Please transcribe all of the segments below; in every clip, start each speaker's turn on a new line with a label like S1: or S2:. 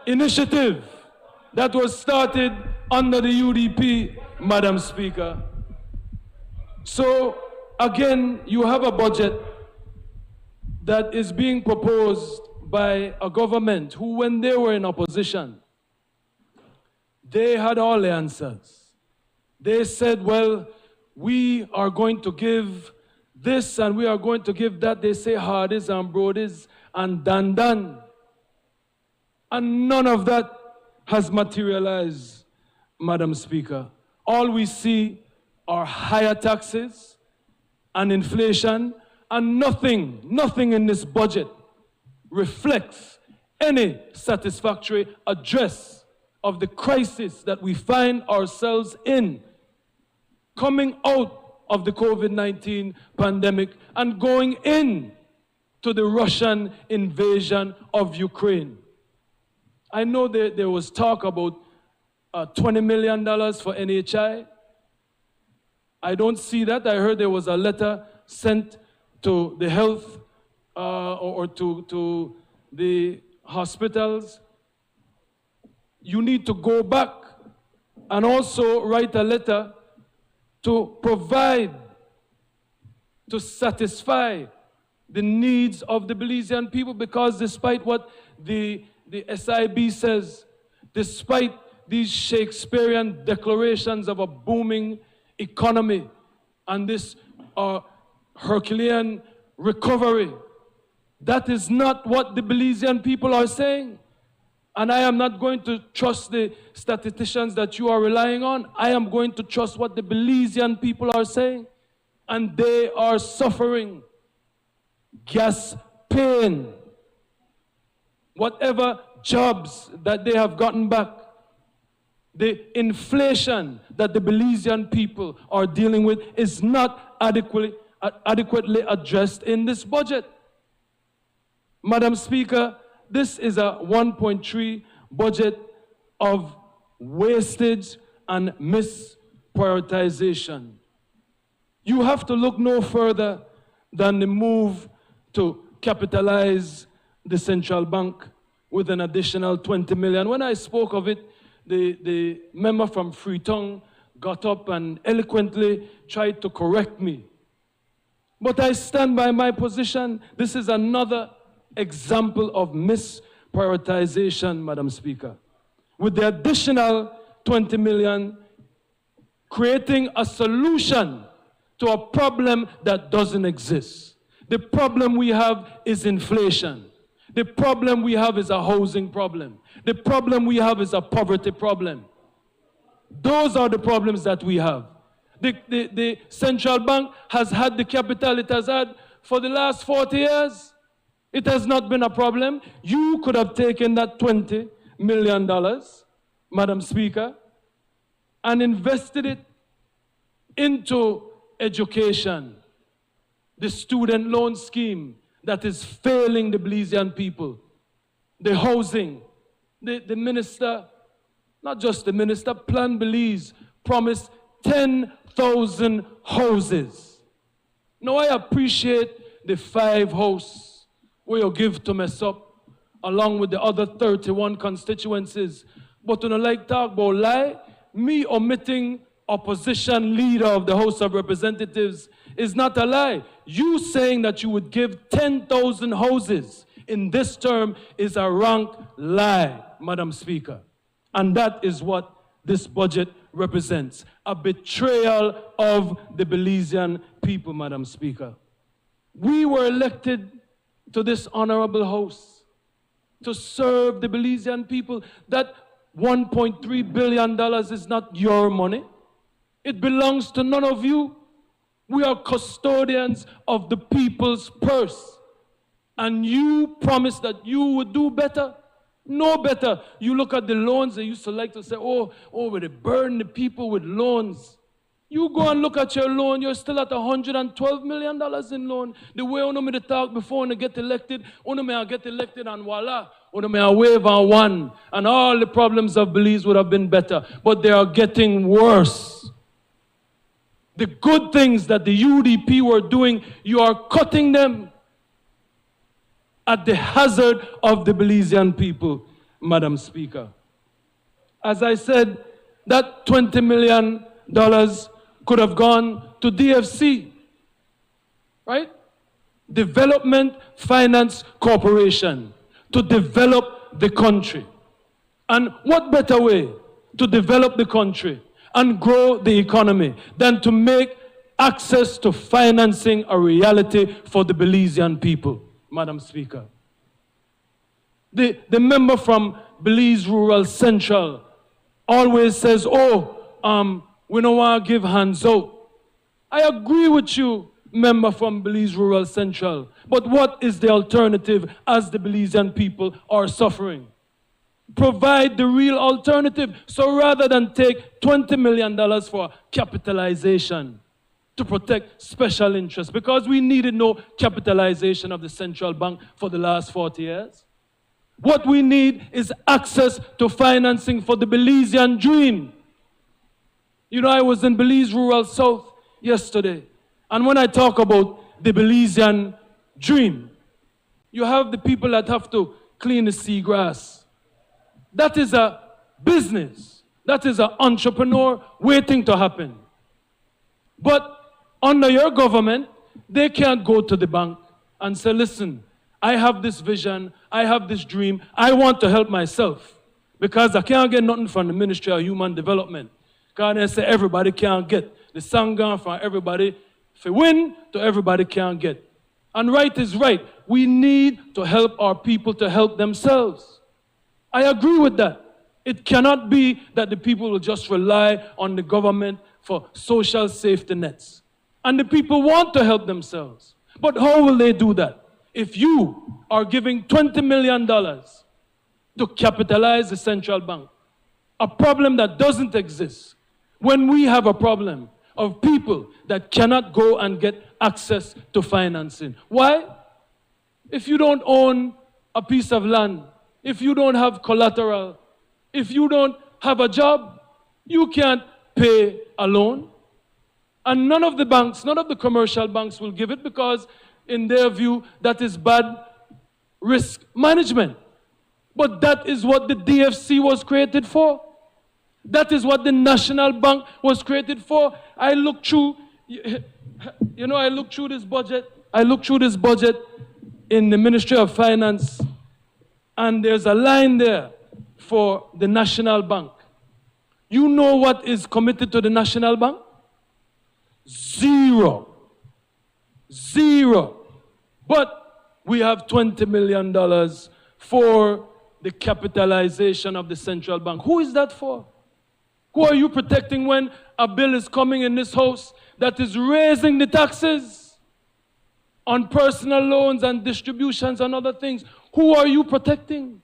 S1: initiative that was started under the UDP, Madam Speaker. So, again, you have a budget that is being proposed by a government who, when they were in opposition, they had all the answers. They said, well, we are going to give this and we are going to give that. They say hardies and broadies and dan. And none of that has materialized, Madam Speaker. All we see are higher taxes and inflation, and nothing in this budget reflects any satisfactory address of the crisis that we find ourselves in, coming out of the COVID-19 pandemic and going in to the Russian invasion of Ukraine. I know there was talk about $20 million for NHI. I don't see that. I heard there was a letter sent to the health or to the hospitals. You need to go back and also write a letter to provide, to satisfy the needs of the Belizean people, because despite what the SIB says, despite these Shakespearean declarations of a booming economy and this Herculean recovery, that is not what the Belizean people are saying. And I am not going to trust the statisticians that you are relying on. I am going to trust what the Belizean people are saying. And they are suffering gas pain, whatever jobs that they have gotten back, the inflation that the Belizean people are dealing with is not adequately addressed in this budget. Madam Speaker, this is a 1.3 budget of wastage and misprioritization. You have to look no further than the move to capitalize the central bank with an additional 20 million. When I spoke of it, the member from Freetown got up and eloquently tried to correct me. But I stand by my position. This is another example of misprioritization, Madam Speaker. With the additional 20 million, creating a solution to a problem that doesn't exist. The problem we have is inflation. The problem we have is a housing problem. The problem we have is a poverty problem. Those are the problems that we have. The central bank has had the capital it has had for the last 40 years. It has not been a problem. You could have taken that $20 million, Madam Speaker, and invested it into education, the student loan scheme that is failing the Belizean people, the housing. The minister, not just the minister, Plan Belize promised 10,000 houses. Now I appreciate the 5 houses where you give to mess up, along with the other 31 constituencies. But when I like talk about lie, me omitting opposition leader of the House of Representatives is not a lie. You saying that you would give 10,000 houses in this term is a rank lie, Madam Speaker. And that is what this budget represents, a betrayal of the Belizean people, Madam Speaker. We were elected to this honorable house to serve the Belizean people. That $1.3 billion is not your money. It belongs to none of you. We are custodians of the people's purse. And you promised that you would do better. No better. You look at the loans, they used to like to say, oh, they burn the people with loans. You go and look at your loan, you're still at $112 million in loan. The way you me to talk before you get elected, you may get elected and voila, you may wave and won. And all the problems of Belize would have been better. But they are getting worse. The good things that the UDP were doing, you are cutting them. at the hazard of the Belizean people, Madam Speaker. As I said, that $20 million could have gone to DFC, right? Development Finance Corporation, to develop the country. And what better way to develop the country and grow the economy than to make access to financing a reality for the Belizean people, Madam Speaker. The member from Belize Rural Central always says, we don't want to give hands out. I agree with you, member from Belize Rural Central, but what is the alternative as the Belizean people are suffering? Provide the real alternative. So rather than take $20 million for capitalization to protect special interests, because we needed no capitalization of the central bank for the last 40 years. What we need is access to financing for the Belizean dream. You know, I was in Belize Rural South yesterday, and when I talk about the Belizean dream, you have the people that have to clean the seagrass. That is a business. That is an entrepreneur waiting to happen. But under your government, they can't go to the bank and say, listen, I have this vision, I have this dream, I want to help myself because I can't get nothing from the Ministry of Human Development. Because they say everybody can't get. The song gone from everybody, if you win, to everybody can't get. And right is right. We need to help our people to help themselves. I agree with that. It cannot be that the people will just rely on the government for social safety nets. And the people want to help themselves. But how will they do that? If you are giving $20 million to capitalize the central bank, a problem that doesn't exist, when we have a problem of people that cannot go and get access to financing. Why? If you don't own a piece of land, if you don't have collateral, if you don't have a job, you can't pay a loan. And none of the banks, none of the commercial banks will give it because in their view, that is bad risk management. But that is what the DFC was created for. That is what the National Bank was created for. I looked through, I looked through this budget. I looked through this budget in the Ministry of Finance, and there's a line there for the National Bank. You know what is committed to the National Bank? Zero. But we have $20 million for the capitalization of the central bank. Who is that for? Who are you protecting when a bill is coming in this house that is raising the taxes on personal loans and distributions and other things? Who are you protecting?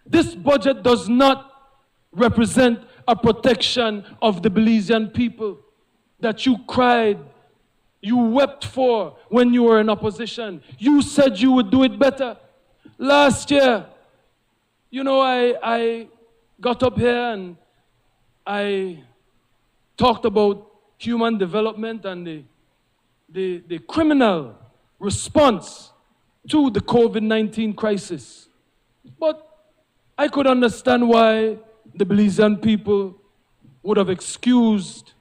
S1: This budget does not represent a protection of the Belizean people that you cried, you wept for when you were in opposition. You said you would do it better. Last year, I got up here and I talked about human development and the criminal response to the COVID-19 crisis. But I could understand why the Belizean people would have excused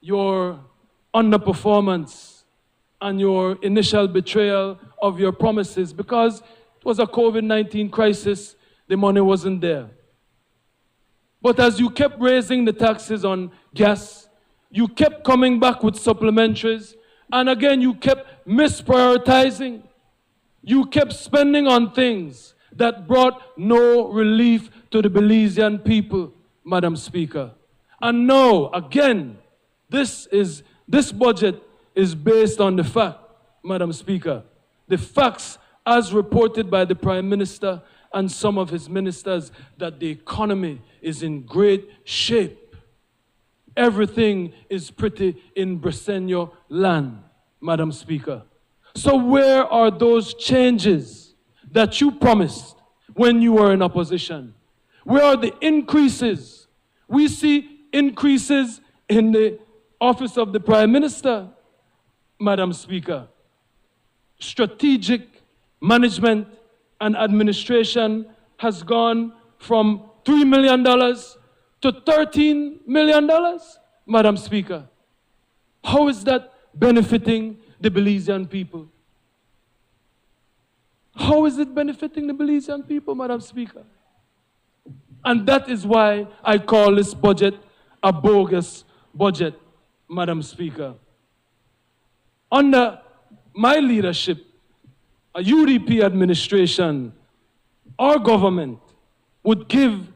S1: your underperformance and your initial betrayal of your promises because it was a COVID-19 crisis, the money wasn't there. But as you kept raising the taxes on gas, you kept coming back with supplementaries, and again you kept misprioritizing. You kept spending on things that brought no relief to the Belizean people, Madam Speaker. And now, again, this budget is based on the fact, Madam Speaker, the facts as reported by the Prime Minister and some of his ministers that the economy is in great shape. Everything is pretty in Briseño land, Madam Speaker. So where are those changes that you promised when you were in opposition? Where are the increases? We see increases in the office of the Prime Minister, Madam Speaker. Strategic management and administration has gone from $3 million to $13 million, Madam Speaker. How is that benefiting the Belizean people? How is it benefiting the Belizean people, Madam Speaker? And that is why I call this budget a bogus budget, Madam Speaker. Under my leadership, a UDP administration, our government would give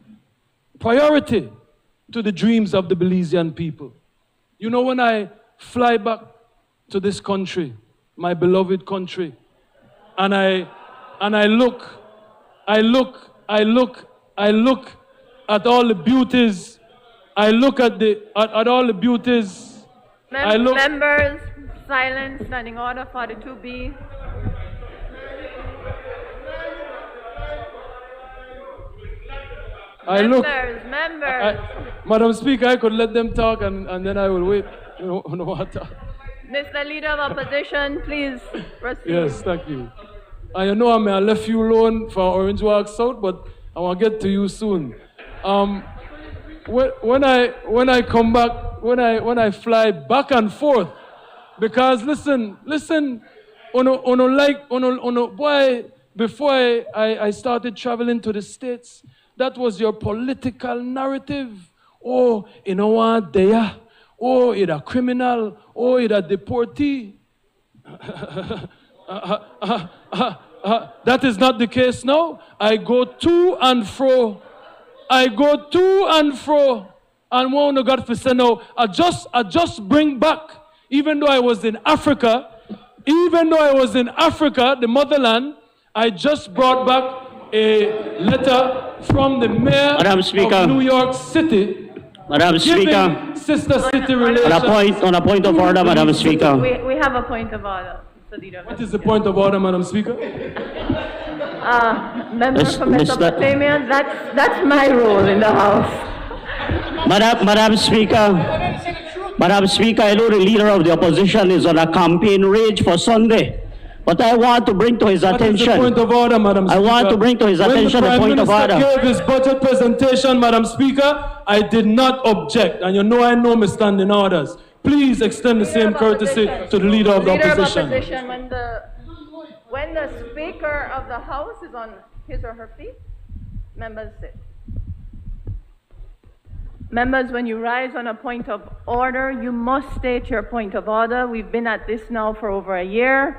S1: priority to the dreams of the Belizean people. You know, when I fly back to this country, my beloved country, and I look at all the beauties, I look at all the beauties.
S2: Members, silence, standing order 42B. Members.
S1: Madam Speaker, I could let them talk and then I will wait. You know what?
S2: Mr. Leader of Opposition, please proceed.
S1: Yes, thank you. I know I left you alone for Orange Walk South, but I want to get to you soon. When I come back, when I fly back and forth, because listen, boy, before I started traveling to the States, that was your political narrative. Oh, you know what, they are. Oh, you're a criminal. Oh, you're a deportee. That is not the case now. I go to and fro. And one God for say no, I just bring back, even though I was in Africa, the motherland, I just brought back a letter from the mayor of New York City.
S3: Madam Speaker,
S1: sister city relations.
S3: on a point of order, Madam Speaker.
S2: We have a point of order, Mr. Leader.
S1: What is the point of order, Madam Speaker?
S2: Member from Mesopotamia, that's my role in the House.
S3: Madam Speaker, I know the leader of the opposition is on a campaign rage for Sunday. But I want to bring to his attention.
S1: What is the point of order, Madam Speaker?
S3: I want to bring to his attention a point of order.
S1: When the Prime Minister gave his budget presentation, Madam Speaker, I did not object. And you know I know my standing orders. Please extend the same courtesy to the leader of the opposition.
S2: When the Speaker of the House is on his or her feet, members sit. Members, when you rise on a point of order, you must state your point of order. We've been at this now for over a year.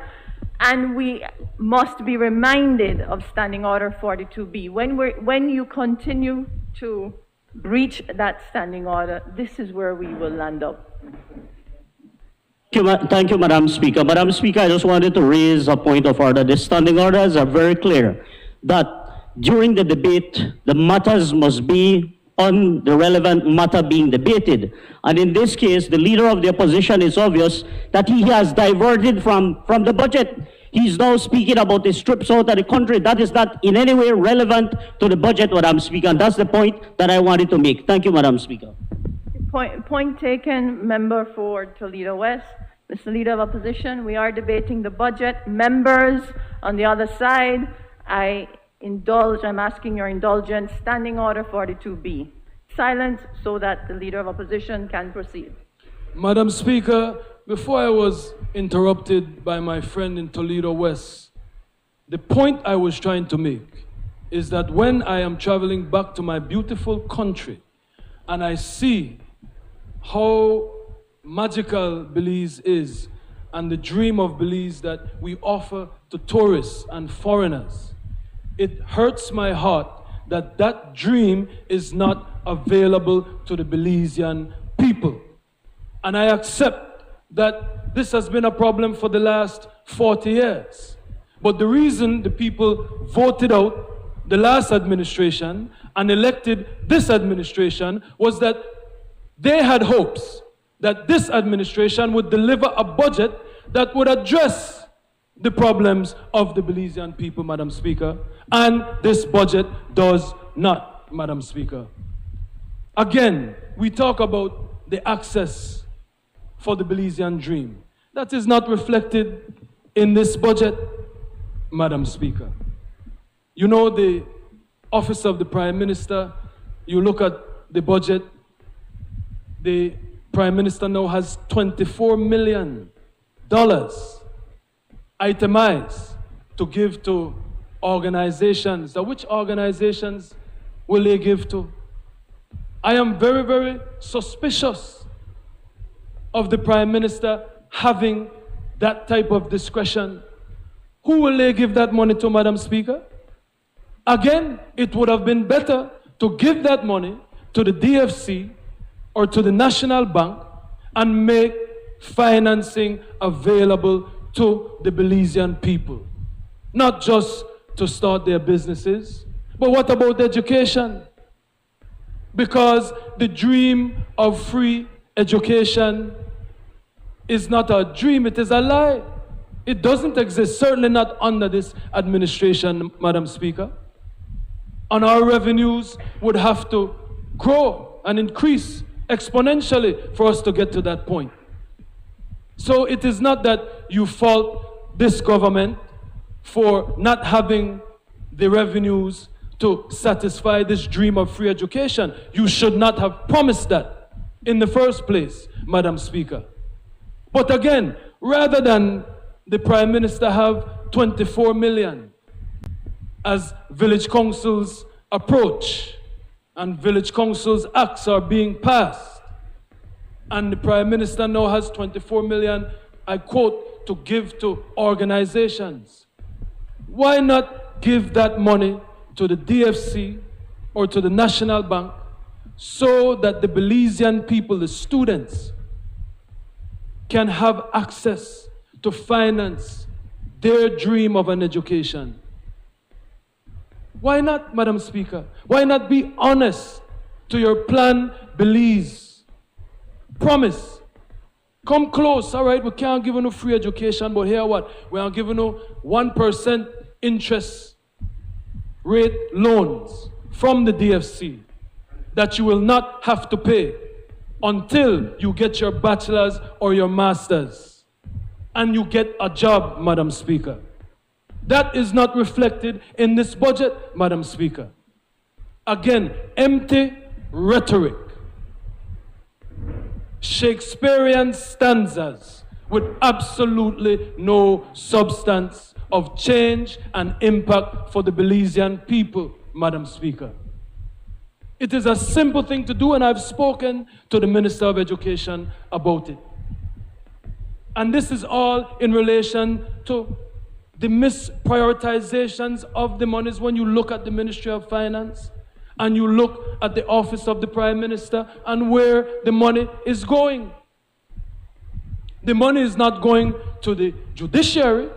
S2: And we must be reminded of Standing Order 42B. When you continue to breach that standing order, this is where we will land up.
S3: Thank you, Madam Speaker. Madam Speaker, I just wanted to raise a point of order. The standing orders are very clear that during the debate, the matters must be on the relevant matter being debated. And in this case, the leader of the opposition is obvious that he has diverted from the budget. He's now speaking about the strips out of the country. That is not in any way relevant to the budget, Madam Speaker. And that's the point that I wanted to make. Thank you, Madam Speaker.
S2: Point taken, member for Toledo West. Mr. Leader of Opposition, we are debating the budget. Members on the other side, I'm asking your indulgence, Standing Order 42B. Silence so that the Leader of Opposition can proceed.
S1: Madam Speaker, before I was interrupted by my friend in Toledo West, the point I was trying to make is that when I am traveling back to my beautiful country and I see how magical Belize is and the dream of Belize that we offer to tourists and foreigners, it hurts my heart that that dream is not available to the Belizean people. And I accept that this has been a problem for the last 40 years. But the reason the people voted out the last administration and elected this administration was that they had hopes that this administration would deliver a budget that would address the problems of the Belizean people, Madam Speaker. And this budget does not, Madam Speaker. Again, we talk about the access for the Belizean dream. That is not reflected in this budget. Madam Speaker. You know, the Office of the Prime Minister, you look at the budget, the Prime Minister now has $24 million itemized to give to organizations. Now, which organizations will they give to? I am very, very suspicious of the Prime Minister having that type of discretion. Who will they give that money to, Madam Speaker? Again, it would have been better to give that money to the DFC or to the National Bank and make financing available to the Belizean people. Not just to start their businesses, but what about education? Because the dream of free education is not a dream, it is a lie. It doesn't exist, certainly not under this administration, Madam Speaker. And our revenues would have to grow and increase exponentially for us to get to that point. So it is not that you fault this government for not having the revenues to satisfy this dream of free education. You should not have promised that in the first place, Madam Speaker. But again, rather than the Prime Minister have 24 million as village councils approach and village councils acts are being passed, and the Prime Minister now has 24 million, I quote, to give to organizations. Why not give that money to the DFC or to the National Bank so that the Belizean people, the students, can have access to finance their dream of an education? Why not, Madam Speaker? Why not be honest to your plan, Belize? Promise. Come close, all right? We can't give you no free education, but here what? We are giving you 1% interest rate loans from the DFC that you will not have to pay until you get your bachelor's or your master's and you get a job, Madam Speaker. That is not reflected in this budget, Madam Speaker. Again, empty rhetoric. Shakespearean stanzas with absolutely no substance of change and impact for the Belizean people, Madam Speaker. It is a simple thing to do, and I've spoken to the Minister of Education about it. And this is all in relation to the misprioritizations of the monies. When you look at the Ministry of Finance and you look at the Office of the Prime Minister and where the money is going. The money is not going to the judiciary.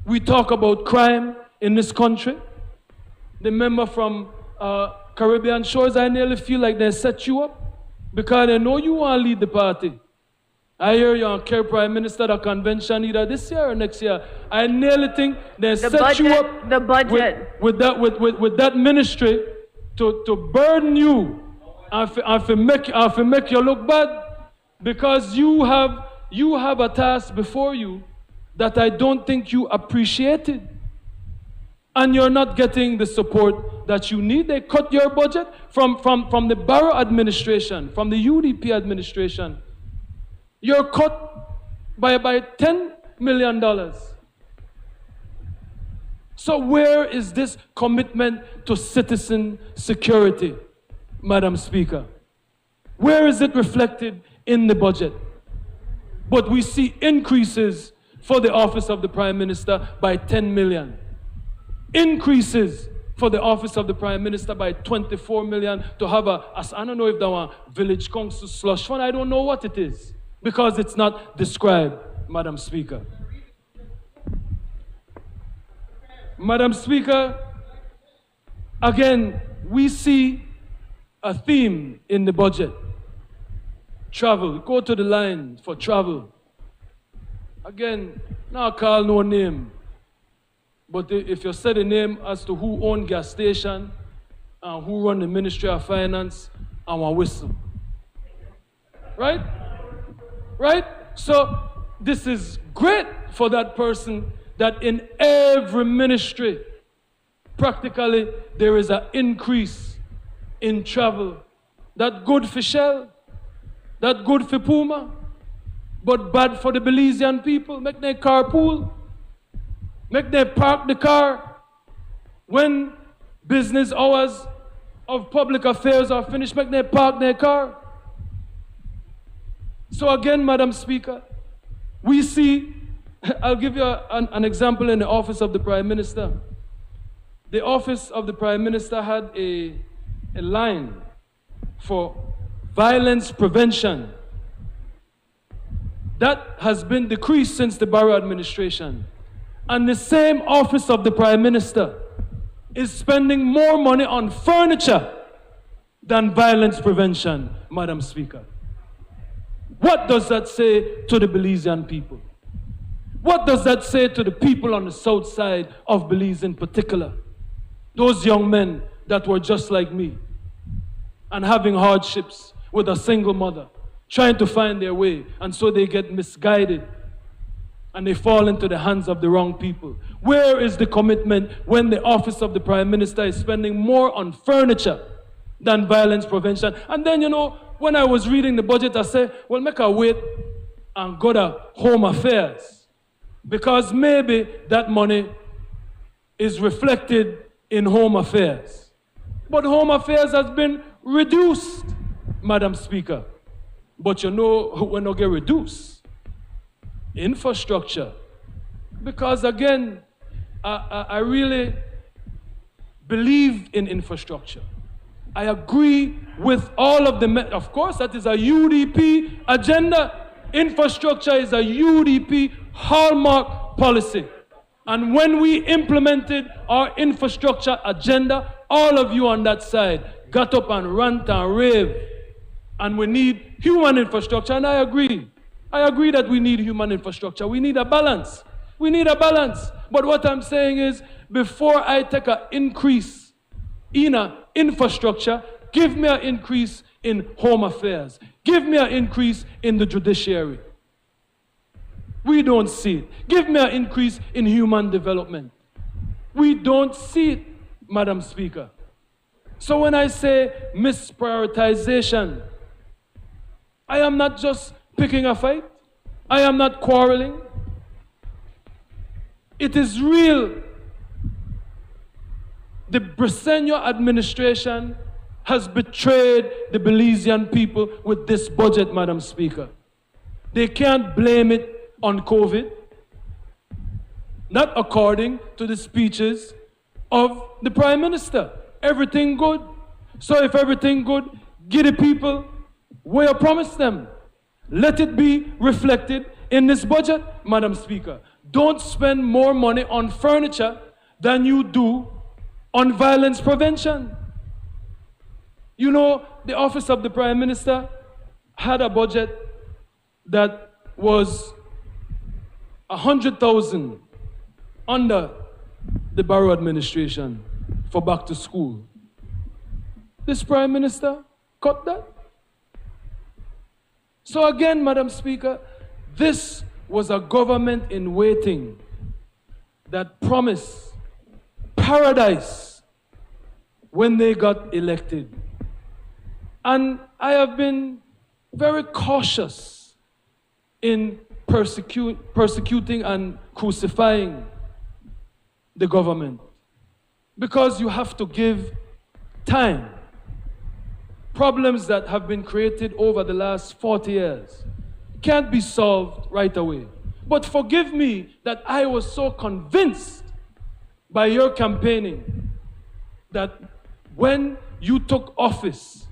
S1: We talk about crime in this country. The member from Caribbean Shores, I nearly feel like they set you up because they know you want to lead the party. I hear you on Care Prime Minister the convention either this year or next year. I nearly think they set you up
S2: the budget.
S1: With that ministry to burden you and to make you look bad, because you have a task before you that I don't think you appreciated. And you're not getting the support that you need. They cut your budget from the borough administration, from the UDP administration. You're cut by $10 million. So where is this commitment to citizen security, Madam Speaker? Where is it reflected in the budget? But we see increases for the Office of the Prime Minister by 10 million. Increases for the Office of the Prime Minister by 24 million to have I don't know if that one village council slush fund, I don't know what it is, because it's not described, Madam Speaker. Madam Speaker, again, we see a theme in the budget. Travel. Go to the line for travel. Again, now call no name. But if you say the name as to who own gas station and who run the Ministry of Finance, I want whistle. Right? Right? So this is great for that person that in every ministry, practically, there is an increase in travel. That good for Shell, that good for Puma, but bad for the Belizean people. Make them carpool, make them park the car. When business hours of public affairs are finished, make them park their car. So again, Madam Speaker, we see, I'll give you an example in the office of the Prime Minister. The office of the Prime Minister had a line for violence prevention. That has been decreased since the Barrow administration. And the same office of the Prime Minister is spending more money on furniture than violence prevention, Madam Speaker. What does that say to the Belizean people? What does that say to the people on the south side of Belize in particular? Those young men that were just like me and having hardships with a single mother, trying to find their way, and so they get misguided and they fall into the hands of the wrong people. Where is the commitment when the office of the Prime Minister is spending more on furniture than violence prevention? And then, you know, when I was reading the budget, I said, well, make a wait and go to Home Affairs, because maybe that money is reflected in Home Affairs. But Home Affairs has been reduced, Madam Speaker. But you know, when they get reduced, infrastructure. Because again, I really believe in infrastructure. I agree with all of of course, that is a UDP agenda. Infrastructure is a UDP hallmark policy. And when we implemented our infrastructure agenda, all of you on that side got up and rant and rave. And we need human infrastructure, and I agree. I agree that we need human infrastructure. We need a balance. We need a balance. But what I'm saying is, before I take an increase in infrastructure, give me an increase in Home Affairs. Give me an increase in the Judiciary. We don't see it. Give me an increase in human development. We don't see it, Madam Speaker. So when I say misprioritization, I am not just picking a fight. I am not quarreling. It is real. The Bresenio administration has betrayed the Belizean people with this budget, Madam Speaker. They can't blame it on COVID, not according to the speeches of the Prime Minister. Everything good. So if everything good, give the people what you promised them. Let it be reflected in this budget, Madam Speaker. Don't spend more money on furniture than you do on violence prevention. You know, the office of the Prime Minister had a budget that was 100,000 under the Barrow administration for back to school. This Prime Minister cut that. So again, Madam Speaker, this was a government in waiting that promised paradise when they got elected. And I have been very cautious in persecuting and crucifying the government, because you have to give time. Problems that have been created over the last 40 years can't be solved right away. But forgive me that I was so convinced by your campaigning that when you took office,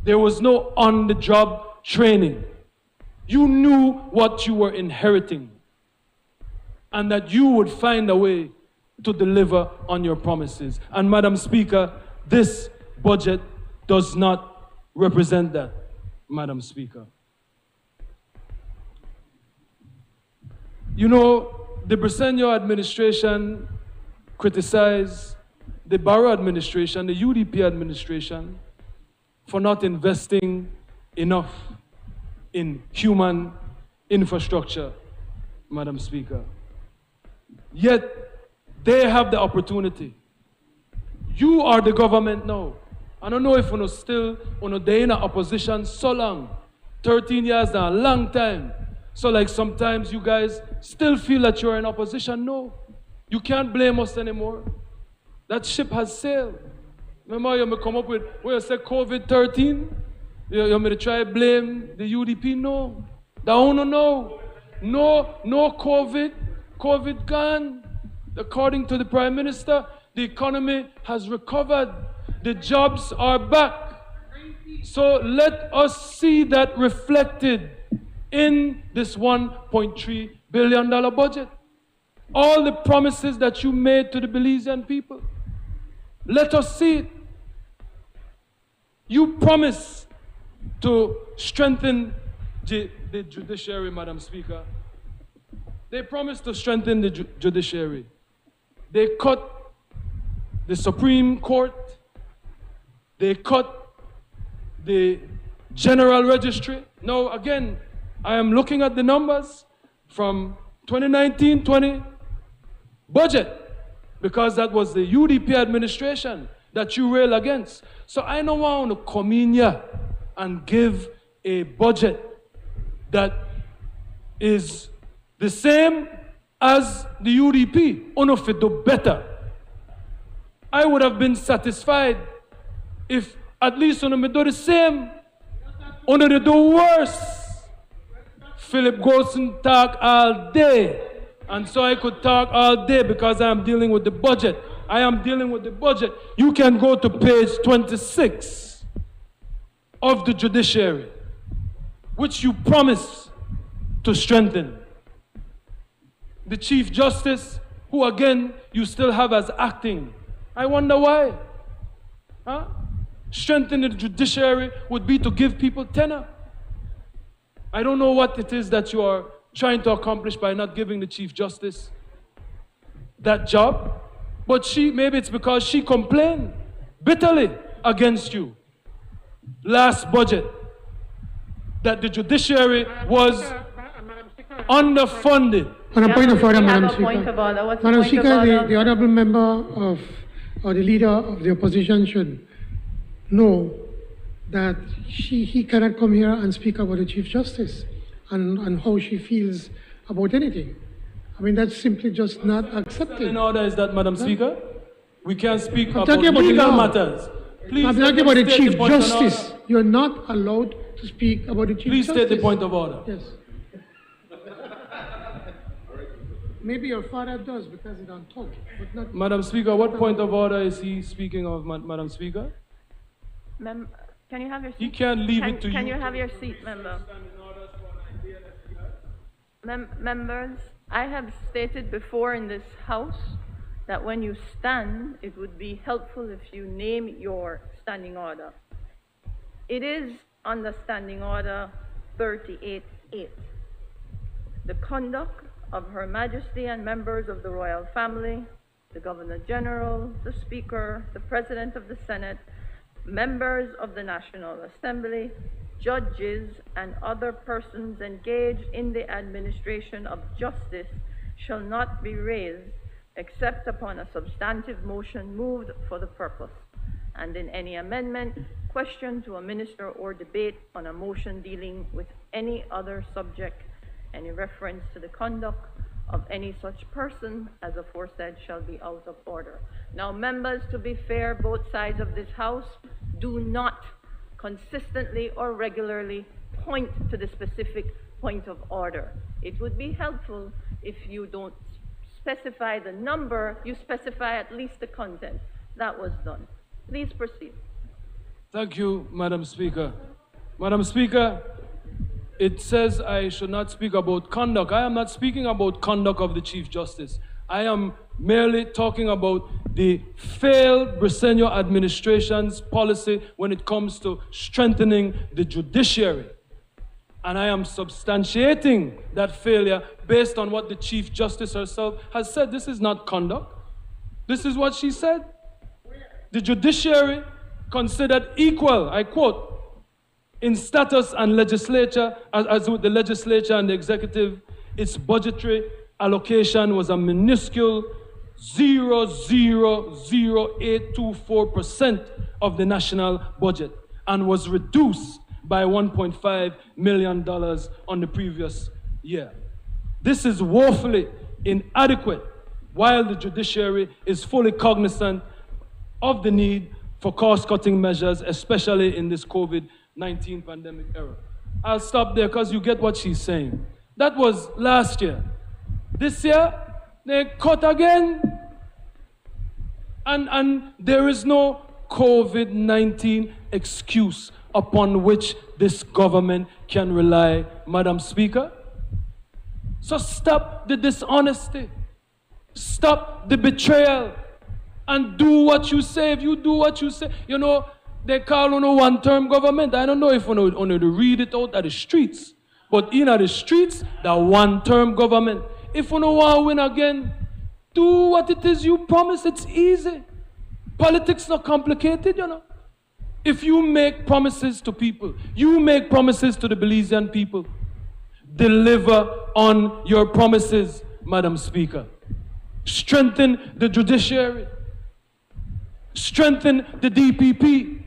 S1: there was no on-the-job training. You knew what you were inheriting, and that you would find a way to deliver on your promises. And Madam Speaker, this budget does not represent that, Madam Speaker. You know, the Bresenio administration criticized the Barrow administration, the UDP administration, for not investing enough in human infrastructure, Madam Speaker. Yet, they have the opportunity. You are the government now. I don't know if you're still in opposition so long. 13 years is a long time. So like sometimes you guys still feel that you're in opposition. No, you can't blame us anymore. That ship has sailed. Remember you may come up with, where you say COVID-13? You may try to blame the UDP? No. That one no. No COVID. COVID gone. According to the Prime Minister, the economy has recovered. The jobs are back. So let us see that reflected in this $1.3 billion budget. All the promises that you made to the Belizean people. Let us see it. You promised to strengthen the judiciary, Madam Speaker. They promised to strengthen the judiciary. They cut the Supreme Court. They cut the General Registry. Now, again, I am looking at the numbers from 2019-20 budget, because that was the UDP administration that you rail against. So I don't want to come in here and give a budget that is the same as the UDP, or if it do better. I would have been satisfied if at least on me do the same, on they do worse. Philip Golson talk all day, and so I could talk all day because I am dealing with the budget. I am dealing with the budget. You can go to page 26 of the judiciary, which you promise to strengthen. The Chief Justice, who again you still have as acting. I wonder why. Huh? Strengthening the judiciary would be to give people tenure. I don't know what it is that you are trying to accomplish by not giving the Chief Justice that job, but maybe it's because she complained bitterly against you last budget that the judiciary was underfunded.
S4: On a point of order, Madam
S2: Speaker.
S4: Madam Speaker, the honourable member or the leader of the opposition should know that he cannot come here and speak about the Chief Justice and how she feels about anything. I mean, that's simply just not accepted.
S1: In order is that, Madam Speaker? We can't speak about
S4: legal
S1: matters. Please,
S4: I'm talking about the Chief Justice. You're not allowed to speak about the Chief
S1: Justice. Please
S4: Justice.
S1: state the point of order.
S4: Yes. Maybe your father does because he don't talk, but not...
S1: Madam Speaker, what point of order is he speaking of, Madam Speaker?
S2: Can you have your seat?
S1: He can't leave it to you.
S2: Can you have your seat, member? Members, I have stated before in this House that when you stand, it would be helpful if you name your standing order. It is under Standing Order 38.8. The conduct of Her Majesty and members of the Royal Family, the Governor General, the Speaker, the President of the Senate, members of the National Assembly, judges, and other persons engaged in the administration of justice shall not be raised except upon a substantive motion moved for the purpose, and in any amendment, question to a minister, or debate on a motion dealing with any other subject. Any reference to the conduct of any such person as aforesaid shall be out of order. Now, members, to be fair, both sides of this House do not consistently or regularly point to the specific point of order. It would be helpful if you don't specify the number, you specify at least the content. That was done. Please proceed.
S1: Thank you, Madam Speaker. Madam Speaker, it says I should not speak about conduct. I am not speaking about conduct of the Chief Justice. I am merely talking about the failed Briceño administration's policy when it comes to strengthening the judiciary. And I am substantiating that failure based on what the Chief Justice herself has said. This is not conduct. This is what she said. The judiciary considered equal, I quote, in status and legislature, as with the legislature and the executive, its budgetary allocation was a minuscule 0.00824% of the national budget and was reduced by $1.5 million on the previous year. This is woefully inadequate, while the judiciary is fully cognizant of the need for cost-cutting measures, especially in this COVID-19 pandemic era. I'll stop there because you get what she's saying. That was last year. This year, they cut again. And there is no COVID-19 excuse upon which this government can rely, Madam Speaker. So stop the dishonesty. Stop the betrayal. And do what you say. If you do what you say, you know, they call on a one-term government. I don't know if you want to read it out at the streets. But in the streets, the one-term government. If you don't want to win again, do what it is you promise. It's easy. Politics not complicated, you know. If you make promises to people, you make promises to the Belizean people, deliver on your promises, Madam Speaker. Strengthen the judiciary. Strengthen the DPP.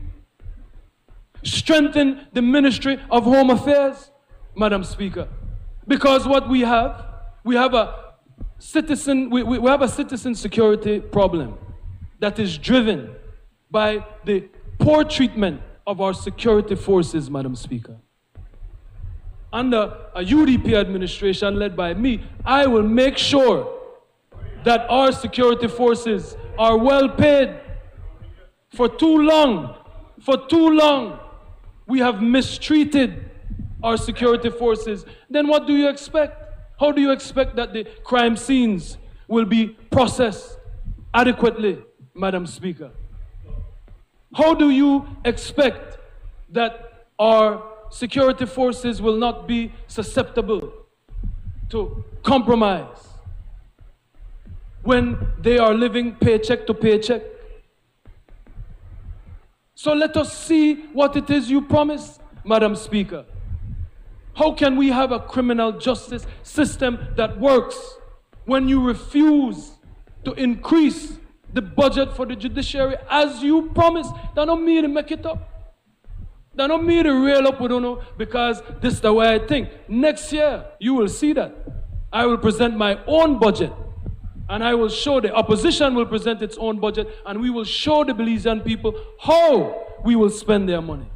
S1: Strengthen the Ministry of Home Affairs, Madam Speaker. Because what we have a citizen security problem that is driven by the poor treatment of our security forces, Madam Speaker. Under a UDP administration led by me, I will make sure that our security forces are well paid. For too long, we have mistreated our security forces. Then what do you expect? How do you expect that the crime scenes will be processed adequately, Madam Speaker? How do you expect that our security forces will not be susceptible to compromise when they are living paycheck to paycheck? So let us see what it is you promise, Madam Speaker. How can we have a criminal justice system that works when you refuse to increase the budget for the judiciary as you promised? That don't mean to make it up. That don't mean to rail up with you because this is the way I think. Next year, you will see that. I will present my own budget. And I will show the opposition will present its own budget, and we will show the Belizean people how we will spend their money.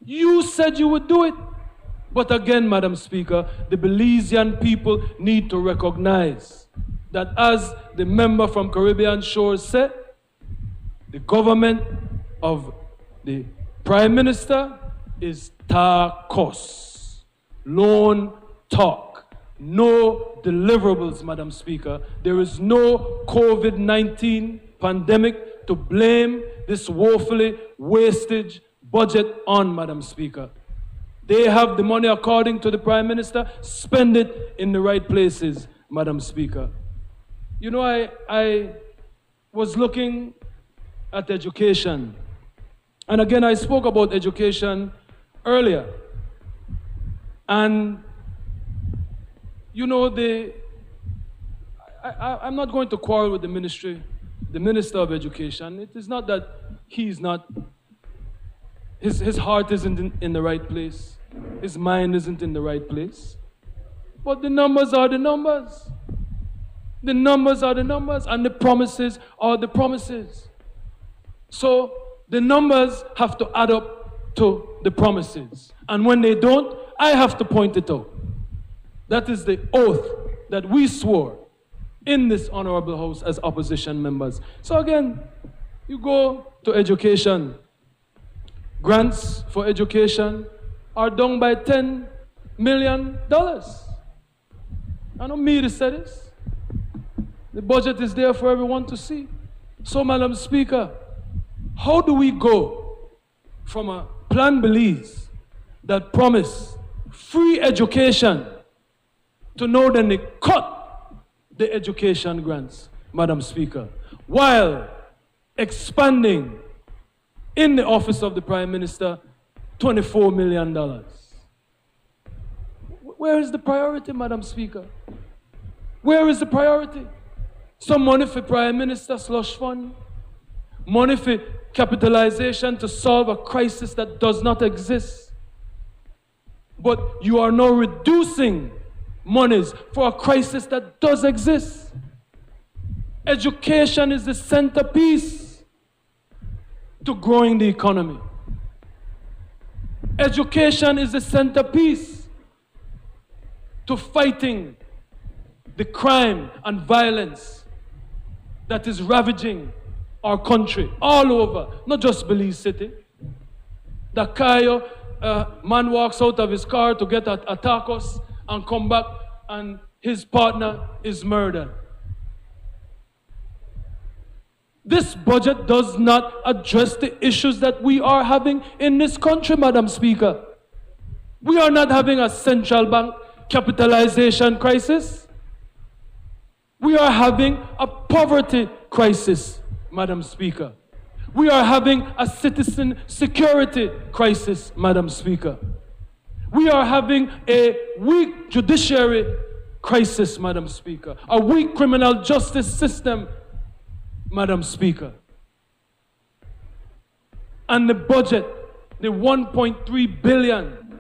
S1: You said you would do it. But again, Madam Speaker, the Belizean people need to recognize that, as the member from Caribbean Shores said, the government of the Prime Minister is TACOS, lone talk. No deliverables, Madam Speaker. There is no COVID-19 pandemic to blame this woefully wasted budget on, Madam Speaker. They have the money according to the Prime Minister. Spend it in the right places, Madam Speaker. You know, I was looking at education. And again, I spoke about education earlier. And you know, I'm not going to quarrel with the ministry, the Minister of Education. It is not that he's not, his heart isn't in the right place. His mind isn't in the right place. But the numbers are the numbers. The numbers are the numbers, and the promises are the promises. So the numbers have to add up to the promises. And when they don't, I have to point it out. That is the oath that we swore in this honorable house as opposition members. So again, you go to education. Grants for education are down by $10 million. I don't mean to say this. The budget is there for everyone to see. So, Madam Speaker, how do we go from a Plan Belize that promised free education to know that they cut the education grants, Madam Speaker, while expanding in the office of the Prime Minister $24 million? Where is the priority, Madam Speaker? Where is the priority? Some money for Prime Minister slush fund, money for capitalization to solve a crisis that does not exist. But you are now reducing monies for a crisis that does exist. Education is the centerpiece to growing the economy. Education is the centerpiece to fighting the crime and violence that is ravaging our country all over, not just Belize City. Dakayo, man walks out of his car to get a tacos and come back and his partner is murdered. This budget does not address the issues that we are having in this country, Madam Speaker. We are not having a central bank capitalization crisis. We are having a poverty crisis, Madam Speaker. We are having a citizen security crisis, Madam Speaker. We are having a weak judiciary crisis, Madam Speaker. A weak criminal justice system, Madam Speaker. And the budget, the 1.3 billion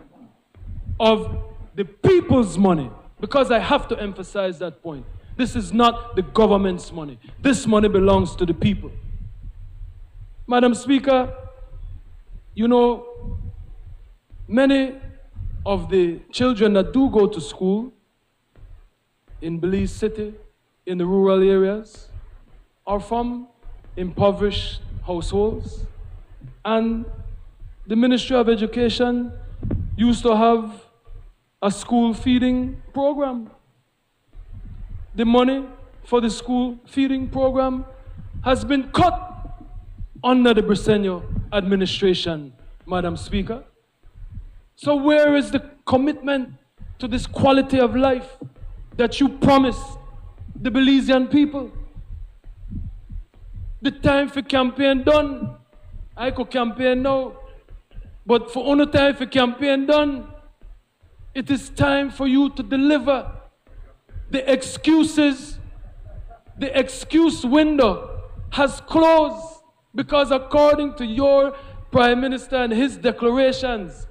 S1: of the people's money, because I have to emphasize that point. This is not the government's money. This money belongs to the people. Madam Speaker, you know, many of the children that do go to school in Belize City, in the rural areas, are from impoverished households. And the Ministry of Education used to have a school feeding program. The money for the school feeding program has been cut under the Briceño administration, Madam Speaker. So where is the commitment to this quality of life that you promised the Belizean people? The time for campaign done. I could campaign now. But for only time for campaign done, it is time for you to deliver. The excuses, the excuse window has closed because according to your Prime Minister and his declarations,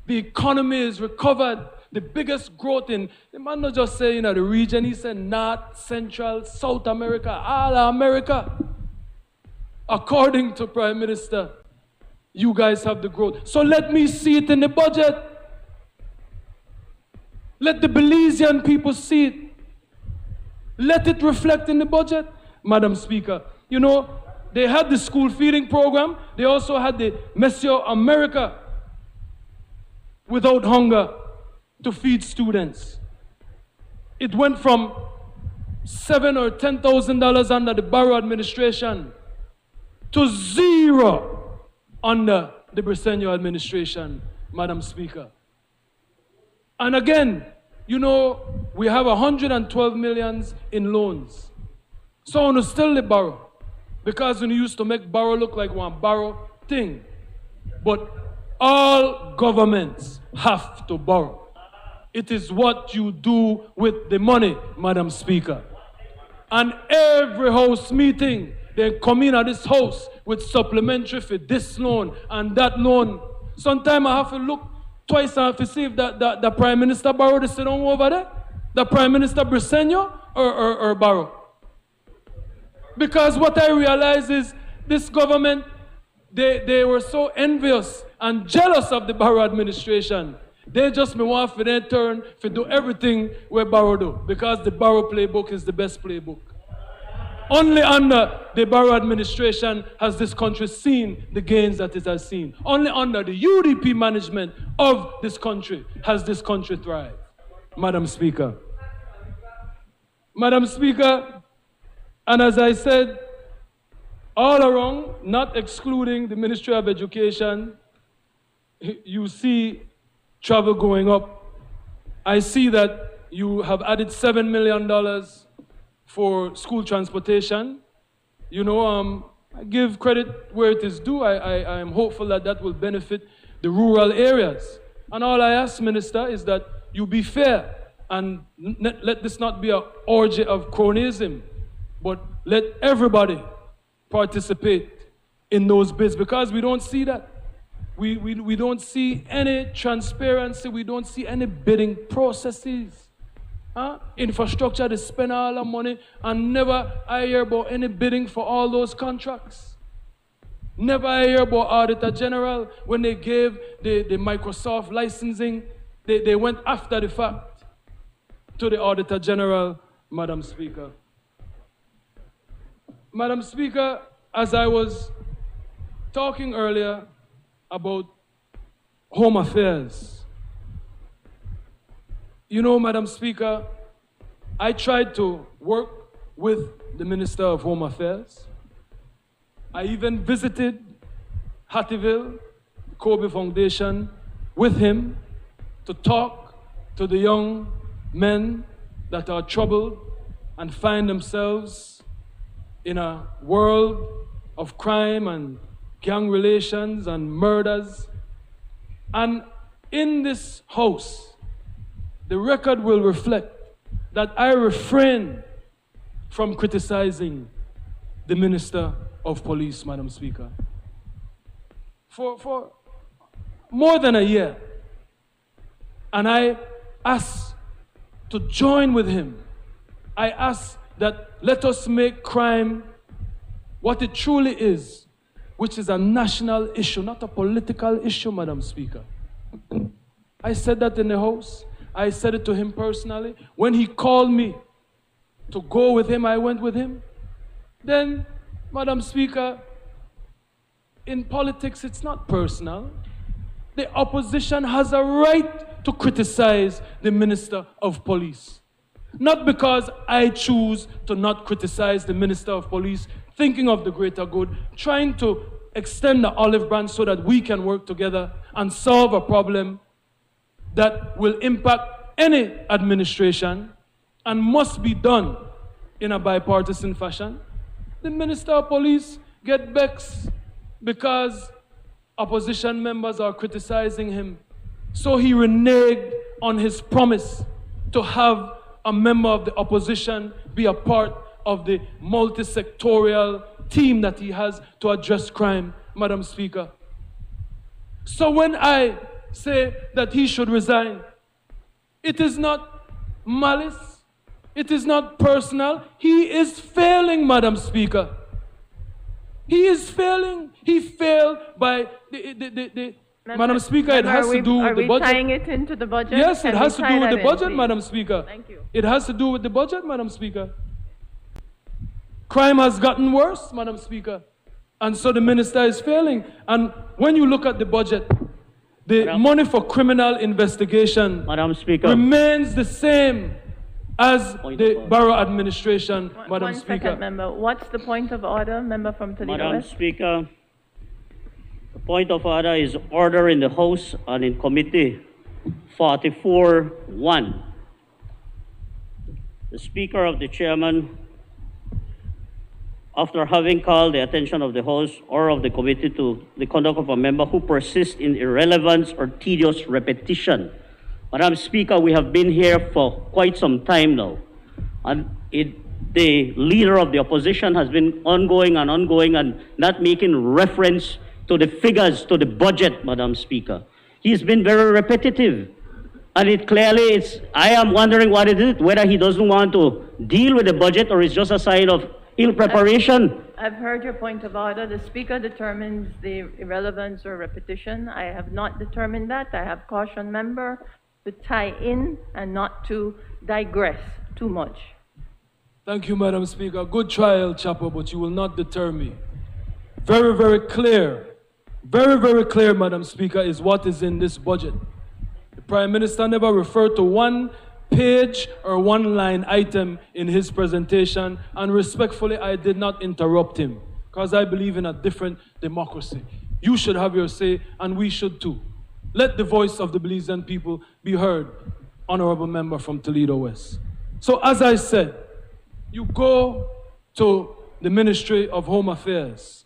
S1: the economy is recovered. The biggest growth in, the man not just saying the region, he said North, Central, South America, all America. According to Prime Minister, you guys have the growth. So let me see it in the budget. Let the Belizean people see it. Let it reflect in the budget. Madam Speaker, you know, they had the school feeding program. They also had the Monsieur America without hunger to feed students. It went from $7,000 or $10,000 under the Barrow administration to zero under the Briceño administration, Madam Speaker. And again, you know, we have 112 million in loans. So on still the Barrow, because we used to make Barrow look like one Barrow thing. But all governments have to borrow. It is what you do with the money, Madam Speaker. And every house meeting, they come in at this house with supplementary for this loan and that loan. Sometimes I have to look twice and have to see if the Prime Minister Barrow is sitting over there. The Prime Minister Briceño or Barrow. Because what I realize is this government, they were so envious and jealous of the Barrow administration. They just me want for their turn to do everything where Barrow do. Because the Barrow playbook is the best playbook. Only under the Barrow administration has this country seen the gains that it has seen. Only under the UDP management of this country has this country thrived. Madam Speaker. Madam Speaker, and as I said, all around, not excluding the Ministry of Education, you see travel going up. I see that you have added $7 million for school transportation. You know, I give credit where it is due. I am hopeful that that will benefit the rural areas. And all I ask, Minister, is that you be fair and let this not be an orgy of cronyism, but let everybody participate in those bids, because we don't see that. We don't see any transparency. We don't see any bidding processes. Infrastructure, they spend all the money, and never I hear about any bidding for all those contracts. Never I hear about Auditor General when they gave the Microsoft licensing. They went after the fact to the Auditor General, Madam Speaker. Madam Speaker, as I was talking earlier about Home Affairs, you know, Madam Speaker, I tried to work with the Minister of Home Affairs. I even visited Hattieville, Kobe Foundation, with him to talk to the young men that are troubled and find themselves in a world of crime and gang relations and murders. And in this house, the record will reflect that I refrain from criticizing the Minister of Police, Madam Speaker. For more than a year. And I asked to join with him. I asked that let us make crime what it truly is, which is a national issue, not a political issue, Madam Speaker. I said that in the House. I said it to him personally. When he called me to go with him, I went with him. Then, Madam Speaker, in politics, it's not personal. The opposition has a right to criticize the Minister of Police. Not because I choose to not criticize the Minister of Police, thinking of the greater good, trying to extend the olive branch so that we can work together and solve a problem that will impact any administration and must be done in a bipartisan fashion. The Minister of Police get vexed because opposition members are criticizing him. So he reneged on his promise to have a member of the opposition be a part of the multi-sectorial team that he has to address crime, Madam Speaker. So when I say that he should resign, it is not malice, it is not personal. He is failing, Madam Speaker. He is failing. He failed by Madam Speaker, it has to do with the budget.
S2: Are we tying it into the budget?
S1: Yes, it has to do with the budget, Madam Speaker.
S2: Thank you.
S1: It has to do with the budget, Madam Speaker. Crime has gotten worse, Madam Speaker. And so the minister is failing. And when you look at the budget, the money for criminal investigation
S3: Madam Speaker,
S1: remains the same as the borough administration, Madam Speaker.
S2: 1 second, member. What's the point of order, member from Toledo
S3: Madam
S2: West?
S3: Speaker, the point of order is order in the House and in Committee 44-1. The Speaker of the Chairman, after having called the attention of the House or of the Committee to the conduct of a member who persists in irrelevance or tedious repetition. Madam Speaker, we have been here for quite some time now, and the leader of the opposition has been ongoing and not making reference to the figures, to the budget, Madam Speaker. He's been very repetitive. And it clearly I am wondering what it is, whether he doesn't want to deal with the budget or it's just a sign of ill preparation.
S2: I've heard your point of order. The Speaker determines the irrelevance or repetition. I have not determined that. I have cautioned member to tie in and not to digress too much.
S1: Thank you, Madam Speaker. Good trial, Chapel, but you will not deter me. Very, very clear, Madam Speaker, is what is in this budget. The Prime Minister never referred to one page or one line item in his presentation, and respectfully, I did not interrupt him, because I believe in a different democracy. You should have your say, and we should too. Let the voice of the Belizean people be heard, Honorable Member from Toledo West. So as I said, you go to the Ministry of Home Affairs.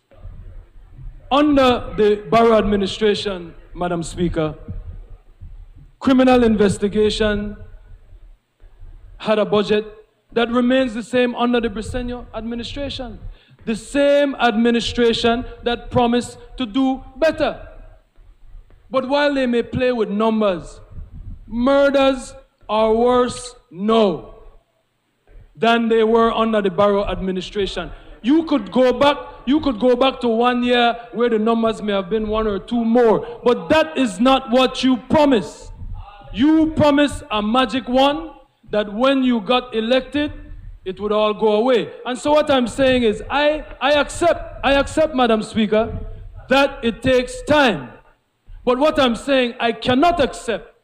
S1: Under the borough administration, Madam Speaker, criminal investigation had a budget that remains the same under the Briceño administration. The same administration that promised to do better. But while they may play with numbers, murders are worse now than they were under the Barrow administration. You could go back to 1 year where the numbers may have been 1 or 2 more, but that is not what you promised. You promised a magic wand that when you got elected, it would all go away. And so what I'm saying is, I accept, Madam Speaker, that it takes time. But what I'm saying, I cannot accept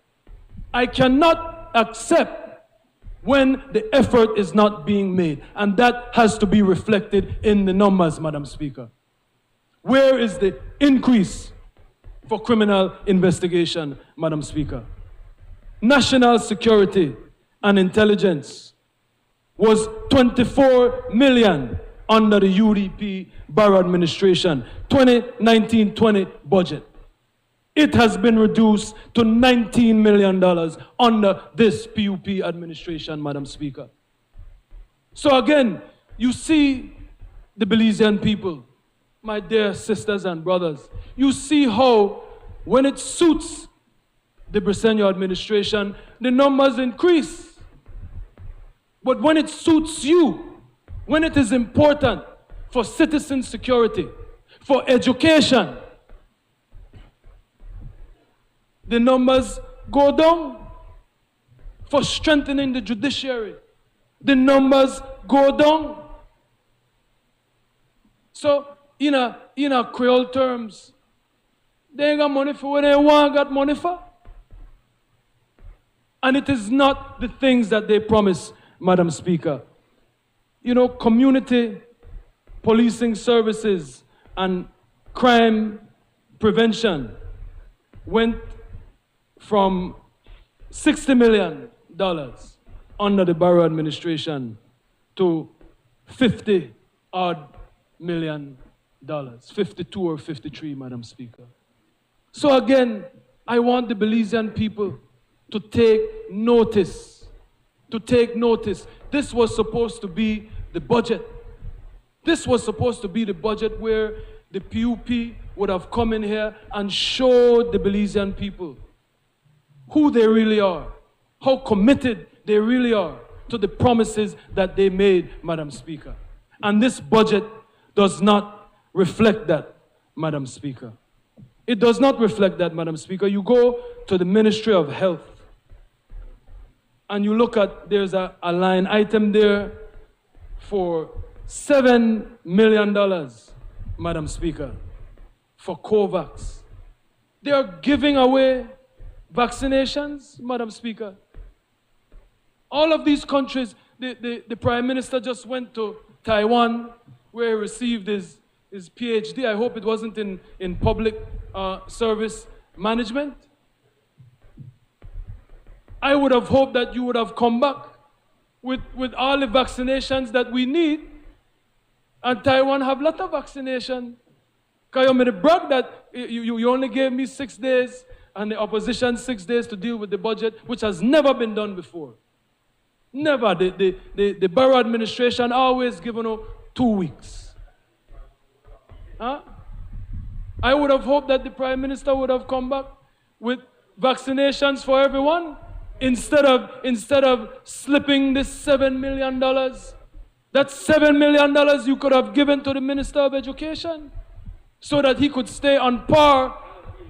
S1: when the effort is not being made. And that has to be reflected in the numbers, Madam Speaker. Where is the increase for criminal investigation, Madam Speaker? National security and intelligence was 24 million under the UDP Barrow administration, 2019-20 budget. It has been reduced to $19 million under this PUP administration, Madam Speaker. So again, you see the Belizean people, my dear sisters and brothers, you see how when it suits the Briceño administration, the numbers increase. But when it suits you, when it is important for citizen security, for education, the numbers go down. For strengthening the judiciary, the numbers go down. So, in a Creole terms, they ain't got money for what they want, got money for. And it is not the things that they promise, Madam Speaker. You know, community policing services and crime prevention went from $60 million under the Barrow administration to $50-odd million, 52 or 53, Madam Speaker. So again, I want the Belizean people to take notice, This was supposed to be the budget. This was supposed to be the budget where the PUP would have come in here and showed the Belizean people who they really are, how committed they really are to the promises that they made, Madam Speaker. And this budget does not reflect that, Madam Speaker. It does not reflect that, Madam Speaker. You go to the Ministry of Health and you look at, there's a line item there for $7 million, Madam Speaker, for COVAX. They are giving away vaccinations, Madam Speaker. All of these countries, the Prime Minister just went to Taiwan, where he received his PhD. I hope it wasn't in public service management. I would have hoped that you would have come back with all the vaccinations that we need. And Taiwan have a lot of vaccination. Because you made a brag that you only gave me 6 days and the opposition 6 days to deal with the budget, which has never been done before. Never. The Barrow administration always given 2 weeks. Huh? I would have hoped that the Prime Minister would have come back with vaccinations for everyone instead of slipping this $7 million. That's $7 million you could have given to the Minister of Education so that he could stay on par.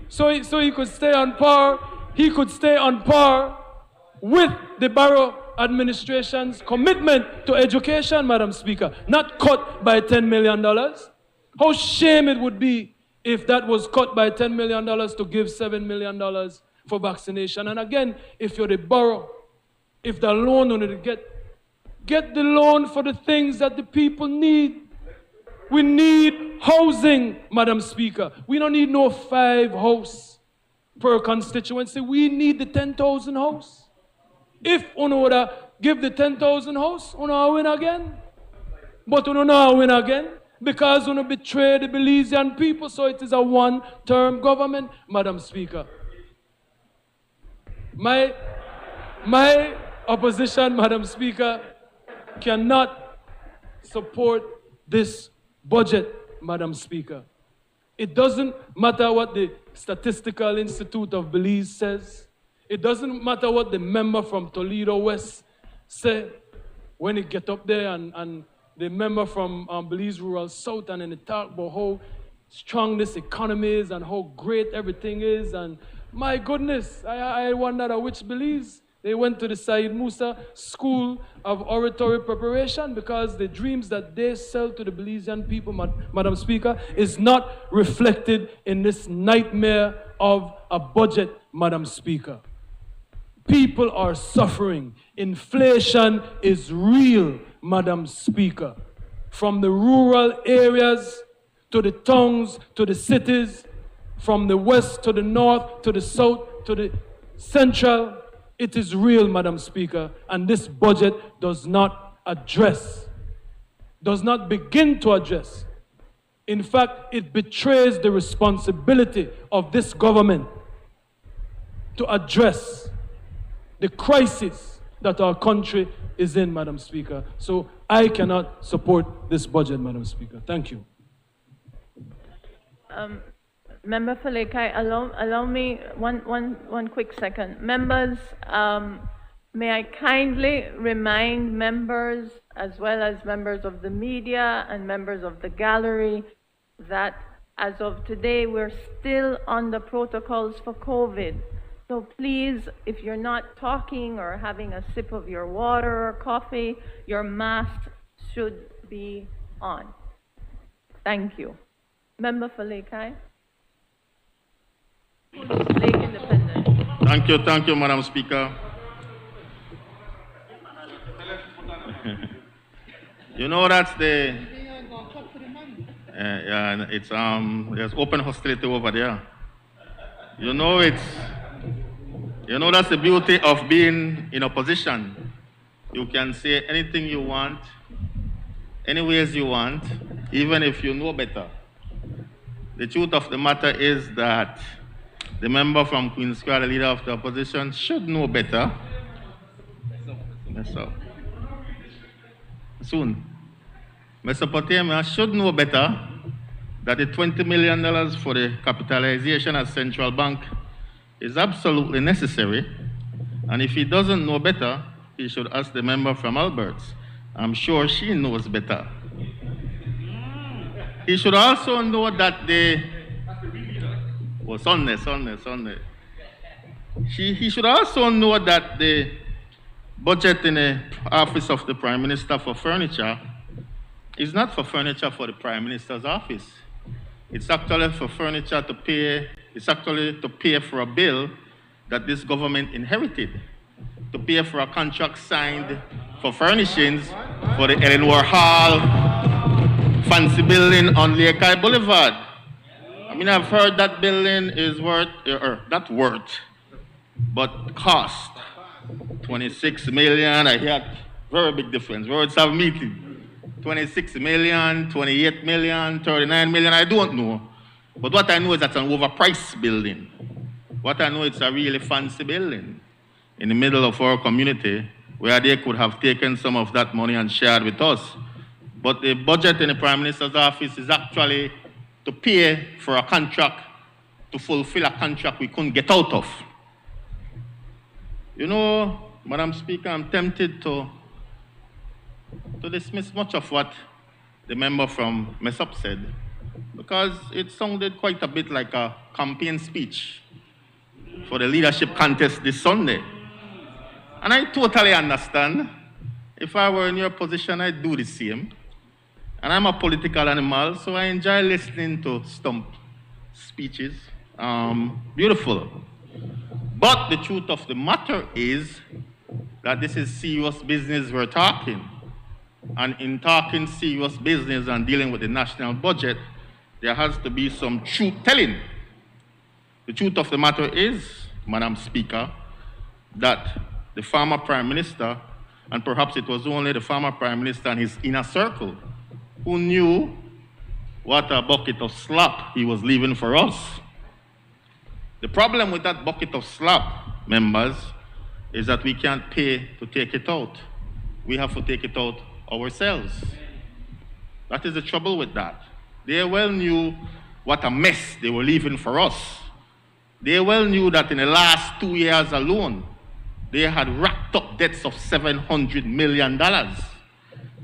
S1: So he could stay on par. He could stay on par with the Barrow administration's commitment to education, Madam Speaker, not cut by $10 million. How shame it would be if that was cut by $10 million to give $7 million for vaccination. And again, if you're the borough, if the loan on it get the loan for the things that the people need. We need housing, Madam Speaker. We don't need no 5 house per constituency. We need the 10,000 house. If we would give the 10,000 house, we win again. But we don't win again because we betray the Belizean people, so it is a one-term government, Madam Speaker. My opposition, Madam Speaker, cannot support this budget, Madam Speaker. It doesn't matter what the Statistical Institute of Belize says. It doesn't matter what the member from Toledo West say when he get up there and the member from Belize Rural South and then they talk about how strong this economy is and how great everything is. And my goodness, I wonder which Belize. They went to the Said Musa School of Oratory Preparation because the dreams that they sell to the Belizean people, Madam Speaker, is not reflected in this nightmare of a budget, Madam Speaker. People are suffering. Inflation is real, Madam Speaker. From the rural areas to the towns to the cities, from the west to the north to the south to the central, it is real, Madam Speaker, and this budget does not address, does not begin to address. In fact, it betrays the responsibility of this government to address the crisis that our country is in, Madam Speaker. So I cannot support this budget, Madam Speaker. Thank you.
S2: Member Falekai, allow me one quick second. Members, may I kindly remind members, as well as members of the media and members of the gallery, that as of today, we're still on the protocols for COVID. So please, if you're not talking or having a sip of your water or coffee, your mask should be on. Thank you. Member Falekai.
S5: Thank you, Madam Speaker. You know that's the yeah, it's there's open hostility over there. You know that's the beauty of being in opposition. You can say anything you want, any ways you want, even if you know better. The truth of the matter is that the member from Queen's Square, the leader of the opposition, should know better. Soon. Mesopotamia should know better that the $20 million for the capitalization at Central Bank is absolutely necessary. And if he doesn't know better, he should ask the member from Alberts. I'm sure she knows better. He should also know that he should also know that the budget in the office of the Prime Minister for furniture is not for furniture for the Prime Minister's office. It's actually for furniture to pay, it's actually to pay for a bill that this government inherited, to pay for a contract signed for furnishings for the Eleanor Hall fancy building on Lekai Boulevard. I mean, I've heard that building is but cost 26 million. I hear very big difference. Words have meeting. 26 million, 28 million, 39 million, I don't know. But what I know is that's an overpriced building. What I know is a really fancy building in the middle of our community where they could have taken some of that money and shared with us. But the budget in the Prime Minister's office is actually to pay for a contract, to fulfill a contract we couldn't get out of. You know, Madam Speaker, I'm tempted to dismiss much of what the member from Mesop said, because it sounded quite a bit like a campaign speech for the leadership contest this Sunday. And I totally understand. If I were in your position, I'd do the same. And I'm a political animal, so I enjoy listening to stump speeches. Beautiful. But the truth of the matter is that this is serious business we're talking. And in talking serious business and dealing with the national budget, there has to be some truth telling. The truth of the matter is, Madam Speaker, that the former Prime Minister, and perhaps it was only the former Prime Minister and his inner circle, who knew what a bucket of slop he was leaving for us. The problem with that bucket of slop, members, is that we can't pay to take it out. We have to take it out ourselves. That is the trouble with that. They well knew what a mess they were leaving for us. They well knew that in the last 2 years alone, they had racked up debts of $700 million.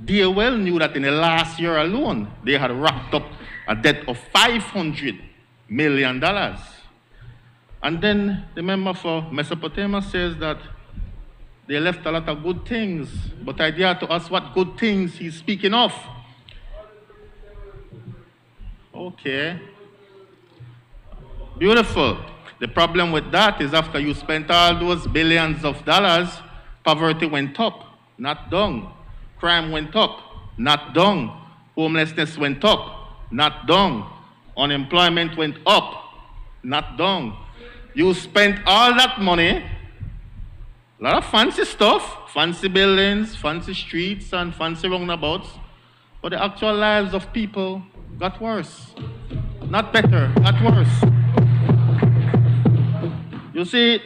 S5: They well knew that in the last year alone, they had racked up a debt of $500 million. And then the member for Mesopotamia says that they left a lot of good things, but I dare to ask what good things he's speaking of. Okay. Beautiful. The problem with that is after you spent all those billions of dollars, poverty went up, not down. Crime went up, not down. Homelessness went up, not down. Unemployment went up, not down. You spent all that money, a lot of fancy stuff, fancy buildings, fancy streets, and fancy roundabouts, but the actual lives of people got worse. Not better, got worse. You see,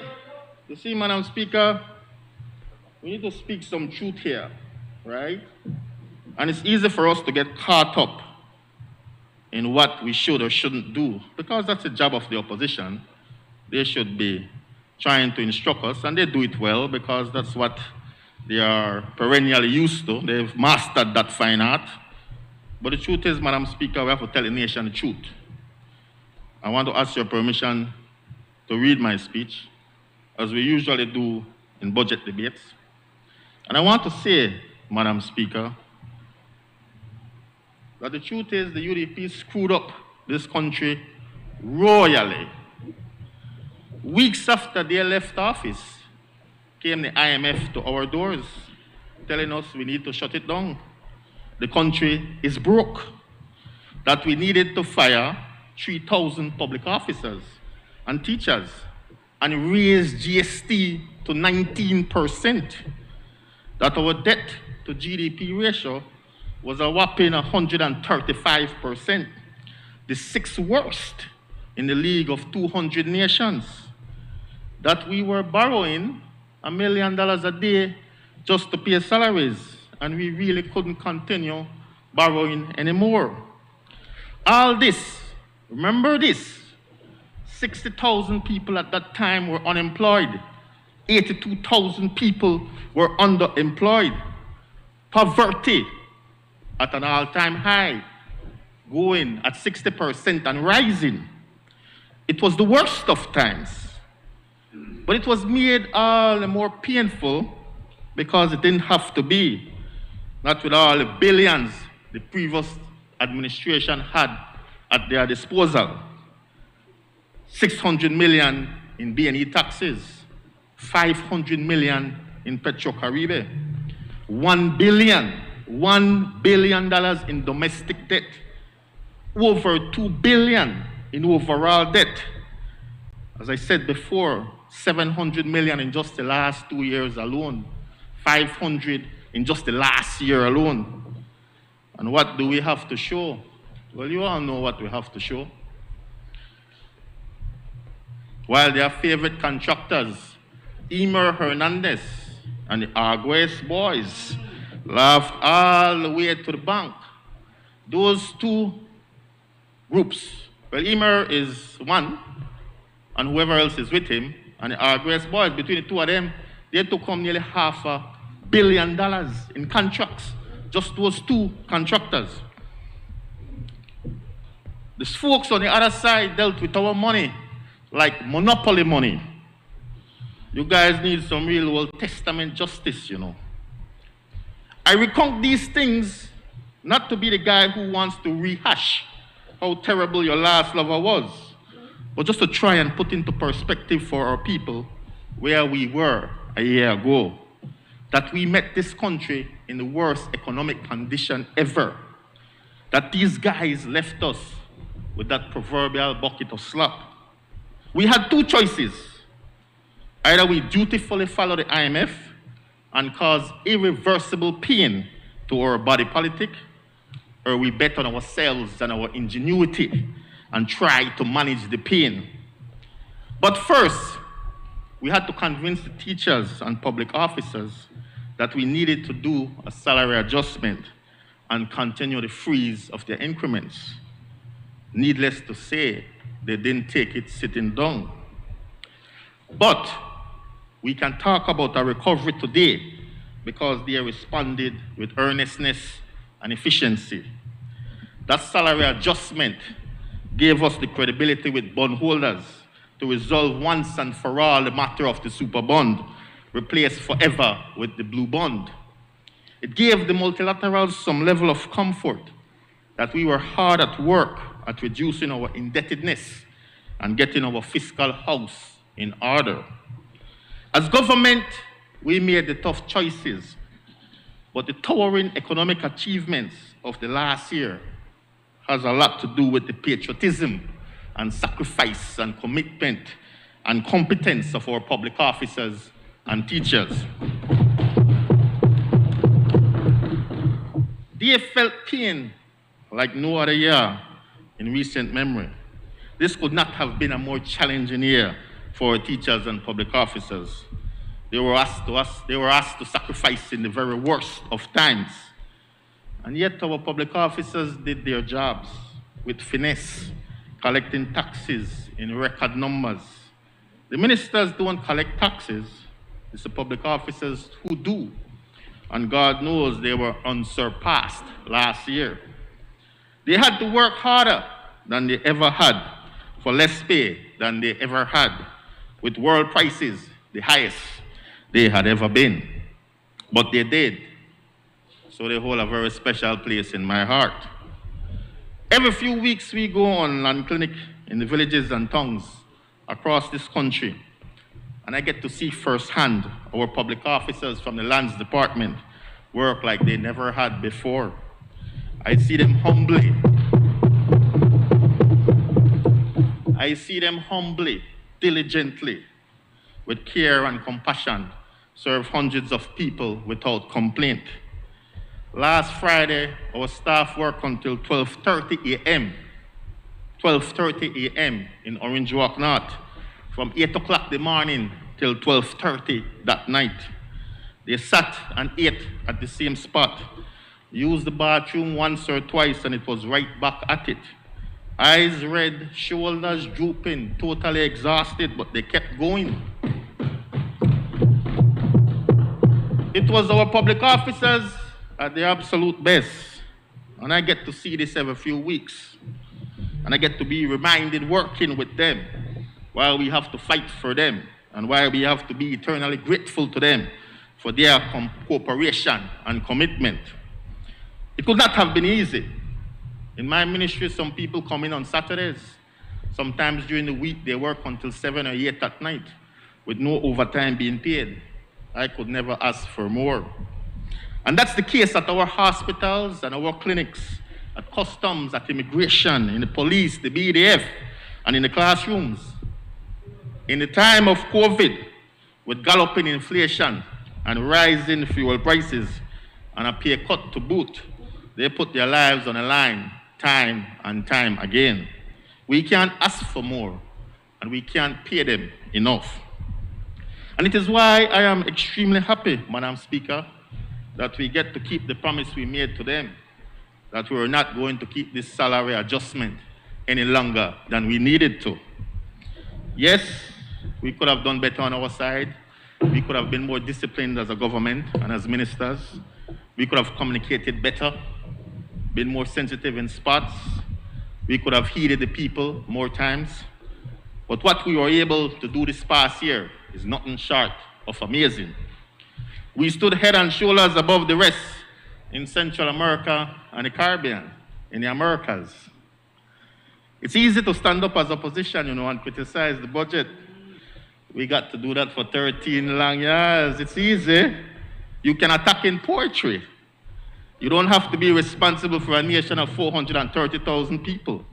S5: Madam Speaker, we need to speak some truth here, right? And it's easy for us to get caught up in what we should or shouldn't do, because that's the job of the opposition. They should be trying to instruct us, and they do it well because that's what they are perennially used to. They've mastered that fine art. But the truth is, Madam Speaker, we have to tell the nation the truth. I want to ask your permission to read my speech, as we usually do in budget debates. And I want to say, Madam Speaker, that the truth is the UDP screwed up this country royally. Weeks after they left office, came the IMF to our doors, telling us we need to shut it down. The country is broke. That we needed to fire 3,000 public officers and teachers and raise GST to 19%. That our debt to GDP ratio was a whopping 135%, the 6th worst in the league of 200 nations. That we were borrowing $1 million a day just to pay salaries, and we really couldn't continue borrowing anymore. All this, remember this, 60,000 people at that time were unemployed. 82,000 people were underemployed. Poverty at an all-time high, going at 60% and rising. It was the worst of times. But it was made all the more painful because it didn't have to be. Not with all the billions the previous administration had at their disposal. 600 million in B&E taxes, 500 million in Petro-Caribe, $1 billion in domestic debt, over $2 billion in overall debt. As I said before, 700 million in just the last 2 years alone, 500 in just the last year alone. And what do we have to show? Well, you all know what we have to show. While their favorite contractors, Emer Hernandez and the Arguez boys, laughed all the way to the bank. Those two groups, well, Emer is one, and whoever else is with him, and the Arguez boys, between the two of them, they took home nearly $500 million in contracts, just those two contractors. The folks on the other side dealt with our money like monopoly money. You guys need some real Old Testament justice, you know. I recount these things not to be the guy who wants to rehash how terrible your last lover was, but just to try and put into perspective for our people where we were a year ago. That we met this country in the worst economic condition ever. That these guys left us with that proverbial bucket of slop. We had two choices. Either we dutifully follow the IMF and cause irreversible pain to our body politic, or we bet on ourselves and our ingenuity and try to manage the pain. But first, we had to convince the teachers and public officers that we needed to do a salary adjustment and continue the freeze of their increments. Needless to say, they didn't take it sitting down. But we can talk about a recovery today because they responded with earnestness and efficiency. That salary adjustment gave us the credibility with bondholders to resolve once and for all the matter of the super bond, replaced forever with the blue bond. It gave the multilaterals some level of comfort that we were hard at work at reducing our indebtedness and getting our fiscal house in order. As government, we made the tough choices, but the towering economic achievements of the last year has a lot to do with the patriotism and sacrifice and commitment and competence of our public officers and teachers. They felt pain like no other year in recent memory. This could not have been a more challenging year for our teachers and public officers. They were asked to sacrifice in the very worst of times. And yet our public officers did their jobs with finesse, collecting taxes in record numbers. The ministers don't collect taxes, it's the public officers who do. And God knows they were unsurpassed last year. They had to work harder than they ever had, for less pay than they ever had, with world prices the highest they had ever been. But they did. So they hold a very special place in my heart. Every few weeks we go on land clinic in the villages and towns across this country, and I get to see firsthand our public officers from the lands department work like they never had before. I see them humbly. I see them humbly, diligently, with care and compassion, serve hundreds of people without complaint. Last Friday, our staff worked until 12:30 a.m. 12:30 a.m. in Orange Walk North, from 8 o'clock in the morning till 12:30 that night. They sat and ate at the same spot, used the bathroom once or twice, and it was right back at it. Eyes red, shoulders drooping, totally exhausted, but they kept going. It was our public officers at their absolute best, and I get to see this every few weeks. And I get to be reminded working with them while we have to fight for them and while we have to be eternally grateful to them for their cooperation and commitment. It could not have been easy. In my ministry, some people come in on Saturdays. Sometimes during the week, they work until 7 or 8 at night with no overtime being paid. I could never ask for more. And that's the case at our hospitals and our clinics, at customs, at immigration, in the police, the BDF, and in the classrooms. In the time of COVID, with galloping inflation and rising fuel prices and a pay cut to boot, they put their lives on the line time and time again. We can't ask for more, and we can't pay them enough. And it is why I am extremely happy, Madam Speaker, that we get to keep the promise we made to them, that we are not going to keep this salary adjustment any longer than we needed to. Yes, we could have done better on our side. We could have been more disciplined as a government and as ministers. We could have communicated better, been more sensitive in spots. We could have heeded the people more times. But what we were able to do this past year is nothing short of amazing. We stood head and shoulders above the rest in Central America and the Caribbean, in the Americas. It's easy to stand up as opposition, and criticize the budget. We got to do that for 13 long years. It's easy. You can attack in poetry. You don't have to be responsible for a nation of 430,000 people.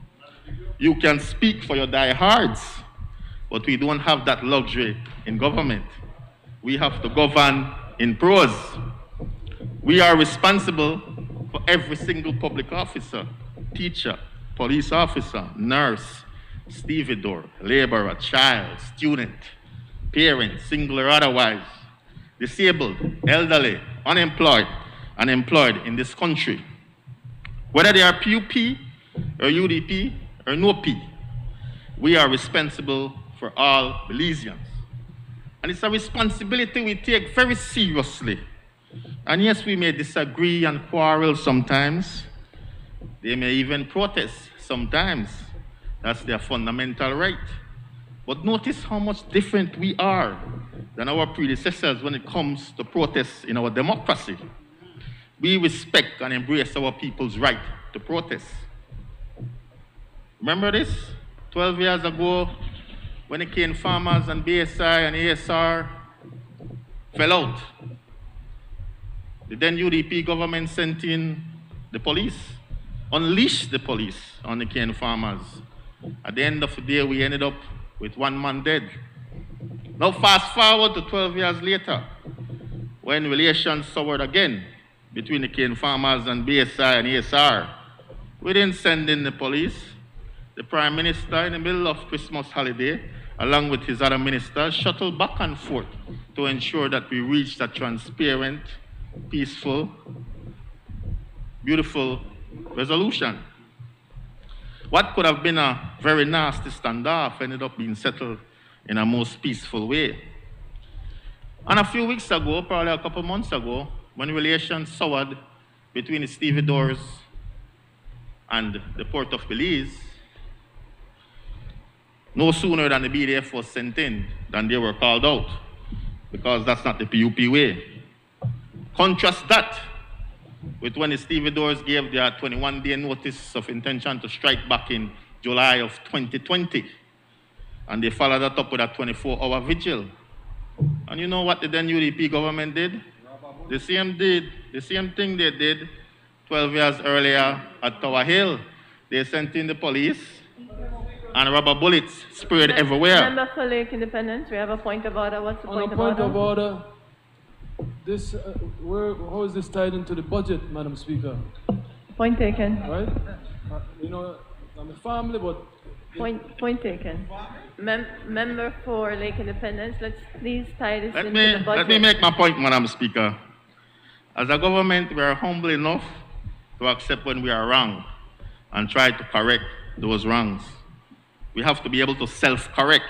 S5: You can speak for your diehards, but we don't have that luxury in government. We have to govern in prose. We are responsible for every single public officer, teacher, police officer, nurse, stevedore, laborer, child, student, parents, single or otherwise, disabled, elderly, unemployed, and employed in this country. Whether they are PUP or UDP or no P, we are responsible for all Belizeans. And it's a responsibility we take very seriously. And yes, we may disagree and quarrel sometimes. They may even protest sometimes. That's their fundamental right. But notice how much different we are than our predecessors when it comes to protests in our democracy. We respect and embrace our people's right to protest. Remember this? 12 years ago, when the cane farmers and BSI and ASR fell out, the then UDP government sent in the police, unleashed the police on the cane farmers. At the end of the day, we ended up with 1 man dead. Now fast forward to 12 years later, when relations soured again between the cane farmers and BSI and ASR. We didn't send in the police. The Prime Minister, in the middle of Christmas holiday, along with his other ministers, shuttled back and forth to ensure that we reached a transparent, peaceful, beautiful resolution. What could have been a very nasty standoff ended up being settled in a most peaceful way. And a few weeks ago, probably a couple months ago, when relations soured between the stevedores and the port of Belize, no sooner than the BDF was sent in than they were called out, because that's not the PUP way. Contrast that with when the stevedores gave their 21-day notice of intention to strike back in July of 2020, and they followed that up with a 24-hour vigil. And you know what the then UDP government did? The same thing they did 12 years earlier at Tower Hill. They sent in the police, and rubber bullets sprayed everywhere.
S2: Member for Lake Independence, we have a point of order. What's the point of order?
S1: On a point of order, this, how is this tied into the budget, Madam Speaker?
S2: Point taken.
S1: Right? You know, I'm a family, but...
S2: Point taken. Member for Lake Independence, let's please tie this into the budget.
S5: Let me make my point, Madam Speaker. As a government, we are humble enough to accept when we are wrong and try to correct those wrongs. We have to be able to self-correct.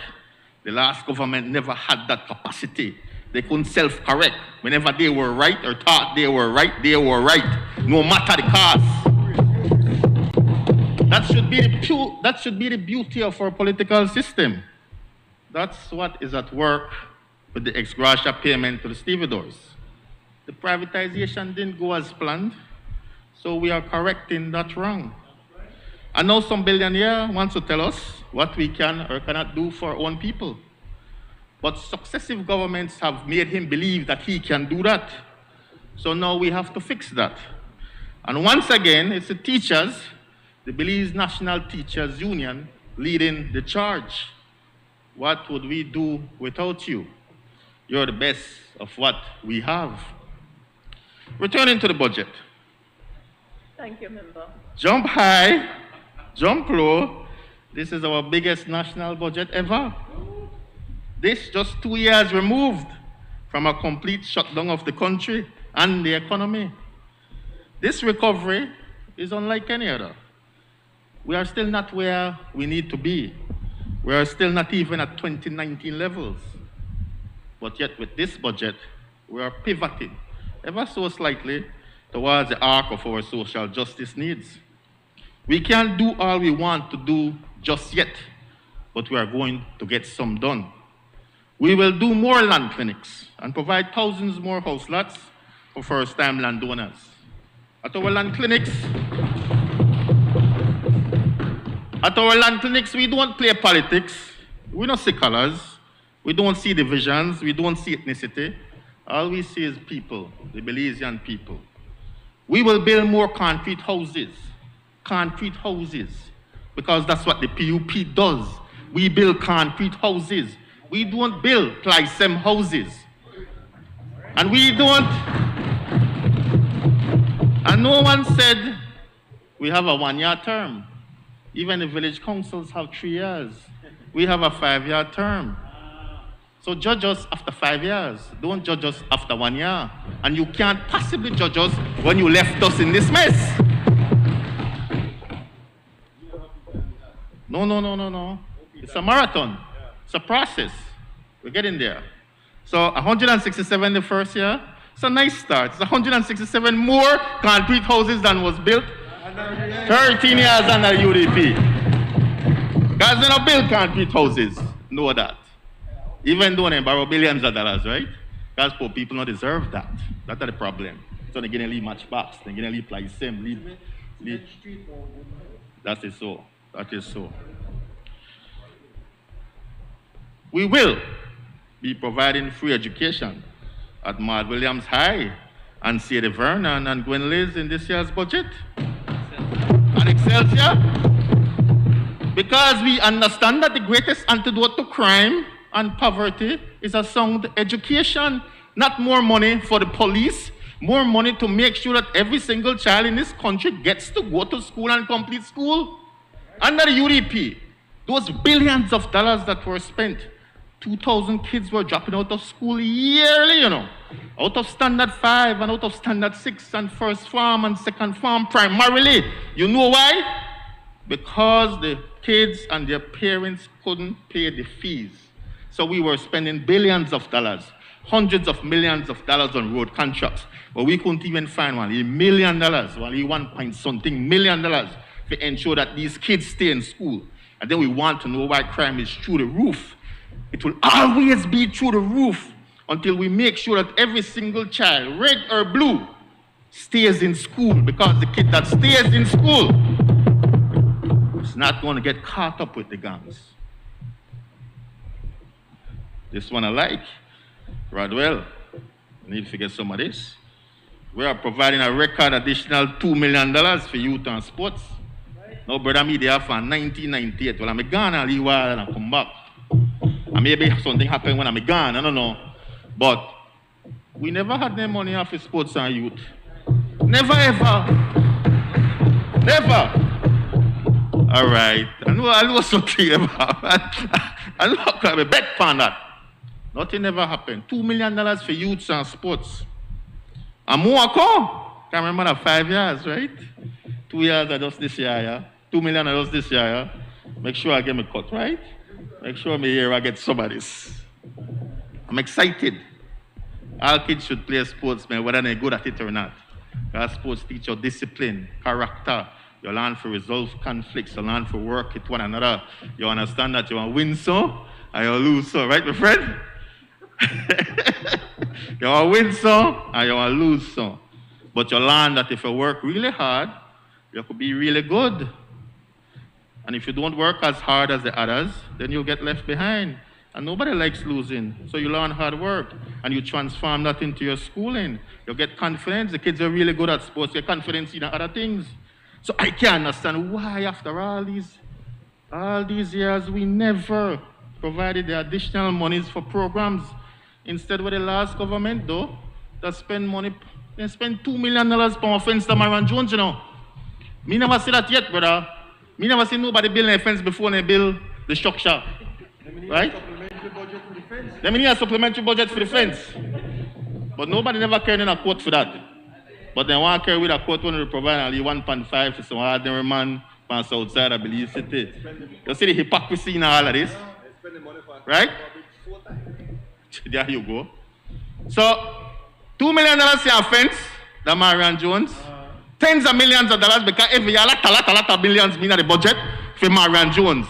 S5: The last government never had that capacity. They couldn't self-correct. Whenever they were right or thought they were right, no matter the cost. That should be the beauty of our political system. That's what is at work with the ex gratia payment to the stevedores. The privatization didn't go as planned, so we are correcting that wrong. I know some billionaire wants to tell us what we can or cannot do for our own people. But successive governments have made him believe that he can do that. So now we have to fix that. And once again, it's the teachers, the Belize National Teachers Union, leading the charge. What would we do without you? You're the best of what we have. Returning to the budget.
S2: Thank you, Member.
S5: Jump high, jump low. This is our biggest national budget ever. This just 2 years removed from a complete shutdown of the country and the economy. This recovery is unlike any other. We are still not where we need to be. We are still not even at 2019 levels. But yet with this budget, we are pivoting ever so slightly towards the arc of our social justice needs. We can't do all we want to do just yet, but we are going to get some done. We will do more land clinics and provide thousands more house lots for first-time landowners. At our land clinics, we don't play politics. We don't see colors. We don't see divisions. We don't see ethnicity. All we see is people, the Belizean people. We will build more concrete houses, because that's what the PUP does. We build concrete houses. We don't build Clysem houses. And no one said we have a 1-year term. Even the village councils have 3 years. We have a 5-year term. So judge us after 5 years. Don't judge us after 1 year. And you can't possibly judge us when you left us in this mess. No. It's a marathon. It's a process. We're getting there. So 167 the first year. It's a nice start. It's 167 more concrete houses than was built. 13 years under UDP. Guys, they don't build concrete houses. Know that. Even though they borrow billions of dollars, right? Because poor people don't deserve that. That's the problem. So they're going to leave matchbox. They're going to leave like same. Leave. That is so. That is so. We will be providing free education at Mad Williams High and Sadie Vernon and Gwen Liz in this year's budget. And Excelsior. Because we understand that the greatest antidote to crime and poverty is a sound education. Not more money for the police, more money to make sure that every single child in this country gets to go to school and complete school. Under the UDP, those billions of dollars that were spent, 2,000 kids were dropping out of school yearly, out of standard 5 and out of standard 6 and first farm and second farm primarily. You know why? Because the kids and their parents couldn't pay the fees. So we were spending billions of dollars, hundreds of millions of dollars on road contracts, but we couldn't even find $1 million, only 1-point-something million dollars to ensure that these kids stay in school. And then we want to know why crime is through the roof. It will always be through the roof until we make sure that every single child, red or blue, stays in school, because the kid that stays in school is not going to get caught up with the gangs. This one I like. Rodwell, I need to get some of this. We are providing a record additional $2 million for youth and sports. Now, brother, me there for 1998. Well, I'm gone a little while and I come back. And maybe something happened when I'm gone, I don't know. But we never had no money off for sports and youth. Never, ever. Never. All right. I know something about I know I could bet on that. Nothing ever happened. $2 million for youths and sports. And more can't remember that 5 years, right? 2 years are just this year, yeah? 2 million are just this year, yeah? Make sure I get my cut, right? Make sure me here I get some of this. I'm excited. All kids should play sports, man, whether they're good at it or not. Because sports teach you discipline, character. You learn to resolve conflicts. You learn to work with one another. You understand that you want to win some and you lose some, right, my friend? You want to win some and you want to lose some. But you learn that if you work really hard, you could be really good. And if you don't work as hard as the others, then you'll get left behind. And nobody likes losing. So you learn hard work and you transform that into your schooling. You get confidence. The kids are really good at sports. You get confidence in other things. So I can't understand why after all these years we never provided the additional monies for programs. Instead, with the last government, though, that spend money, they spend $2 million per offense to Marion Jones, Me never see that yet, brother. Me never see nobody build a fence before they build the structure. Right? They need a supplementary budget for the fence. But nobody never carried in a quote for that. But they want to carry with a quote when they provide only 1.5 to some ordinary man from south side of Belize City. You see the hypocrisy in all of this? Right? There you go. So, $2 million for a fence, the Marion Jones. Tens of millions of dollars because every year, a lot of billions in the budget for Marion Jones.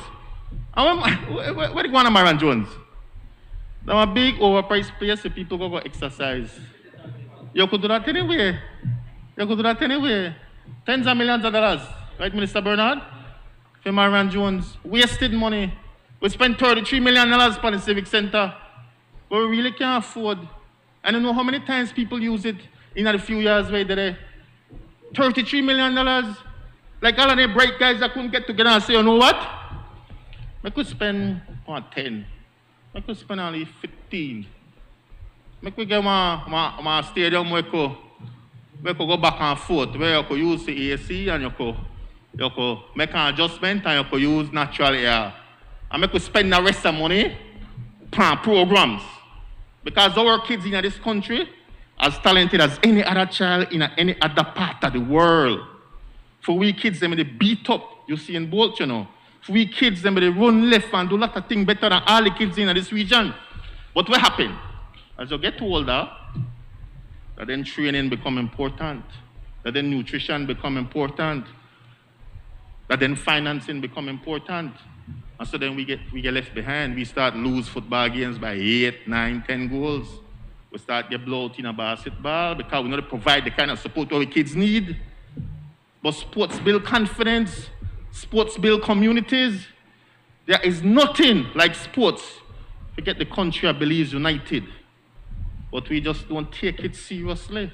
S5: And where do you go on Marion Jones? That's a big overpriced place for people go exercise. You could do that anyway. Tens of millions of dollars. Right, Minister Bernard? For Marion Jones. Wasted money. We spent $33 million on the Civic Center. But we really can't afford. I don't know how many times people use it in a few years where they $33 million. Like all of the bright guys that couldn't get together and say, you know what? I could spend 10. I could spend only 15. I could get my stadium where we could go back and forth, where you could use the AC and you could make an adjustment and you could use natural air. And I could spend the rest of the money programs. Because our kids in this country, as talented as any other child in any other part of the world. For we kids, them they beat up, you see in Bolt, you know. For we kids, them they run left and do a lot of things better than all the kids in this region. But what happened? As you get older, that then training become important, that then nutrition become important, that then financing become important. And so then we get left behind. We start lose football games by 8, 9, 10 goals. We start get blown out in a basketball because we don't provide the kind of support our kids need. But sports build confidence, sports build communities. There is nothing like sports to get the country of Belize united. But we just don't take it seriously.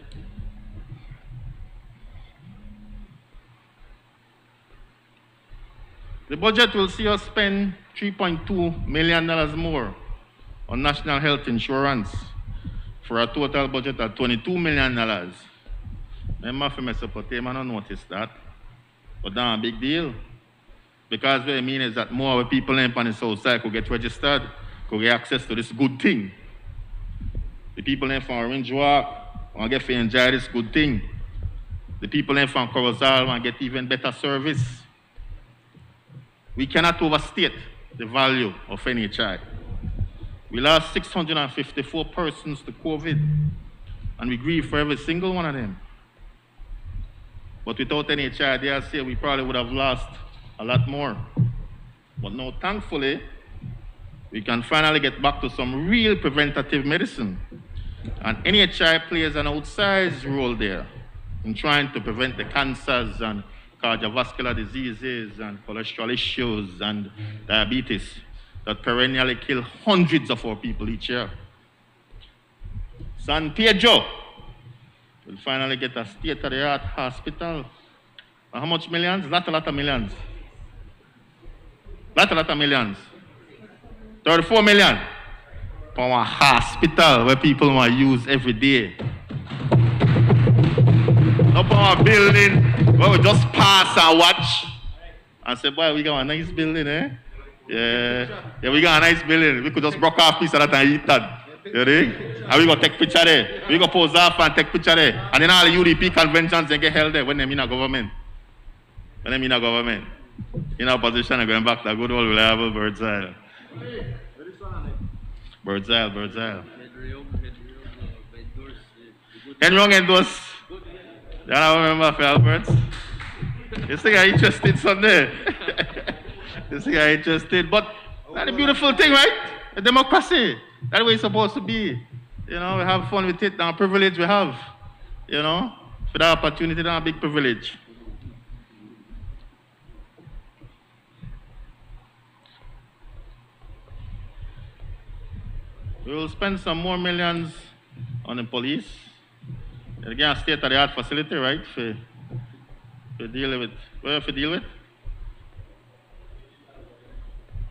S5: The budget will see us spend $3.2 million more on national health insurance for a total budget of $22 million. Remember, for Mesopotamia, I don't notice that. But that's a big deal. Because what I mean is that more people in the south side could get registered, could get access to this good thing. The people in from Orange Walk want to get to enjoy this good thing. The people in from Corozal want to get even better service. We cannot overstate the value of NHI. We lost 654 persons to COVID, and we grieve for every single one of them. But without NHI, dare I say, we probably would have lost a lot more. But now, thankfully, we can finally get back to some real preventative medicine. And NHI plays an outsized role there in trying to prevent the cancers and cardiovascular diseases and cholesterol issues and diabetes that perennially kill hundreds of our people each year. San Pedro will finally get a state-of-the-art hospital. How much millions? Not a lot of millions. Not a lot of millions. 34 million for a hospital where people want to use every day. Not for a building where we just pass and watch and say, boy, we got a nice building, eh? Yeah, we got a nice building. We could just broke off a piece of that and eat that. You know? And we go take picture there. We go pose off and take picture there. And then all the UDP conventions they get held there when they're in a government. When they're in a government. In opposition, they're going back to the good old reliable bird's eye. Bird's eye. Henry Young endorse. You don't remember for Alberts? You think I'm interested Sunday? You think I'm interested? But that's a beautiful thing, right? A democracy. That's the way it's supposed to be. You know, we have fun with it. Now, privilege we have. You know, for that opportunity, that's a big privilege. We will spend some more millions on the police. Again, a state-of-the-art facility, right? For deal with. What have to deal with?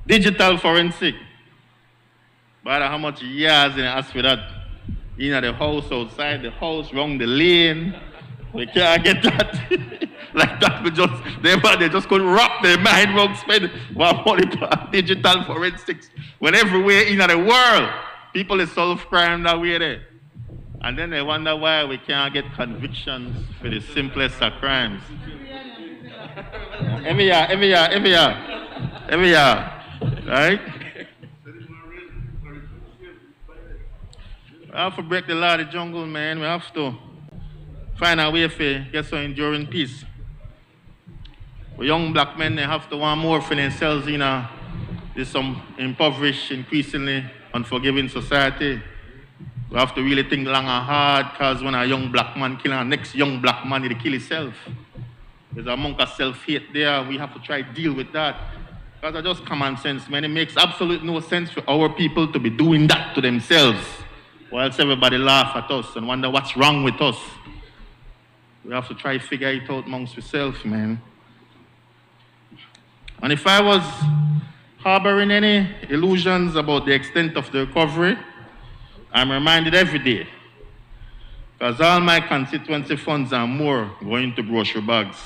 S5: Digital forensic. But how much years in ask for that? In the house, outside the house, wrong the lane. We can't get that. Like that, they just couldn't wrap their mind wrong, spend one money for digital forensics. When everywhere in the world, people is solve crime that way there. And then they wonder why we can't get convictions for the simplest of crimes. Every year, right? We have to break the law of the jungle, man. We have to find a way to get some enduring peace. For young black men, they have to want more for themselves in some impoverished, increasingly unforgiving society. We have to really think long and hard, because when a young black man kills our next young black man, he kill himself. There's a monk of self-hate there. We have to try to deal with that. Because it's just common sense, man. It makes absolutely no sense for our people to be doing that to themselves, whilst everybody laugh at us and wonder what's wrong with us. We have to try to figure it out amongst ourselves, man. And if I was harboring any illusions about the extent of the recovery, I'm reminded every day, because all my constituency funds and more going to grocery bags.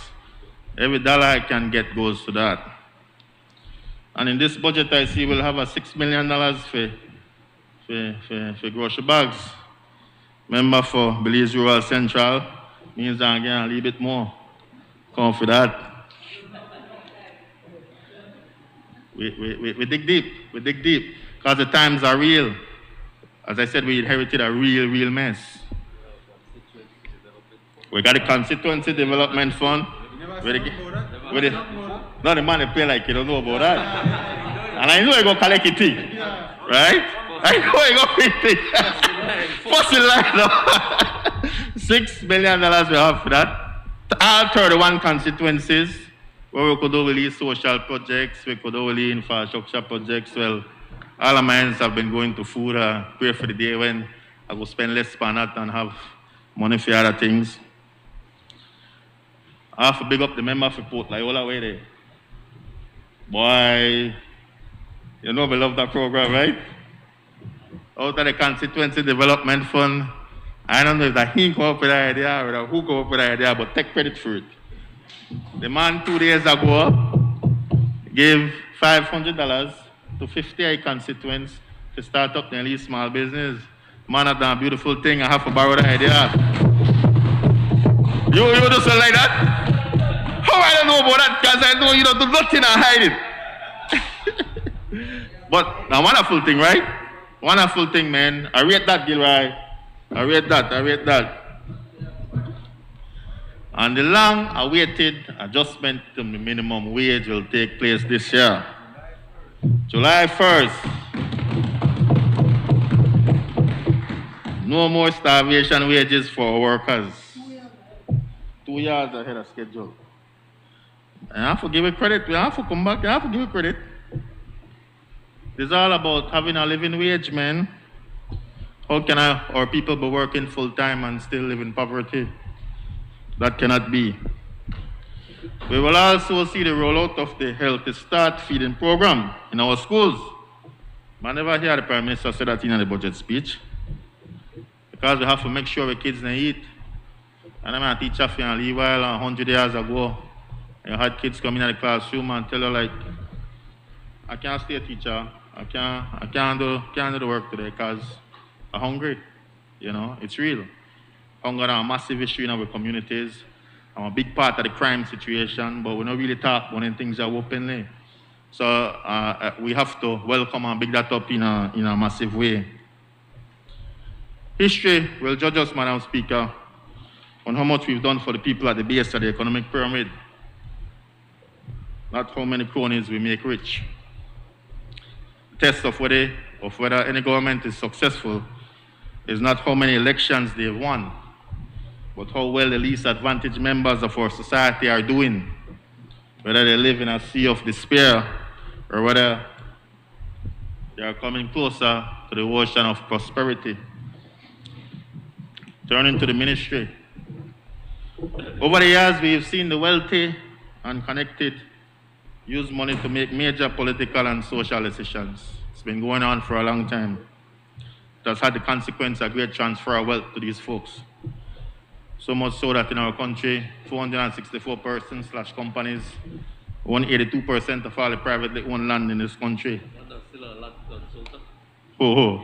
S5: Every dollar I can get goes to that. And in this budget, I see we'll have a $6 million for for grocery bags. Member for Belize Rural Central means I'm getting a little bit more. Come for that. We dig deep. We dig deep. Because the times are real. As I said, we inherited a real mess. We got the Constituency Development Fund. No, the man they play like you don't know about that. And I know I go collect it, right? I know I go collect it. Fossil line, $6 million we have for that. All 31 constituencies where we could overlay social projects, we could overlay infrastructure projects. Well, all of mine have been going to food, pray for the day when I go spend less on that and have money for other things. I have to big up the member for Port like all the way there. Boy, you know we love that program, right? Out of the Constituency Development Fund, I don't know if that he come up with the idea or who come up with the idea, but take credit for it. The man 2 days ago gave $500 to 50 constituents to start up their least small business. Man have done a beautiful thing. I have to borrow the idea. You do something like that? How I don't know about that? Because I know you don't do nothing and hide it. But a wonderful thing, right? Wonderful thing, man. I rate that, Gilroy. I rate that. And the long-awaited adjustment to the minimum wage will take place this year. July 1st. No more starvation wages for workers. 2 years ahead of schedule. I have to give it credit. We have to come back. I have to give it credit. It's all about having a living wage, man. How can our people be working full-time and still live in poverty? That cannot be. We will also see the rollout of the Healthy Start feeding program in our schools. I never hear the Prime Minister say that in the budget speech. Because we have to make sure the kids don't eat. And I'm a teacher for a while 100 years ago. I had kids come in the classroom and tell her like, I can't stay a teacher. I can't do the work today because I'm hungry. You know, it's real. Hunger is a massive issue in our communities. I'm a big part of the crime situation, but we don't really talk when things are openly. So we have to welcome and big that up in a massive way. History will judge us, Madam Speaker, on how much we've done for the people at the base of the economic pyramid, not how many cronies we make rich. The test of whether any government is successful is not how many elections they've won, but how well the least advantaged members of our society are doing, whether they live in a sea of despair or whether they are coming closer to the ocean of prosperity. Turning to the ministry. Over the years, we have seen the wealthy and connected use money to make major political and social decisions. It's been going on for a long time. It has had the consequence of great transfer of wealth to these folks. So much so that in our country, 464 persons/companies own 82% of all the privately owned land in this country.
S6: Still a land consultant?
S5: Oh.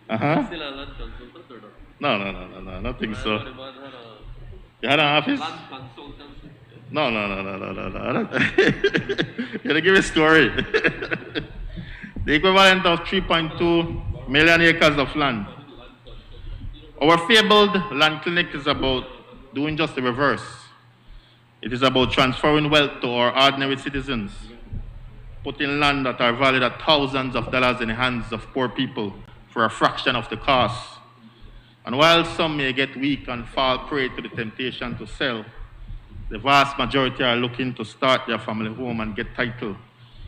S6: Still a land consultant or
S5: not? No, nothing so. You had an office?
S6: Land consultancy?
S5: No. You gotta give a story. The equivalent of 3.2 million acres of land. Our fabled land clinic is about doing just the reverse. It is about transferring wealth to our ordinary citizens, putting land that are valued at thousands of dollars in the hands of poor people for a fraction of the cost. And while some may get weak and fall prey to the temptation to sell, the vast majority are looking to start their family home and get title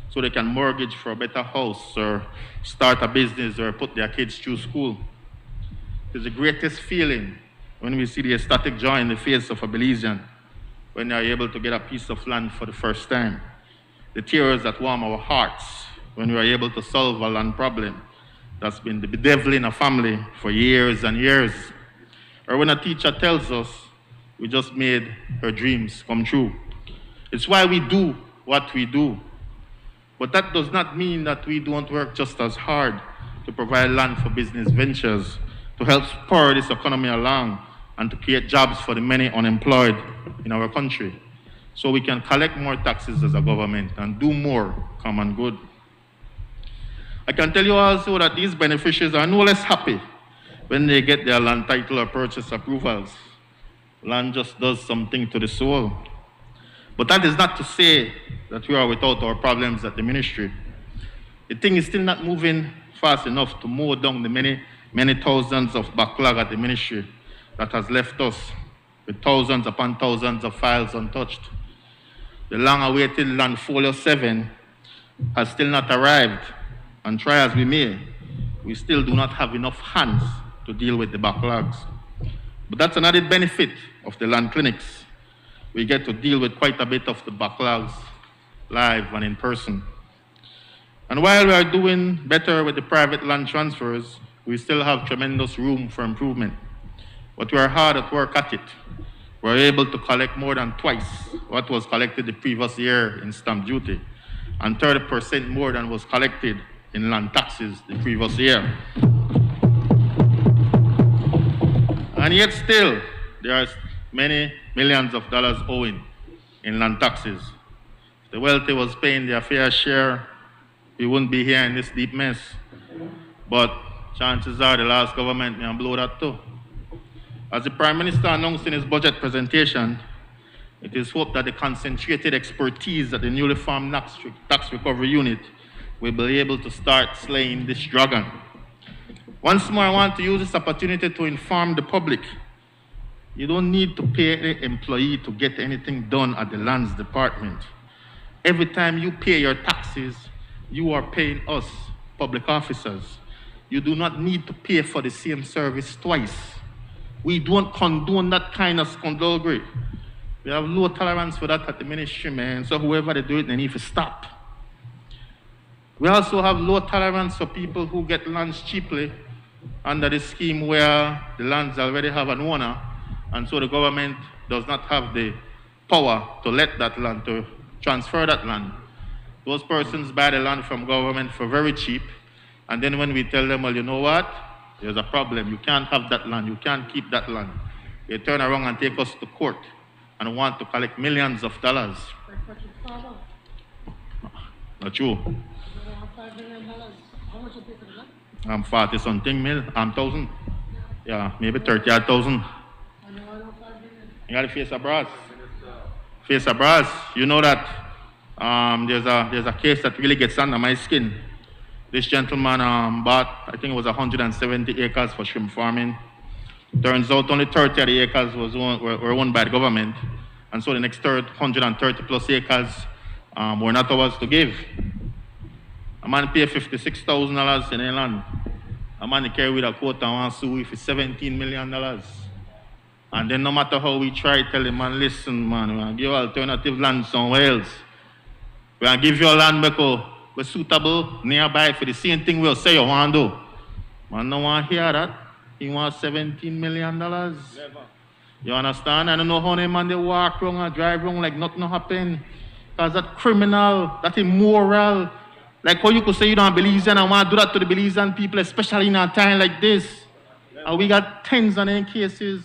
S5: so they can mortgage for a better house or start a business or put their kids through school. It is the greatest feeling when we see the ecstatic joy in the face of a Belizean when they are able to get a piece of land for the first time. The tears that warm our hearts when we are able to solve a land problem that's been bedeviling a family for years and years. Or when a teacher tells us we just made her dreams come true. It's why we do what we do. But that does not mean that we don't work just as hard to provide land for business ventures, to help spur this economy along, and to create jobs for the many unemployed in our country, so we can collect more taxes as a government and do more common good. I can tell you also that these beneficiaries are no less happy when they get their land title or purchase approvals. Land just does something to the soul. But that is not to say that we are without our problems at the ministry. The thing is still not moving fast enough to mow down the many thousands of backlog at the ministry that has left us with thousands upon thousands of files untouched. The long-awaited Land Folio 7 has still not arrived, and try as we may, we still do not have enough hands to deal with the backlogs. But that's an added benefit of the land clinics. We get to deal with quite a bit of the backlogs live and in person. And while we are doing better with the private land transfers, we still have tremendous room for improvement. But we are hard at work at it. We're able to collect more than twice what was collected the previous year in stamp duty, and 30% more than was collected in land taxes the previous year. And yet still, there are many millions of dollars owing in land taxes. If the wealthy was paying their fair share, we wouldn't be here in this deep mess. But chances are the last government may blow that too. As the Prime Minister announced in his budget presentation, it is hoped that the concentrated expertise at the newly formed tax recovery unit will be able to start slaying this dragon. Once more, I want to use this opportunity to inform the public. You don't need to pay any employee to get anything done at the lands department. Every time you pay your taxes, you are paying us, public officers. You do not need to pay for the same service twice. We don't condone that kind of skullduggery. We have low tolerance for that at the ministry, man. So whoever they do it, they need to stop. We also have low tolerance for people who get lands cheaply under the scheme where the lands already have an owner, and so the government does not have the power to let that land, to transfer that land. Those persons buy the land from government for very cheap, and then when we tell them, well, you know what? There's a problem. You can't have that land. You can't keep that land. They turn around and take us to court and want to collect millions of dollars. Not true. I'm 40 something mil. I'm 1,000. Yeah, maybe 30,000. You got to face a brass. Face a brass. You know that there's a case that really gets under my skin. This gentleman bought, I think it was 170 acres for shrimp farming. Turns out only 30 of the acres were owned by the government. And so the next 130 plus acres were not ours to give. A man paid $56,000 in a land. A man carry with a court and want to sue for $17 million. And then no matter how we try, tell him, man, listen, man, we're going to give you alternative land somewhere else. We're going to give you a land because we're suitable nearby for the same thing we'll say you want to do. Man, no one hear that. He wants $17 million. Never. You understand? I don't know how many man they walk wrong or drive wrong like nothing happened. Because that criminal, that immoral, like how you could say you don't believe in and want to do that to the Belizean people, especially in a time like this. And we got tens of them cases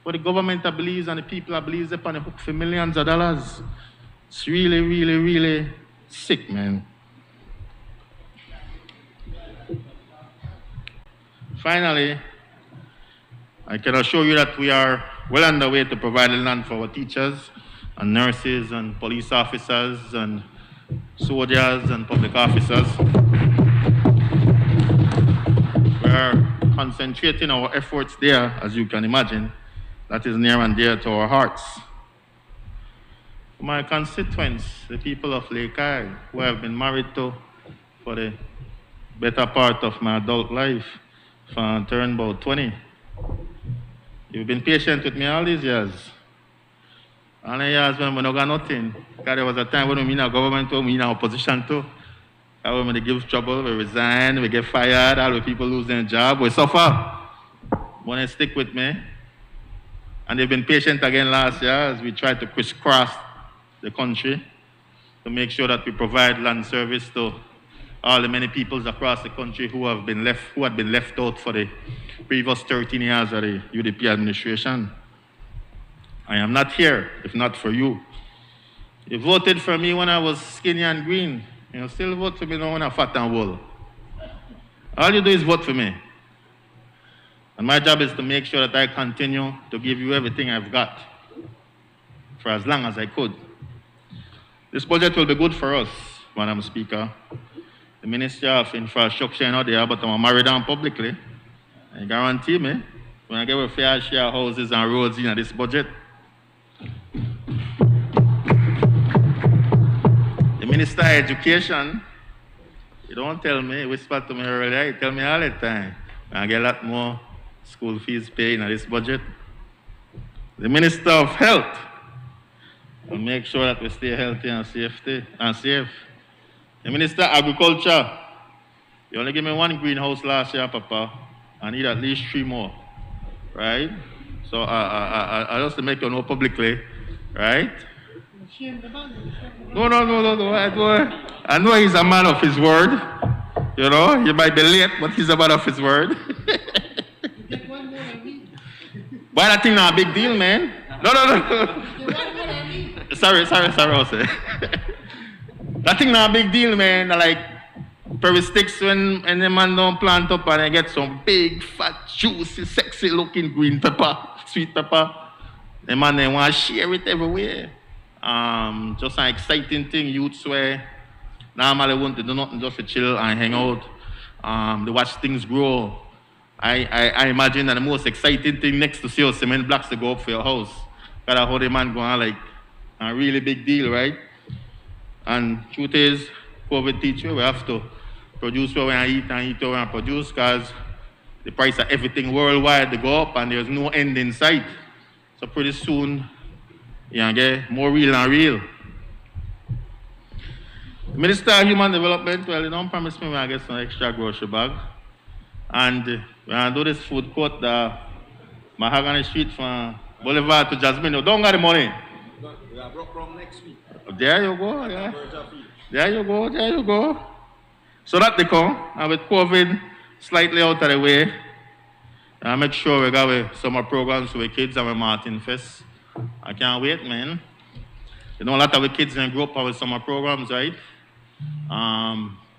S5: where the government of Belize and the people of Belize are on the hook for millions of dollars. It's really, really, really sick, man. Finally, I can assure you that we are well underway to provide land for our teachers and nurses and police officers and soldiers and public officers. We are concentrating our efforts there, as you can imagine. That is near and dear to our hearts. My constituents, the people of Lake Isle, who I've been married to for the better part of my adult life, for turn about 20. You've been patient with me all these years. All the years when we don't got nothing. Because there was a time when we in a government, we in opposition too. And when they give trouble, we resign, we get fired, all the people lose their job, we suffer. When they stick with me. And they've been patient again last year as we tried to crisscross the country to make sure that we provide land service to all the many peoples across the country who had been left out for the previous 13 years of the UDP administration. I am not here if not for you. You voted for me when I was skinny and green. You still vote for me now when I'm fat and wool. All you do is vote for me. And my job is to make sure that I continue to give you everything I've got for as long as I could. This budget will be good for us, Madam Speaker. The Ministry of Infrastructure, you know, they are, but I'm married down publicly. I guarantee me, when I get a fair share of houses and roads in this budget. The Minister of Education, you don't tell me, whisper to me earlier, you tell me all the time. I get a lot more school fees paid in this budget. The Minister of Health will make sure that we stay healthy and safe. The Minister of Agriculture, you only gave me one greenhouse last year, Papa. I need at least 3 more, right? So I just to make you know publicly, right? No. I know he's a man of his word. You know, he might be late, but he's a man of his word. But that thing not a big deal, man. No. Sorry, Jose. That thing not a big deal, man. Like, probably sticks when the man don't plant up and I get some big, fat, juicy, sexy looking green pepper, sweet pepper. The man they want to share it everywhere. Just an exciting thing, youths where normally want to do nothing just to chill and hang out. They watch things grow. I imagine that the most exciting thing next to see your cement blocks to go up for your house. That's how the man going like a really big deal, right? And truth is, COVID teach you, we have to produce what we eat and eat what we produce because the price of everything worldwide they go up and there's no end in sight. So pretty soon, you can get more real and real. The Minister of Human Development, well, you don't promise me when I get some extra grocery bag. And when I do this food court, the Mahogany Street from Boulevard to Jasmine, you don't got the money.
S7: We are broke from next week.
S5: There you go, yeah. There you go. So that they come, and with COVID slightly out of the way, I make sure we got summer programs with kids and with Martin Fest. I can't wait, man. You know, a lot of the kids in grow up with summer programs, right?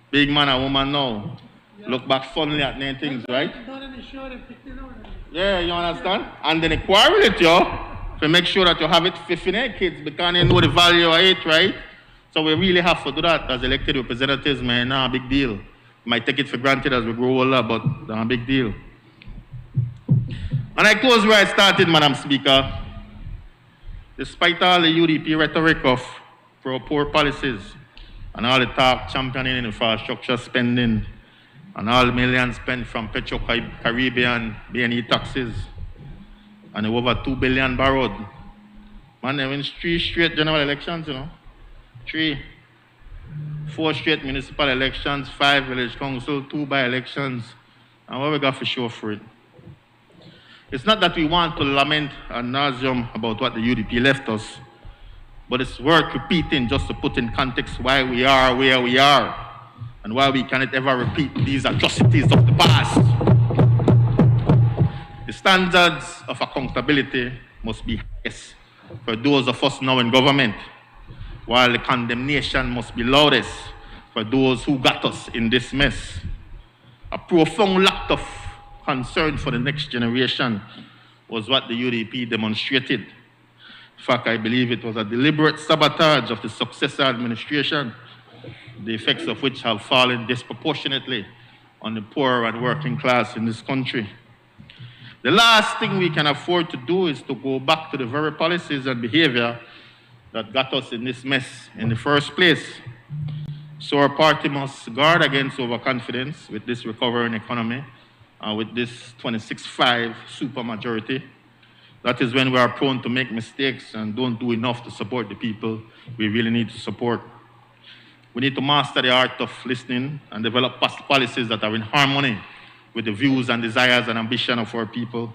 S5: Big man and woman now. Look back fondly at their things, right? Yeah, you understand? And then they quarrel with you to make sure that you have it fit in their kids because they know the value of it, right? So we really have to do that as elected representatives, man. Not a big deal. We might take it for granted as we grow older, but not a big deal. And I close where I started, Madam Speaker. Despite all the UDP rhetoric of pro-poor policies and all the talk championing infrastructure spending and all the millions spent from Petro-Caribbean B&E taxes and over 2 billion borrowed. Man, they win 3 straight general elections, you know. 3. 4 straight municipal elections, 5 village council, 2 by-elections. And what we got for show for it? It's not that we want to lament ad nauseum about what the UDP left us, but it's worth repeating just to put in context why we are where we are and why we cannot ever repeat these atrocities of the past. The standards of accountability must be highest for those of us now in government, while the condemnation must be loudest for those who got us in this mess. A profound lack of concern for the next generation was what the UDP demonstrated. In fact, I believe it was a deliberate sabotage of the successor administration, the effects of which have fallen disproportionately on the poor and working class in this country. The last thing we can afford to do is to go back to the very policies and behavior that got us in this mess in the first place. So our party must guard against overconfidence with this recovering economy, with this 26-5 supermajority. That is when we are prone to make mistakes and don't do enough to support the people we really need to support. We need to master the art of listening and develop policies that are in harmony with the views and desires and ambition of our people.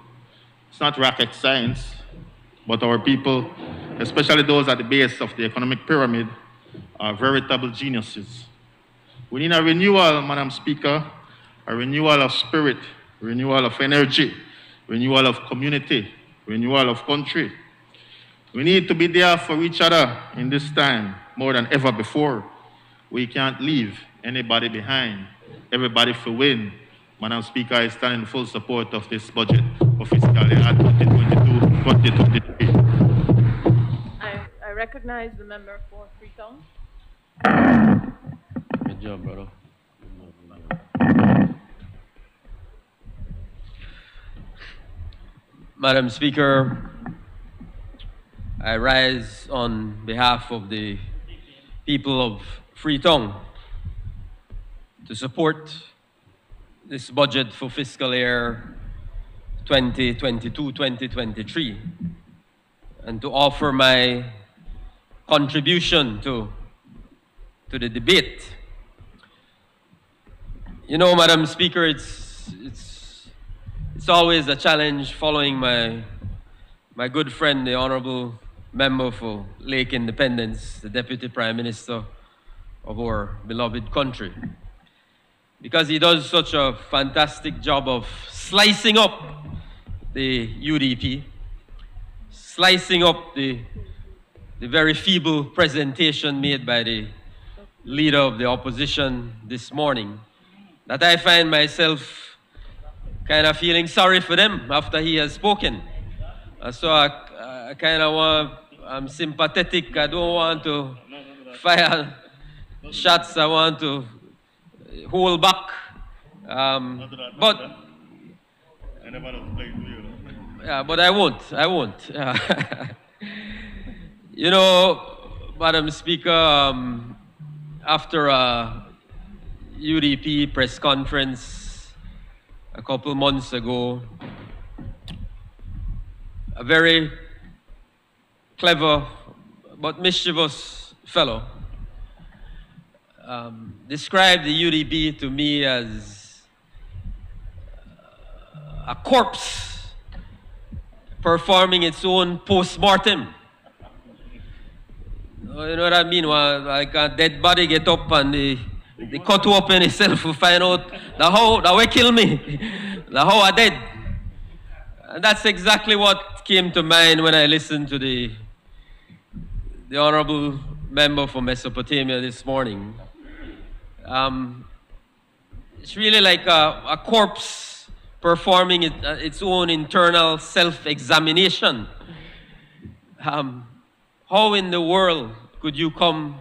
S5: It's not rocket science, but our people, especially those at the base of the economic pyramid, are veritable geniuses. We need a renewal, Madam Speaker, a renewal of spirit, renewal of energy, renewal of community, renewal of country. We need to be there for each other in this time more than ever before. We can't leave anybody behind. Everybody for win. Madam Speaker, I stand in full support of this budget for fiscal year 2022-2023.
S2: I recognize the member for Freetown.
S6: Good job, brother. Madam Speaker, I rise on behalf of the people of Freetown to support this budget for fiscal year 2022-2023 and to offer my contribution to the debate. You know, Madam Speaker, it's always a challenge following my good friend, the Honorable Member for Lake Independence, the Deputy Prime Minister of our beloved country, because he does such a fantastic job of slicing up the UDP, slicing up the very feeble presentation made by the leader of the opposition this morning, that I find myself kind of feeling sorry for them after he has spoken. So I kind of I'm sympathetic. I don't want to fire shots. I want to hold back. But I won't. You know, Madam Speaker, after a UDP press conference a couple months ago, a very clever but mischievous fellow described the UDP to me as a corpse performing its own post-mortem. You know what I mean? Like a dead body get up and they cut open itself to find out the way kill me, the how I dead. And that's exactly what came to mind when I listened to the Honorable Member for Mesopotamia this morning. It's really like a corpse performing its own internal self-examination. How in the world could you come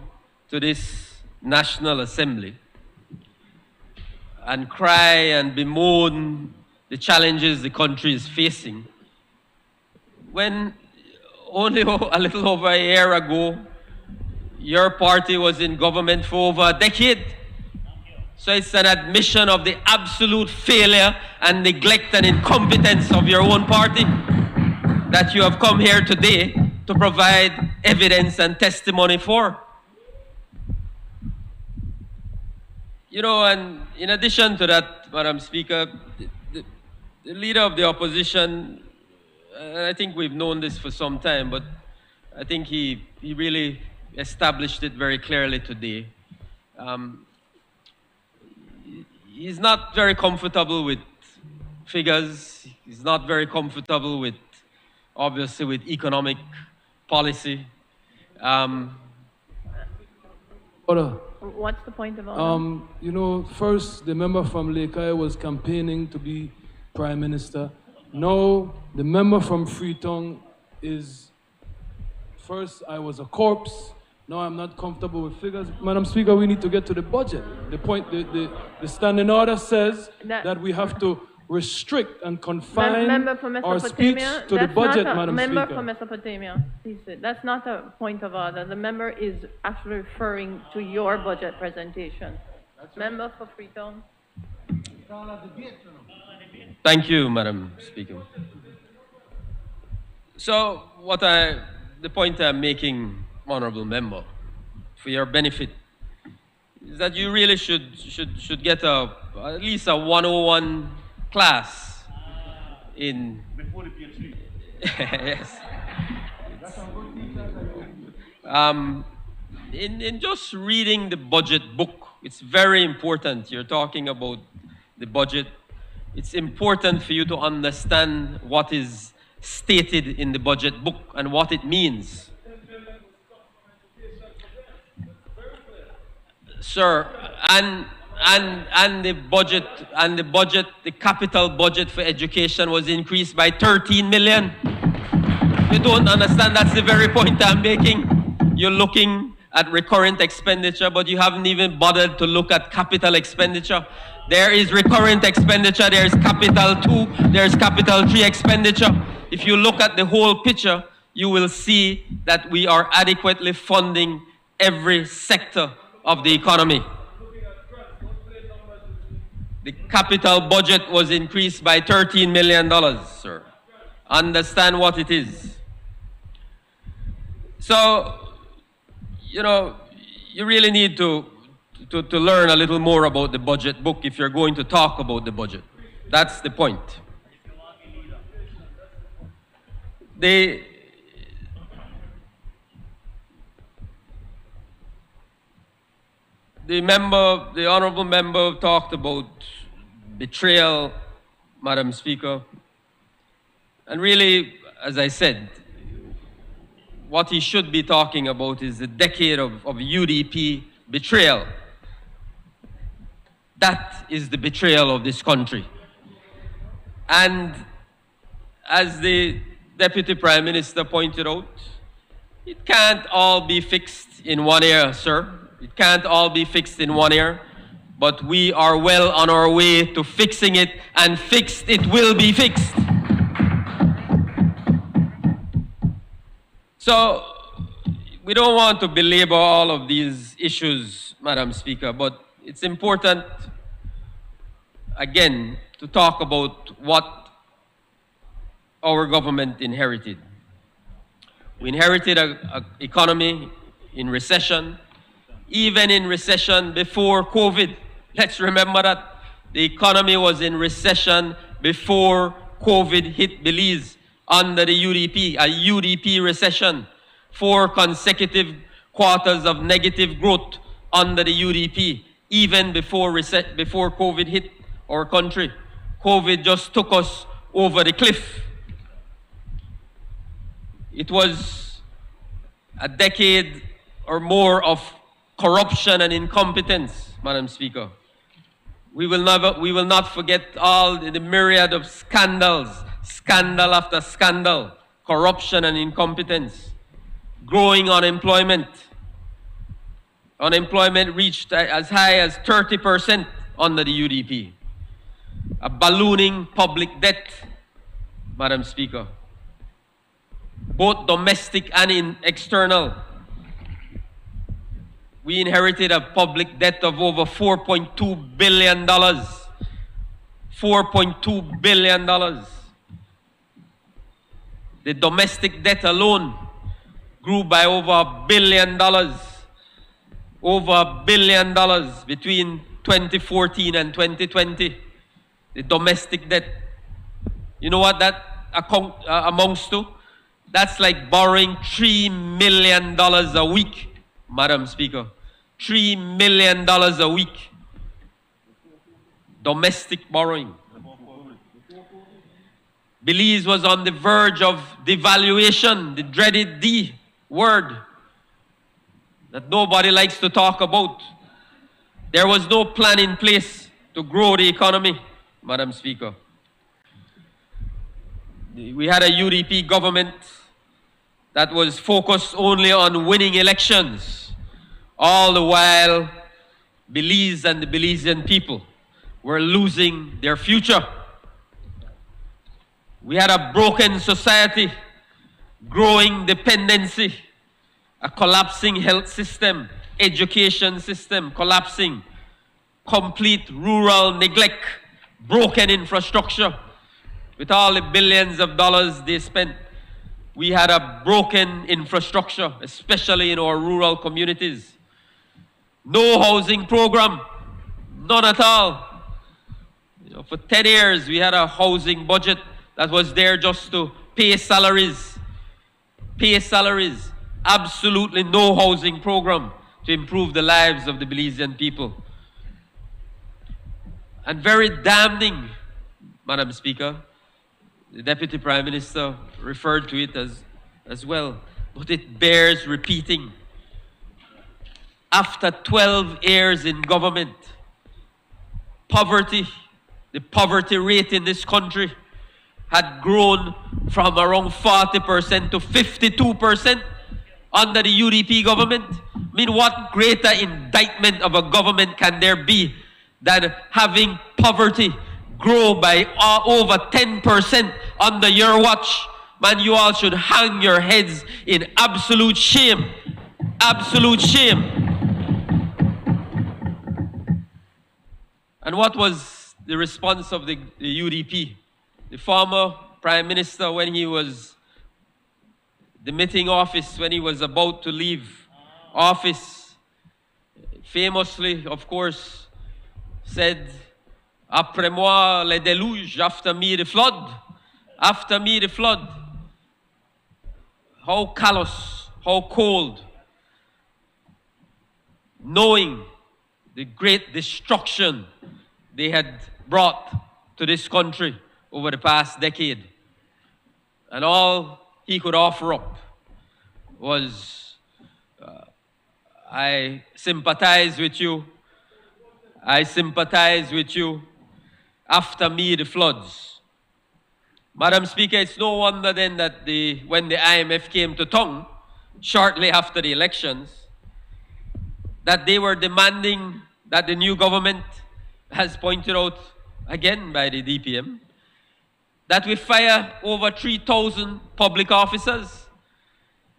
S6: to this National Assembly and cry and bemoan the challenges the country is facing when only a little over a year ago your party was in government for over a decade? So it's an admission of the absolute failure and neglect and incompetence of your own party that you have come here today to provide evidence and testimony for. You know, and in addition to that, Madam Speaker, the leader of the opposition, I think we've known this for some time, but I think he really established it very clearly today. He's not very comfortable with figures. He's not very comfortable with, obviously, with economic policy.
S2: What's the point of order?
S1: You know, first the member from Lakei was campaigning to be Prime Minister. Now the member from Freetown is, first I was a corpse. Now I'm not comfortable with figures. Madam Speaker, we need to get to the budget. The point, the standing order says that we have to restrict and confine our speech to the budget, Madam Speaker.
S2: Member from Mesopotamia, please, that's not a point of order. The member is actually referring to your budget presentation. Member for Freetown.
S6: Thank you, Madam Speaker. So the point I'm making, Honorable Member, for your benefit, is that you really should get at least a 101 class in before the PhD. Yes. In just reading the budget book It's very important. You're talking about the budget. It's important for you to understand what is stated in the budget book and what it means. Sir, and the budget, the capital budget for education was increased by 13 million. You don't understand, that's the very point I'm making. You're looking at recurrent expenditure, but you haven't even bothered to look at capital expenditure. There is recurrent expenditure, there's capital 2, there's capital 3 expenditure. If you look at the whole picture, you will see that we are adequately funding every sector of the economy. The capital budget was increased by $13 million, sir. Understand what it is. So, you know, you really need to learn a little more about the budget book if you're going to talk about the budget. That's the point. The honorable member talked about betrayal, Madam Speaker. And really, as I said, what he should be talking about is the decade of UDP betrayal. That is the betrayal of this country. And as the Deputy Prime Minister pointed out, it can't all be fixed in one year, sir. It can't all be fixed in one year, but we are well on our way to fixing it, and fixed it will be fixed. So, we don't want to belabor all of these issues, Madam Speaker, but it's important, again, to talk about what our government inherited. We inherited an economy in recession, even in recession before COVID. Let's remember that the economy was in recession before COVID hit Belize under the UDP, a UDP recession, 4 consecutive quarters of negative growth under the UDP, even before COVID hit our country. COVID just took us over the cliff. It was a decade or more of corruption and incompetence, Madam Speaker. We will not forget all the myriad of scandals, scandal after scandal, corruption and incompetence, growing unemployment. Unemployment reached as high as 30% under the UDP. A ballooning public debt, Madam Speaker, both domestic and external. We inherited a public debt of over $4.2 billion. $4.2 billion. The domestic debt alone grew by over $1 billion. Over $1 billion between 2014 and 2020. The domestic debt. You know what that amounts to? That's like borrowing $3 million a week, Madam Speaker. $3 million a week. Domestic borrowing. Belize was on the verge of devaluation, the dreaded D word that nobody likes to talk about. There was no plan in place to grow the economy, Madam Speaker. We had a UDP government that was focused only on winning elections. All the while, Belize and the Belizean people were losing their future. We had a broken society, growing dependency, a collapsing health system, education system collapsing, complete rural neglect, broken infrastructure. With all the billions of dollars they spent, we had a broken infrastructure, especially in our rural communities. No housing program, none at all. You know, for 10 years, we had a housing budget that was there just to pay salaries. Pay salaries. Absolutely no housing program to improve the lives of the Belizean people. and very damning, Madam Speaker. The Deputy Prime Minister referred to it as well, but it bears repeating. After 12 years in government, poverty, the poverty rate in this country had grown from around 40% to 52% under the UDP government. I mean, what greater indictment of a government can there be than having poverty grow by over 10% under your watch? Man, you all should hang your heads in absolute shame. Absolute shame. And what was the response of the UDP? The former Prime Minister, when he was demitting office, when he was about to leave office, famously, of course, said, "Après moi le déluge, after me the flood, after me the flood." How callous, how cold, knowing the great destruction they had brought to this country over the past decade. And all he could offer up was, I sympathize with you. I sympathize with you. After me, the floods. Madam Speaker, it's no wonder then that when the IMF came to town, shortly after the elections, that they were demanding that the new government, as pointed out again by the DPM, that we fire over 3,000 public officers.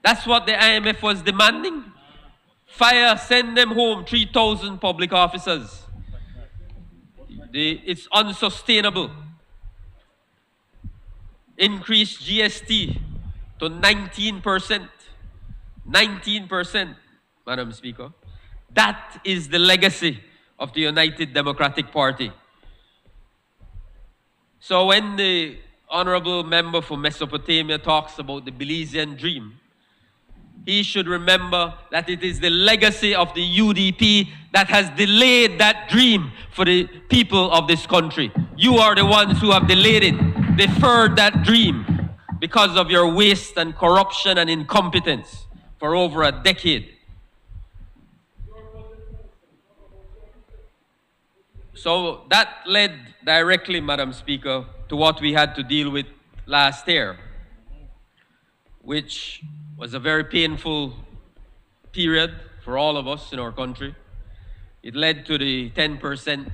S6: That's what the IMF was demanding. Fire, send them home, 3,000 public officers. It's unsustainable. Increase GST to 19%. 19%, Madam Speaker. That is the legacy of the United Democratic Party. So when the honorable member for Mesopotamia talks about the Belizean dream, he should remember that it is the legacy of the UDP that has delayed that dream for the people of this country. You are the ones who have delayed it, deferred that dream because of your waste and corruption and incompetence for over a decade. So that led directly, Madam Speaker, to what we had to deal with last year, which was a very painful period for all of us in our country. It led to the 10%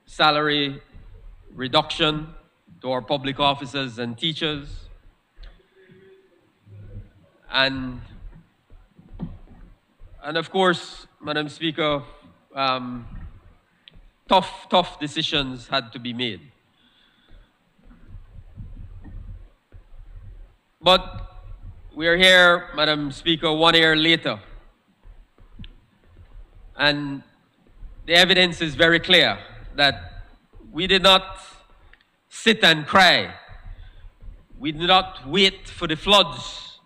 S6: salary reduction to our public officers and teachers. And of course, Madam Speaker, tough decisions had to be made. But we are here, Madam Speaker, 1 year later. And the evidence is very clear that we did not sit and cry. We did not wait for the floods.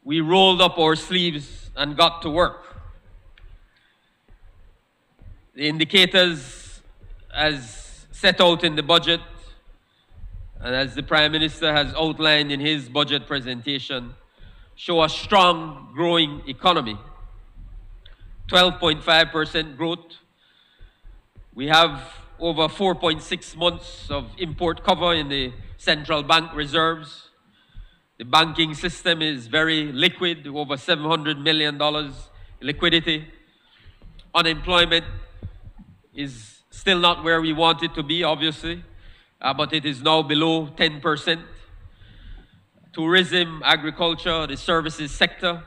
S6: We rolled up our sleeves and got to work. The indicators, as set out in the budget, and as the Prime Minister has outlined in his budget presentation, show a strong, growing economy. 12.5% growth. We have over 4.6 months of import cover in the central bank reserves. The banking system is very liquid, over $700 million liquidity. Unemployment is still not where we want it to be, obviously, but it is now below 10%. Tourism, agriculture, the services sector,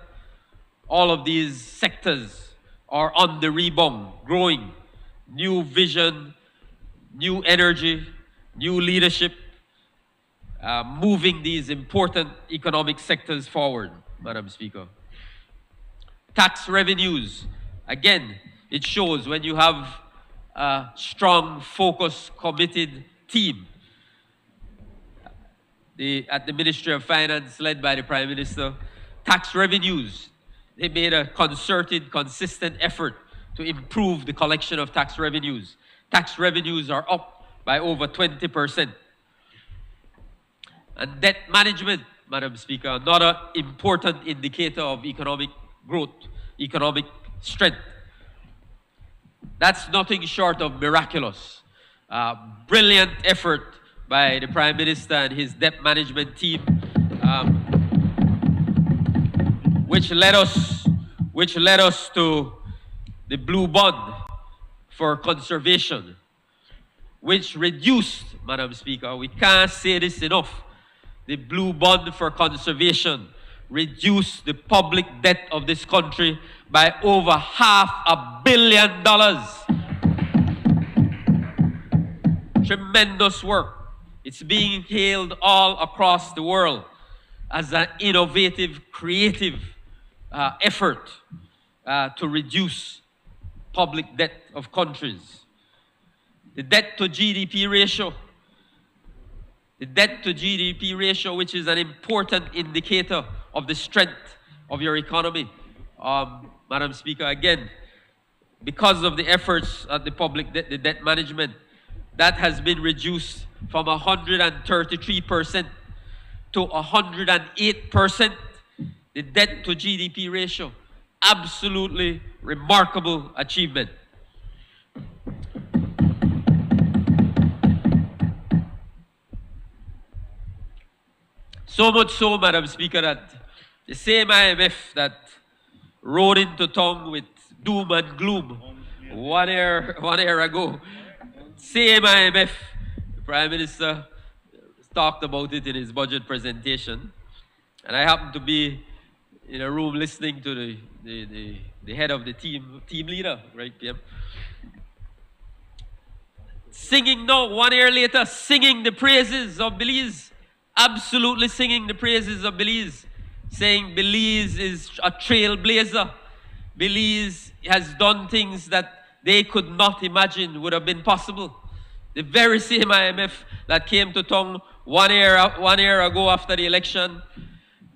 S6: all of these sectors are on the rebound, growing. New vision, new energy, new leadership, moving these important economic sectors forward, Madam Speaker. Tax revenues, again, it shows when you have a strong, focused, committed team at the Ministry of Finance, led by the Prime Minister. Tax revenues, they made a concerted, consistent effort to improve the collection of tax revenues. Tax revenues are up by over 20%. And debt management, Madam Speaker, another important indicator of economic growth, economic strength. That's nothing short of miraculous. Brilliant effort by the Prime Minister and his debt management team, which led us to the blue bond for conservation, which reduced, Madam Speaker, we can't say this enough, the blue bond for conservation reduced the public debt of this country by over $500 million. Tremendous work. It's being hailed all across the world as an innovative, creative effort to reduce public debt of countries. The debt to GDP ratio, which is an important indicator of the strength of your economy. Madam Speaker, again, because of the efforts of the public debt, the debt management, that has been reduced from 133% to 108%. The debt to GDP ratio, absolutely remarkable achievement. So much so, Madam Speaker, that the same IMF that rode into town with doom and gloom one year ago, same IMF, the Prime Minister talked about it in his budget presentation, and I happened to be in a room listening to the head of the team leader, right, PM, singing now, 1 year later, singing the praises of Belize, absolutely singing the praises of Belize, saying Belize is a trailblazer. Belize has done things that they could not imagine would have been possible. The very same IMF that came to town 1 year ago after the election,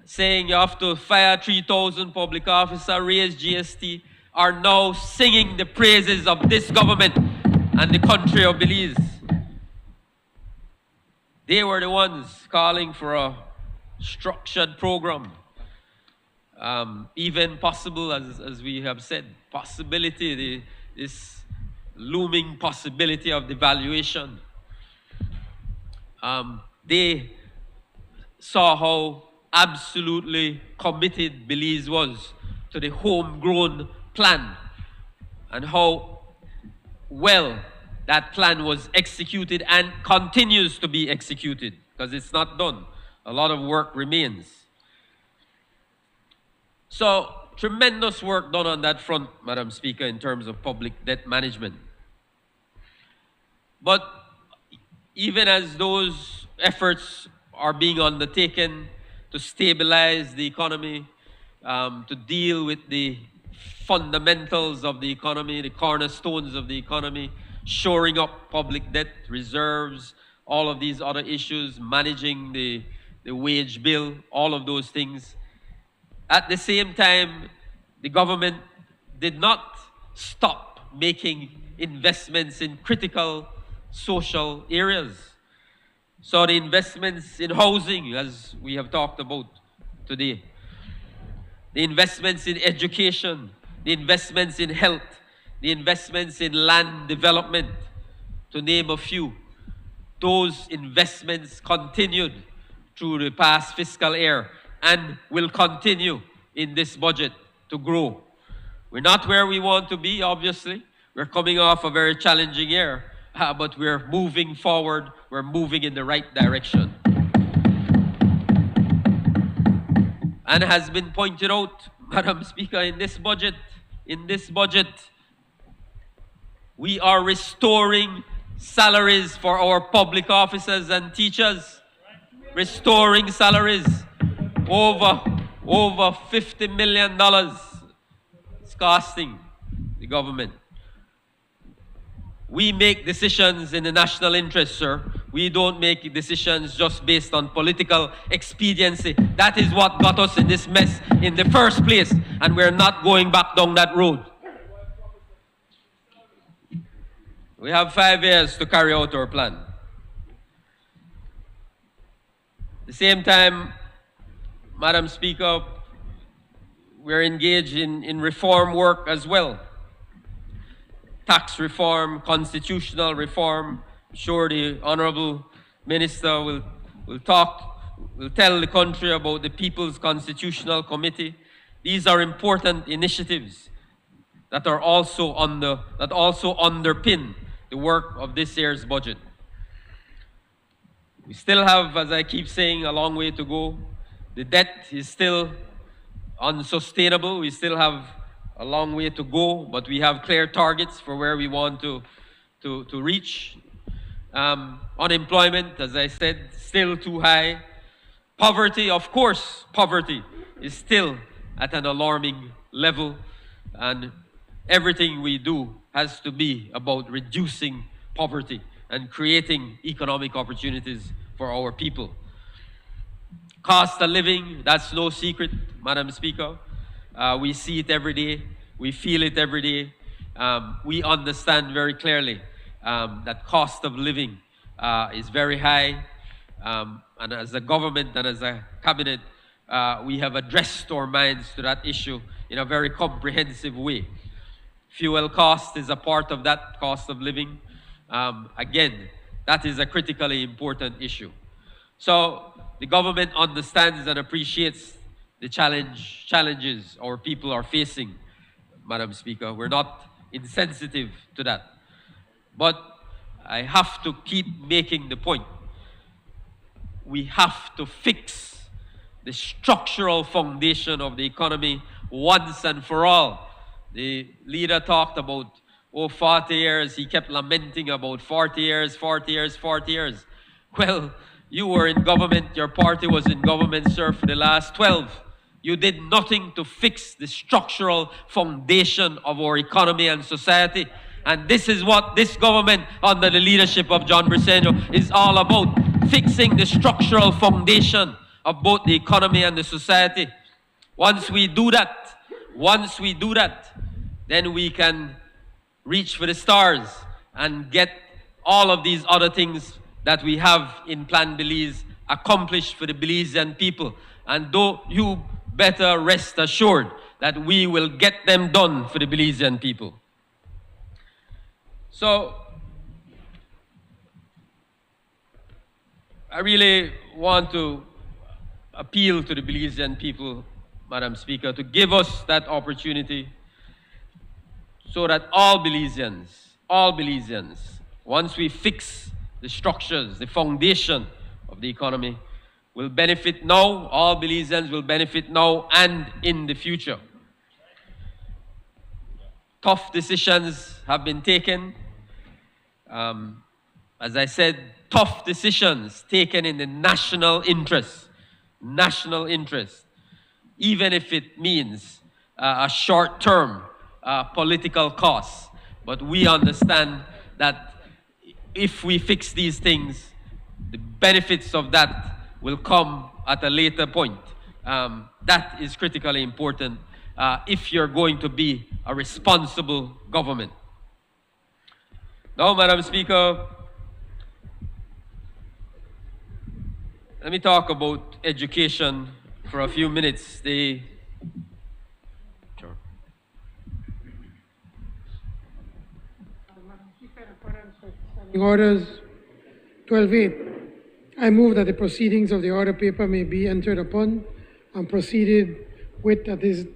S6: saying you have to fire 3,000 public officers, raise GST, are now singing the praises of this government and the country of Belize. They were the ones calling for a structured program. Even possible, as we have said, possibility, this looming possibility of devaluation. They saw how absolutely committed Belize was to the homegrown plan and how well that plan was executed and continues to be executed, because it's not done. A lot of work remains. So, tremendous work done on that front, Madam Speaker, in terms of public debt management. But even as those efforts are being undertaken to stabilize the economy, to deal with the fundamentals of the economy, the cornerstones of the economy, shoring up public debt, reserves, all of these other issues, managing the wage bill, all of those things. At the same time, the government did not stop making investments in critical social areas. So the investments in housing, as we have talked about today, the investments in education, the investments in health, the investments in land development, to name a few, those investments continued through the past fiscal year and will continue in this budget to grow. We're not where we want to be, obviously. We're coming off a very challenging year, but we're moving forward. We're moving in the right direction. And has been pointed out, Madam Speaker, in this budget, we are restoring salaries for our public officers and teachers. Restoring salaries, over $50 million it's costing the government. We make decisions in the national interest, sir. We don't make decisions just based on political expediency. That is what got us in this mess in the first place, and we're not going back down that road. We have 5 years to carry out our plan. At the same time, Madam Speaker, we're engaged in reform work as well. Tax reform, constitutional reform. I'm sure the Honorable Minister will tell the country about the People's Constitutional Committee. These are important initiatives that also underpin the work of this year's budget. We still have, as I keep saying, a long way to go. The debt is still unsustainable. We still have a long way to go, but we have clear targets for where we want to reach. Unemployment, as I said, still too high. Poverty, of course, poverty is still at an alarming level, and everything we do has to be about reducing poverty and creating economic opportunities for our people. Cost of living, that's no secret, Madam Speaker. We see it every day. We feel it every day. We understand very clearly that cost of living is very high. And as a government and as a cabinet, we have addressed our minds to that issue in a very comprehensive way. Fuel cost is a part of that cost of living. Again, that is a critically important issue. So the government understands and appreciates the challenges our people are facing, Madam Speaker. We're not insensitive to that. But I have to keep making the point. We have to fix the structural foundation of the economy once and for all. The leader talked about, 40 years. He kept lamenting about 40 years, 40 years, 40 years. Well, you were in government, your party was in government, sir, for the last 12. You did nothing to fix the structural foundation of our economy and society. And this is what this government, under the leadership of John Briceño, is all about. Fixing the structural foundation of both the economy and the society. Once we do that, then we can reach for the stars and get all of these other things that we have in Plan Belize accomplished for the Belizean people. And though you better rest assured that we will get them done for the Belizean people. So, I really want to appeal to the Belizean people, Madam Speaker, to give us that opportunity so that all Belizeans, once we fix the structures, the foundation of the economy, will benefit now. All Belizeans will benefit now and in the future. Tough decisions have been taken. As I said, tough decisions taken in the national interest, even if it means a short-term political cost. But we understand that if we fix these things, the benefits of that will come at a later point. That is critically important if you're going to be a responsible government. Now, Madam Speaker, let me talk about education for a few minutes.
S4: Orders 12.8. I move that the proceedings of the order paper may be entered upon and proceeded with at this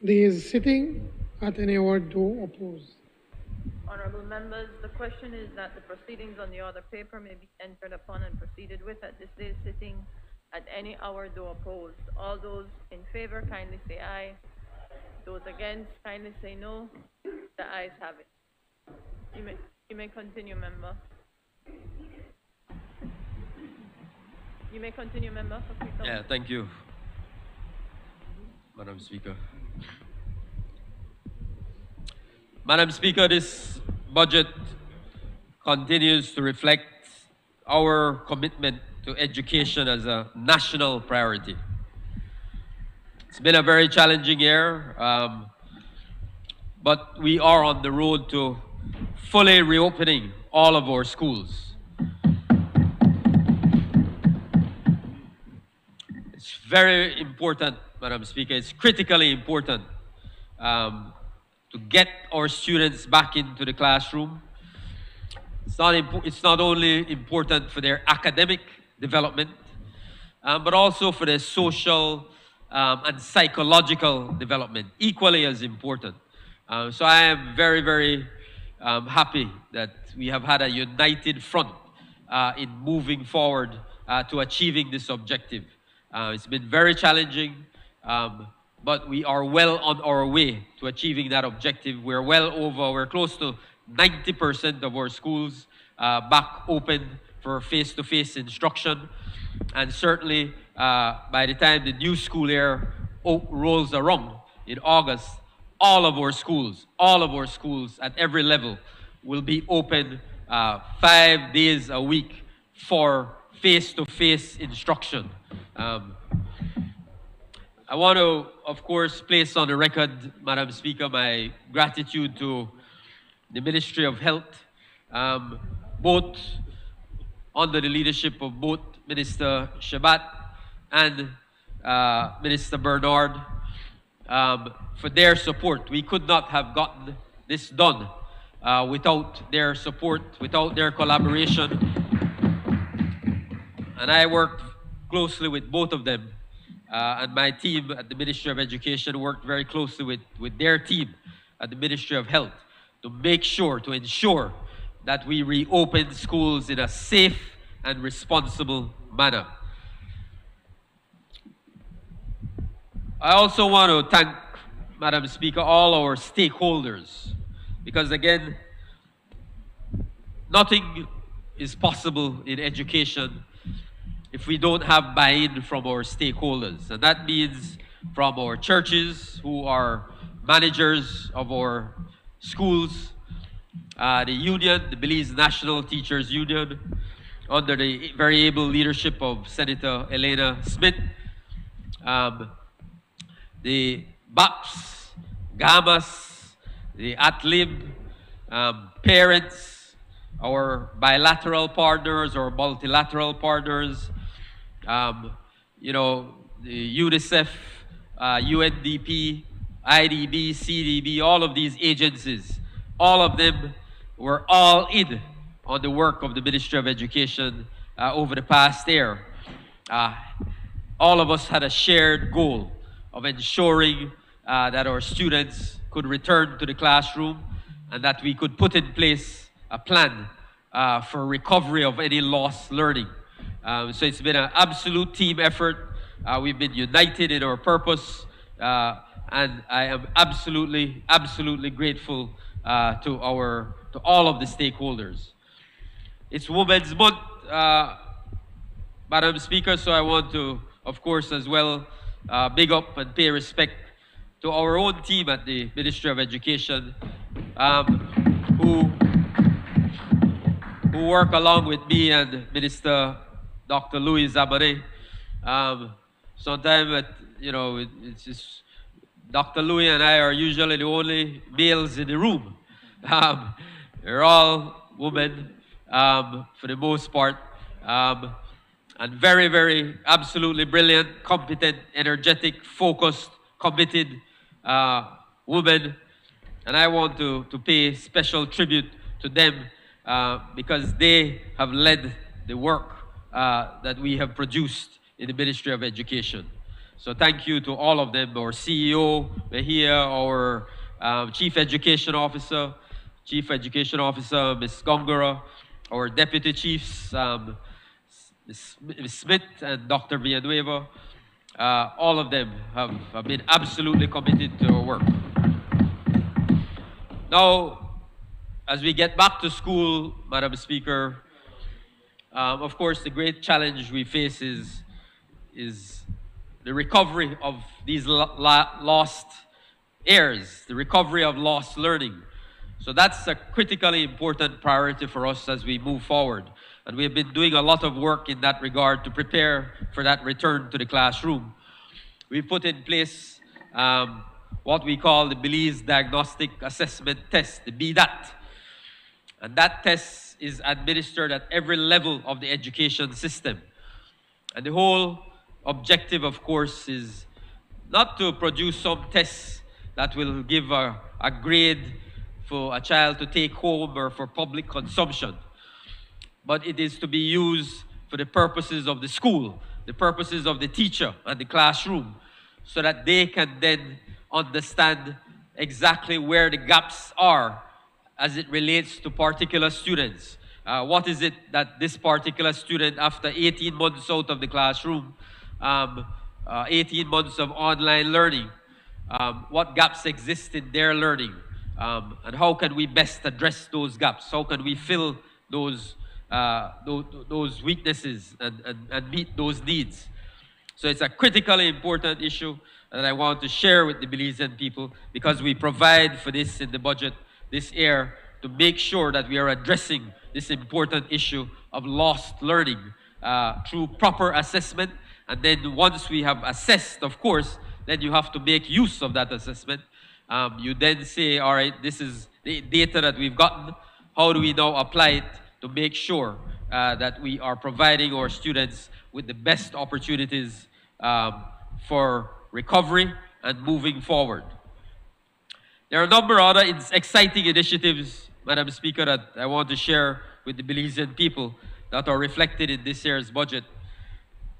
S4: day's sitting at any word to oppose.
S2: Honorable members, the question is that the proceedings on the order paper may be entered upon and proceeded with at this day's sitting at any hour do opposed. All those in favor kindly say aye. Those against kindly say no. The ayes have it. You may continue, member. You may continue, member.
S6: Yeah, thank you, Madam Speaker. Madam Speaker, this budget continues to reflect our commitment to education as a national priority. It's been a very challenging year, but we are on the road to fully reopening all of our schools. It's very important, Madam Speaker, it's critically important to get our students back into the classroom. It's not only important for their academic development, but also for their social and psychological development, equally as important. So I am very, very happy that we have had a united front in moving forward to achieving this objective. It's been very challenging, but we are well on our way to achieving that objective. We're close to 90% of our schools back open for face-to-face instruction. And certainly, by the time the new school year rolls around in August, all of our schools at every level will be open 5 days a week for face-to-face instruction. I want to, of course, place on the record, Madam Speaker, my gratitude to the Ministry of Health, both under the leadership of both Minister Shabat and Minister Bernard, for their support. We could not have gotten this done without their support, without their collaboration. And I worked closely with both of them. And my team at the Ministry of Education worked very closely with their team at the Ministry of Health to ensure that we reopen schools in a safe and responsible manner. I also want to thank, Madam Speaker, all our stakeholders, because again, nothing is possible in education if we don't have buy-in from our stakeholders. And that means from our churches, who are managers of our schools, the union, the Belize National Teachers Union, under the very able leadership of Senator Elena Smith, the BAPS, GAMAS, the ATLIB, parents, our bilateral partners or multilateral partners, you know, the UNICEF, UNDP, IDB, CDB, all of these agencies, all of them were all in on the work of the Ministry of Education over the past year. All of us had a shared goal of ensuring that our students could return to the classroom and that we could put in place a plan for recovery of any lost learning. So it's been an absolute team effort. We've been united in our purpose, and I am absolutely grateful to all of the stakeholders. It's Women's Month, Madam Speaker, so I want to, of course, as well, big up and pay respect to our own team at the Ministry of Education, who work along with me and Minister Dr. Louis Zamare. Sometimes, you know, it's just Dr. Louis and I are usually the only males in the room. They're all women for the most part, and very, absolutely brilliant, competent, energetic, focused, committed women. And I want to pay special tribute to them because they have led the work that we have produced in the Ministry of Education. So thank you to all of them, our CEO, Mejia, our Chief Education Officer, Ms. Gongora, our Deputy Chiefs, Ms. Smith and Dr. Villanueva. All of them have been absolutely committed to our work. Now, as we get back to school, Madam Speaker, of course, the great challenge we face is the recovery of these lost years, the recovery of lost learning. So that's a critically important priority for us as we move forward. And we have been doing a lot of work in that regard to prepare for that return to the classroom. We put in place what we call the Belize Diagnostic Assessment Test, the BDAT. And that test is administered at every level of the education system. And the whole objective, of course, is not to produce some tests that will give a grade for a child to take home or for public consumption, but it is to be used for the purposes of the school, the purposes of the teacher and the classroom, so that they can then understand exactly where the gaps are as it relates to particular students. What is it that this particular student, after 18 months out of the classroom, 18 months of online learning, what gaps exist in their learning, and how can we best address those gaps? How can we fill those weaknesses and meet those needs? So it's a critically important issue that I want to share with the Belizean people, because we provide for this in the budget this year to make sure that we are addressing this important issue of lost learning through proper assessment. And then once we have assessed, of course, then you have to make use of that assessment. You then say, all right, this is the data that we've gotten. How do we now apply it to make sure that we are providing our students with the best opportunities for recovery and moving forward? There are a number of other exciting initiatives, Madam Speaker, that I want to share with the Belizean people that are reflected in this year's budget.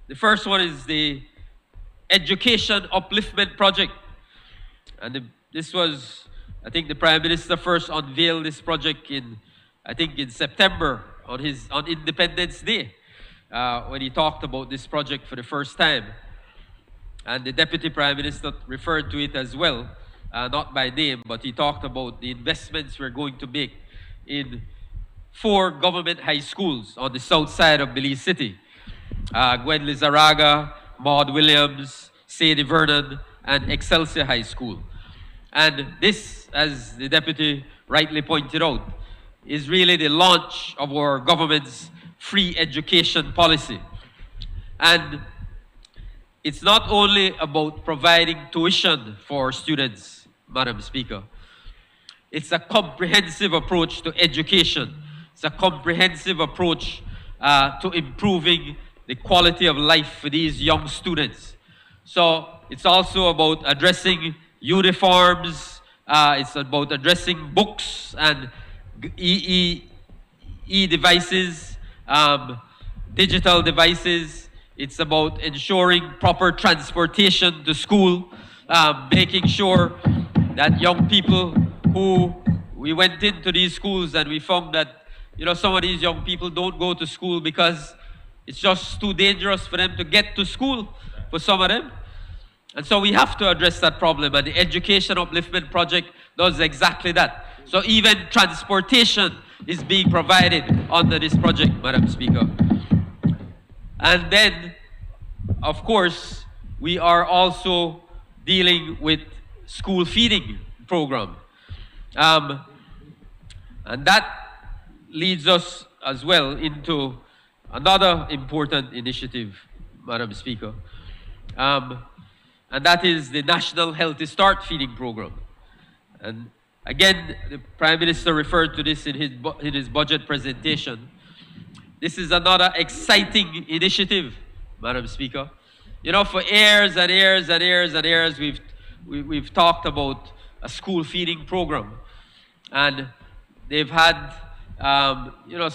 S6: The first one is the Education Upliftment Project. And this was, I think the Prime Minister first unveiled this project in September on Independence Day, when he talked about this project for the first time. And the Deputy Prime Minister referred to it as well, not by name, but he talked about the investments we're going to make in 4 government high schools on the south side of Belize City. Gwen Lizarraga, Maud Williams, Sadie Vernon, and Excelsior High School. And this, as the Deputy rightly pointed out, is really the launch of our government's free education policy. And it's not only about providing tuition for students, Madam Speaker. It's a comprehensive approach to education. It's a comprehensive approach to improving the quality of life for these young students. So it's also about addressing uniforms, it's about addressing books and e-devices, digital devices. It's about ensuring proper transportation to school, making sure that young people who, we went into these schools and we found that, you know, some of these young people don't go to school because it's just too dangerous for them to get to school, for some of them. And so we have to address that problem, and the Education Upliftment Project does exactly that. So even transportation is being provided under this project, Madam Speaker. And then, of course, we are also dealing with school feeding program. And that leads us as well into another important initiative, Madam Speaker. And that is the National Healthy Start Feeding Program. And again, the Prime Minister referred to this in his budget presentation. This is another exciting initiative, Madam Speaker. You know, for years and years and years and years, we've talked about a school feeding program. And they've had, you know,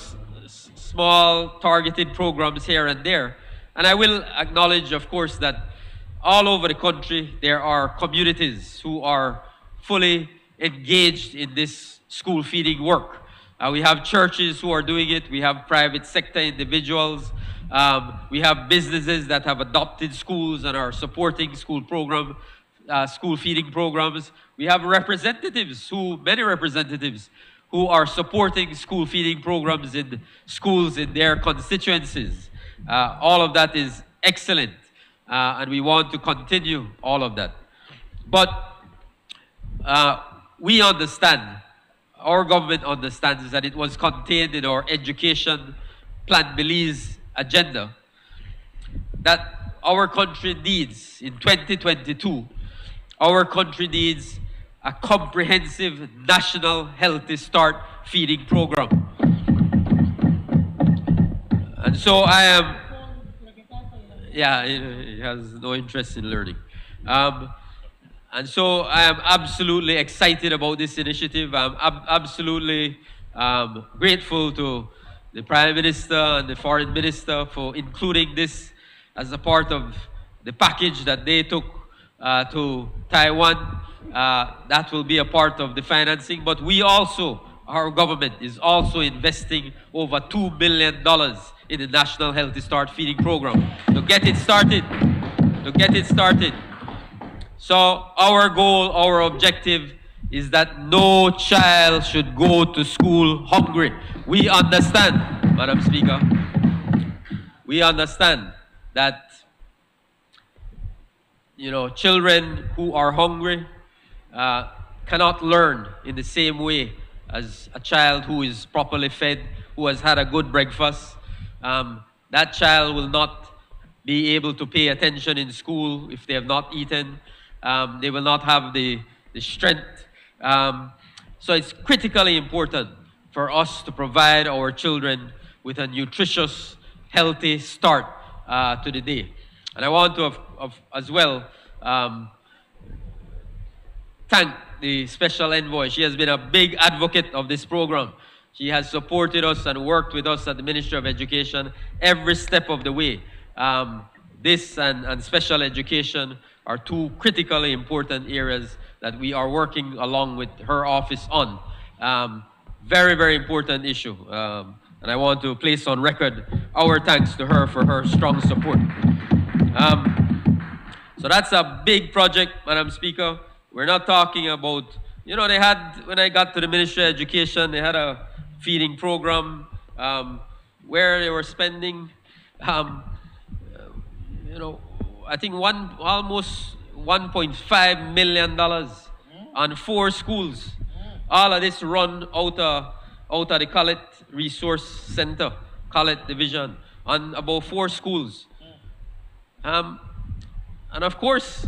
S6: small targeted programs here and there. And I will acknowledge, of course, that all over the country, there are communities who are fully engaged in this school feeding work. We have churches who are doing it. We have private sector individuals. We have businesses that have adopted schools and are supporting school feeding programs. We have many representatives who are supporting school feeding programs in schools in their constituencies. All of that is excellent, and we want to continue all of that. But we understand, our government understands that it was contained in our Education Plan Belize agenda that our country needs, in 2022, our country needs a comprehensive national healthy start feeding program. And so I am, yeah, he has no interest in learning. And so I am absolutely excited about this initiative. I'm absolutely grateful to the Prime Minister and the Foreign Minister for including this as a part of the package that they took to Taiwan. That will be a part of the financing, but we also, our government is also investing over $2 billion in the National Healthy Start Feeding Program to get it started, So our goal, our objective is that no child should go to school hungry. We understand, Madam Speaker, we understand that, you know, children who are hungry cannot learn in the same way as a child who is properly fed, who has had a good breakfast. That child will not be able to pay attention in school if they have not eaten. They will not have the strength. So it's critically important for us to provide our children with a nutritious, healthy start to the day. And I want to as well thank the Special Envoy. She has been a big advocate of this program. She has supported us and worked with us at the Ministry of Education every step of the way. This and special education are two critically important areas that we are working along with her office on. Very, very important issue. And I want to place on record our thanks to her for her strong support. So that's a big project, Madam Speaker. We're not talking about, you know, they had, when I got to the Ministry of Education, they had a feeding program where they were spending, you know, I think almost $1.5 million on 4 schools. All of this run out of the Collet Resource Center, Collet Division, on about 4 schools. And of course,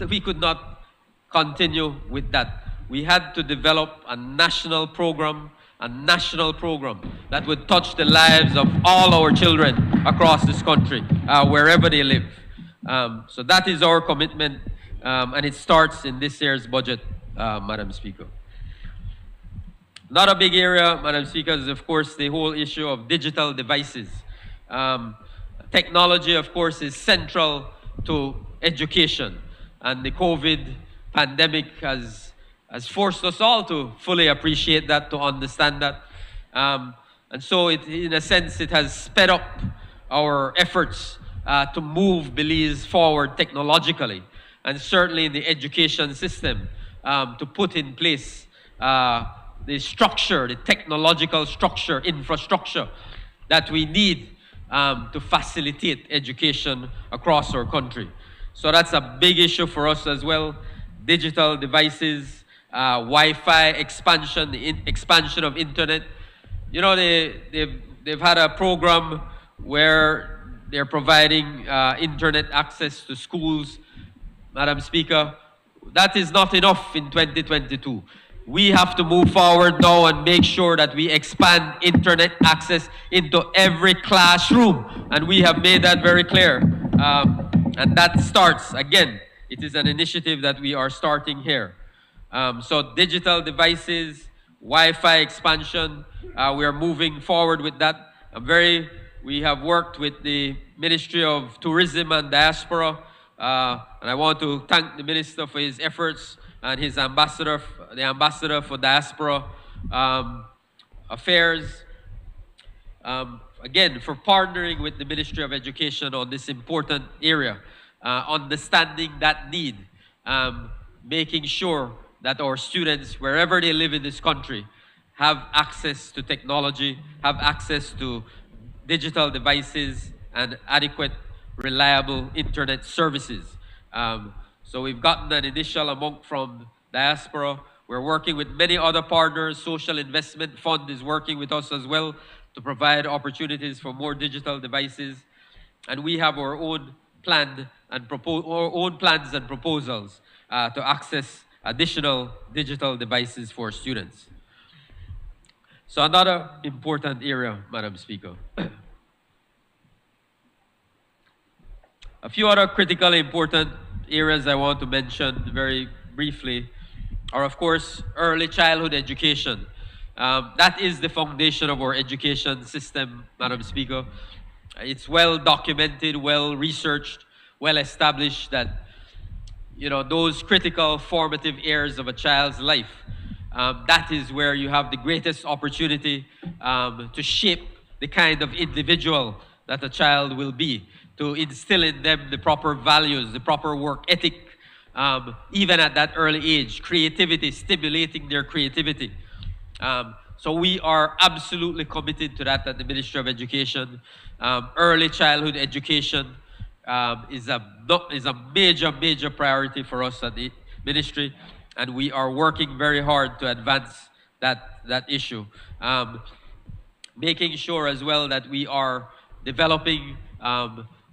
S6: we could not continue with that. We had to develop a national program that would touch the lives of all our children across this country, wherever they live. So that is our commitment, and it starts in this year's budget, Madam Speaker. Another big area, Madam Speaker, is of course the whole issue of digital devices. Technology, of course, is central to education, and the COVID pandemic has forced us all to fully appreciate that, to understand that. And so in a sense, it has sped up our efforts to move Belize forward technologically, and certainly in the education system, to put in place the structure, the technological structure, infrastructure that we need to facilitate education across our country. So that's a big issue for us as well. Digital devices, Wi-Fi expansion, the expansion of internet. You know, they've had a program where they're providing internet access to schools. Madam Speaker, that is not enough in 2022. We have to move forward now and make sure that we expand internet access into every classroom. And we have made that very clear. And that starts, again, it is an initiative that we are starting here. So digital devices, Wi-Fi expansion, we are moving forward with that. We have worked with the Ministry of Tourism and Diaspora, and I want to thank the Minister for his efforts and his ambassador, the Ambassador for Diaspora Affairs, again, for partnering with the Ministry of Education on this important area, understanding that need, making sure that our students, wherever they live in this country, have access to technology, have access to digital devices and adequate, reliable internet services. So we've gotten an initial amount from diaspora. We're working with many other partners. Social Investment Fund is working with us as well to provide opportunities for more digital devices. And we have our own plans and proposals to access additional digital devices for students. So another important area, Madam Speaker. A few other critically important areas I want to mention very briefly are, of course, early childhood education. That is the foundation of our education system, Madam Speaker. It's well documented, well researched, well established that, you know, those critical formative years of a child's life, that is where you have the greatest opportunity to shape the kind of individual that a child will be, to instill in them the proper values, the proper work ethic, even at that early age, creativity, stimulating their creativity. So we are absolutely committed to that at the Ministry of Education. Early childhood education is a major priority for us at the Ministry, and we are working very hard to advance that issue. Making sure as well that we are developing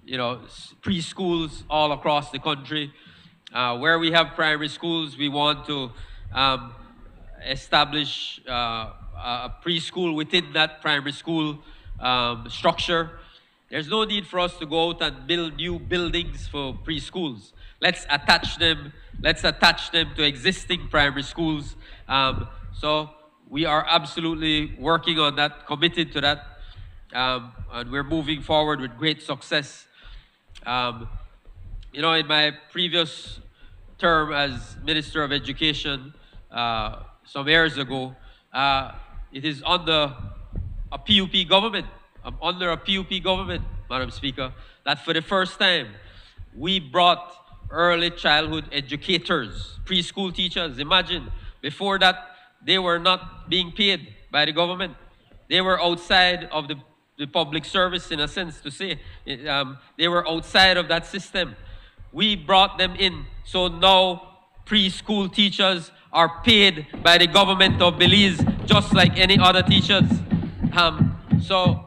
S6: you know, preschools all across the country. Where we have primary schools, we want to establish a preschool within that primary school structure. There's no need for us to go out and build new buildings for preschools. Let's attach them to existing primary schools. So we are absolutely working on that, committed to that, and we're moving forward with great success. You know, in my previous term as Minister of Education some years ago, it is under a PUP government, Madam Speaker, that for the first time we brought early childhood educators, preschool teachers. Imagine, before that, they were not being paid by the government. They were outside of the public service, in a sense, to say. They were outside of that system. We brought them in. So now preschool teachers are paid by the government of Belize just like any other teachers. So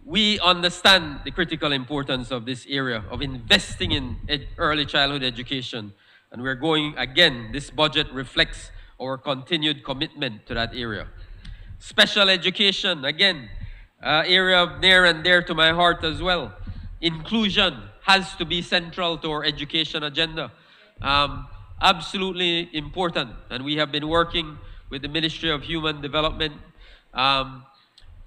S6: we understand the critical importance of this area of investing in early childhood education. And we're going, again, this budget reflects our continued commitment to that area. Special education, again, area near and dear to my heart as well. Inclusion has to be central to our education agenda. Absolutely important. And we have been working with the Ministry of Human Development,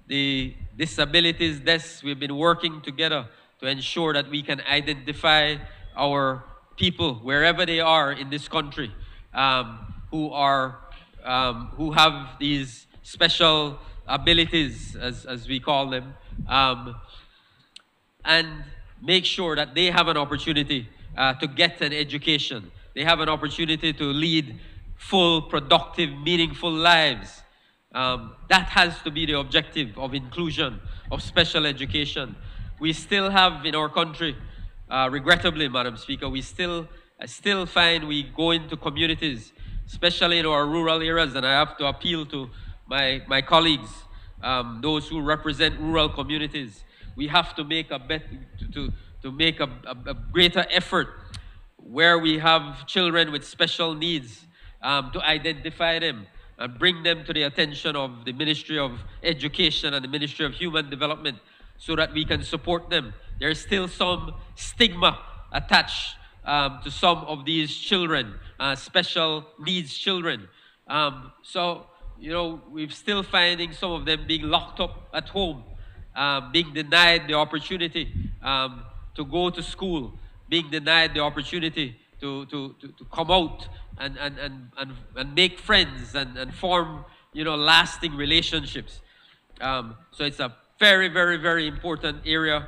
S6: the Disabilities Desk. We've been working together to ensure that we can identify our people wherever they are in this country, who have these special abilities, as we call them, and make sure that they have an opportunity to get an education. They have an opportunity to lead full, productive, meaningful lives. That has to be the objective of inclusion, of special education. We still have in our country, regrettably, Madam Speaker, I still find we go into communities, especially in our rural areas, and I have to appeal to my colleagues, those who represent rural communities. We have to make a greater effort where we have children with special needs, to identify them and bring them to the attention of the Ministry of Education and the Ministry of Human Development so that we can support them. There's still some stigma attached to some of these children, special needs children. So, you know, we're still finding some of them being locked up at home, being denied the opportunity to go to school, being denied the opportunity to come out and make friends and form, you know, lasting relationships. So it's a very, very, very important area.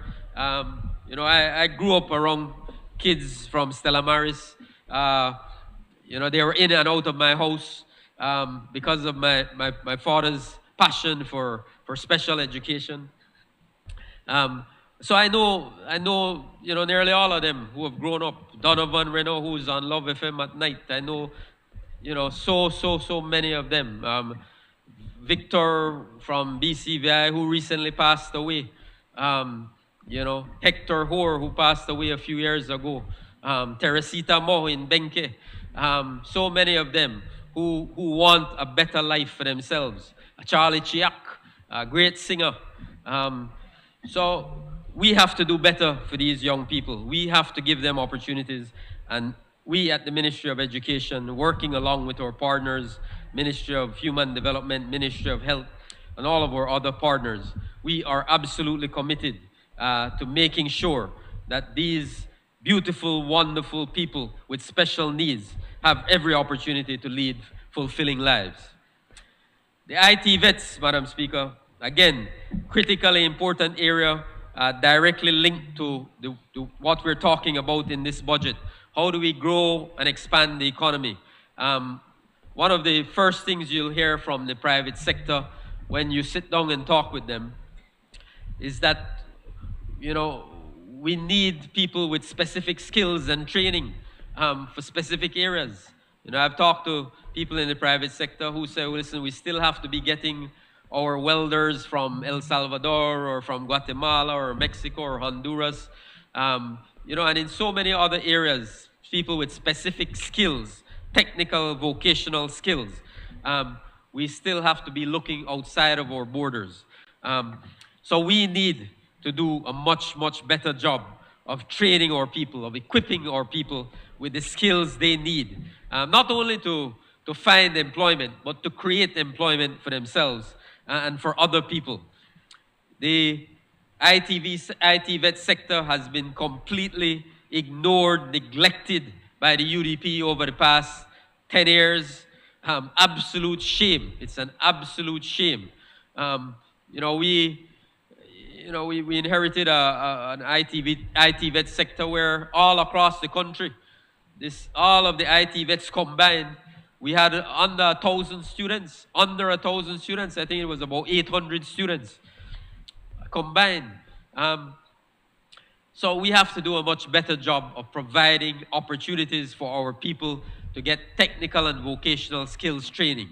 S6: You know, I grew up around kids from Stella Maris. You know, they were in and out of my house because of my father's passion for special education. So I know, you know, nearly all of them who have grown up. Donovan Reno, who's on Love FM at night. I know, you know, so many of them. Victor from BCVI, who recently passed away. You know, Hector Hoare, who passed away a few years ago. Teresita Mo in Benke. So many of them who want a better life for themselves, Charlie Chiak, a great singer. So we have to do better for these young people. We have to give them opportunities. And we at the Ministry of Education, working along with our partners, Ministry of Human Development, Ministry of Health, and all of our other partners, we are absolutely committed to making sure that these beautiful, wonderful people with special needs have every opportunity to lead fulfilling lives. The IT vets, Madam Speaker, again, critically important area, directly linked to what we're talking about in this budget. How do we grow and expand the economy? One of the first things you'll hear from the private sector when you sit down and talk with them is that, you know, we need people with specific skills and training for specific areas. You know, I've talked to people in the private sector who say, well, listen, we still have to be getting our welders from El Salvador or from Guatemala or Mexico or Honduras. You know, and in so many other areas, people with specific skills, technical, vocational skills. We still have to be looking outside of our borders. So we need to do a much, much better job of training our people, of equipping our people with the skills they need, not only to find employment, but to create employment for themselves and for other people. The IT vet sector has been completely ignored, neglected by the UDP over the past 10 years. Absolute shame. It's an absolute shame. You know, we inherited an IT vet sector where all across the country, all of the IT vets combined, we had under 1,000 students. Under 1,000 students, I think it was about 800 students combined. So we have to do a much better job of providing opportunities for our people to get technical and vocational skills training.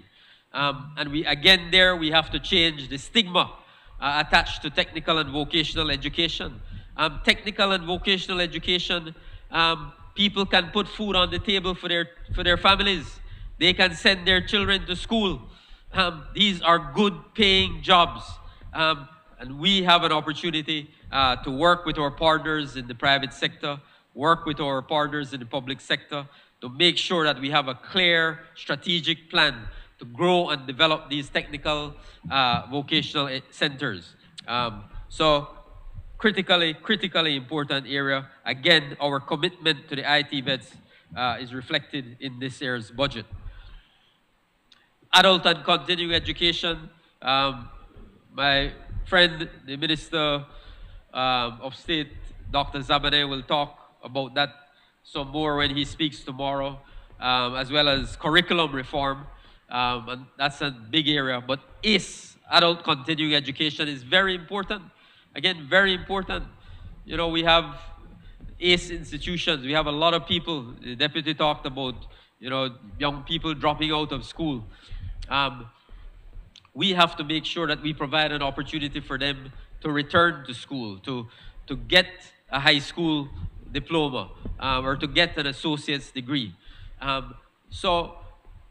S6: And we have to change the stigma attached to technical and vocational education. Technical and vocational education, people can put food on the table for their families. They can send their children to school. These are good paying jobs. And we have an opportunity to work with our partners in the private sector, work with our partners in the public sector to make sure that we have a clear strategic plan to grow and develop these technical vocational centers. So critically important area. Again, our commitment to the IT vets is reflected in this year's budget. Adult and continuing education. My friend, the Minister of State, Dr. Zabane, will talk about that some more when he speaks tomorrow, as well as curriculum reform. And that's a big area. But ACE, adult continuing education, is very important. Again, very important. You know, we have ACE institutions. We have a lot of people. The deputy talked about, you know, young people dropping out of school. We have to make sure that we provide an opportunity for them to return to school, to get a high school diploma, or to get an associate's degree. So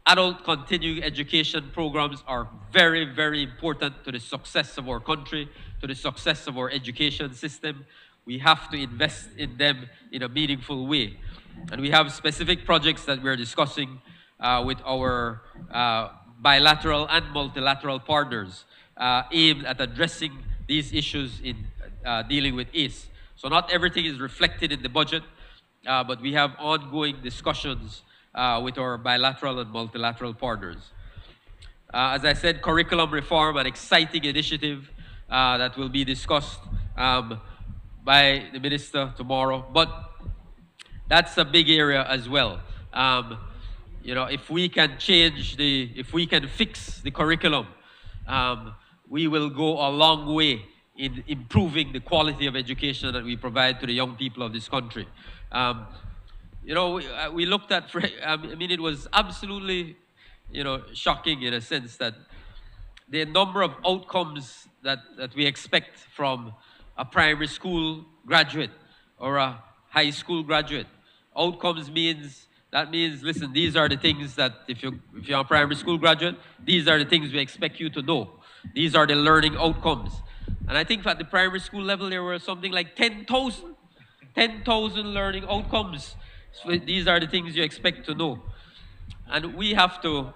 S6: adult continuing education programs are very, very important to the success of our country, to the success of our education system. We have to invest in them in a meaningful way. And we have specific projects that we're discussing with our bilateral and multilateral partners aimed at addressing these issues in dealing with ACE. So not everything is reflected in the budget, but we have ongoing discussions with our bilateral and multilateral partners. As I said, curriculum reform, an exciting initiative that will be discussed by the minister tomorrow, but that's a big area as well. You know, if we can fix the curriculum, we will go a long way in improving the quality of education that we provide to the young people of this country. You know, we looked at, I mean, it was absolutely, you know, shocking in a sense that the number of outcomes that we expect from a primary school graduate or a high school graduate. Outcomes means That means, listen, these are the things that if you're a primary school graduate, these are the things we expect you to know. These are the learning outcomes. And I think at the primary school level, there were something like 10,000 learning outcomes. So these are the things you expect to know. And we have to...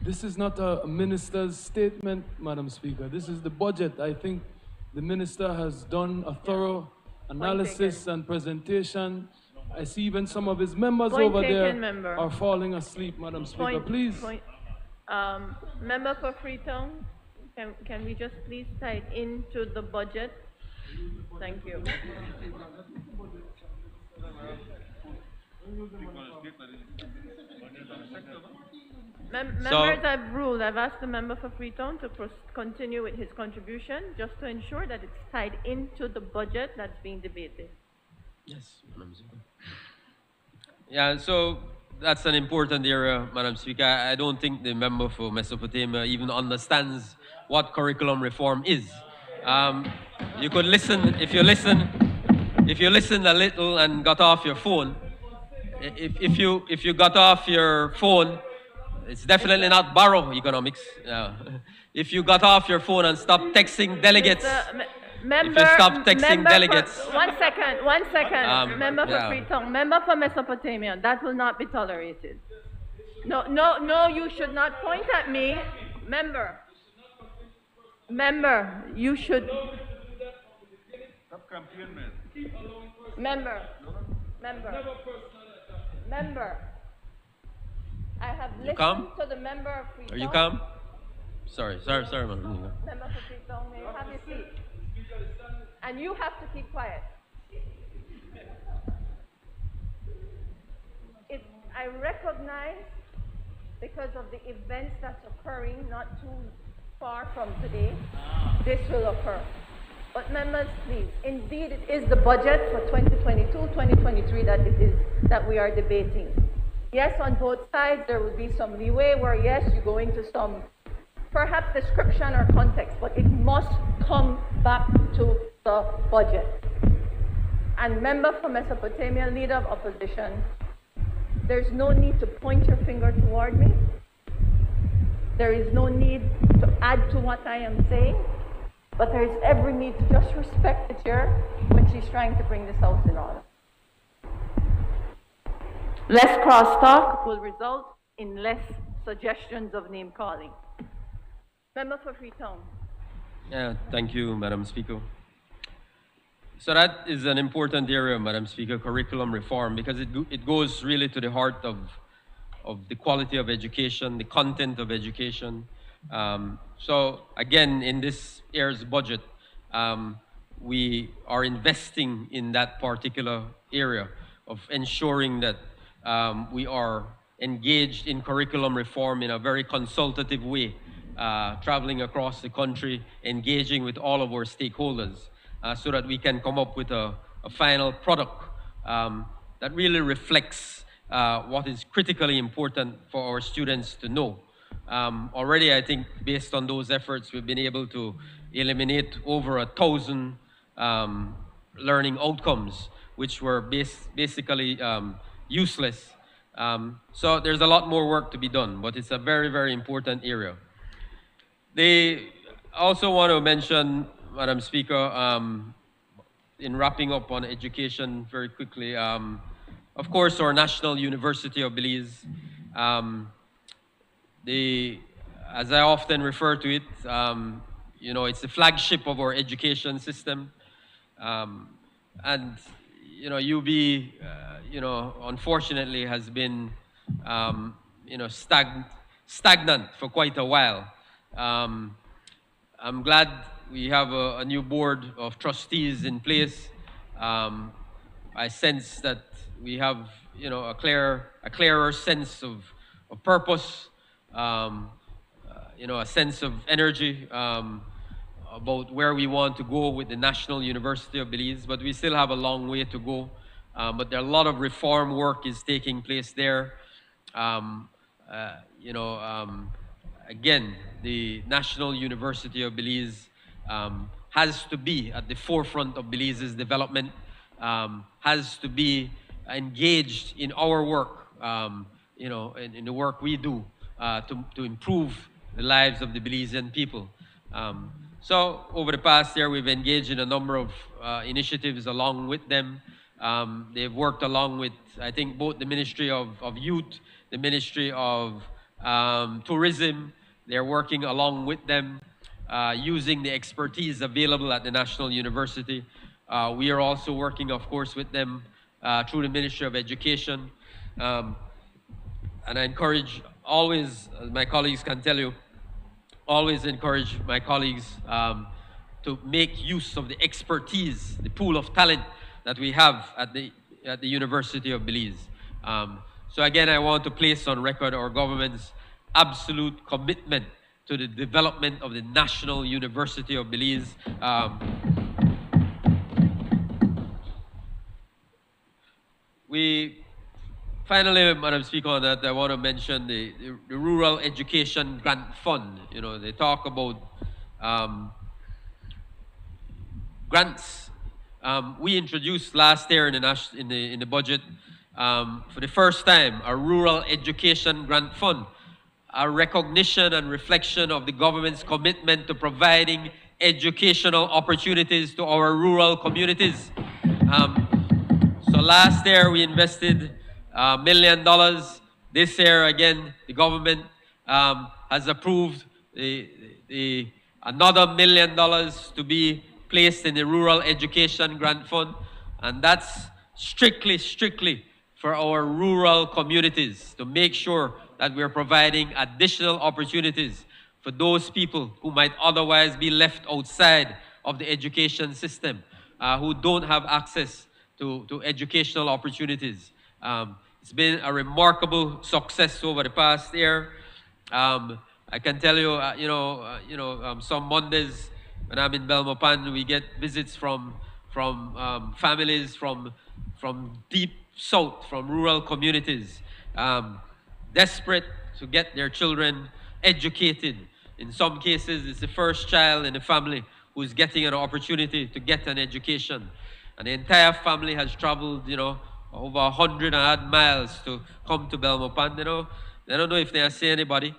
S1: This is not a minister's statement, Madam Speaker. This is the budget. I think the minister has done a thorough analysis and presentation. I see even some of his members over there are falling asleep, Madam Speaker. Please.
S2: Member for Freetown, can we just please tie it into the budget? Thank you. Members, I've asked the member for Freetown to continue with his contribution just to ensure that it's tied into the budget that's being debated.
S6: Yes, Madam Speaker. Yeah, so that's an important area, Madam Speaker. I don't think the member for Mesopotamia even understands what curriculum reform is. You could listen, if you listened a little and got off your phone, if you got off your phone, it's definitely not borrow economics. If you got off your phone and stopped texting delegates,
S2: member for Freetown, member for Mesopotamia, that will not be tolerated. No, you should not point at me. Member, you should. Member. I have listened to the member of Freetown.
S6: Are you calm? Sorry, Madam.
S2: Member for Freetown, may you have your seat. And you have to keep quiet. I recognize, because of the events that's occurring not too far from today, this will occur. But members, please, indeed it is the budget for 2022-2023 that we are debating. Yes, on both sides there will be some leeway where, yes, you go into some perhaps description or context, but it must come back to the budget. And member for Mesopotamia, leader of opposition, there's no need to point your finger toward me. There is no need to add to what I am saying, but there is every need to just respect the chair when she's trying to bring this house in order. Less crosstalk will result in less suggestions of name calling. Member for Freetown.
S6: Yeah, thank you, Madam Speaker. So that is an important area, Madam Speaker, curriculum reform, because it goes really to the heart of the quality of education, the content of education. So again, in this year's budget, we are investing in that particular area of ensuring that we are engaged in curriculum reform in a very consultative way, traveling across the country, engaging with all of our stakeholders, so that we can come up with a final product that really reflects what is critically important for our students to know. Already, I think, based on those efforts, we've been able to eliminate over 1,000 learning outcomes, which were basically useless. So there's a lot more work to be done, but it's a very, very important area. They also want to mention, Madam Speaker, in wrapping up on education very quickly, of course, our National University of Belize, as I often refer to it, you know, it's the flagship of our education system. And, you know, UB, you know, unfortunately has been, you know, stagnant for quite a while. I'm glad we have a new board of trustees in place. I sense that we have, you know, a clearer sense of purpose, you know, a sense of energy about where we want to go with the National University of Belize, but we still have a long way to go. But there are a lot of reform work is taking place there. You know, again, the National University of Belize has to be at the forefront of Belize's development, has to be engaged in our work, you know, in the work we do to improve the lives of the Belizean people. So over the past year, we've engaged in a number of initiatives along with them. They've worked along with, I think, both the Ministry of Youth, the Ministry of Tourism. They're working along with them, using the expertise available at the National University. We are also working, of course, with them through the Ministry of Education. And I encourage always, as my colleagues can tell you, always encourage my colleagues to make use of the expertise, the pool of talent that we have at the University of Belize. So again, I want to place on record our government's absolute commitment to the development of the National University of Belize. Finally, Madam Speaker, on that, I want to mention the Rural Education Grant Fund. You know, they talk about grants. We introduced last year in the budget, for the first time, a Rural Education Grant Fund, a recognition and reflection of the government's commitment to providing educational opportunities to our rural communities. So last year we invested $1 million. This year, again, the government has approved another $1 million to be placed in the Rural Education Grant Fund, and that's strictly for our rural communities to make sure that we're providing additional opportunities for those people who might otherwise be left outside of the education system, who don't have access to educational opportunities. It's been a remarkable success over the past year. I can tell you, some Mondays when I'm in Belmopan, we get visits from families from deep south, from rural communities, desperate to get their children educated. In some cases, it's the first child in the family who's getting an opportunity to get an education. And the entire family has traveled, over 100 and odd miles to come to Belmopan. They don't know if they see anybody,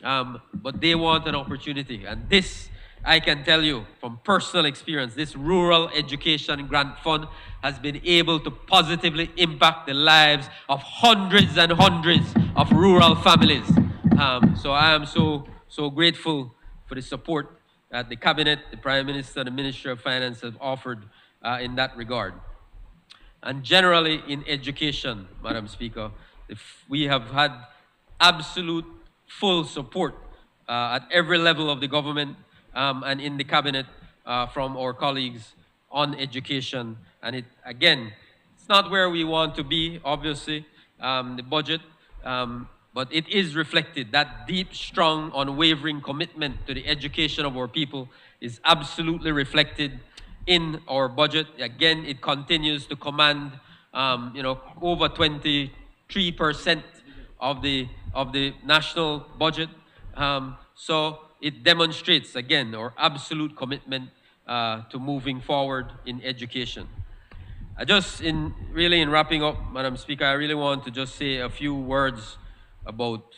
S6: but they want an opportunity. And this, I can tell you from personal experience, this Rural Education Grant Fund has been able to positively impact the lives of hundreds and hundreds of rural families. So I am so grateful for the support that the Cabinet, the Prime Minister, the Ministry of Finance have offered in that regard. And generally in education, Madam Speaker, we have had absolute full support at every level of the government and in the Cabinet from our colleagues on education. And it's not where we want to be, obviously, the budget, but it is reflected. That deep, strong, unwavering commitment to the education of our people is absolutely reflected in our budget. Again, it continues to command, over 23% of the national budget. So it demonstrates, again, our absolute commitment to moving forward in education. In wrapping up, Madam Speaker, I really want to just say a few words about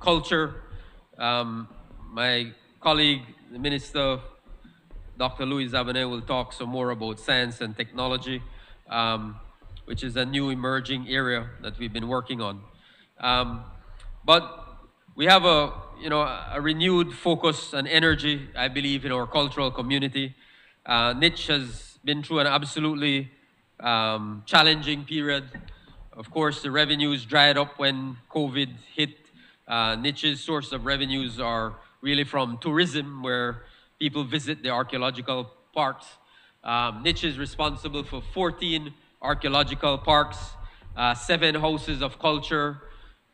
S6: culture. My colleague, the Minister, Dr. Louis Zabanet, will talk some more about science and technology, which is a new emerging area that we've been working on. But we have a renewed focus and energy, I believe, in our cultural community. Niche has been through an absolutely challenging period. Of course, the revenues dried up when COVID hit. Niche's source of revenues are really from tourism, where people visit the archaeological parks. Niche is responsible for 14 archaeological parks, 7 houses of culture,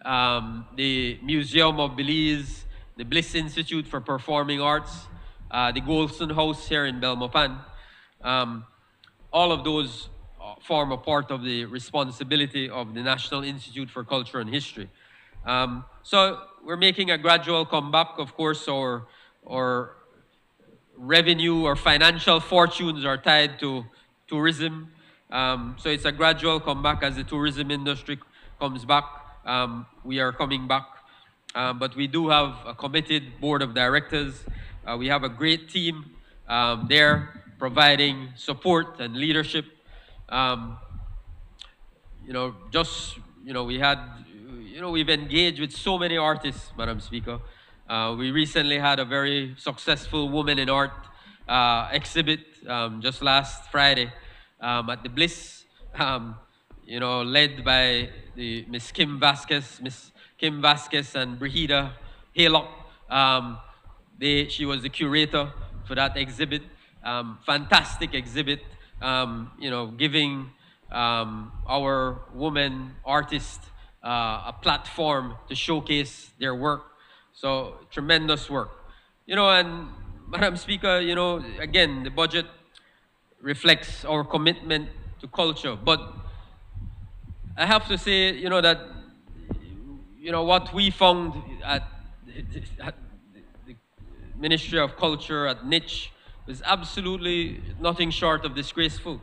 S6: the Museum of Belize, the Bliss Institute for Performing Arts, the Golson House here in Belmopan. All of those form a part of the responsibility of the National Institute for Culture and History. So we're making a gradual comeback. Of course, our revenue or financial fortunes are tied to tourism. So it's a gradual comeback as the tourism industry comes back. We are coming back. But we do have a committed board of directors. We have a great team there providing support and leadership. We've engaged with so many artists, Madam Speaker. We recently had a very successful Women in Art exhibit just last Friday at the Bliss, led by the Miss Kim Vasquez and Brigida Haylock. She was the curator for that exhibit. Fantastic exhibit, giving our women artists a platform to showcase their work. So tremendous work. And Madam Speaker, again, the budget reflects our commitment to culture. But I have to say, that, what we found at the Ministry of Culture at Niche was absolutely nothing short of disgraceful.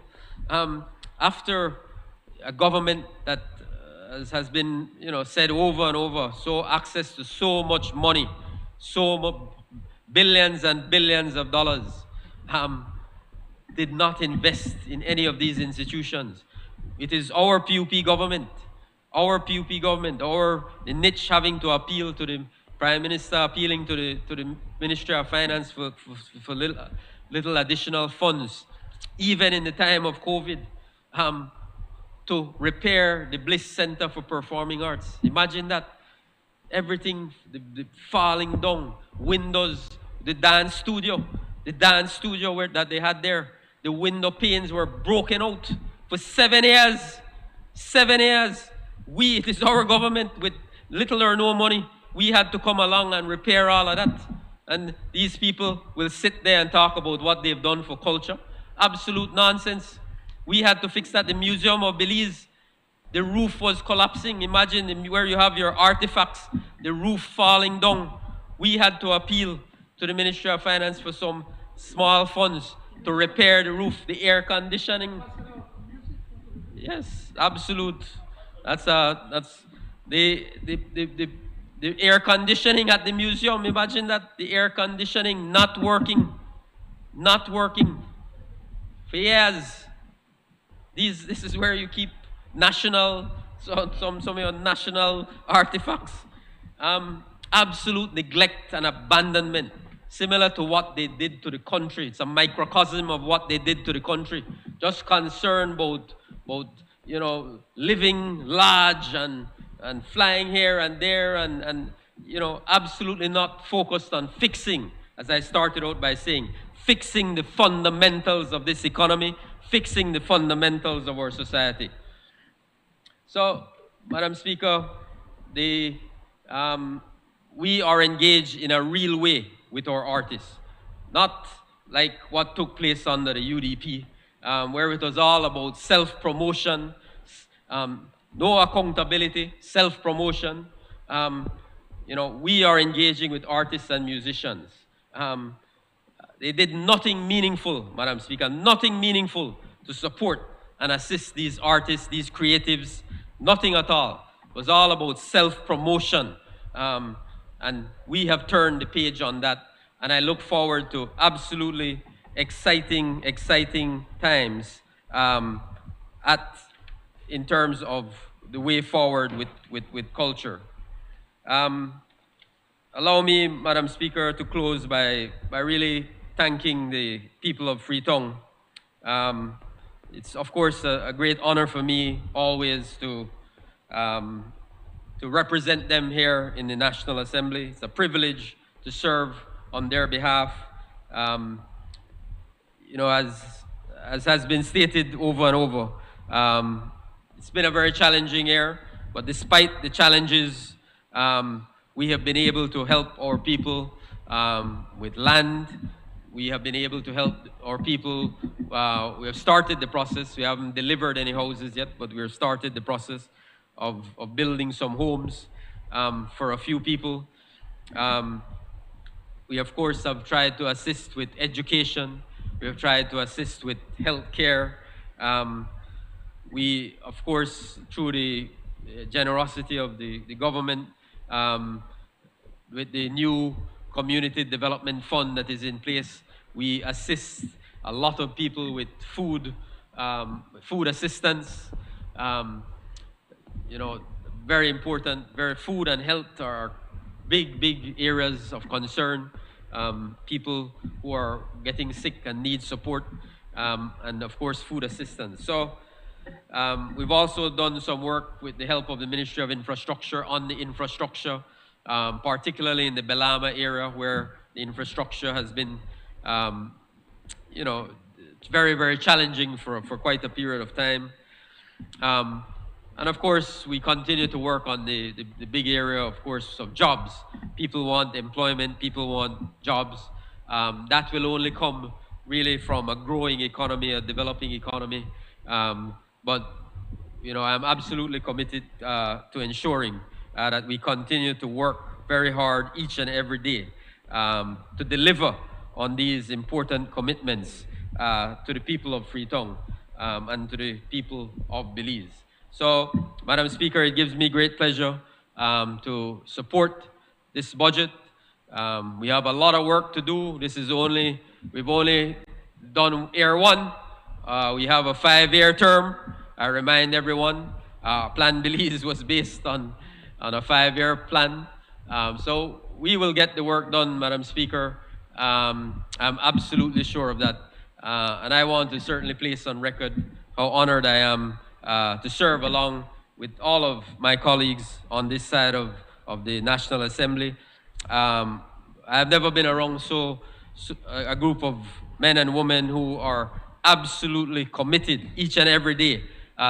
S6: After a government that has been, said over and over, access to so much money, billions and billions of dollars, did not invest in any of these institutions. It is our PUP government, the Niche having to appeal to the Prime Minister, appealing to the Ministry of Finance for little additional funds, even in the time of COVID, to repair the Bliss Center for Performing Arts. Imagine that. Everything, the falling down, windows, the dance studio that they had there, the window panes were broken out for 7 years. 7 years. It is our government with little or no money. We had to come along and repair all of that. And these people will sit there and talk about what they've done for culture. Absolute nonsense. We had to fix that. The Museum of Belize, the roof was collapsing. Imagine where you have your artifacts, the roof falling down. We had to appeal to the Ministry of Finance for some small funds to repair the roof, the air conditioning. Yes, absolute. That's the air conditioning at the museum. Imagine that, the air conditioning not working for years. This is where you keep some of your national artifacts. Absolute neglect and abandonment, similar to what they did to the country. It's a microcosm of what they did to the country. Just concerned about living large and flying here and there and absolutely not focused on fixing, as I started out by saying, fixing the fundamentals of this economy, fixing the fundamentals of our society. So, Madam Speaker, we are engaged in a real way with our artists, not like what took place under the UDP, where it was all about self-promotion, no accountability, self-promotion. We are engaging with artists and musicians. They did nothing meaningful, Madam Speaker, nothing meaningful to support and assist these artists, these creatives, nothing at all. It was all about self-promotion. And we have turned the page on that. And I look forward to absolutely exciting times in terms of the way forward with culture. Allow me, Madam Speaker, to close by really thanking the people of Freetown. It's, of course, a great honor for me always to represent them here in the National Assembly. It's a privilege to serve on their behalf. As has been stated over and over, it's been a very challenging year, but despite the challenges, we have been able to help our people with land. We have been able to help our people. We have started the process. We haven't delivered any houses yet, but we have started the process of building some homes for a few people. We, of course, have tried to assist with education. We have tried to assist with health care. We, of course, through the generosity of the government, with the new community development fund that is in place, we assist a lot of people with food, food assistance. You know, very important. Food and health are big areas of concern. People who are getting sick and need support, and of course food assistance. So we've also done some work with the help of the Ministry of Infrastructure on the infrastructure, particularly in the Belama area where the infrastructure has been, you know, very challenging for quite a period of time. And of course, we continue to work on the big area, of course, of jobs. People want employment, people want jobs. That will only come really from a growing economy, a developing economy. But, you know, I'm absolutely committed to ensuring that we continue to work very hard each and every day to deliver on these important commitments to the people of Freetown and to the people of Belize. So, Madam Speaker, it gives me great pleasure to support this budget. We have a lot of work to do. We've only done year one. We have a 5-year term. I remind everyone, Plan Belize was based on a 5-year plan. So we will get the work done, Madam Speaker. I'm absolutely sure of that. And I want to certainly place on record how honored I am to serve along with all of my colleagues on this side of the National Assembly. I've never been around a group of men and women who are absolutely committed each and every day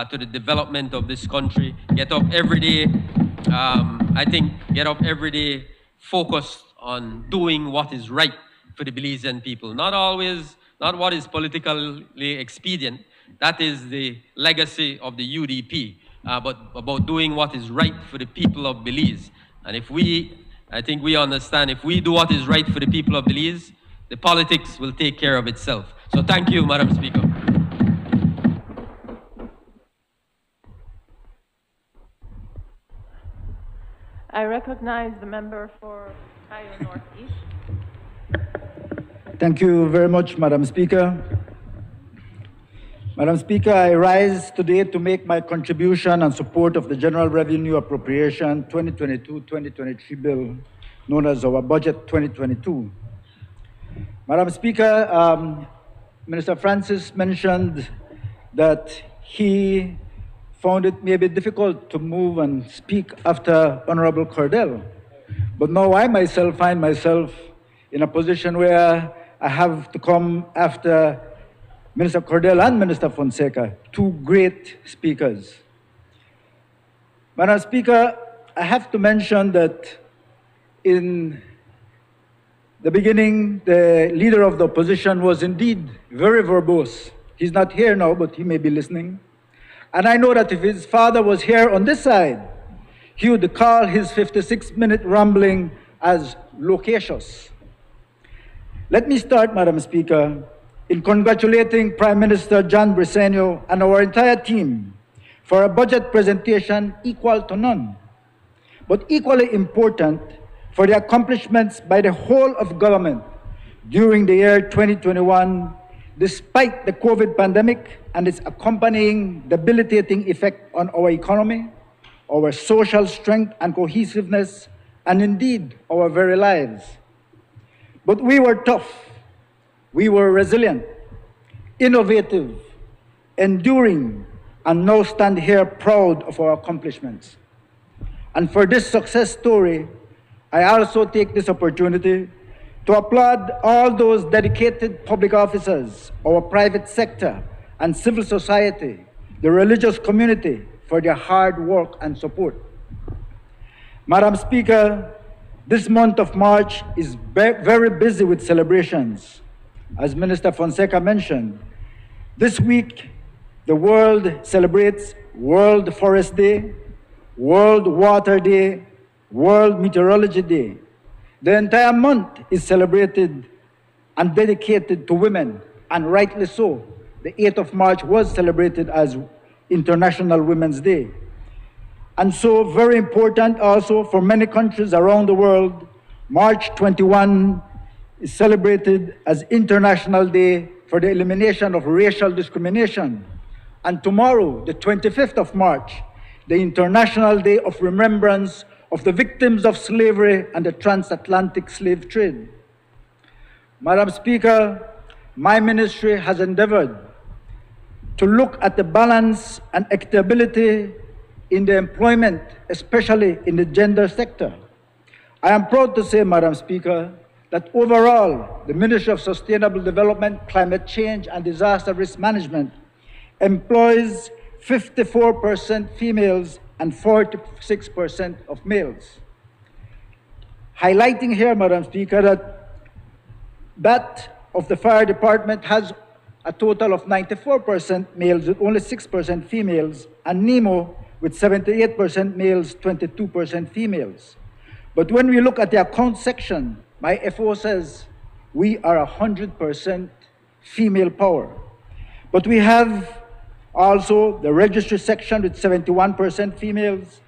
S6: to the development of this country. Get up every day, get up every day focused on doing what is right for the Belizean people. Not what is politically expedient. That is the legacy of the UDP, but about doing what is right for the people of Belize. And I think we understand, if we do what is right for the people of Belize, the politics will take care of itself. So thank you, Madam Speaker.
S2: I recognize the member for Toledo Northeast.
S8: Thank you very much, Madam Speaker. Madam Speaker, I rise today to make my contribution and support of the General Revenue Appropriation 2022-2023 bill, known as our Budget 2022. Madam Speaker, Minister Francis mentioned that he found it maybe difficult to move and speak after Honorable Cordell. But now I myself find myself in a position where I have to come after Minister Cordell and Minister Fonseca, two great speakers. Madam Speaker, I have to mention that in the beginning, the leader of the opposition was indeed very verbose. He's not here now, but he may be listening. And I know that if his father was here on this side, he would call his 56-minute rambling as loquacious. Let me start, Madam Speaker, in congratulating Prime Minister John Briceño and our entire team for a budget presentation equal to none, but equally important for the accomplishments by the whole of government during the year 2021, despite the COVID pandemic and its accompanying debilitating effect on our economy, our social strength and cohesiveness, and indeed our very lives. But we were tough. We were resilient, innovative, enduring, and now stand here proud of our accomplishments. And for this success story, I also take this opportunity to applaud all those dedicated public officers, our private sector, and civil society, the religious community, for their hard work and support. Madam Speaker, this month of March is very busy with celebrations. As Minister Fonseca mentioned, this week, the world celebrates World Forest Day, World Water Day, World Meteorology Day. The entire month is celebrated and dedicated to women, and rightly so. The 8th of March was celebrated as International Women's Day. And so very important also for many countries around the world, March 21 is celebrated as International Day for the Elimination of Racial Discrimination. And tomorrow, the 25th of March, the International Day of Remembrance of the victims of slavery and the transatlantic slave trade. Madam Speaker, my ministry has endeavored to look at the balance and equitability in the employment, especially in the gender sector. I am proud to say, Madam Speaker, that overall, the Ministry of Sustainable Development, Climate Change and Disaster Risk Management employs 54% females and 46% of males. Highlighting here, Madam Speaker, that of the fire department has a total of 94% males with only 6% females, and NEMO with 78% males, 22% females. But when we look at the account section, my FO says we are 100% female power. But we have also the registry section with 71% females,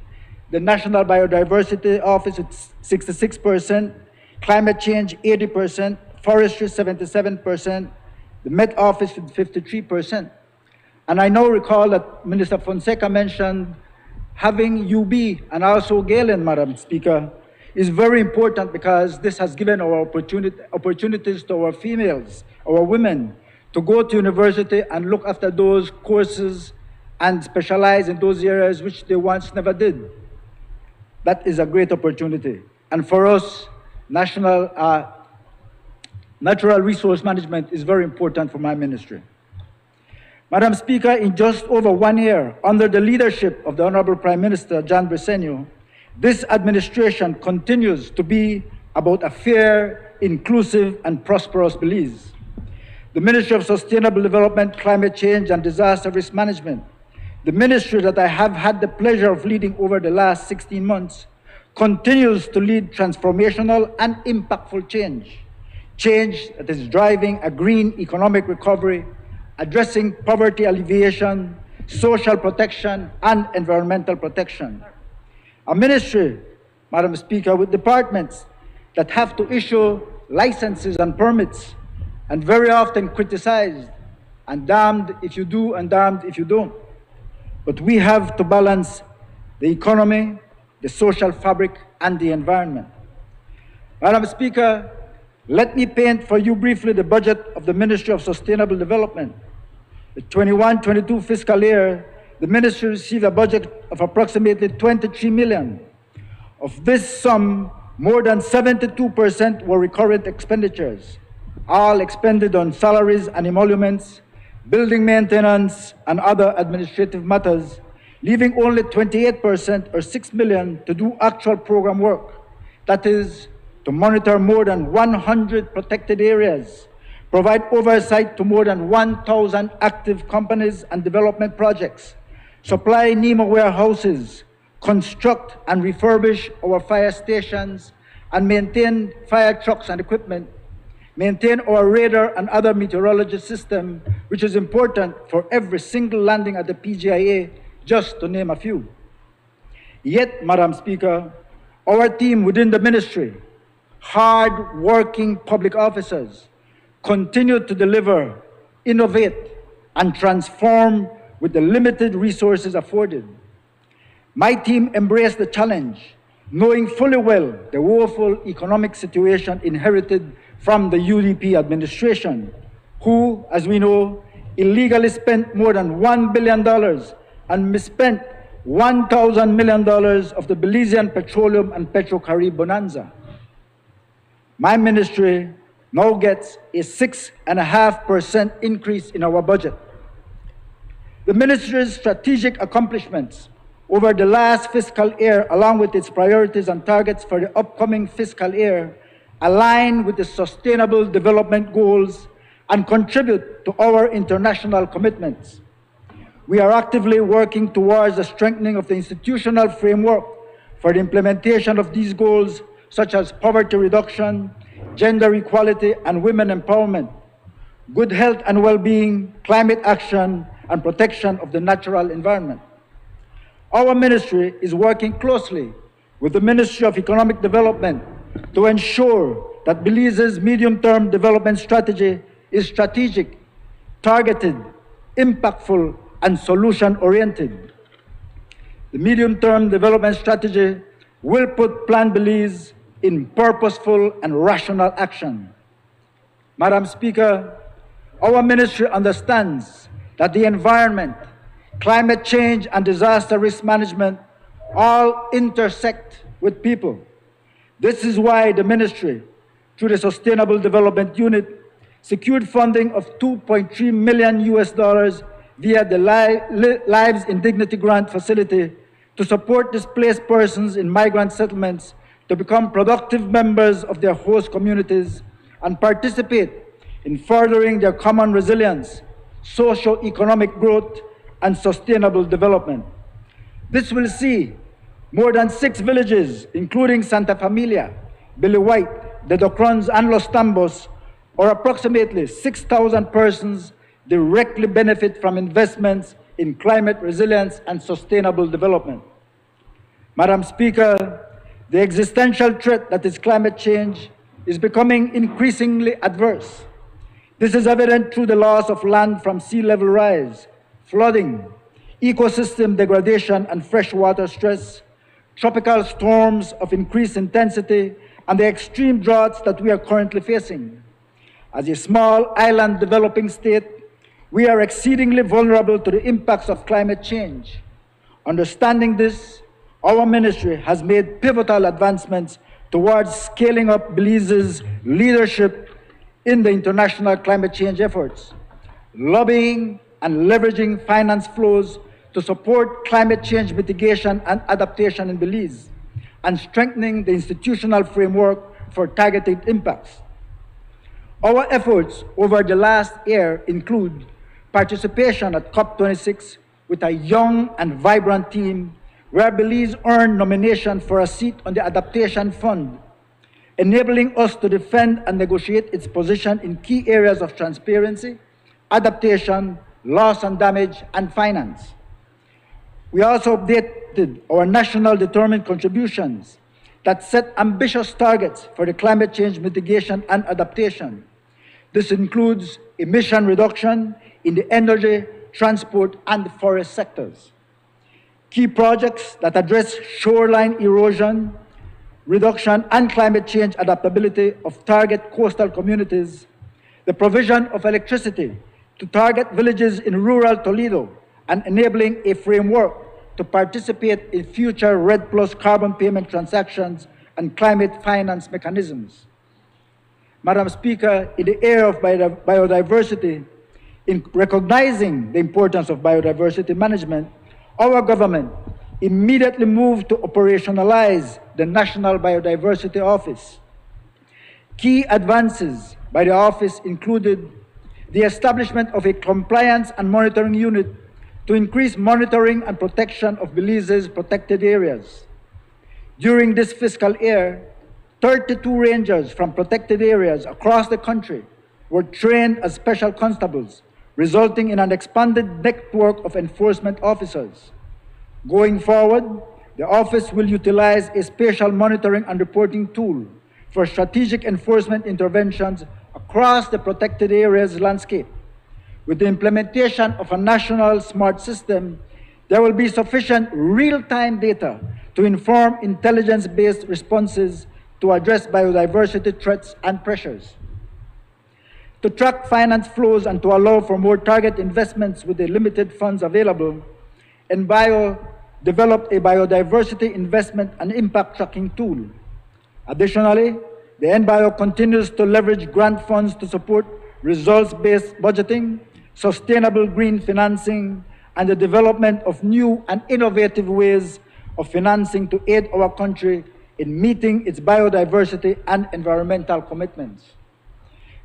S8: the National Biodiversity Office with 66%, climate change 80%, forestry 77%, the Met Office with 53%. And I now recall that Minister Fonseca mentioned having UB and also Galen, Madam Speaker, is very important because this has given our opportunities to our females, our women, to go to university and look after those courses and specialize in those areas which they once never did. That is a great opportunity. And for us, natural resource management is very important for my ministry. Madam Speaker, in just over 1 year, under the leadership of the Honorable Prime Minister, John Briceño, this administration continues to be about a fair, inclusive, and prosperous Belize. The Ministry of Sustainable Development, Climate Change, and Disaster Risk Management, the ministry that I have had the pleasure of leading over the last 16 months, continues to lead transformational and impactful change. Change that is driving a green economic recovery, addressing poverty alleviation, social protection, and environmental protection. A ministry, Madam Speaker, with departments that have to issue licenses and permits, and very often criticized, and damned if you do and damned if you don't. But we have to balance the economy, the social fabric, and the environment. Madam Speaker, let me paint for you briefly the budget of the Ministry of Sustainable Development. The 21-22 fiscal year, the ministry received a budget of approximately 23 million. Of this sum, more than 72% were recurrent expenditures, all expended on salaries and emoluments, building maintenance, and other administrative matters, leaving only 28% or 6 million to do actual program work. That is, to monitor more than 100 protected areas, provide oversight to more than 1,000 active companies and development projects, supply NEMA warehouses, construct and refurbish our fire stations, and maintain fire trucks and equipment, maintain our radar and other meteorology system, which is important for every single landing at the PGIA, just to name a few. Yet, Madam Speaker, our team within the ministry, hard-working public officers, continue to deliver, innovate, and transform with the limited resources afforded. My team embraced the challenge, knowing fully well the woeful economic situation inherited from the UDP administration, who, as we know, illegally spent more than $1 billion and misspent $1,000 million of the Belizean petroleum and Petro-Carib bonanza. My ministry now gets a 6.5% increase in our budget. The ministry's strategic accomplishments over the last fiscal year, along with its priorities and targets for the upcoming fiscal year, align with the Sustainable Development Goals and contribute to our international commitments. We are actively working towards the strengthening of the institutional framework for the implementation of these goals, such as poverty reduction, gender equality, and women empowerment, good health and well-being, climate action, and protection of the natural environment. Our ministry is working closely with the Ministry of Economic Development to ensure that Belize's medium-term development strategy is strategic, targeted, impactful, and solution-oriented. The medium-term development strategy will put Plan Belize in purposeful and rational action. Madam Speaker, our ministry understands that the environment, climate change, and disaster risk management all intersect with people. This is why the ministry, through the Sustainable Development Unit, secured funding of $2.3 million via the Lives in Dignity Grant Facility to support displaced persons in migrant settlements to become productive members of their host communities and participate in furthering their common resilience, socio-economic growth, and sustainable development. This will see more than 6 villages, including Santa Familia, Billy White, the Docrons, and Los Tambos, or approximately 6,000 persons, directly benefit from investments in climate resilience and sustainable development. Madam Speaker, the existential threat that is climate change is becoming increasingly adverse. This is evident through the loss of land from sea level rise, flooding, ecosystem degradation and freshwater stress, tropical storms of increased intensity, and the extreme droughts that we are currently facing. As a small island developing state, we are exceedingly vulnerable to the impacts of climate change. Understanding this, our ministry has made pivotal advancements towards scaling up Belize's leadership in the international climate change efforts, lobbying and leveraging finance flows to support climate change mitigation and adaptation in Belize, and strengthening the institutional framework for targeted impacts. Our efforts over the last year include participation at COP26 with a young and vibrant team where Belize earned nomination for a seat on the Adaptation Fund, enabling us to defend and negotiate its position in key areas of transparency, adaptation, loss and damage, and finance. We also updated our national determined contributions that set ambitious targets for the climate change mitigation and adaptation. This includes emission reduction in the energy, transport, and forest sectors. Key projects that address shoreline erosion, reduction, and climate change adaptability of target coastal communities, the provision of electricity to target villages in rural Toledo, and enabling a framework to participate in future REDD+ carbon payment transactions and climate finance mechanisms. Madam Speaker, in the area of biodiversity, in recognizing the importance of biodiversity management, our government immediately moved to operationalize the National Biodiversity Office. Key advances by the office included the establishment of a compliance and monitoring unit to increase monitoring and protection of Belize's protected areas. During this fiscal year, 32 rangers from protected areas across the country were trained as special constables, resulting in an expanded network of enforcement officers. Going forward, the office will utilize a spatial monitoring and reporting tool for strategic enforcement interventions across the protected areas landscape. With the implementation of a national smart system, there will be sufficient real-time data to inform intelligence-based responses to address biodiversity threats and pressures. To track finance flows and to allow for more target investments with the limited funds available, NBio developed a biodiversity investment and impact tracking tool. Additionally, the NBio continues to leverage grant funds to support results-based budgeting, sustainable green financing, and the development of new and innovative ways of financing to aid our country in meeting its biodiversity and environmental commitments.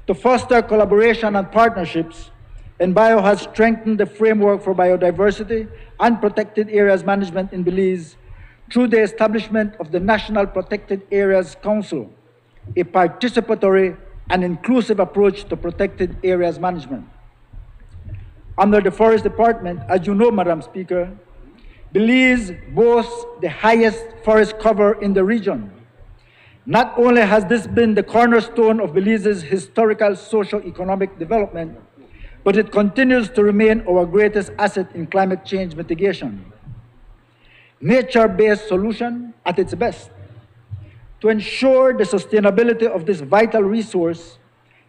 S8: To foster collaboration and partnerships, NBio has strengthened the framework for biodiversity and protected areas management in Belize through the establishment of the National Protected Areas Council, a participatory and inclusive approach to protected areas management. under the Forest Department, as you know, Madam Speaker, Belize boasts the highest forest cover in the region. Not only has this been the cornerstone of Belize's historical socio-economic development, but it continues to remain our greatest asset in climate change mitigation. Nature-based solution at its best. To ensure the sustainability of this vital resource,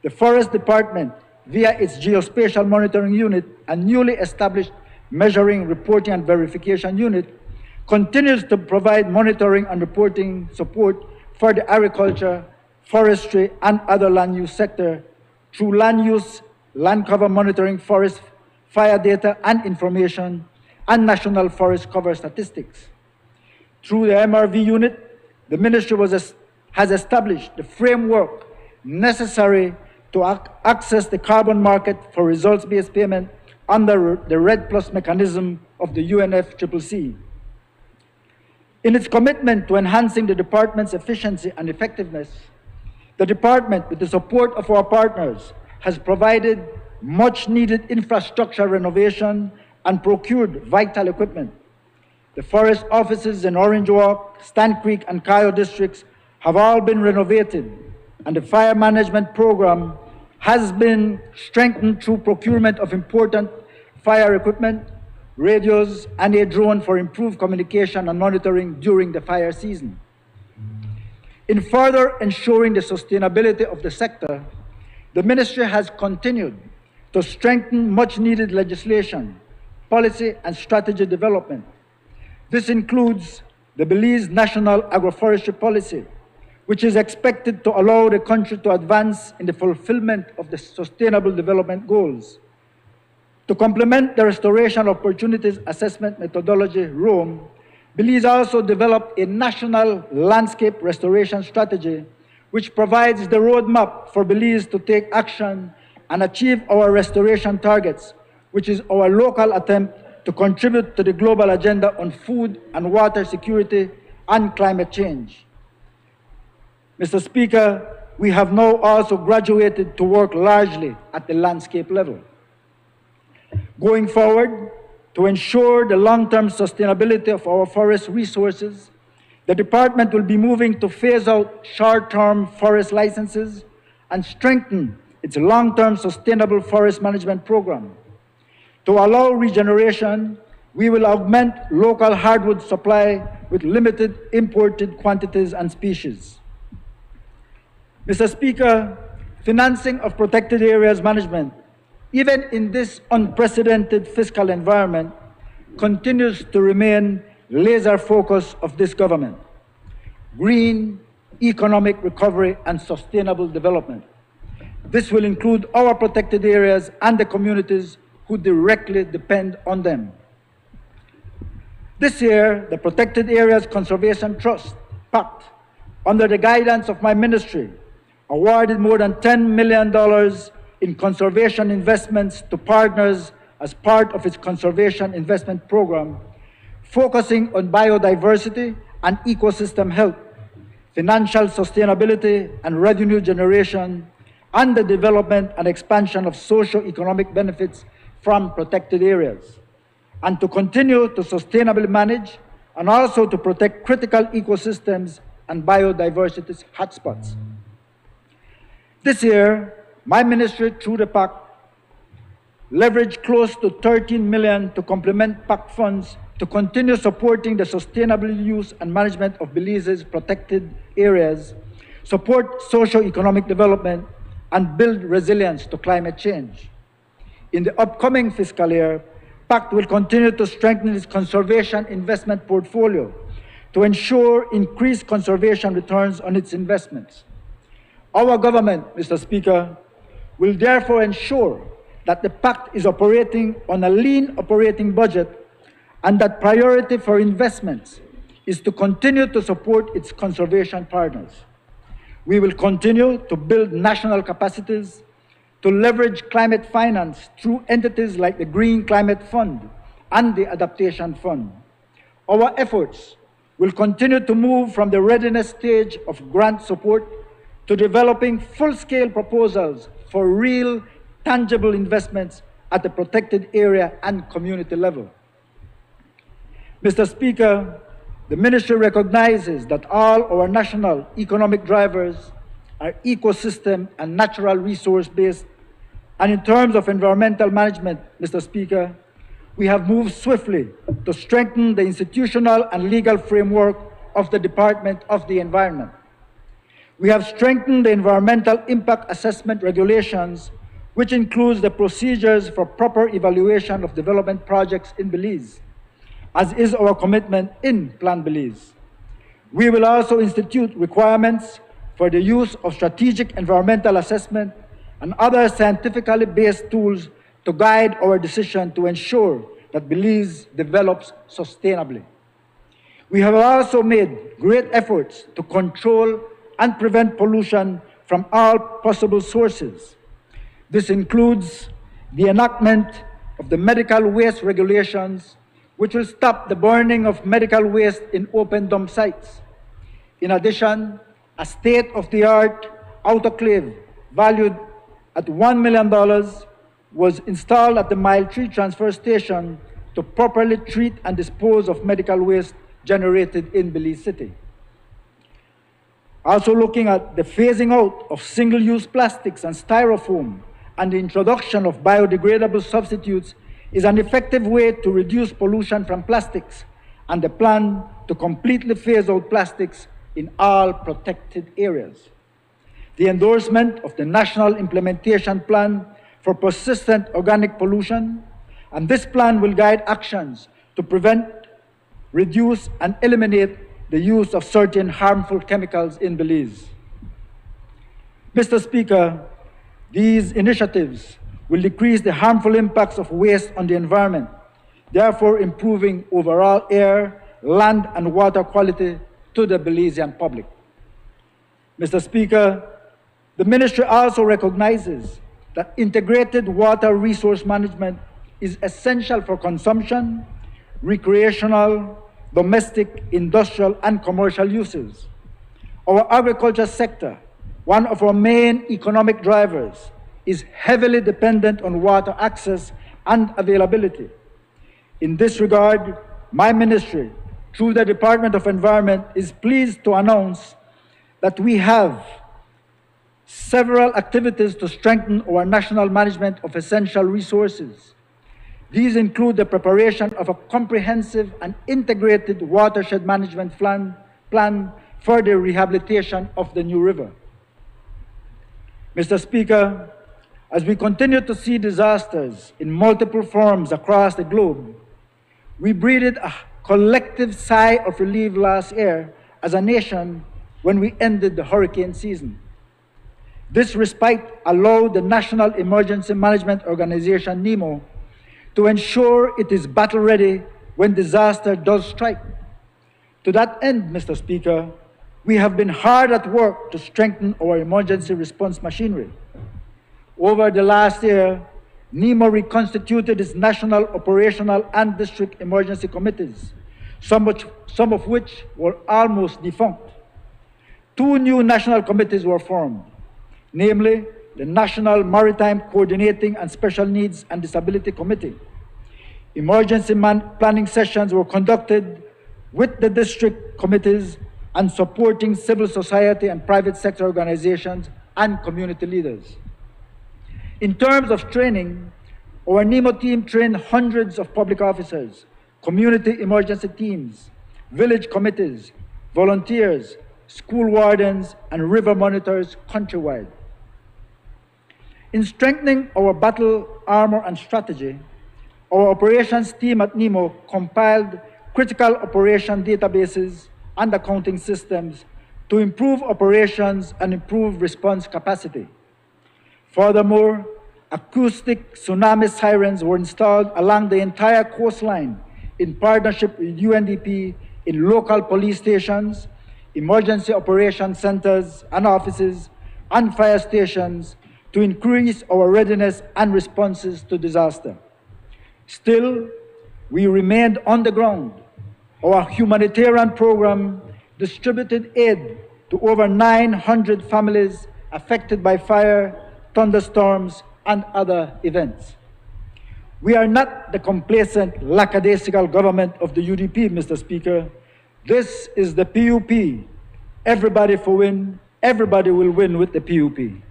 S8: the Forest Department, via its Geospatial Monitoring Unit and newly established Measuring, Reporting and Verification Unit, continues to provide monitoring and reporting support for the agriculture, forestry, and other land use sector through land use, land cover monitoring, forest fire data and information, and national forest cover statistics. Through the MRV unit, the Ministry has established the framework necessary to access the carbon market for results-based payment under the REDD Plus mechanism of the UNFCCC. In its commitment to enhancing the department's efficiency and effectiveness, the department, with the support of our partners, has provided much-needed infrastructure renovation and procured vital equipment. The forest offices in Orange Walk, Stan Creek, and Cayo districts have all been renovated, and the fire management program has been strengthened through procurement of important fire equipment, radios, and a drone for improved communication and monitoring during the fire season. In further ensuring the sustainability of the sector, the Ministry has continued to strengthen much-needed legislation, policy, and strategy development. This includes the Belize National Agroforestry Policy, which is expected to allow the country to advance in the fulfillment of the Sustainable Development Goals. To complement the Restoration Opportunities Assessment Methodology, ROAM, Belize also developed a national landscape restoration strategy, which provides the roadmap for Belize to take action and achieve our restoration targets, which is our local attempt to contribute to the global agenda on food and water security and climate change. Mr. Speaker, we have now also graduated to work largely at the landscape level. Going forward, to ensure the long-term sustainability of our forest resources, the department will be moving to phase out short-term forest licenses and strengthen its long-term sustainable forest management program. To allow regeneration, we will augment local hardwood supply with limited imported quantities and species. Mr. Speaker, financing of protected areas management, even in this unprecedented fiscal environment, continues to remain laser focus of this government. Green, economic recovery, and sustainable development. This will include our protected areas and the communities who directly depend on them. This year, the Protected Areas Conservation Trust, PACT, under the guidance of my ministry, awarded more than $10 million in conservation investments to partners as part of its conservation investment program, focusing on biodiversity and ecosystem health, financial sustainability and revenue generation, and the development and expansion of socio-economic benefits from protected areas, and to continue to sustainably manage and also to protect critical ecosystems and biodiversity hotspots. This year, my ministry, through the PAC, leveraged close to $13 million to complement PAC funds to continue supporting the sustainable use and management of Belize's protected areas, support socio-economic development, and build resilience to climate change. In the upcoming fiscal year, PACT will continue to strengthen its conservation investment portfolio to ensure increased conservation returns on its investments. Our government, Mr. Speaker, will therefore ensure that the PACT is operating on a lean operating budget and that priority for investments is to continue to support its conservation partners. We will continue to build national capacities to leverage climate finance through entities like the Green Climate Fund and the Adaptation Fund. Our efforts will continue to move from the readiness stage of grant support to developing full-scale proposals for real, tangible investments at the protected area and community level. Mr. Speaker, the Ministry recognizes that all our national economic drivers are ecosystem and natural resource based, and in terms of environmental management, Mr. Speaker, we have moved swiftly to strengthen the institutional and legal framework of the Department of the Environment. We have strengthened the environmental impact assessment regulations, which includes the procedures for proper evaluation of development projects in Belize, as is our commitment in Plan Belize. We will also institute requirements for the use of strategic environmental assessment and other scientifically based tools to guide our decision to ensure that Belize develops sustainably. We have also made great efforts to control and prevent pollution from all possible sources. This includes the enactment of the medical waste regulations, which will stop the burning of medical waste in open dump sites. In addition, a state-of-the-art autoclave valued at $1 million was installed at the Mile 3 transfer station to properly treat and dispose of medical waste generated in Belize City. Also looking at the phasing out of single-use plastics and styrofoam and the introduction of biodegradable substitutes is an effective way to reduce pollution from plastics, and the plan to completely phase out plastics in all protected areas. The endorsement of the National Implementation Plan for Persistent Organic Pollution, and this plan will guide actions to prevent, reduce, and eliminate the use of certain harmful chemicals in Belize. Mr. Speaker, these initiatives will decrease the harmful impacts of waste on the environment, therefore improving overall air, land, and water quality to the Belizean public. Mr. Speaker, the Ministry also recognizes that integrated water resource management is essential for consumption, recreational, domestic, industrial, and commercial uses. Our agriculture sector, one of our main economic drivers, is heavily dependent on water access and availability. In this regard, my ministry, through the Department of Environment, is pleased to announce that we have several activities to strengthen our national management of essential resources. These include the preparation of a comprehensive and integrated watershed management plan for the rehabilitation of the New River. Mr. Speaker, as we continue to see disasters in multiple forms across the globe, we breathed a collective sigh of relief last year as a nation when we ended the hurricane season. This respite allowed the National Emergency Management Organization, NEMO, to ensure it is battle-ready when disaster does strike. To that end, Mr. Speaker, we have been hard at work to strengthen our emergency response machinery. Over the last year, NEMO reconstituted its national, operational, and district emergency committees, some of which were almost defunct. 2 new national committees were formed, namely the National Maritime Coordinating and Special Needs and Disability Committee. Emergency planning sessions were conducted with the district committees and supporting civil society and private sector organizations and community leaders. In terms of training, our NEMO team trained hundreds of public officers, community emergency teams, village committees, volunteers, school wardens, and river monitors countrywide. In strengthening our battle armor and strategy, our operations team at NEMO compiled critical operation databases and accounting systems to improve operations and improve response capacity. Furthermore, acoustic tsunami sirens were installed along the entire coastline in partnership with UNDP in local police stations, emergency operation centers and offices, and fire stations to increase our readiness and responses to disaster. Still, we remained on the ground. Our humanitarian program distributed aid to over 900 families affected by fire, thunderstorms, and other events. We are not the complacent, lackadaisical government of the UDP, Mr. Speaker. This is the PUP. Everybody for win, everybody will win with the PUP.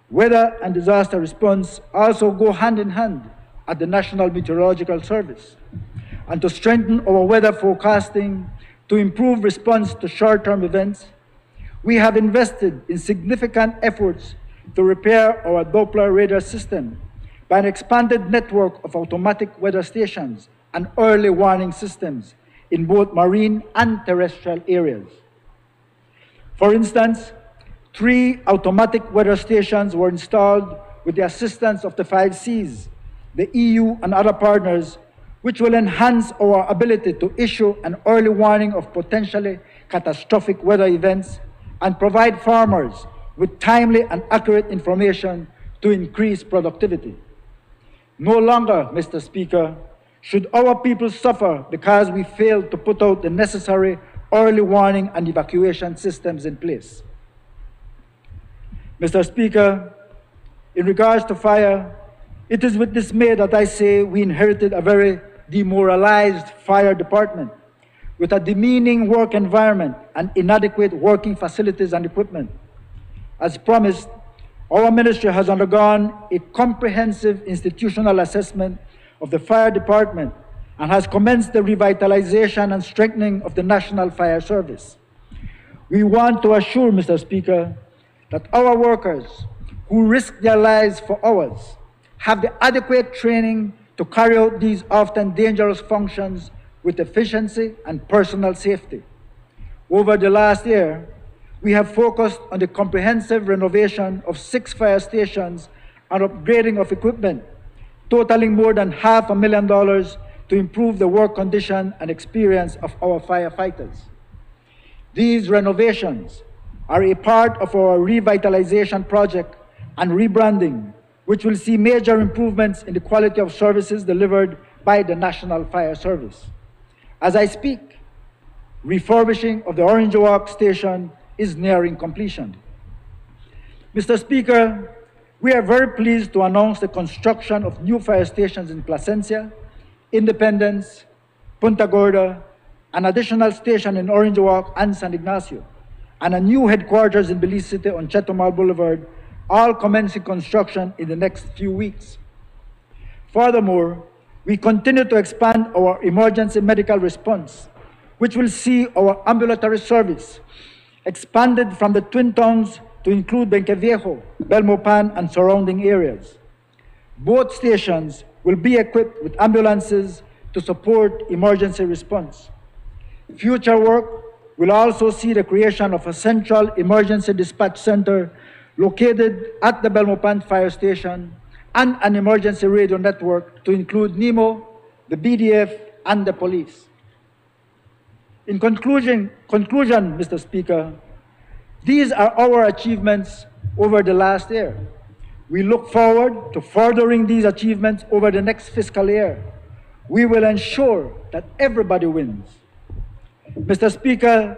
S8: Weather and disaster response also go hand in hand at the National Meteorological Service. And to strengthen our weather forecasting, to improve response to short-term events, we have invested in significant efforts to repair our Doppler radar system by an expanded network of automatic weather stations and early warning systems in both marine and terrestrial areas. For instance, 3 automatic weather stations were installed with the assistance of the 5 Cs, the EU and other partners, which will enhance our ability to issue an early warning of potentially catastrophic weather events and provide farmers with timely and accurate information to increase productivity. No longer, Mr. Speaker, should our people suffer because we failed to put out the necessary early warning and evacuation systems in place. Mr. Speaker, in regards to fire, it is with dismay that I say we inherited a very demoralized fire department with a demeaning work environment and inadequate working facilities and equipment. As promised, our ministry has undergone a comprehensive institutional assessment of the fire department and has commenced the revitalization and strengthening of the National Fire Service. We want to assure, Mr. Speaker, that our workers who risk their lives for ours have the adequate training to carry out these often dangerous functions with efficiency and personal safety. Over the last year, we have focused on the comprehensive renovation of 6 fire stations and upgrading of equipment, totaling more than $500,000 to improve the work condition and experience of our firefighters. These renovations are a part of our revitalization project and rebranding, which will see major improvements in the quality of services delivered by the National Fire Service. As I speak, refurbishing of the Orange Walk station is nearing completion. Mr. Speaker, we are very pleased to announce the construction of new fire stations in Placencia, Independence, Punta Gorda, an additional station in Orange Walk and San Ignacio, and a new headquarters in Belize City on Chetumal Boulevard, all commencing construction in the next few weeks. Furthermore, we continue to expand our emergency medical response, which will see our ambulatory service expanded from the Twin Towns to include Benqueviejo, Belmopan, and surrounding areas. Both stations will be equipped with ambulances to support emergency response. Future work will also see the creation of a central emergency dispatch center located at the Belmopan Fire Station and an emergency radio network to include NEMO, the BDF, and the police. In conclusion, Mr. Speaker, these are our achievements over the last year. We look forward to furthering these achievements over the next fiscal year. We will ensure that everybody wins. Mr. Speaker,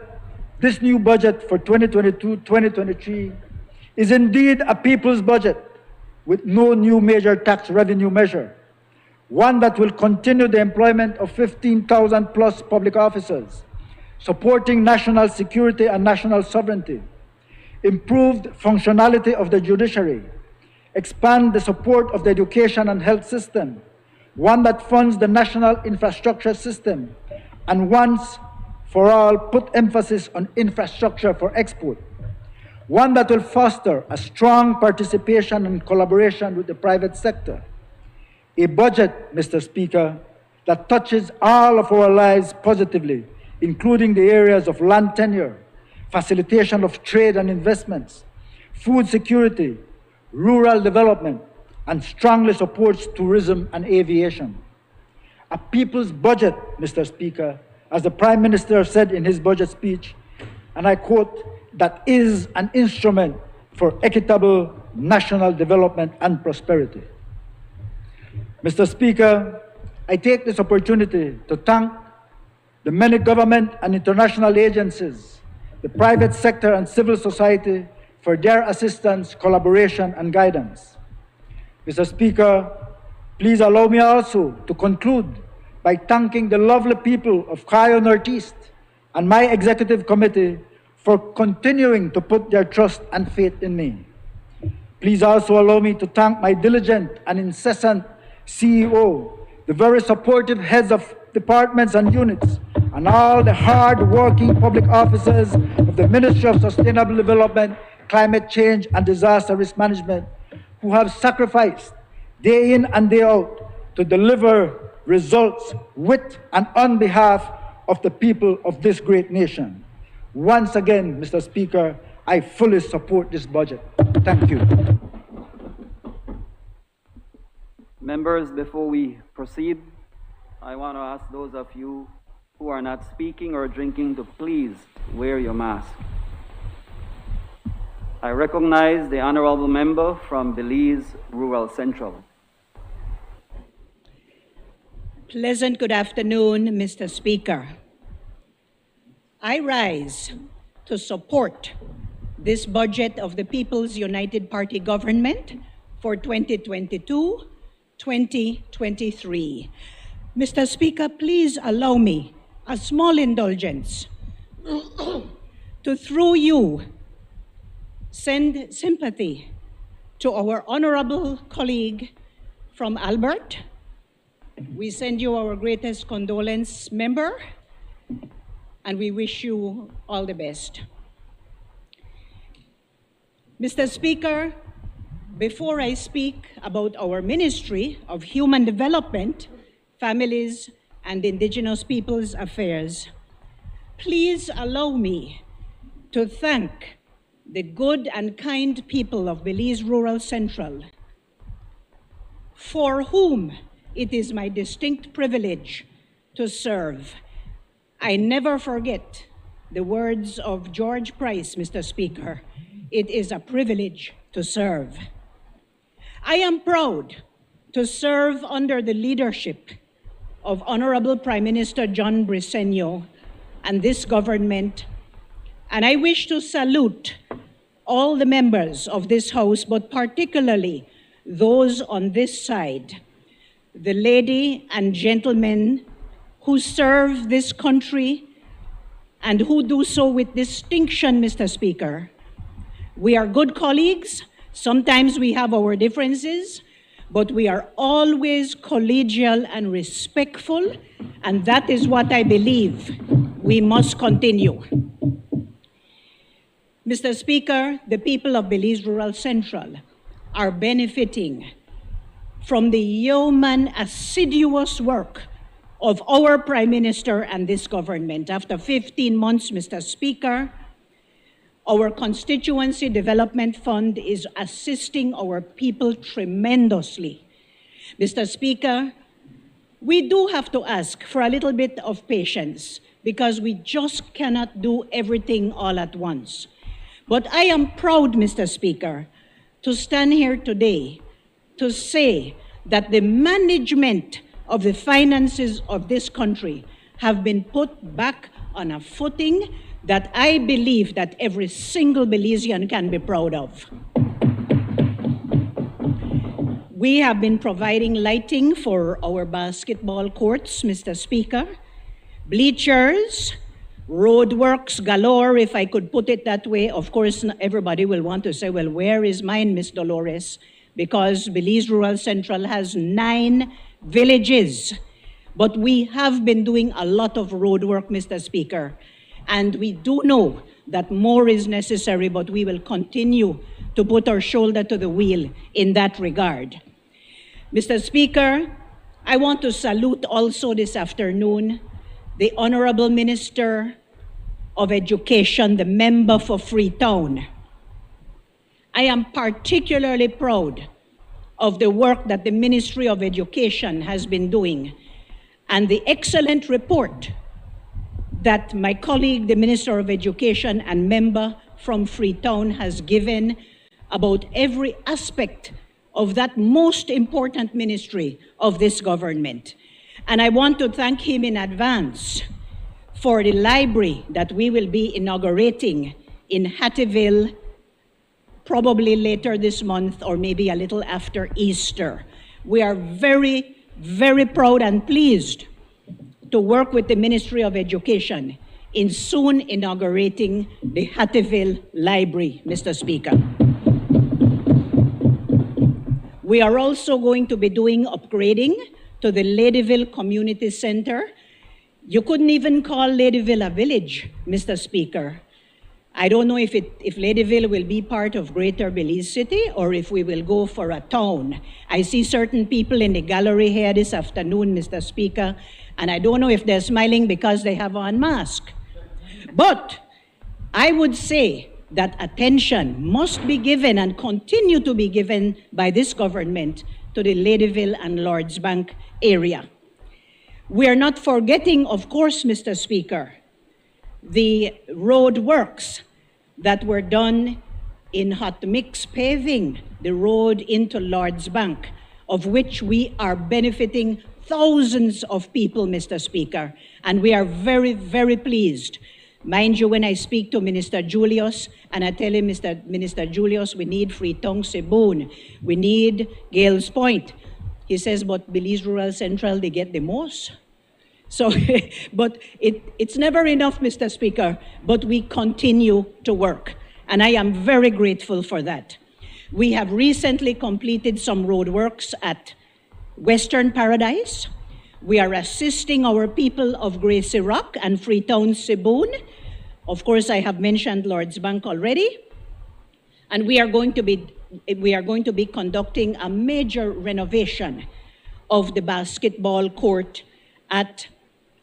S8: this new budget for 2022-2023 is indeed a people's budget with no new major tax revenue measure, one that will continue the employment of 15,000 plus public officers, supporting national security and national sovereignty, improved functionality of the judiciary, expand the support of the education and health system, one that funds the national infrastructure system, and once for all put emphasis on infrastructure for export, one that will foster a strong participation and collaboration with the private sector. A budget, Mr. Speaker, that touches all of our lives positively, including the areas of land tenure, facilitation of trade and investments, food security, rural development, and strongly supports tourism and aviation. A people's budget, Mr. Speaker, as the Prime Minister said in his budget speech, and I quote, that is an instrument for equitable national development and prosperity. Mr. Speaker, I take this opportunity to thank the many government and international agencies, the private sector and civil society for their assistance, collaboration, and guidance. Mr. Speaker, Please allow me also to conclude by thanking the lovely people of Cayo Northeast and my executive committee for continuing to put their trust and faith in me. Please also allow me to thank my diligent and incessant CEO, the very supportive heads of departments and units, and all the hard-working public officers of the Ministry of Sustainable Development, Climate Change, and Disaster Risk Management, who have sacrificed day in and day out to deliver results with and on behalf of the people of this great nation. Once again, Mr. Speaker, I fully support this budget. Thank you.
S9: Members, before we proceed, I want to ask those of you who are not speaking or drinking to please wear your mask. I recognize the honorable member from Belize Rural Central.
S10: Pleasant good afternoon, Mr. Speaker. I rise to support this budget of the People's United Party government for 2022-2023. Mr. Speaker, please allow me a small indulgence to, through you, send sympathy to our honorable colleague from Albert. We send you our greatest condolence, member, and we wish you all the best. Mr. Speaker, before I speak about our Ministry of Human Development, Families, and Indigenous Peoples Affairs, please allow me to thank the good and kind people of Belize Rural Central, for whom it is my distinct privilege to serve. I never forget the words of George Price, Mr. Speaker. It is a privilege to serve. I am proud to serve under the leadership of Honorable Prime Minister John Briceño and this government, and I wish to salute all the members of this House, but particularly those on this side, the lady and gentlemen who serve this country and who do so with distinction, Mr. Speaker. We are good colleagues. Sometimes we have our differences, but we are always collegial and respectful, and that is what I believe we must continue. Mr. Speaker, the people of Belize Rural Central are benefiting from the yeoman assiduous work of our Prime Minister and this government. After 15 months, Mr. Speaker, our Constituency Development Fund is assisting our people tremendously. Mr. Speaker, we do have to ask for a little bit of patience because we just cannot do everything all at once. But I am proud, Mr. Speaker, to stand here today to say that the management of the finances of this country have been put back on a footing that I believe that every single Belizean can be proud of. We have been providing lighting for our basketball courts, Mr. Speaker, bleachers, roadworks galore, if I could put it that way. Of course, everybody will want to say, well, where is mine, Miss Dolores? Because Belize Rural Central has 9 villages. But we have been doing a lot of road work, Mr. Speaker. And we do know that more is necessary, but we will continue to put our shoulder to the wheel in that regard. Mr. Speaker, I want to salute also this afternoon the Honorable Minister of Education, the member for Freetown. I am particularly proud of the work that the Ministry of Education has been doing and the excellent report that my colleague, the Minister of Education and member from Freetown, has given about every aspect of that most important ministry of this government. And I want to thank him in advance for the library that we will be inaugurating in Hattieville, probably later this month or maybe a little after Easter. We are very, very proud and pleased to work with the Ministry of Education in soon inaugurating the Hattieville Library, Mr. Speaker. We are also going to be doing upgrading to the Ladyville Community Center. You couldn't even call Ladyville a village, Mr. Speaker. I don't know if Ladyville will be part of Greater Belize City or if we will go for a town. I see certain people in the gallery here this afternoon, Mr. Speaker, and I don't know if they're smiling because they have on mask. But I would say that attention must be given and continue to be given by this government to the Ladyville and Lords Bank area. We are not forgetting, of course, Mr. Speaker, the road works that were done in hot mix paving the road into Lords Bank, of which we are benefiting thousands of people, Mr. Speaker, and we are very, very pleased. Mind you, when I speak to Minister Julius, and I tell him, Minister Julius, we need Freetown Seboon, we need Gales Point. He says, but Belize Rural Central, they get the most. So, but it's never enough, Mr. Speaker, but we continue to work, and I am very grateful for that. We have recently completed some road works at Western Paradise. We are assisting our people of Gracie Rock and Freetown Seboon. Of course, I have mentioned Lords Bank already. And we are going to be conducting a major renovation of the basketball court at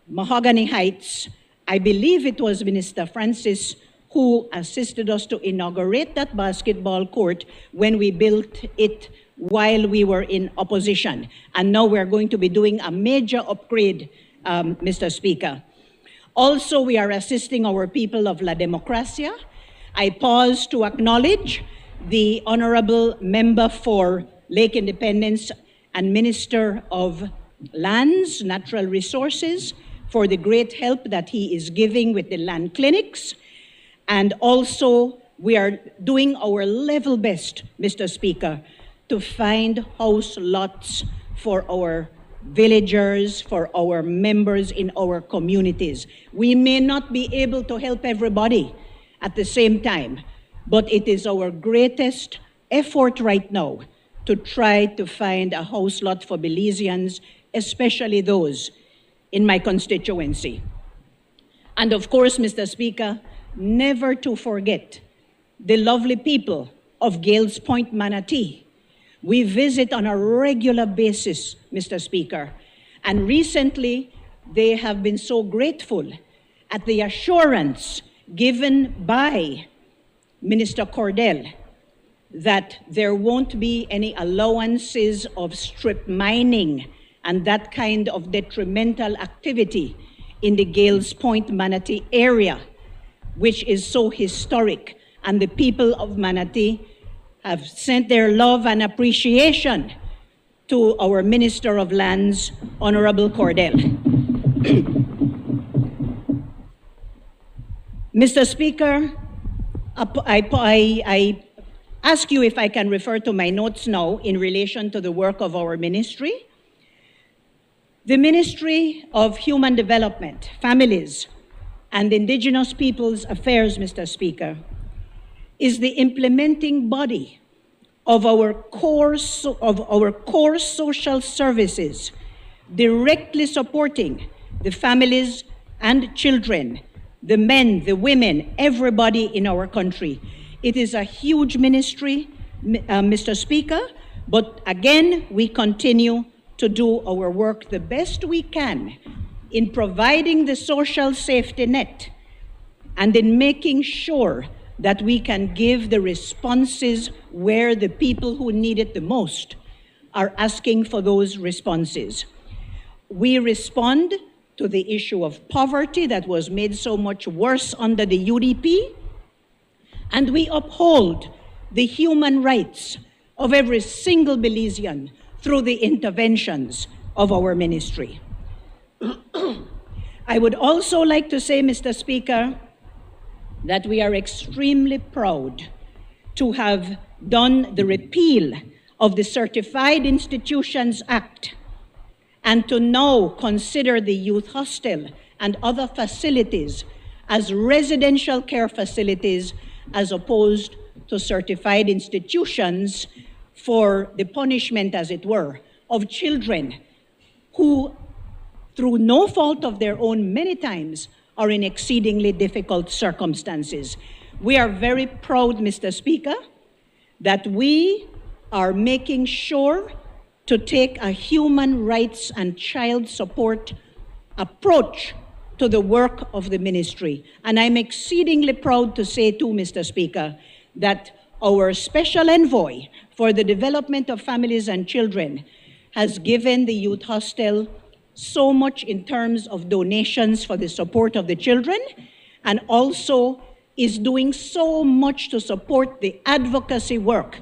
S10: Mahogany Heights. I believe it was Minister Francis who assisted us to inaugurate that basketball court when we built it while we were in opposition. And now we're going to be doing a major upgrade, Mr. Speaker. Also, we are assisting our people of La Democracia. I pause to acknowledge the Honorable Member for Lake Independence and Minister of Lands, Natural Resources, for the great help that he is giving with the land clinics. And also, we are doing our level best, Mr. Speaker, to find house lots for our villagers, for our members in our communities. We may not be able to help everybody at the same time, but it is our greatest effort right now to try to find a house lot for Belizeans, especially those in my constituency. And of course, Mr. Speaker, never to forget the lovely people of Gales Point, Manatee. We visit on a regular basis, Mr. Speaker, and recently they have been so grateful at the assurance given by Minister Cordell that there won't be any allowances of strip mining and that kind of detrimental activity in the Gales Point, Manatee area, which is so historic, and the people of Manatee have sent their love and appreciation to our Minister of Lands, Honorable Cordell. Mr. Speaker, I ask you if I can refer to my notes now in relation to the work of our ministry. The Ministry of Human Development, Families, and Indigenous Peoples Affairs, Mr. Speaker, is the implementing body of our core social services, directly supporting the families and children, the men, the women, everybody in our country. It is a huge ministry, Mr. Speaker, but again, we continue to do our work the best we can in providing the social safety net and in making sure that we can give the responses where the people who need it the most are asking for those responses. We respond to the issue of poverty that was made so much worse under the UDP, and we uphold the human rights of every single Belizean through the interventions of our ministry. I would also like to say, Mr. Speaker, that we are extremely proud to have done the repeal of the Certified Institutions Act and to now consider the youth hostel and other facilities as residential care facilities as opposed to certified institutions for the punishment, as it were, of children who, through no fault of their own many times, are in exceedingly difficult circumstances. We are very proud, Mr. Speaker, that we are making sure to take a human rights and child support approach to the work of the ministry. And I'm exceedingly proud to say too, Mr. Speaker, that our special envoy for the development of families and children has given the youth hostel so much in terms of donations for the support of the children, and also is doing so much to support the advocacy work.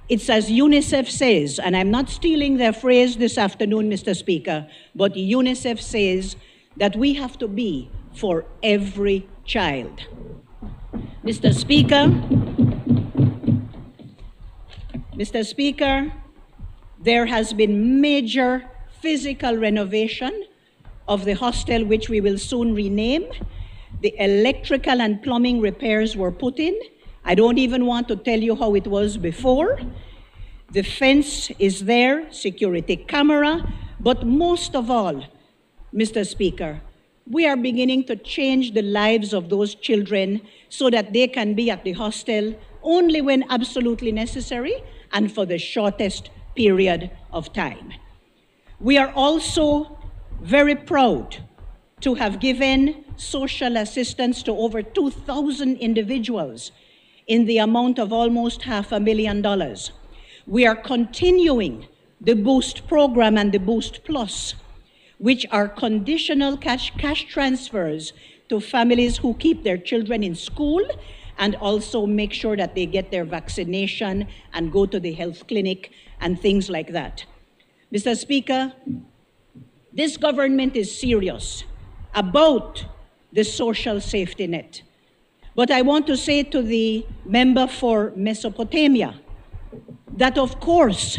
S10: It's as UNICEF says, and I'm not stealing their phrase this afternoon, Mr. Speaker, but UNICEF says that we have to be for every child. Mr. Speaker, there has been major physical renovation of the hostel, which we will soon rename. The electrical and plumbing repairs were put in. I don't even want to tell you how it was before. The fence is there, security camera, but most of all, Mr. Speaker, we are beginning to change the lives of those children so that they can be at the hostel only when absolutely necessary and for the shortest period of time. We are also very proud to have given social assistance to over 2,000 individuals in the amount of almost $500,000. We are continuing the Boost program and the Boost Plus, which are conditional cash transfers to families who keep their children in school and also make sure that they get their vaccination and go to the health clinic and things like that. Mr. Speaker, this government is serious about the social safety net. But I want to say to the member for Mesopotamia that, of course,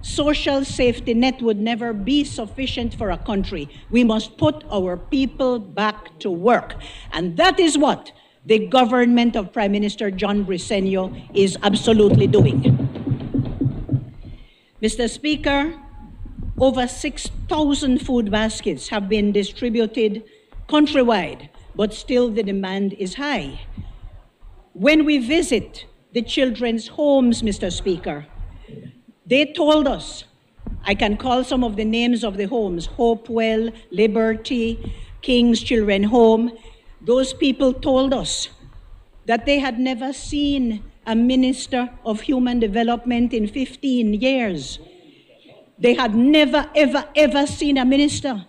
S10: social safety net would never be sufficient for a country. We must put our people back to work. And that is what the government of Prime Minister John Briceño is absolutely doing. Mr. Speaker, over 6,000 food baskets have been distributed countrywide, but still the demand is high. When we visit the children's homes, Mr. Speaker, they told us, I can call some of the names of the homes, Hopewell, Liberty, King's Children Home. Those people told us that they had never seen a minister of human development in 15 years. They had never, ever seen a minister.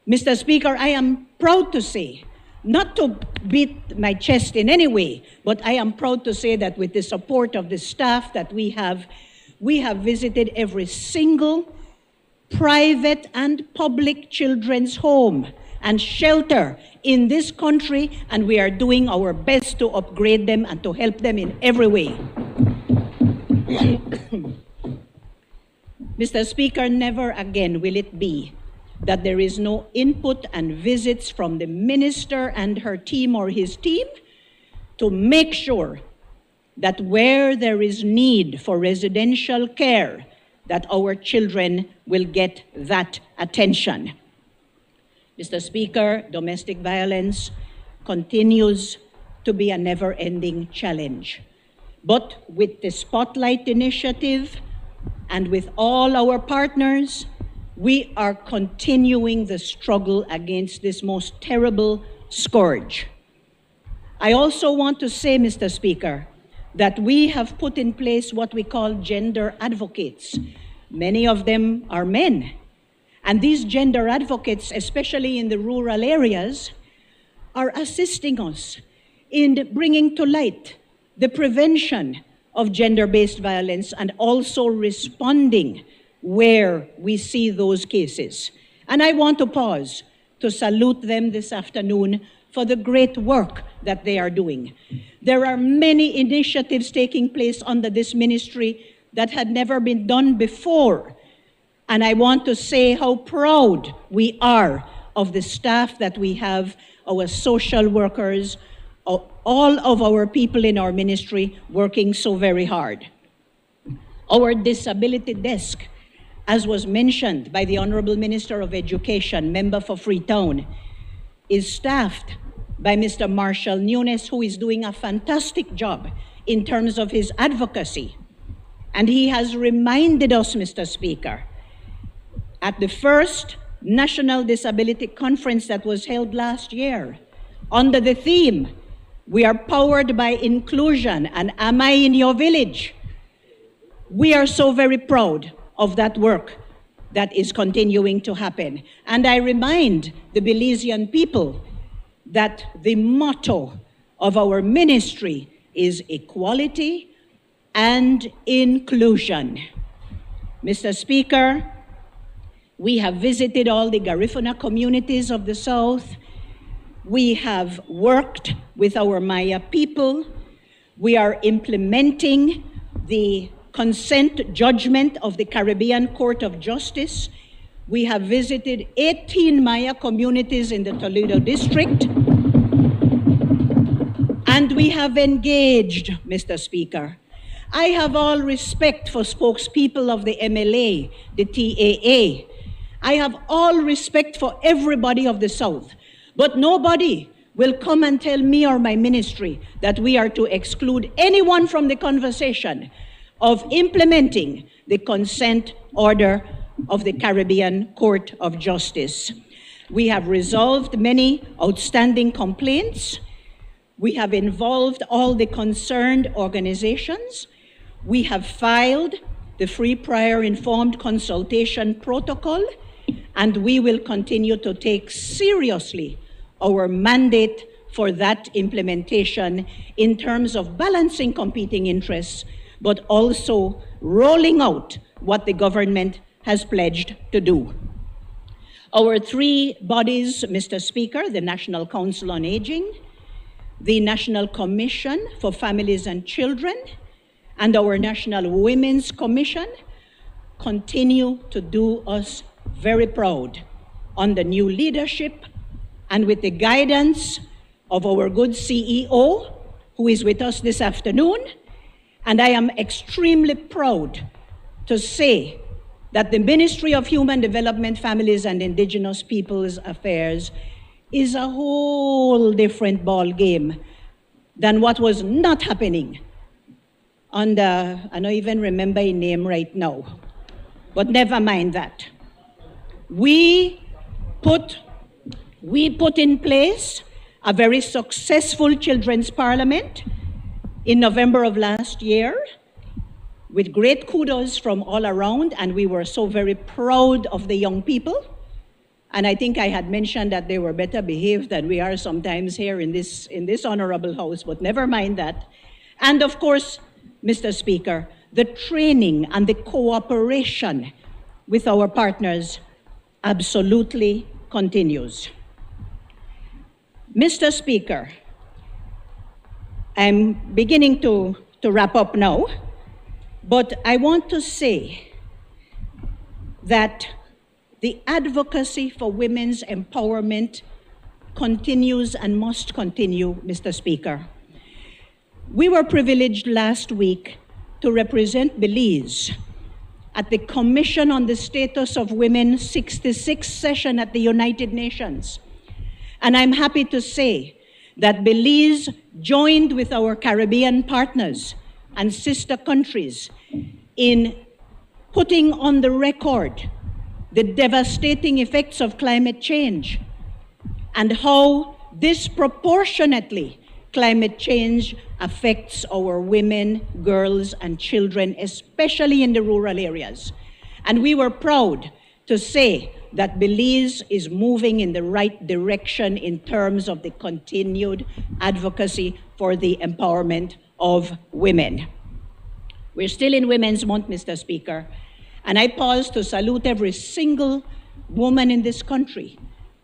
S10: Mr. Speaker, I am proud to say, not to beat my chest in any way, but I am proud to say that with the support of the staff that we have visited every single private and public children's home and shelter in this country, and we are doing our best to upgrade them and to help them in every way. Mr. Speaker, never again will it be that there is no input and visits from the minister and her team or his team to make sure that where there is need for residential care, that our children will get that attention. Mr. Speaker, domestic violence continues to be a never-ending challenge. But with the Spotlight Initiative and with all our partners, we are continuing the struggle against this most terrible scourge. I also want to say, Mr. Speaker, that we have put in place what we call gender advocates. Many of them are men. And these gender advocates, especially in the rural areas, are assisting us in bringing to light the prevention of gender-based violence and also responding where we see those cases. And I want to pause to salute them this afternoon for the great work that they are doing. There are many initiatives taking place under this ministry that had never been done before. And I want to say how proud we are of the staff that we have, our social workers, all of our people in our ministry working so very hard. Our disability desk, as was mentioned by the Honorable Minister of Education, member for Freetown, is staffed by Mr. Marshall Nunes, who is doing a fantastic job in terms of his advocacy. And he has reminded us, Mr. Speaker, at the first National Disability Conference that was held last year, under the theme, "We are powered by inclusion, and am I in your village?" We are so very proud of that work that is continuing to happen. And I remind the Belizean people that the motto of our ministry is equality and inclusion. Mr. Speaker, we have visited all the Garifuna communities of the South. We have worked with our Maya people. We are implementing the consent judgment of the Caribbean Court of Justice. We have visited 18 Maya communities in the Toledo district. And we have engaged, Mr. Speaker. I have all respect for spokespeople of the MLA, the TAA. I have all respect for everybody of the South. But nobody will come and tell me or my ministry that we are to exclude anyone from the conversation of implementing the consent order of the Caribbean Court of Justice. We have resolved many outstanding complaints. We have involved all the concerned organizations. We have filed the free prior informed consultation protocol, and we will continue to take seriously our mandate for that implementation in terms of balancing competing interests, but also rolling out what the government has pledged to do. Our three bodies, Mr. Speaker, the National Council on Aging, the National Commission for Families and Children, and our National Women's Commission, continue to do us very proud under new leadership and with the guidance of our good CEO, who is with us this afternoon. And I am extremely proud to say that the Ministry of Human Development, Families and Indigenous Peoples Affairs is a whole different ball game than what was not happening under, I don't even remember his name right now, but never mind that. We put in place a very successful Children's Parliament in November of last year, with great kudos from all around, and we were so very proud of the young people. And I think I had mentioned that they were better behaved than we are sometimes here in this honorable house, but never mind that. And of course, Mr. Speaker, the training and the cooperation with our partners absolutely continues. Mr. Speaker, I'm beginning to wrap up now, but I want to say that the advocacy for women's empowerment continues and must continue, Mr. Speaker. We were privileged last week to represent Belize at the Commission on the Status of Women 66th session at the United Nations. And I'm happy to say that Belize joined with our Caribbean partners and sister countries in putting on the record the devastating effects of climate change and how disproportionately climate change affects our women, girls, and children, especially in the rural areas. And we were proud to say that Belize is moving in the right direction in terms of the continued advocacy for the empowerment of women. We're still in Women's Month, Mr. Speaker, and I pause to salute every single woman in this country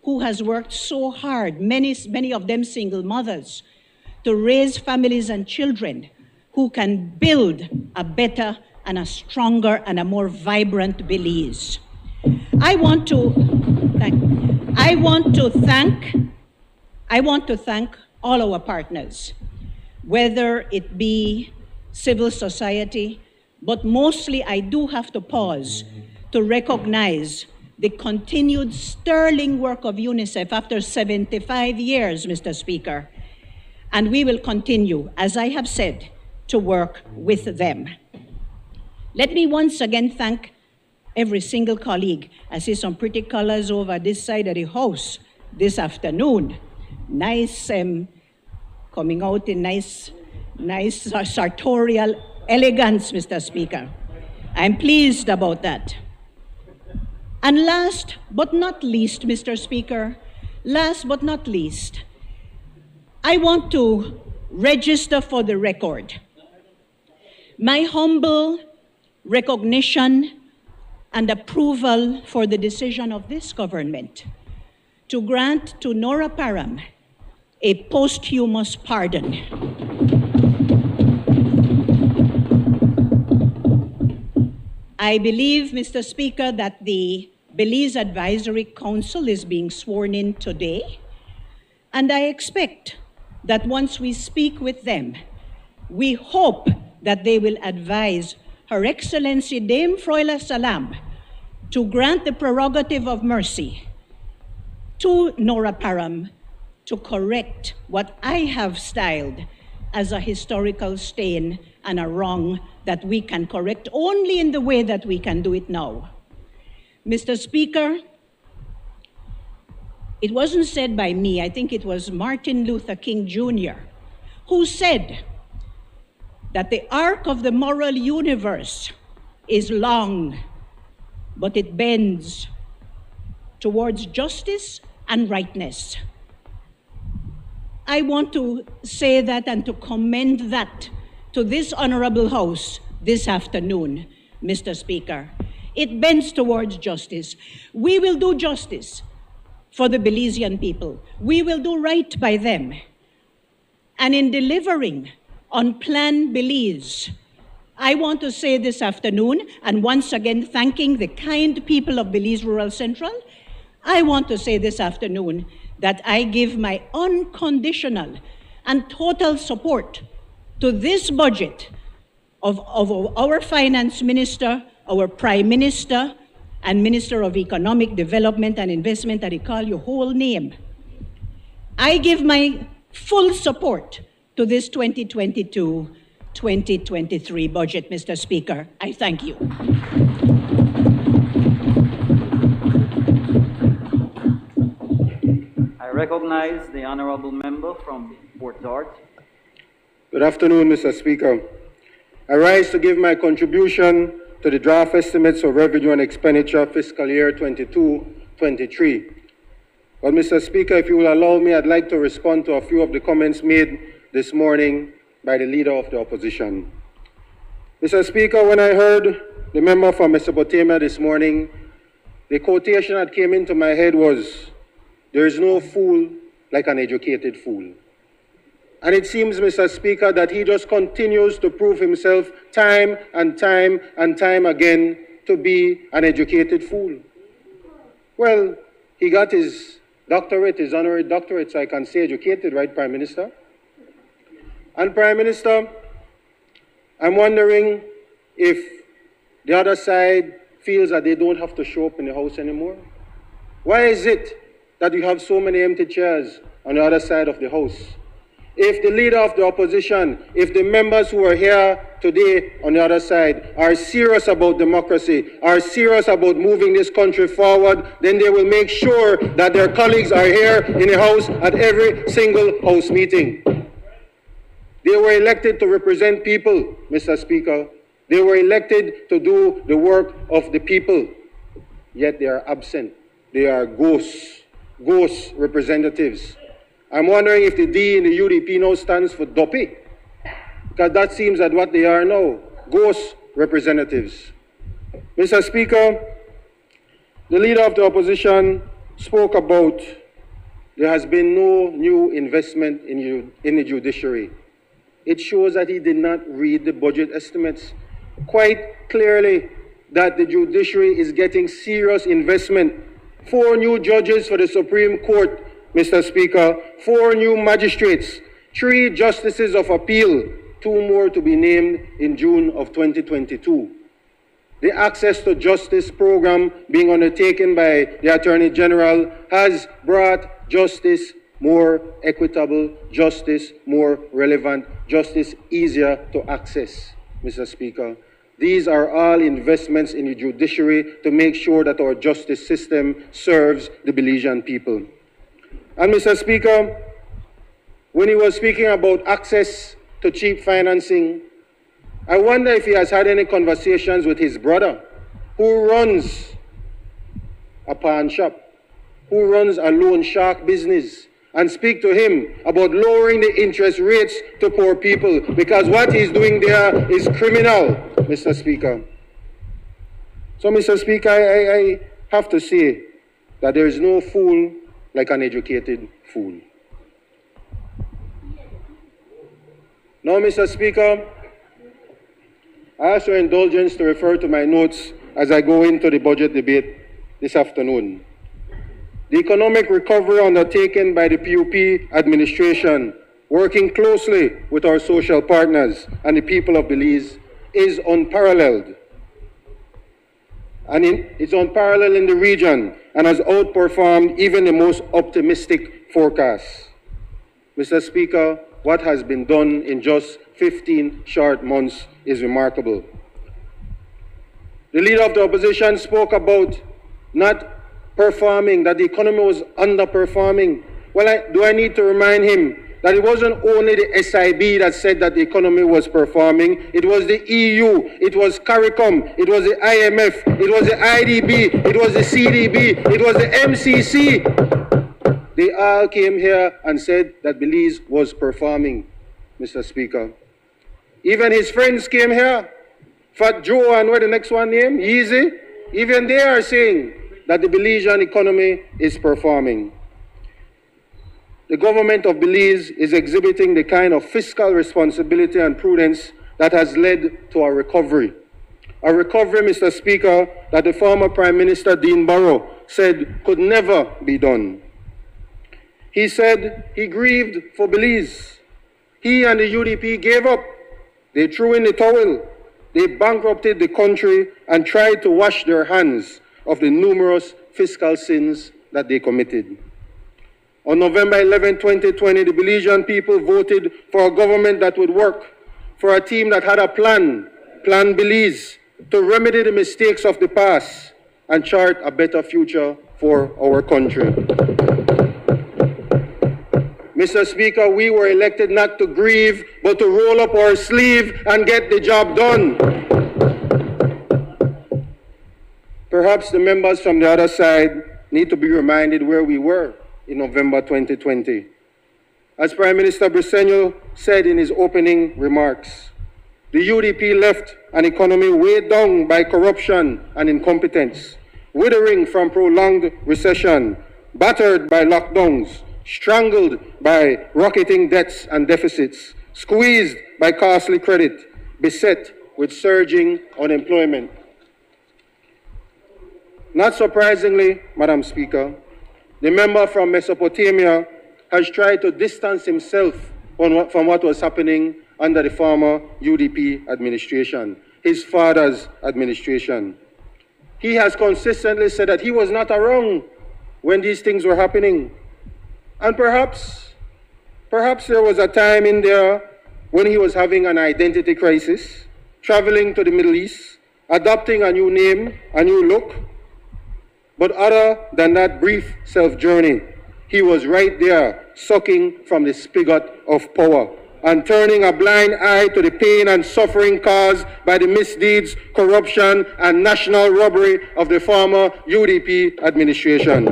S10: who has worked so hard, many of them single mothers, to raise families and children who can build a better and a stronger and a more vibrant Belize. I want to thank all our partners, whether it be civil society, but mostly I do have to pause to recognize the continued sterling work of UNICEF after 75 years, Mr. Speaker. And we will continue, as I have said, to work with them. Let me once again thank every single colleague. I see some pretty colors over this side of the house this afternoon. Nice, coming out in nice sartorial elegance, Mr. Speaker. I'm pleased about that. And last but not least, Mr. Speaker, last but not least, I want to register for the record my humble recognition and approval for the decision of this government to grant to Nora Parham a posthumous pardon. I believe, Mr. Speaker, that the Belize Advisory Council is being sworn in today, and I expect that once we speak with them, we hope that they will advise Her Excellency Dame Froila Salam to grant the prerogative of mercy to Nora Parham to correct what I have styled as a historical stain and a wrong that we can correct only in the way that we can do it now. Mr. Speaker, it wasn't said by me, I think it was Martin Luther King Jr., who said that the arc of the moral universe is long, but it bends towards justice and rightness. I want to say that and to commend that to this honorable House this afternoon, Mr. Speaker. It bends towards justice. We will do justice for the Belizean people. We will do right by them. And in delivering on Plan Belize, I want to say this afternoon, and once again thanking the kind people of Belize Rural Central, I want to say this afternoon that I give my unconditional and total support to this budget of our Finance Minister, our Prime Minister, and Minister of Economic Development and Investment, I recall your whole name. I give my full support to this 2022-2023 budget, Mr. Speaker. I thank you.
S9: I recognize the honorable member from Port Dart.
S11: Good afternoon, Mr. Speaker. I rise to give my contribution to the draft estimates of revenue and expenditure fiscal year 22-23. But Mr. Speaker, if you will allow me, I'd like to respond to a few of the comments made this morning by the Leader of the Opposition. Mr. Speaker, when I heard the member from Mesopotamia this morning, the quotation that came into my head was, "There is no fool like an educated fool." And it seems, Mr. Speaker, that he just continues to prove himself time and time and time again to be an educated fool. Well, he got his doctorate, his honorary doctorate, so I can say educated, right, Prime Minister? And Prime Minister, I'm wondering if the other side feels that they don't have to show up in the House anymore. Why is it that you have so many empty chairs on the other side of the House? If the Leader of the Opposition, if the members who are here today on the other side are serious about democracy, are serious about moving this country forward, then they will make sure that their colleagues are here in the House at every single House meeting. They were elected to represent people, Mr. Speaker. They were elected to do the work of the people, yet they are absent. They are ghost representatives. I'm wondering if the D in the UDP now stands for Doppy, because that seems that what they are now, ghost representatives. Mr. Speaker, the Leader of the Opposition spoke about there has been no new investment in the judiciary. It shows that he did not read the budget estimates. Quite clearly that the judiciary is getting serious investment. 4 new judges for the Supreme Court, Mr. Speaker, 4 new magistrates, 3 justices of appeal, 2 more to be named in June of 2022. The Access to Justice program being undertaken by the Attorney General has brought justice more equitable, justice more relevant, justice easier to access, Mr. Speaker. These are all investments in the judiciary to make sure that our justice system serves the Belizean people. And Mr. Speaker, when he was speaking about access to cheap financing, I wonder if he has had any conversations with his brother, who runs a pawn shop, who runs a loan shark business, and speak to him about lowering the interest rates to poor people, because what he's doing there is criminal, Mr. Speaker. So, Mr. Speaker, I have to say that there is no fool like an educated fool. Now, Mr. Speaker, I ask your indulgence to refer to my notes as I go into the budget debate this afternoon. The economic recovery undertaken by the PUP administration, working closely with our social partners and the people of Belize, is unparalleled. And it's unparalleled in the region and has outperformed even the most optimistic forecasts. Mr. Speaker, what has been done in just 15 short months is remarkable. The leader of the opposition spoke about not performing, that the economy was underperforming. Well, do I need to remind him that it wasn't only the SIB that said that the economy was performing, it was the EU, it was CARICOM, it was the IMF, it was the IDB, it was the CDB, it was the MCC. They all came here and said that Belize was performing, Mr. Speaker. Even his friends came here, Fat Joe and what the next one name, Yeezy, even they are saying that the Belizean economy is performing. The government of Belize is exhibiting the kind of fiscal responsibility and prudence that has led to a recovery. A recovery, Mr. Speaker, that the former Prime Minister Dean Barrow said could never be done. He said he grieved for Belize. He and the UDP gave up. They threw in the towel. They bankrupted the country and tried to wash their hands of the numerous fiscal sins that they committed. On November 11, 2020, the Belizean people voted for a government that would work, for a team that had a plan, Plan Belize, to remedy the mistakes of the past and chart a better future for our country. Mr. Speaker, we were elected not to grieve, but to roll up our sleeve and get the job done. Perhaps the members from the other side need to be reminded where we were in November 2020. As Prime Minister Betrayal said in his opening remarks, the UDP left an economy weighed down by corruption and incompetence, withering from prolonged recession, battered by lockdowns, strangled by rocketing debts and deficits, squeezed by costly credit, beset with surging unemployment. Not surprisingly, Madam Speaker, the member from Mesopotamia has tried to distance himself from what was happening under the former UDP administration, his father's administration. He has consistently said that he was not around when these things were happening. And perhaps there was a time in there when he was having an identity crisis, traveling to the Middle East, adopting a new name, a new look. But other than that brief self-journey, he was right there, sucking from the spigot of power and turning a blind eye to the pain and suffering caused by the misdeeds, corruption, and national robbery of the former UDP administration.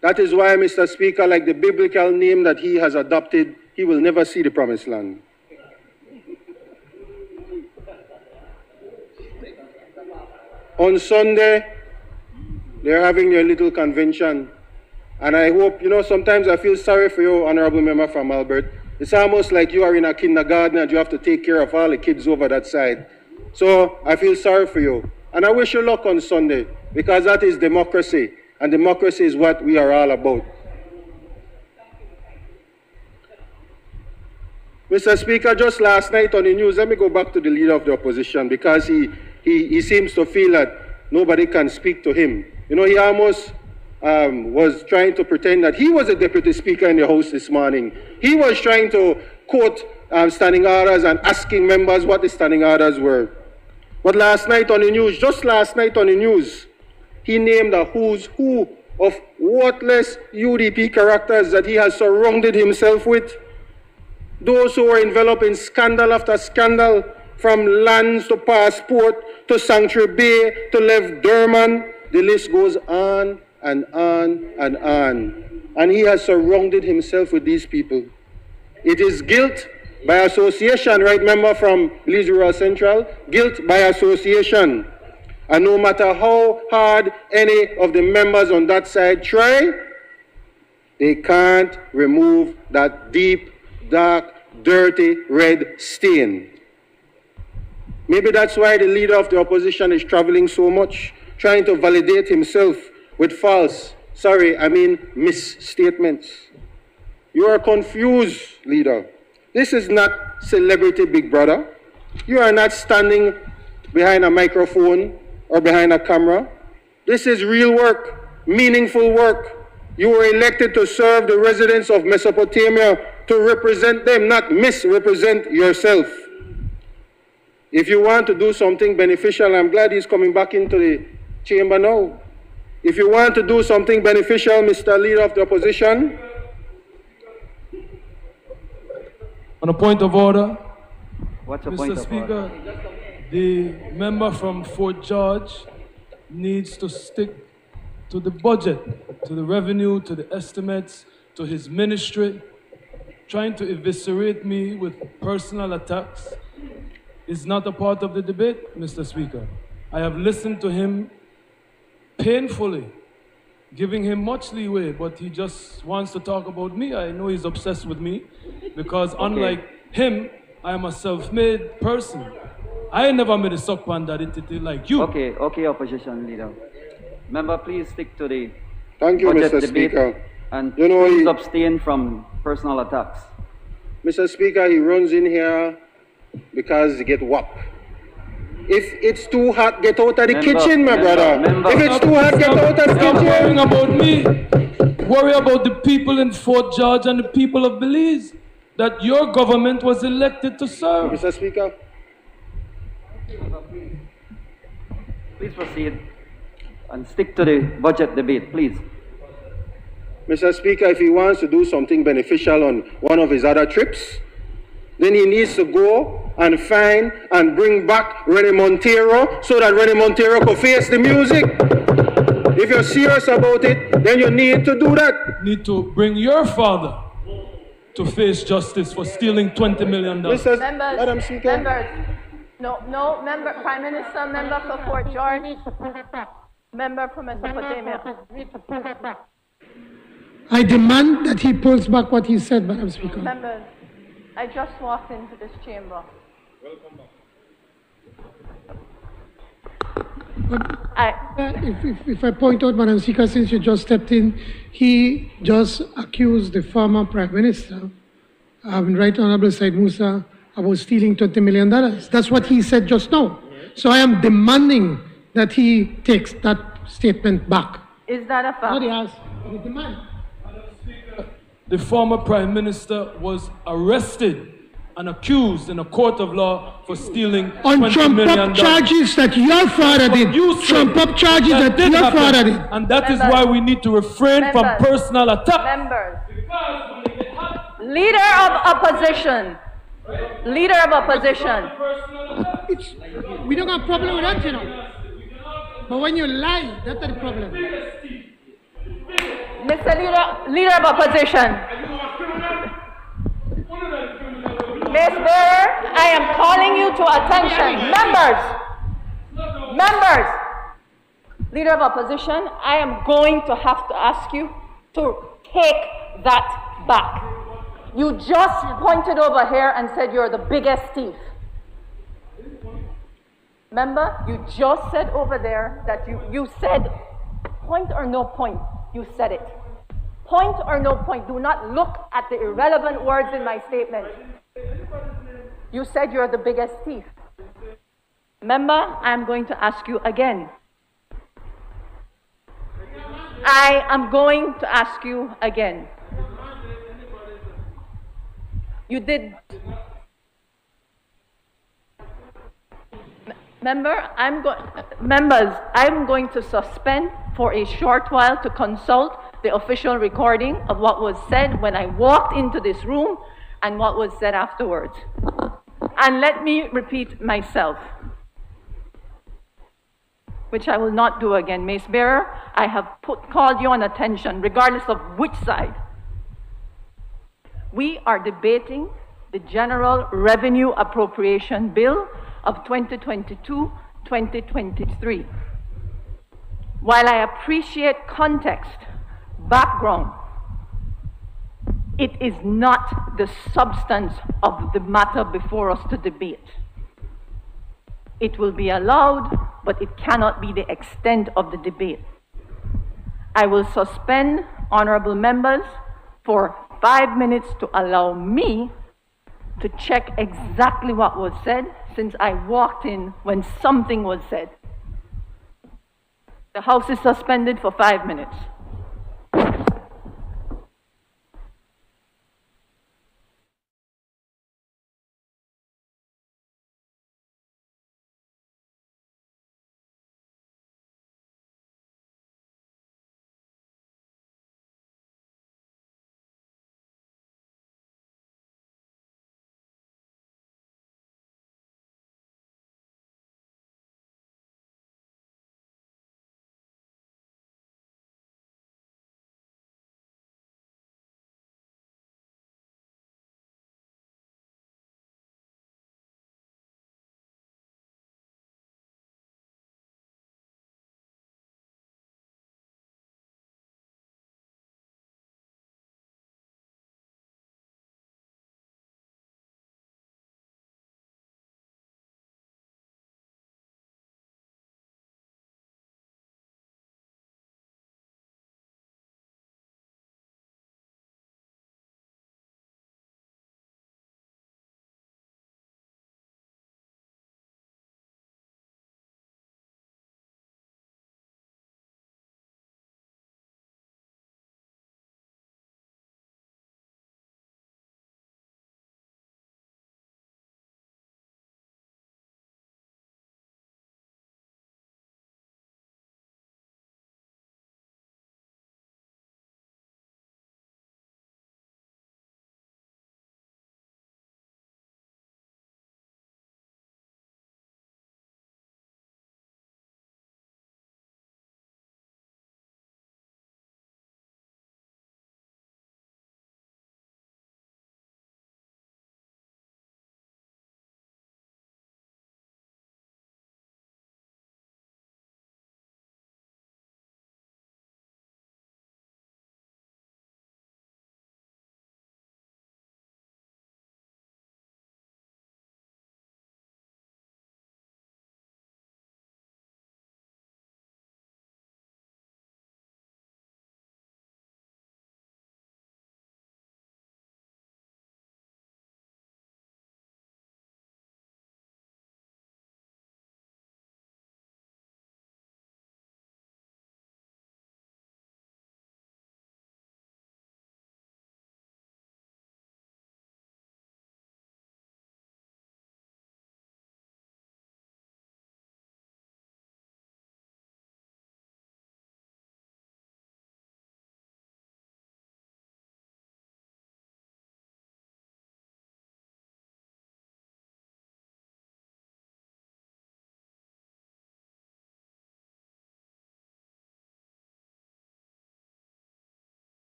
S11: That is why, Mr. Speaker, like the biblical name that he has adopted, he will never see the promised land. On Sunday, They're having their little convention. And I hope, sometimes I feel sorry for you, Honorable Member from Albert. It's almost like you are in a kindergarten and you have to take care of all the kids over that side. So I feel sorry for you. And I wish you luck on Sunday, because that is democracy. And democracy is what we are all about. Mr. Speaker, just last night on the news, let me go back to the leader of the opposition, because he seems to feel that nobody can speak to him. He almost was trying to pretend that he was a deputy speaker in the House this morning. He was trying to quote standing orders and asking members what the standing orders were. But last night on the news, just last night on the news, he named a who's who of worthless UDP characters that he has surrounded himself with. Those who are enveloped in scandal after scandal, from lands to passport to Sanctuary Bay to Lev Derman, the list goes on and on and on. And he has surrounded himself with these people. It is guilt by association, right, member from Belize Rural Central? Guilt by association. And no matter how hard any of the members on that side try, they can't remove that deep, dark, dirty, red stain. Maybe that's why the leader of the opposition is traveling so much, trying to validate himself with misstatements. You are confused, leader. This is not celebrity Big Brother. You are not standing behind a microphone or behind a camera. This is real work, meaningful work. You were elected to serve the residents of Mesopotamia, to represent them, not misrepresent yourself. If you want to do something beneficial, I'm glad he's coming back into the chamber now. If you want to do something beneficial, Mr. Leader of the Opposition.
S1: On a point of order,
S9: What's a
S1: Mr.
S9: point of
S1: Speaker,
S9: order?
S1: the member from Fort George needs to stick to the budget, to the revenue, to the estimates, to his ministry. Trying to eviscerate me with personal attacks is not a part of the debate, Mr. Speaker. I have listened to him painfully, giving him much leeway, but he just wants to talk about me. I know he's obsessed with me, because unlike him, I am a self-made person. I never made a suck pan daddy like you.
S9: Okay, opposition leader. Member, please stick to the
S11: Thank you,
S9: budget
S11: Mr.
S9: debate,
S11: Speaker.
S9: and please abstain from personal attacks.
S11: Mr. Speaker, he runs in here because he get whopped. If it's too hot, get out of the kitchen, my brother. If it's too hot, get out of the
S1: Stop
S11: kitchen.
S1: worrying about me. Worry about the people in Fort George and the people of Belize that your government was elected to serve.
S11: Mr. Speaker.
S9: Please proceed and stick to the budget debate, please.
S11: Mr. Speaker, if he wants to do something beneficial on one of his other trips, then he needs to go and find and bring back Rennie Montero so that Rennie Montero could face the music. If you're serious about it, then you need to do that.
S1: Need to bring your father to face justice for stealing $20 million.
S11: Madam Speaker.
S2: Member, Prime Minister, member for Fort George, member from Mesopotamia.
S4: I demand that he pulls back what he said, Madam Speaker.
S2: Members, I just walked into this chamber.
S4: Welcome back. If I point out, Madam Speaker, since you just stepped in, he just accused the former Prime Minister, Right Honorable Said Musa, about stealing $20 million. That's what he said just now. So I am demanding that he takes that statement back.
S2: Is that a fact?
S4: What he asked, the demand.
S1: The former Prime Minister was arrested and accused in a court of law for stealing
S4: on
S1: $20 million.
S4: trump-up charges that your father did. Trump-up charges that your father did.
S1: And that is why we need to refrain from personal attack.
S2: Members. Leader of opposition. Leader of opposition.
S4: We don't have a problem with that, you know. But when you lie, that's the problem.
S2: Mr. Leader of opposition. Ms. Bearer, I am calling you to attention. Members. Leader of Opposition, I am going to have to ask you to take that back. You just pointed over here and said you're the biggest thief. Remember, you just said over there that you said, point or no point, you said it. Point or no point, do not look at the irrelevant words in my statement. You said you're the biggest thief. Remember, I'm going to ask you again. I am going to ask you again. You did. Members, I'm going to suspend for a short while to consult the official recording of what was said when I walked into this room and what was said afterwards. And let me repeat myself, which I will not do again. Mace Bearer, I have called you on attention, regardless of which side. We are debating the General Revenue Appropriation Bill of 2022-2023. While I appreciate context, background, it is not the substance of the matter before us to debate. It will be allowed, but it cannot be the extent of the debate. I will suspend honorable members for 5 minutes to allow me to check exactly what was said, since I walked in when something was said. The House is suspended for 5 minutes.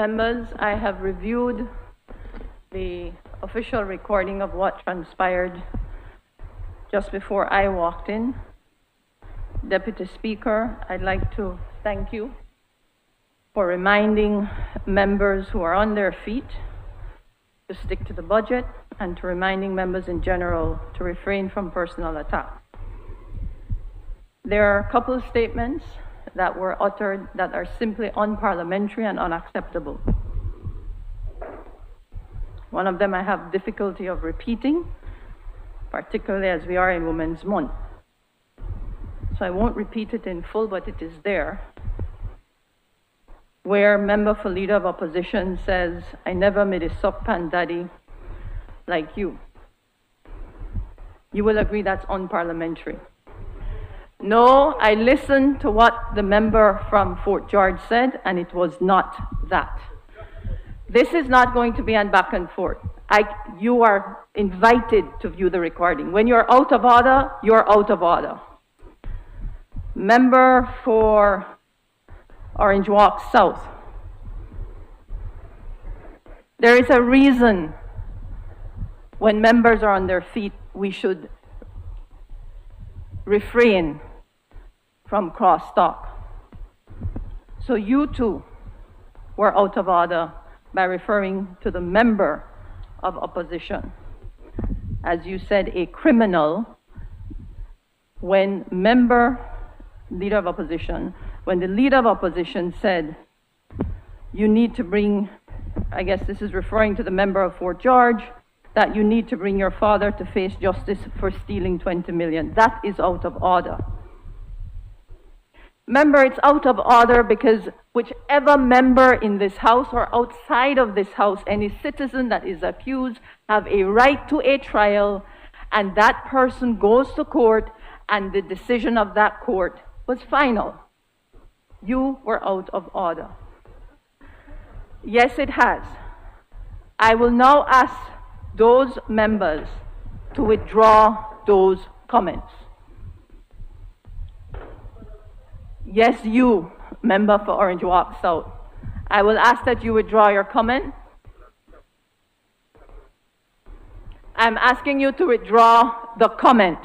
S2: Members, I have reviewed the official recording of what transpired just before I walked in. Deputy Speaker, I'd like to thank you for reminding members who are on their feet to stick to the budget and to reminding members in general to refrain from personal attack. There are a couple of statements that were uttered that are simply unparliamentary and unacceptable. One of them I have difficulty of repeating, particularly as we are in Women's Month. So I won't repeat it in full, but it is there, where member for Leader of Opposition says, "I never made a suck pan daddy like you." You will agree that's unparliamentary. No, I listened to what the member from Fort George said, and it was not that. This is not going to be on back and forth. You are invited to view the recording. When you're out of order, you're out of order. Member for Orange Walk South. There is a reason when members are on their feet, we should refrain from cross-talk. So you too were out of order by referring to the member of opposition. As you said, a criminal, when leader of opposition, when the leader of opposition said, you need to bring, I guess this is referring to the member of Fort George, that you need to bring your father to face justice for stealing 20 million. That is out of order. Remember, it's out of order because whichever member in this house or outside of this house, any citizen that is accused, have a right to a trial, and that person goes to court, and the decision of that court was final. You were out of order. Yes, it has. I will now ask those members to withdraw those comments. Yes, you, member for Orange Walk South. I will ask that you withdraw your comment. I'm asking you to withdraw the comment.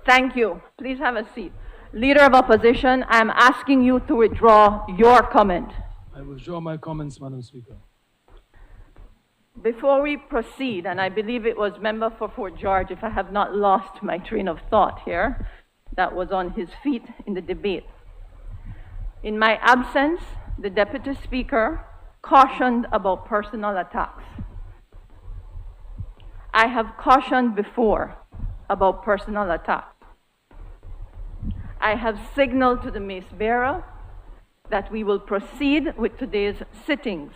S2: Thank you. Please have a seat. Leader of Opposition, I'm asking you to withdraw your comment.
S1: I withdraw my comments, Madam Speaker.
S2: Before we proceed, and I believe it was member for Fort George, if I have not lost my train of thought here, that was on his feet in the debate. In my absence, the Deputy Speaker cautioned about personal attacks. I have cautioned before about personal attacks. I have signaled to the mace bearer that we will proceed with today's sittings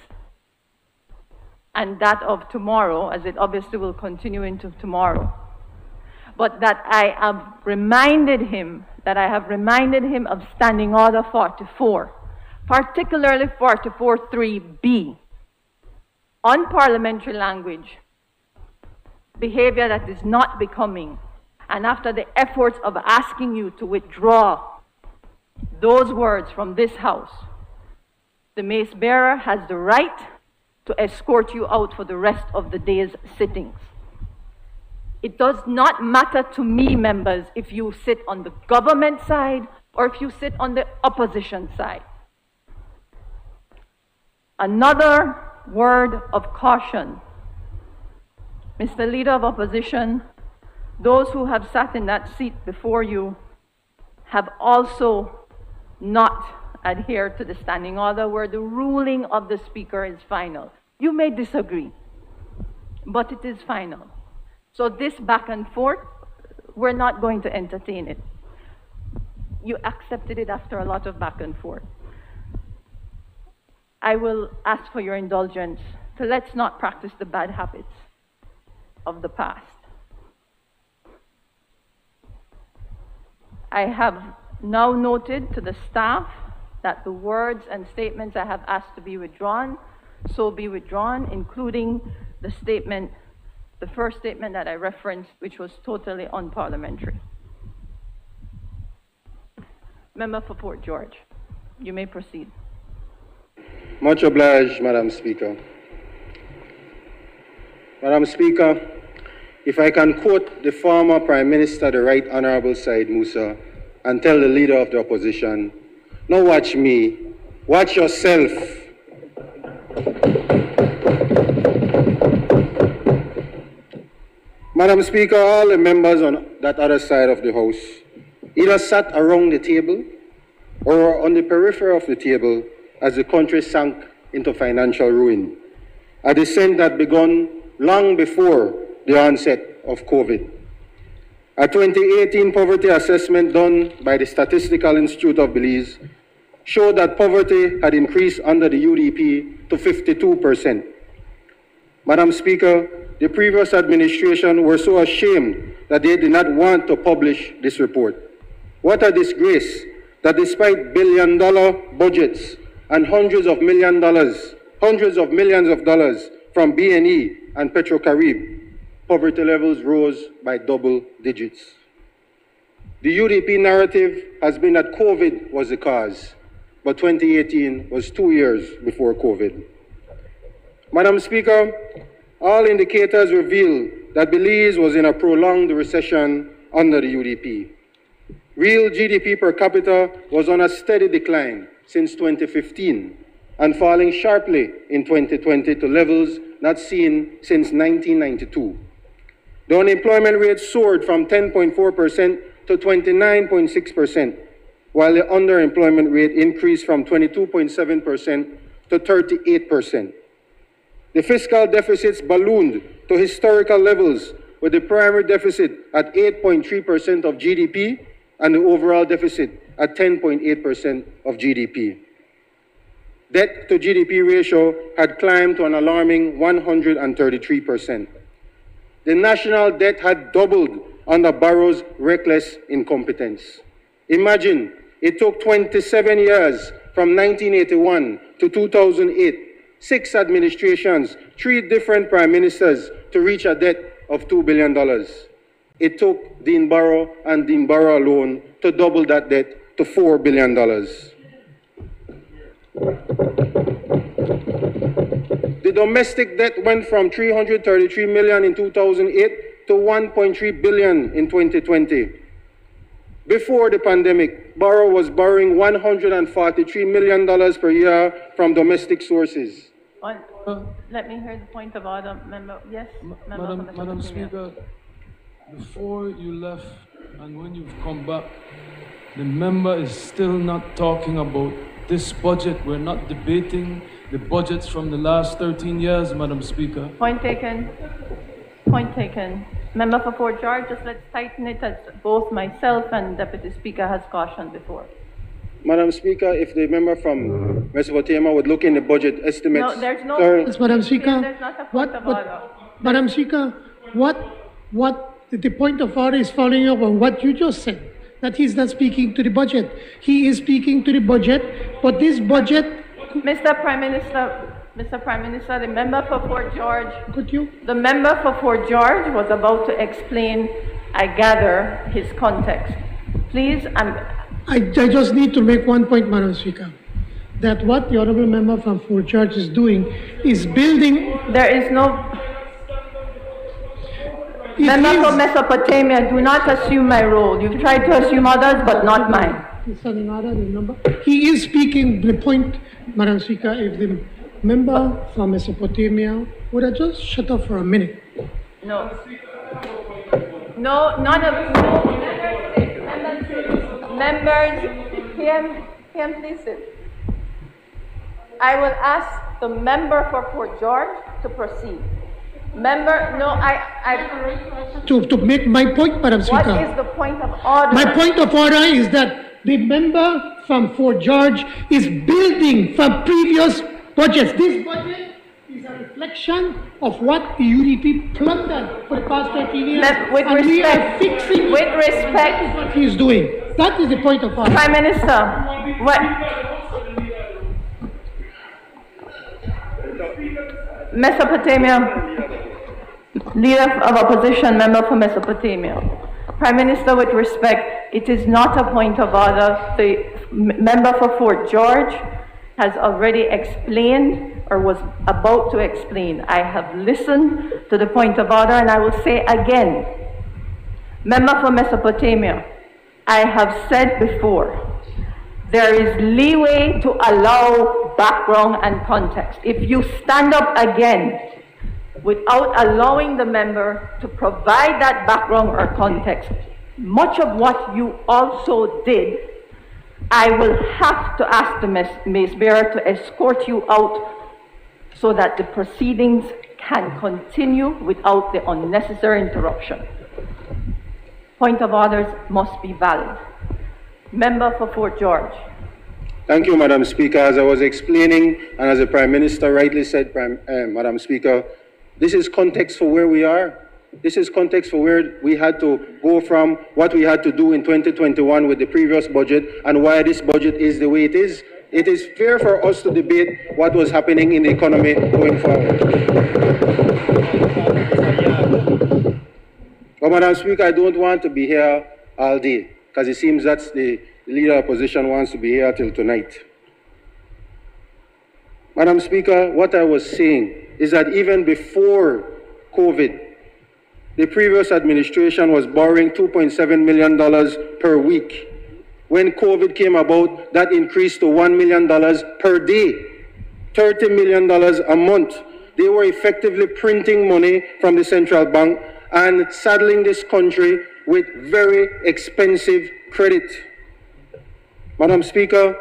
S2: and that of tomorrow, as it obviously will continue into tomorrow. But that I have reminded him of Standing Order 44, particularly 44.3b, unparliamentary language, behavior that is not becoming. And after the efforts of asking you to withdraw those words from this house, the mace bearer has the right to escort you out for the rest of the day's sittings. It does not matter to me, members, if you sit on the government side or if you sit on the opposition side. Another word of caution. Mr. Leader of Opposition, those who have sat in that seat before you have also not adhered to the standing order where the ruling of the Speaker is final. You may disagree, but it is final. So this back and forth, we're not going to entertain it. You accepted it after a lot of back and forth. I will ask for your indulgence to let's not practice the bad habits of the past. I have now noted to the staff that the words and statements I have asked to be withdrawn, so be withdrawn, including the statement, the first statement that I referenced, which was totally unparliamentary. Member for Fort George, you may proceed.
S11: Much obliged, Madam Speaker. Madam Speaker, if I can quote the former Prime Minister, the Right Honorable Said Musa, and tell the Leader of the Opposition, "No watch me, watch yourself." Madam Speaker, all the members on that other side of the House either sat around the table or on the periphery of the table as the country sank into financial ruin, a descent that began long before the onset of COVID. A 2018 poverty assessment done by the Statistical Institute of Belize showed that poverty had increased under the UDP to 52%. Madam Speaker, the previous administration were so ashamed that they did not want to publish this report. What a disgrace that despite billion-dollar budgets and hundreds of millions of dollars from B&E and Petro-Carib, poverty levels rose by double digits. The UDP narrative has been that COVID was the cause, but 2018 was 2 years before COVID. Madam Speaker, all indicators reveal that Belize was in a prolonged recession under the UDP. Real GDP per capita was on a steady decline since 2015 and falling sharply in 2020 to levels not seen since 1992. The unemployment rate soared from 10.4% to 29.6%, while the underemployment rate increased from 22.7% to 38%. The fiscal deficits ballooned to historical levels, with the primary deficit at 8.3% of GDP and the overall deficit at 10.8% of GDP. Debt to GDP ratio had climbed to an alarming 133%. The national debt had doubled under Barrow's reckless incompetence. Imagine, it took 27 years from 1981 to 2008, 6 administrations, 3 different prime ministers to reach a debt of $2 billion. It took Dean Barrow and Dean Barrow alone to double that debt to $4 billion. The domestic debt went from $333 million in 2008 to $1.3 billion in 2020. Before the pandemic, Barrow was borrowing $143 million per year from domestic sources.
S2: Let me hear the point of order, member. Yes,
S1: Madam Speaker, before you left and when you've come back, the member is still not talking about this budget. We're not debating the budgets from the last 13 years, Madam Speaker.
S2: Point taken. Point taken. Member for Fort George, just let's tighten it, as both myself and Deputy Speaker has cautioned before.
S11: Madam Speaker, if the member from Mesopotamia would look in the budget estimates.
S2: No, there's no.
S4: Yes, Madam Speaker.
S2: There's not a point of order.
S4: Madam Speaker, what the point of order is following up on what you just said, that he's not speaking to the budget. He is speaking to the budget, but this budget.
S2: Mr. Prime Minister, the member for Fort George.
S4: Could you?
S2: The member for Fort George was about to explain, I gather, his context. Please,
S4: I just need to make one point, Madam Speaker, that what the honourable member from Fort George is doing is building.
S2: There is no. Member from Mesopotamia, do not assume my role. You've tried to assume others, but not mine.
S4: He is speaking the point, Madam Speaker, if the member from Mesopotamia would have just shut up for a minute.
S2: No. No, none of members, PM, please sit. I will ask the member for Fort George to proceed. Member, no,
S4: To make my point, Madam Speaker.
S2: What is the point of order?
S4: My point of order is that the member from Fort George is building from previous budgets. This budget is a reflection of what the UDP plundered for the past 13 years.
S2: With
S4: and
S2: respect,
S4: we are fixing
S2: with respect,
S4: what he is doing. That is the point of order.
S2: Prime Minister, what? Mesopotamia, Leader of Opposition, member for Mesopotamia. Prime Minister, with respect, it is not a point of order. The member for Fort George has already explained or was about to explain. I have listened to the point of order, and I will say again, Member for Mesopotamia, I have said before, there is leeway to allow background and context. If you stand up again without allowing the member to provide that background or context, much of what you also did, I will have to ask the Mace Bearer to escort you out so that the proceedings can continue without the unnecessary interruption. Point of orders must be valid. Member for Fort George.
S11: Thank you, Madam Speaker. As I was explaining, and as the Prime Minister rightly said, Madam Speaker, this is context for where we are. This is context for where we had to go from, what we had to do in 2021 with the previous budget, and why this budget is the way it is. It is fair for us to debate what was happening in the economy going forward. But Madam Speaker, I don't want to be here all day, because it seems that the leader of opposition wants to be here till tonight. Madam Speaker, what I was saying is that even before COVID, the previous administration was borrowing $2.7 million per week. When COVID came about, that increased to $1 million per day, $30 million a month. They were effectively printing money from the central bank and saddling this country with very expensive credit. Madam Speaker,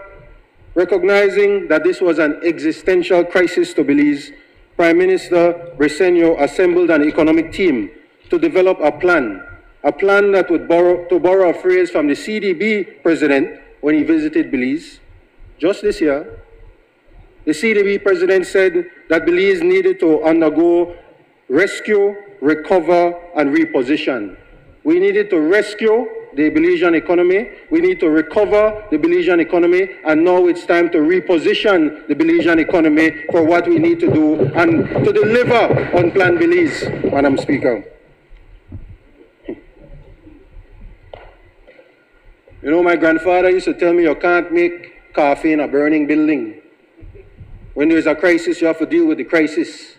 S11: recognizing that this was an existential crisis to Belize, Prime Minister Briceño assembled an economic team to develop a plan that would borrow a phrase from the CDB president when he visited Belize just this year. The CDB president said that Belize needed to undergo rescue, recover, and reposition. We needed to rescue the Belizean economy, we need to recover the Belizean economy, and now it's time to reposition the Belizean economy for what we need to do and to deliver on Plan Belize, Madam Speaker. You know, my grandfather used to tell me you can't make coffee in a burning building. When there's a crisis, you have to deal with the crisis.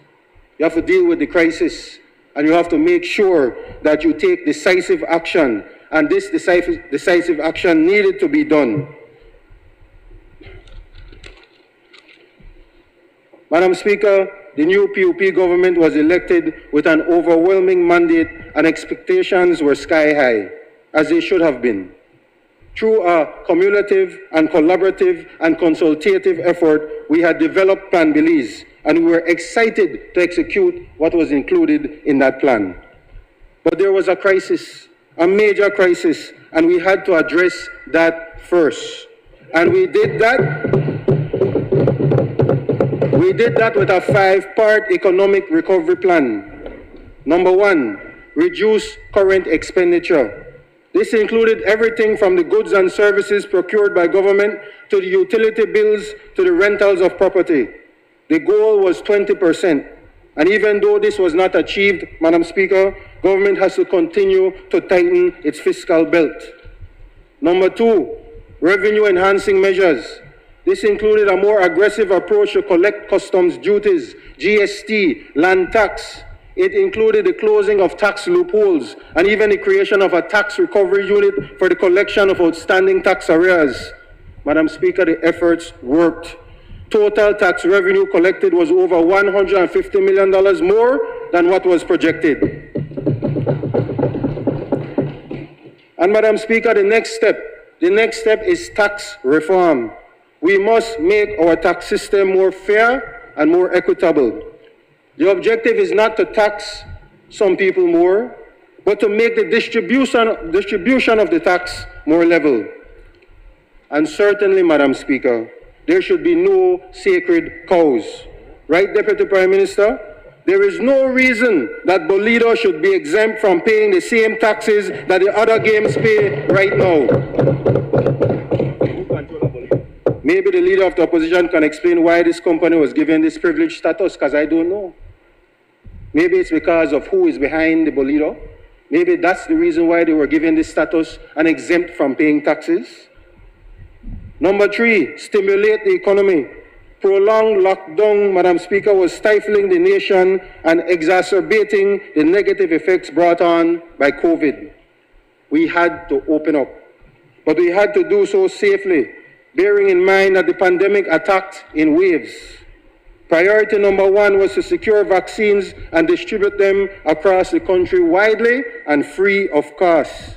S11: You have to deal with the crisis, and you have to make sure that you take decisive action, and this decisive action needed to be done. Madam Speaker, the new PUP government was elected with an overwhelming mandate, and expectations were sky high, as they should have been. Through a cumulative and collaborative and consultative effort, we had developed Plan Belize, and we were excited to execute what was included in that plan. But there was a crisis, a major crisis, and we had to address that first. And we did that with a 5-part economic recovery plan. Number 1, reduce current expenditure. This included everything from the goods and services procured by government to the utility bills to the rentals of property. The goal was 20%. And even though this was not achieved, Madam Speaker, government has to continue to tighten its fiscal belt. Number 2, revenue enhancing measures. This included a more aggressive approach to collect customs duties, GST, land tax. It included the closing of tax loopholes and even the creation of a tax recovery unit for the collection of outstanding tax arrears. Madam Speaker, the efforts worked. Total tax revenue collected was over $150 million more than what was projected. And Madam Speaker, the next step is tax reform. We must make our tax system more fair and more equitable. The objective is not to tax some people more, but to make the distribution of the tax more level. And certainly, Madam Speaker, there should be no sacred cows. Right, Deputy Prime Minister? There is no reason that Toledo should be exempt from paying the same taxes that the other games pay right now. Maybe the leader of the opposition can explain why this company was given this privileged status, because I don't know. Maybe it's because of who is behind the Toledo. Maybe that's the reason why they were given this status and exempt from paying taxes. Number 3, stimulate the economy. Prolonged lockdown, Madam Speaker, was stifling the nation and exacerbating the negative effects brought on by COVID. We had to open up, but we had to do so safely, bearing in mind that the pandemic attacked in waves. Priority number one was to secure vaccines and distribute them across the country widely and free of cost.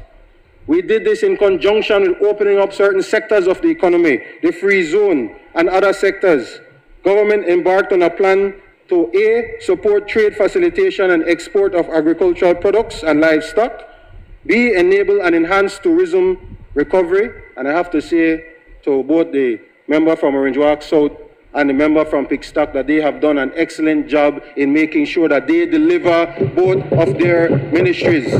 S11: We did this in conjunction with opening up certain sectors of the economy, the free zone, and other sectors. Government embarked on a plan to A, support trade facilitation and export of agricultural products and livestock, B, enable and enhance tourism recovery, and I have to say to both the member from Orange Walk South and the member from Pickstock that they have done an excellent job in making sure that they deliver both of their ministries.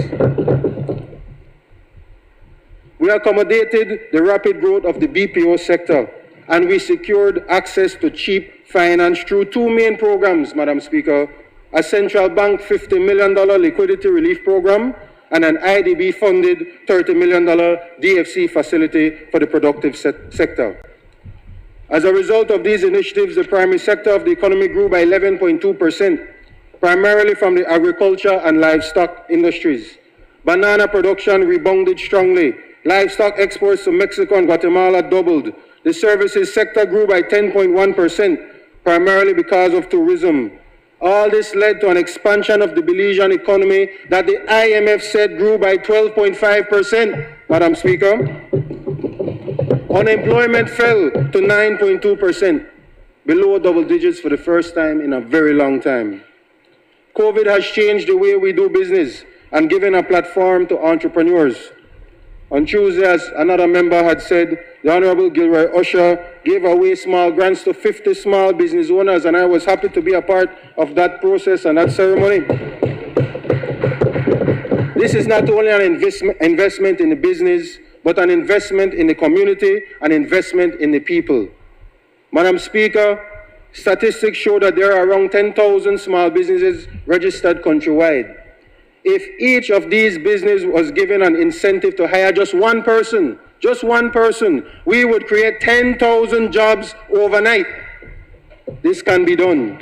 S11: We accommodated the rapid growth of the BPO sector, and we secured access to cheap finance through two main programs, Madam Speaker, a central bank $50 million liquidity relief program and an IDB-funded $30 million DFC facility for the productive sector. As a result of these initiatives, the primary sector of the economy grew by 11.2%, primarily from the agriculture and livestock industries. Banana production rebounded strongly. Livestock exports to Mexico and Guatemala doubled. The services sector grew by 10.1%, primarily because of tourism. All this led to an expansion of the Belizean economy that the IMF said grew by 12.5%, Madam Speaker. Unemployment fell to 9.2%, below double digits for the first time in a very long time. COVID has changed the way we do business and given a platform to entrepreneurs. On Tuesday, as another member had said, the Honorable Gilroy Usher gave away small grants to 50 small business owners, and I was happy to be a part of that process and that ceremony. This is not only an investment in the business, but an investment in the community, an investment in the people. Madam Speaker, statistics show that there are around 10,000 small businesses registered countrywide. If each of these businesses was given an incentive to hire just one person, we would create 10,000 jobs overnight. This can be done.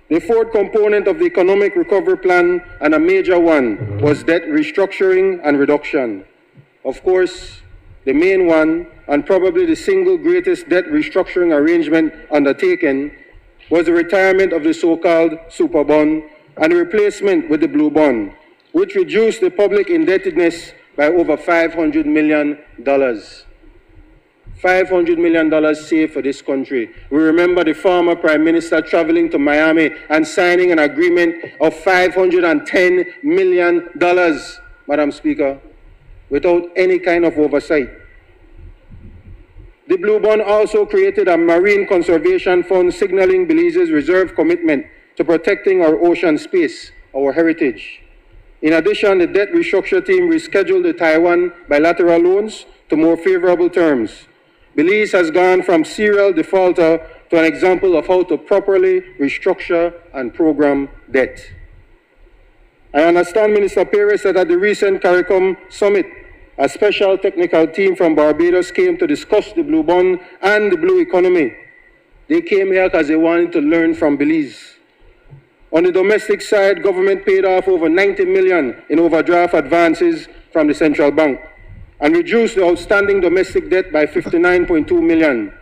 S11: The fourth component of the economic recovery plan, and a major one, was debt restructuring and reduction. Of course, the main one, and probably the single greatest debt restructuring arrangement undertaken, was the retirement of the so-called super bond and the replacement with the blue bond, which reduced the public indebtedness by over $500 million. $500 million saved for this country. We remember the former Prime Minister traveling to Miami and signing an agreement of $510 million, Madam Speaker, without any kind of oversight. The Blue Bond also created a marine conservation fund signaling Belize's reserve commitment to protecting our ocean space, our heritage. In addition, the debt restructure team rescheduled the Taiwan bilateral loans to more favorable terms. Belize has gone from serial defaulter to an example of how to properly restructure and program debt. I understand Minister Perez said at the recent CARICOM summit, a special technical team from Barbados came to discuss the Blue Bond and the Blue Economy. They came here because they wanted to learn from Belize. On the domestic side, government paid off over $90 million in overdraft advances from the central bank and reduced the outstanding domestic debt by $59.2 million.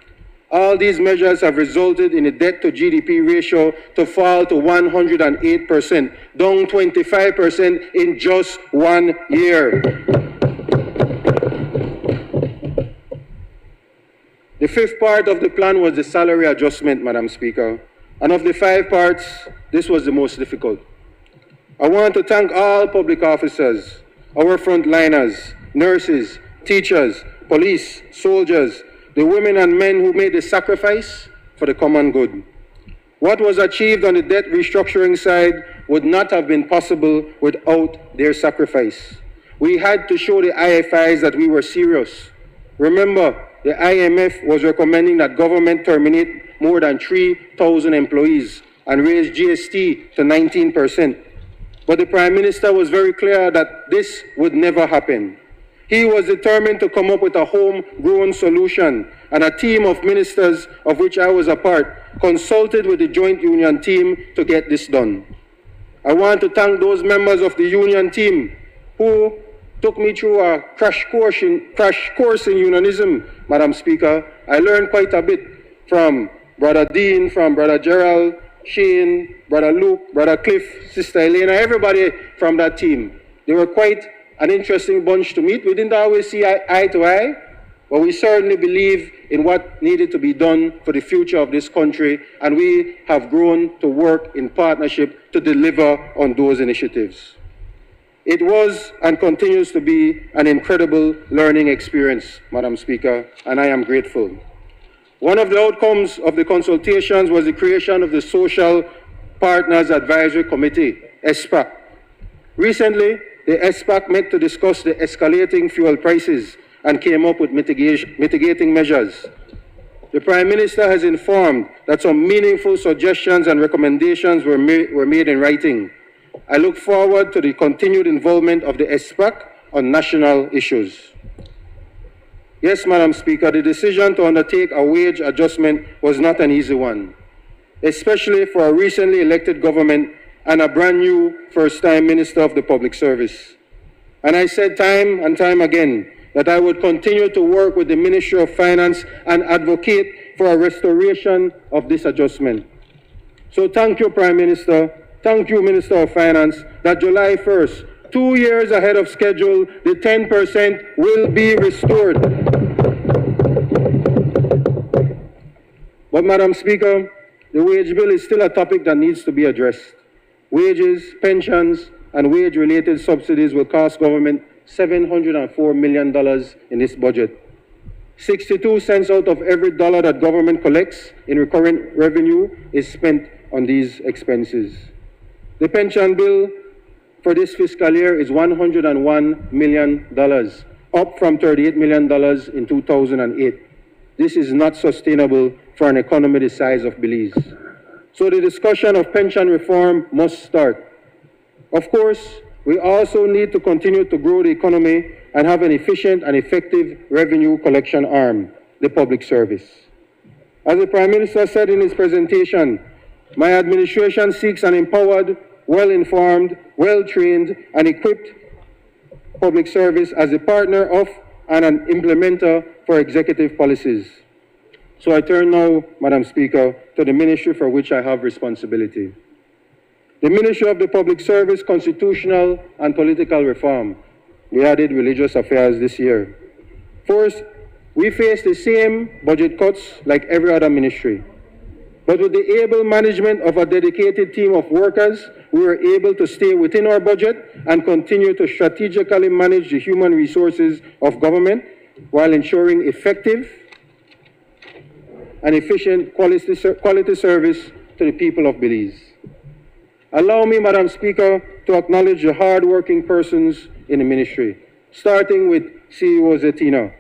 S11: All these measures have resulted in the debt to GDP ratio to fall to 108%, down 25% in just 1 year. The fifth part of the plan was the salary adjustment, Madam Speaker. And of the 5 parts, this was the most difficult. I want to thank all public officers, our frontliners, nurses, teachers, police, soldiers, the women and men who made the sacrifice for the common good. What was achieved on the debt restructuring side would not have been possible without their sacrifice. We had to show the IFIs that we were serious. Remember, the IMF was recommending that government terminate more than 3,000 employees and raise GST to 19%. But the Prime Minister was very clear that this would never happen. He was determined to come up with a homegrown solution, and a team of ministers, of which I was a part, consulted with the Joint Union team to get this done. I want to thank those members of the Union team who took me through a crash course in unionism, Madam Speaker. I learned quite a bit from Brother Dean, from Brother Gerald, Shane, Brother Luke, Brother Cliff, Sister Elena, everybody from that team. They were quite an interesting bunch to meet. We didn't always see eye to eye, but we certainly believe in what needed to be done for the future of this country, and we have grown to work in partnership to deliver on those initiatives. It was and continues to be an incredible learning experience, Madam Speaker, and I am grateful. One of the outcomes of the consultations was the creation of the Social Partners Advisory Committee, SPAC. Recently, the SPAC met to discuss the escalating fuel prices and came up with mitigating measures. The Prime Minister has informed that some meaningful suggestions and recommendations were made in writing. I look forward to the continued involvement of the SPAC on national issues. Yes, Madam Speaker, the decision to undertake a wage adjustment was not an easy one, especially for a recently elected government and a brand new first-time Minister of the Public Service. And I said time and time again that I would continue to work with the Ministry of Finance and advocate for a restoration of this adjustment. So thank you, Prime Minister. Thank you, Minister of Finance, that July 1st, 2 years ahead of schedule, the 10% will be restored. But, Madam Speaker, the wage bill is still a topic that needs to be addressed. Wages, pensions, and wage-related subsidies will cost government $704 million in this budget. 62 cents out of every dollar that government collects in recurrent revenue is spent on these expenses. The pension bill for this fiscal year is $101 million, up from $38 million in 2008. This is not sustainable for an economy the size of Belize. So the discussion of pension reform must start. Of course, we also need to continue to grow the economy and have an efficient and effective revenue collection arm, the public service. As the Prime Minister said in his presentation, my administration seeks an empowered, well-informed, well-trained, and equipped public service as a partner of and an implementer for executive policies. So I turn now, Madam Speaker, to the ministry for which I have responsibility. The Ministry of the Public Service, Constitutional and Political Reform. We added religious affairs this year. First, we face the same budget cuts like every other ministry. But with the able management of a dedicated team of workers, we were able to stay within our budget and continue to strategically manage the human resources of government while ensuring effective and efficient quality service to the people of Belize. Allow me, Madam Speaker, to acknowledge the hard-working persons in the ministry, starting with CEO Zetina,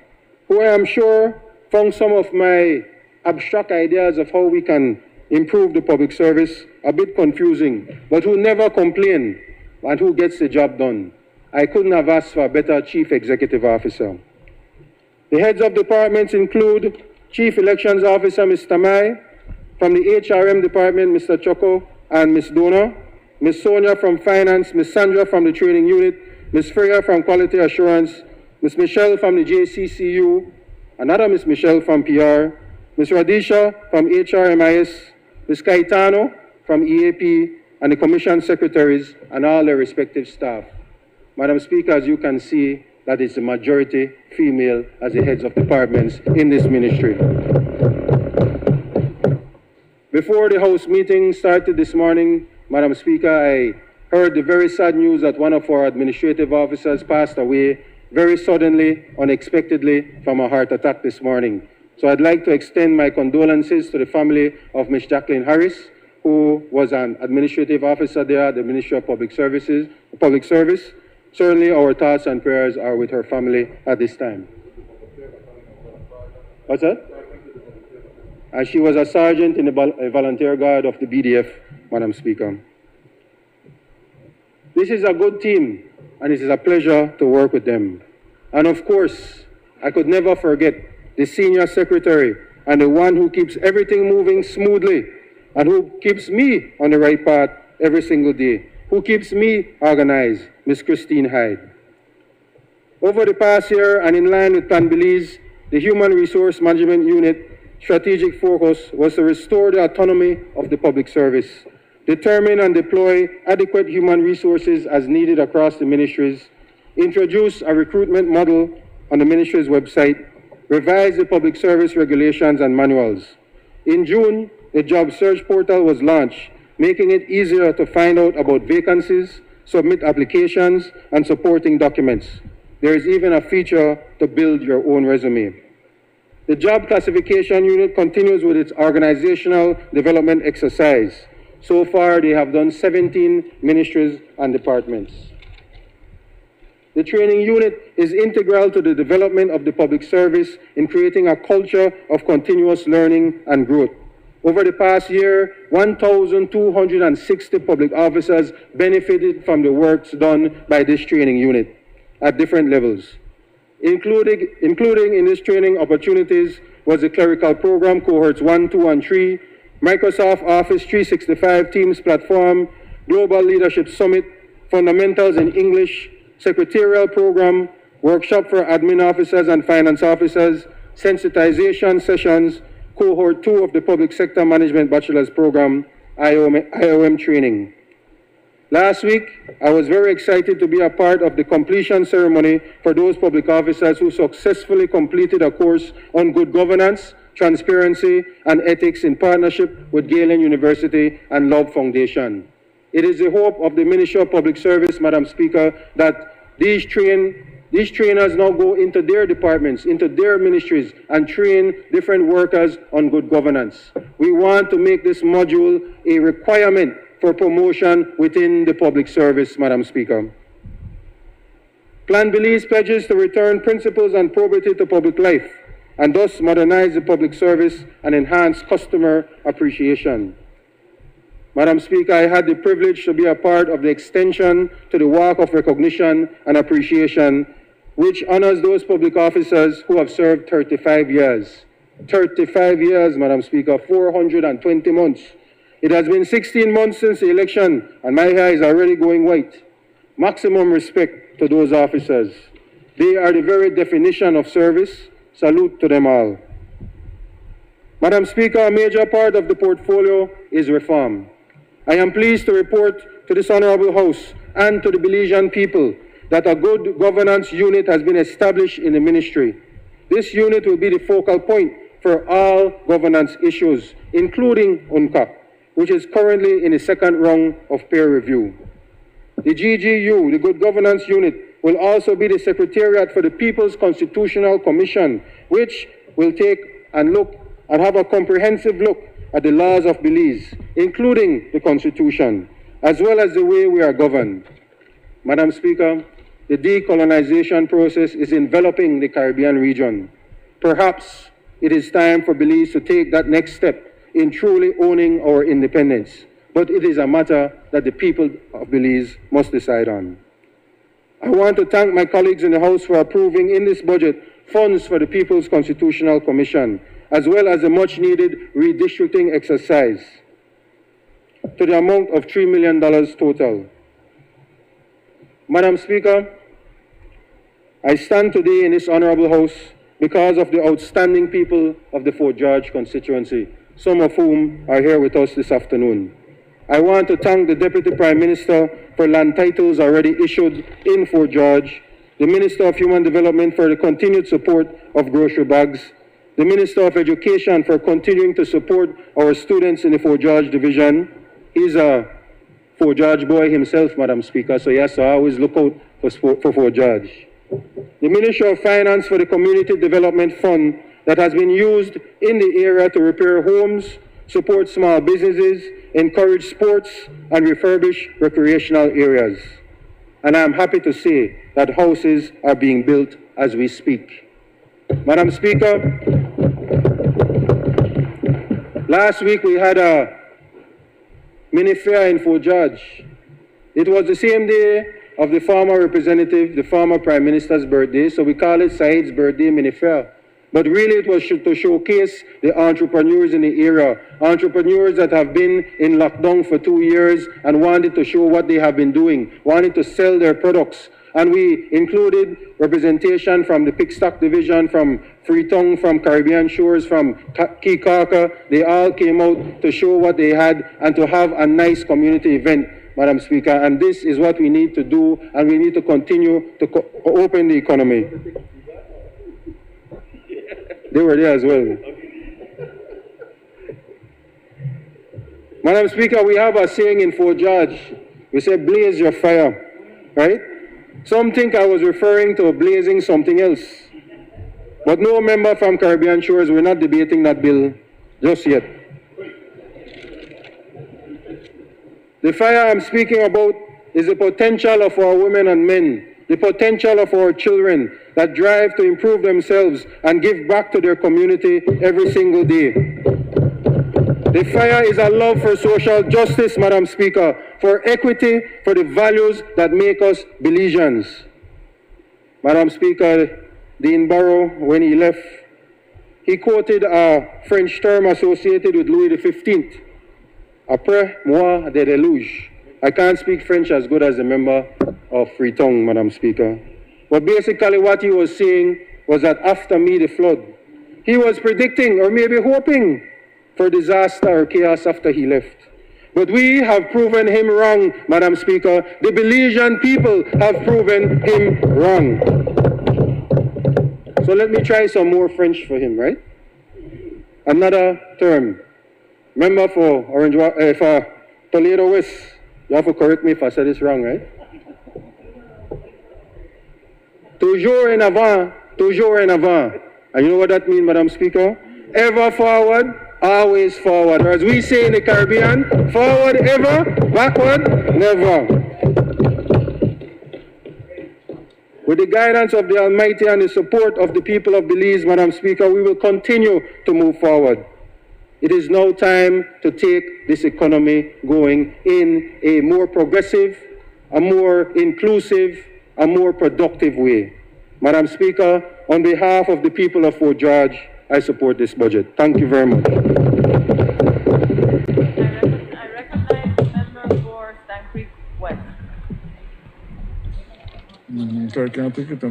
S11: who I am sure found some of my abstract ideas of how we can improve the public service a bit confusing, but who never complain and who gets the job done. I couldn't have asked for a better Chief Executive Officer. The heads of departments include Chief Elections Officer, Mr. Mai, from the HRM Department, Mr. Choco and Ms. Dona, Ms. Sonia from Finance, Ms. Sandra from the Training Unit, Ms. Freya from Quality Assurance, Ms. Michelle from the JCCU, another Ms. Michelle from PR, Ms. Radisha from HRMIS, Ms. Caetano from EAP, and the Commission Secretaries and all their respective staff. Madam Speaker, as you can see, that is the majority female as the heads of departments in this ministry. Before the House meeting started this morning, Madam Speaker, I heard the very sad news that one of our administrative officers passed away very suddenly, unexpectedly, from a heart attack this morning. So I'd like to extend my condolences to the family of Ms. Jacqueline Harris, who was an administrative officer there at the Ministry of Public Service. Certainly our thoughts and prayers are with her family at this time. What's that? And she was a sergeant in the volunteer guard of the BDF, Madam Speaker. This is a good team, and it is a pleasure to work with them. And of course, I could never forget the senior secretary and the one who keeps everything moving smoothly and who keeps me on the right path every single day, who keeps me organized, Ms. Christine Hyde. Over the past year and in line with Plan Belize, the Human Resource Management Unit strategic focus was to restore the autonomy of the public service, determine and deploy adequate human resources as needed across the ministries, introduce a recruitment model on the ministry's website, revise the public service regulations and manuals. In June, the job search portal was launched, making it easier to find out about vacancies, submit applications, and supporting documents. There is even a feature to build your own resume. The Job Classification Unit continues with its organizational development exercise. So far, they have done 17 ministries and departments. The training unit is integral to the development of the public service in creating a culture of continuous learning and growth. Over the past year, 1,260 public officers benefited from the works done by this training unit at different levels. Including in this training opportunities was the clerical program, cohorts 1, 2, and 3, Microsoft Office 365 Teams platform, Global Leadership Summit, Fundamentals in English, Secretarial program, workshop for admin officers and finance officers, sensitization sessions, cohort 2 of the Public Sector Management Bachelor's Program, IOM training. Last week, I was very excited to be a part of the completion ceremony for those public officers who successfully completed a course on good governance, transparency, and ethics in partnership with Galen University and Love Foundation. It is the hope of the Ministry of Public Service, Madam Speaker, that these trainers now go into their departments, into their ministries, and train different workers on good governance. We want to make this module a requirement for promotion within the public service, Madam Speaker. Plan Belize pledges to return principles and probity to public life, and thus modernize the public service and enhance customer appreciation. Madam Speaker, I had the privilege to be a part of the extension to the Walk of Recognition and Appreciation, which honors those public officers who have served 35 years. 35 years, Madam Speaker, 420 months. It has been 16 months since the election, and my hair is already going white. Maximum respect to those officers. They are the very definition of service. Salute to them all. Madam Speaker, a major part of the portfolio is reform. I am pleased to report to this Honorable House and to the Belizean people that a good governance unit has been established in the ministry. This unit will be the focal point for all governance issues, including UNCAP, which is currently in the second round of peer review. The GGU, the Good Governance Unit, will also be the Secretariat for the People's Constitutional Commission, which will take and look and have a comprehensive look at the laws of Belize, including the Constitution, as well as the way we are governed. Madam Speaker, the decolonization process is enveloping the Caribbean region. Perhaps it is time for Belize to take that next step in truly owning our independence, but it is a matter that the people of Belize must decide on. I want to thank my colleagues in the House for approving in this budget funds for the People's Constitutional Commission, as well as a much-needed redistricting exercise to the amount of $3 million total. Madam Speaker, I stand today in this Honorable House because of the outstanding people of the Fort George constituency, some of whom are here with us this afternoon. I want to thank the Deputy Prime Minister for land titles already issued in Fort George, the Minister of Human Development for the continued support of grocery bags, the Minister of Education for continuing to support our students in the Fort George Division. He's a Fort George boy himself, Madam Speaker, so yes, I always look out for Fort George. The Ministry of Finance for the Community Development Fund that has been used in the area to repair homes, support small businesses, encourage sports, and refurbish recreational areas. And I'm happy to say that houses are being built as we speak. Madam Speaker, last week we had a mini fair in Fort George. It was the same day of the former representative, the former Prime Minister's birthday, so we call it Said's Birthday Mini Fair. But really it was to showcase the entrepreneurs in the era, entrepreneurs that have been in lockdown for 2 years and wanted to show what they have been doing, wanted to sell their products. And we included representation from the Pickstock Division, from Freetown, from Caribbean Shores, from Kikaka. They all came out to show what they had and to have a nice community event, Madam Speaker. And this is what we need to do, and we need to continue to open the economy. They were there as well. Madam Speaker, we have a saying in Fort George. We say, blaze your fire, right? Some think I was referring to blazing something else. But no member from Caribbean Shores, we're not debating that bill just yet. The fire I'm speaking about is the potential of our women and men, the potential of our children that drive to improve themselves and give back to their community every single day. The fire is a love for social justice, Madam Speaker, for equity, for the values that make us Belizeans. Madam Speaker, Dean Barrow, when he left, he quoted a French term associated with Louis XV, après moi des déluges. I can't speak French as good as a member of Freetown, Madam Speaker. But basically what he was saying was that after me, the flood. He was predicting, or maybe hoping, for disaster or chaos after he left. But we have proven him wrong, Madam Speaker. The Belizean people have proven him wrong. So let me try some more French for him, right? Another term. Remember for for Toledo West, you have to correct me if I said this wrong, right? Toujours en avant, toujours en avant. And you know what that means, Madam Speaker? Ever forward, always forward. Or as we say in the Caribbean, forward ever, backward never. With the guidance of the Almighty and the support of the people of Belize, Madam Speaker, we will continue to move forward. It is now time to take this economy going in a more progressive, a more inclusive, a more productive way. Madam Speaker, on behalf of the people of Fort George, I support this budget. Thank you very much.
S2: I recognize the member for Stann Creek West.
S12: Sorry, can I take it?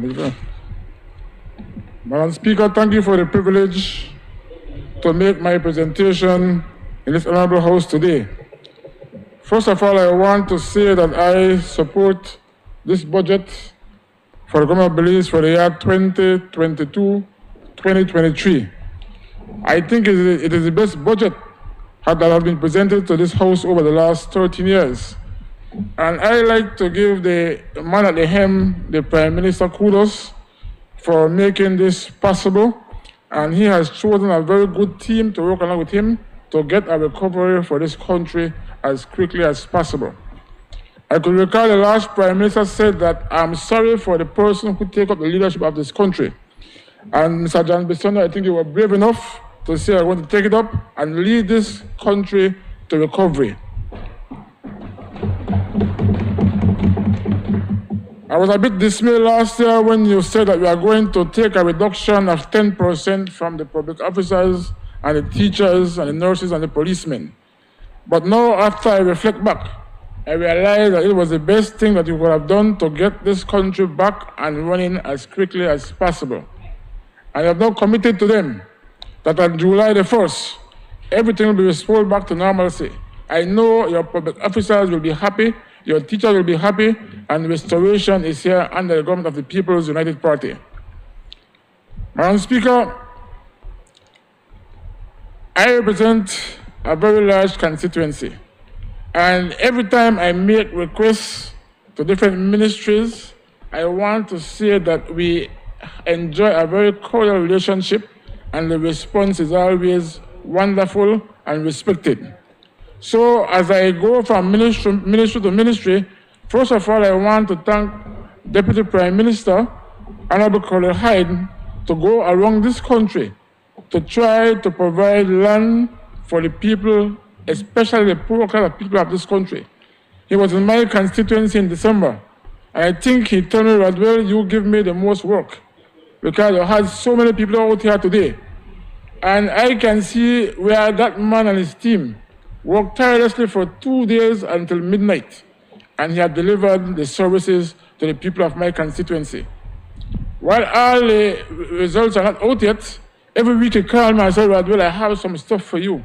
S12: Madam Speaker, thank you for the privilege to make my presentation in this honorable house today. First of all, I want to say that I support this budget for the government of Belize for the year 2022-2023. I think it is the best budget that has been presented to this house over the last 13 years. And I like to give the man at the helm, the Prime Minister, kudos for making this possible. And he has chosen a very good team to work along with him to get a recovery for this country as quickly as possible. I could recall the last Prime Minister said that I'm sorry for the person who take up the leadership of this country. And Mr. John Bissonno, I think you were brave enough to say I want to take it up and lead this country to recovery. I was a bit dismayed last year when you said that we are going to take a reduction of 10% from the public officers and the teachers and the nurses and the policemen. But now, after I reflect back, I realize that it was the best thing that you could have done to get this country back and running as quickly as possible. I have now committed to them that on July the 1st, everything will be restored back to normalcy. I know your public officers will be happy, your teachers will be happy, and restoration is here under the government of the People's United Party. Madam Speaker, I represent a very large constituency. And every time I make requests to different ministries, I want to say that we enjoy a very cordial relationship and the response is always wonderful and respected. So as I go from ministry to ministry, first of all, I want to thank Deputy Prime Minister, Honorable Colonel Hyde, to go around this country to try to provide land for the people, especially the poor class of people of this country. He was in my constituency in December, And I think he told me, well, you give me the most work because you had so many people out here today. And I can see where that man and his team worked tirelessly for 2 days until midnight. And he had delivered the services to the people of my constituency. While all the results are not out yet, every week he called me and said, well, I have some stuff for you.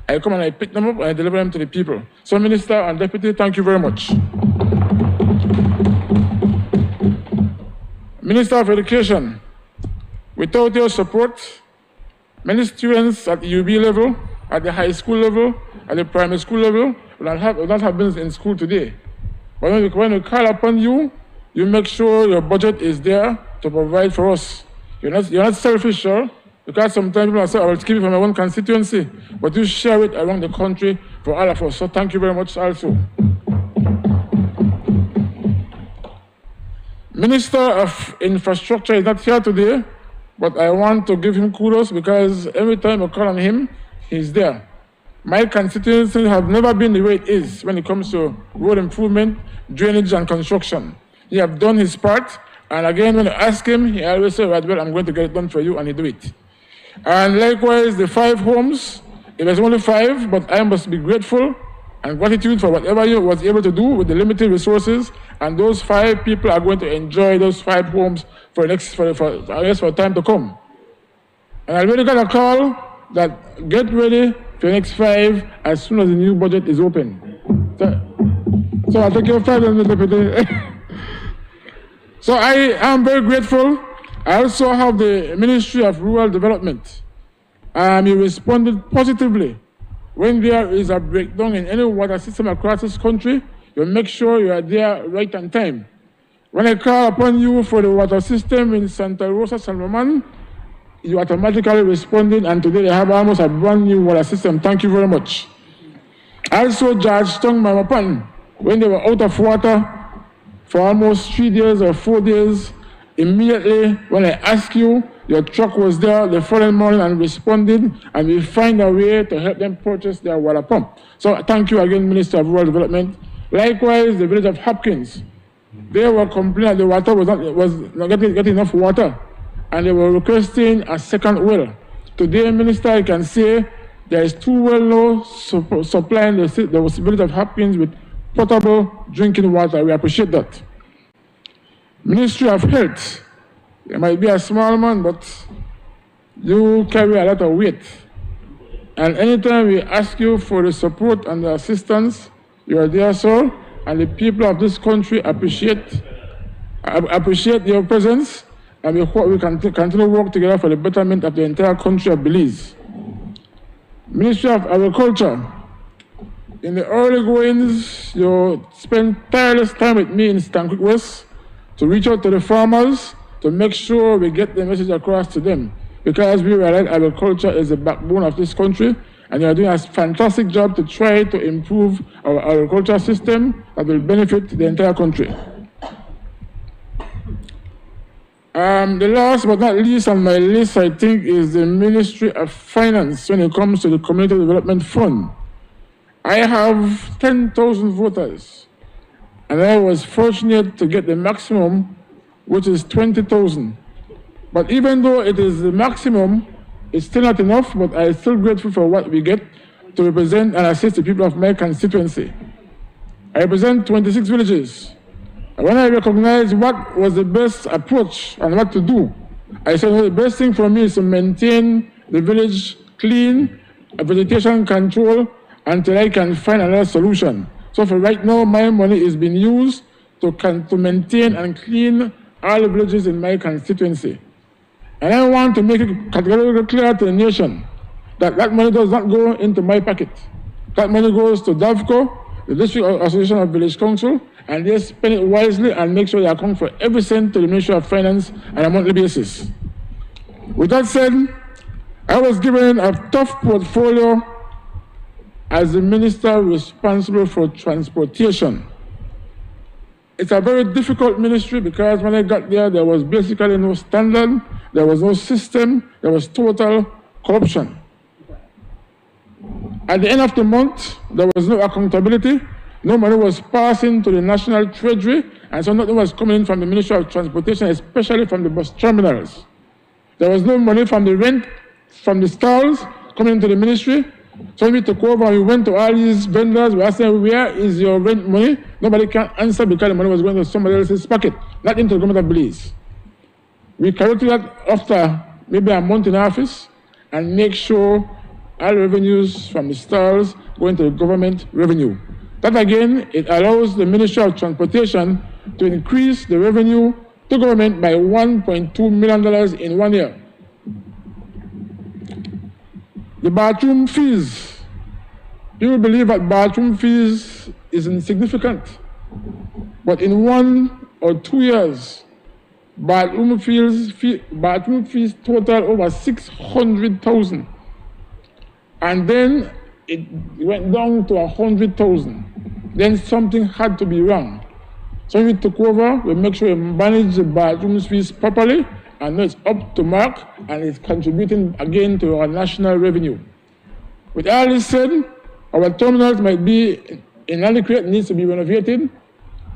S12: I come and I pick them up and I deliver them to the people. So, Minister and Deputy, thank you very much. Minister of Education, without your support, many students at the UB level, at the high school level, at the primary school level, would not have been in school today. But when we call upon you, you make sure your budget is there to provide for us. You're not selfish, sir, because sometimes people say, I will keep it for my own constituency, but you share it around the country for all of us. So thank you very much also. Minister of Infrastructure is not here today, but I want to give him kudos because every time I call on him, he's there. My constituency have never been the way it is when it comes to road improvement, drainage, and construction. He have done his part, and again, when I ask him, he always says, well, I'm going to get it done for you, and he do it. And likewise, the 5 homes, it was only 5, but I must be grateful and gratitude for whatever you was able to do with the limited resources, and those 5 people are going to enjoy those 5 homes for time to come. And I already got a call that get ready for the next 5 as soon as the new budget is open. So I'll take your 5 minutes, Deputy. So I am very grateful. I also have the Ministry of Rural Development. You responded positively. When there is a breakdown in any water system across this country, you make sure you are there right on time. When I call upon you for the water system in Santa Rosa, San Roman, you automatically responded, and today they have almost a brand new water system. Thank you very much. Also, Georgetown, Belmopan, when they were out of water for almost 3 days or 4 days, immediately when I asked you, your truck was there the following morning and responded, and we find a way to help them purchase their water pump. So thank you again, Minister of Rural Development. Likewise, the village of Hopkins, they were complaining that the water was not getting enough water, and they were requesting a second well. Today, Minister, I can say there is 2 wells now supplying the village of Hopkins with potable drinking water. We appreciate that. Ministry of Health, you might be a small man, but you carry a lot of weight. And anytime we ask you for the support and the assistance, you are there, sir. And the people of this country appreciate your presence, and we hope we can continue to work together for the betterment of the entire country of Belize. Ministry of Agriculture, in the early goings, you spent tireless time with me in Stanquick West to reach out to the farmers to make sure we get the message across to them, because we realize agriculture is the backbone of this country, and you are doing a fantastic job to try to improve our agriculture system that will benefit the entire country. The last but not least on my list, I think, is the Ministry of Finance when it comes to the Community Development Fund. I have 10,000 voters, and I was fortunate to get the maximum, which is 20,000. But even though it is the maximum, it's still not enough, but I'm still grateful for what we get to represent and assist the people of my constituency. I represent 26 villages. And when I recognized what was the best approach and what to do, I said, well, the best thing for me is to maintain the village clean, vegetation control, until I can find another solution. So for right now, my money is being used to maintain and clean all the villages in my constituency. And I want to make it categorically clear to the nation that that money does not go into my pocket. That money goes to DAVCO, the District Association of Village Council, and they spend it wisely and make sure they account for every cent to the Ministry of Finance on a monthly basis. With that said, I was given a tough portfolio as the minister responsible for transportation. It's a very difficult ministry because when I got there was basically no standard, there was no system, there was total corruption. At the end of the month, there was no accountability, No money was passing to the National Treasury, and so nothing was coming in from the Ministry of Transportation, especially from the bus terminals. There was no money from the rent from the stalls coming into the ministry. So we took over and we went to all these vendors. We asked them, where is your rent money? Nobody can answer because the money was going to somebody else's pocket, not into the government of Belize. We corrected that after maybe a month in office and make sure all revenues from the stalls go into the government revenue. That again, it allows the Ministry of Transportation to increase the revenue to government by $1.2 million in 1 year. The bathroom fees. You will believe that bathroom fees is insignificant. But in 1 or 2 years, bathroom fees total over 600,000. And then it went down to 100,000. Then something had to be wrong. So we took over, we make sure we manage the bathroom fees properly, and now it's up to mark, and it's contributing again to our national revenue. With all this said, our terminals might be inadequate, needs to be renovated.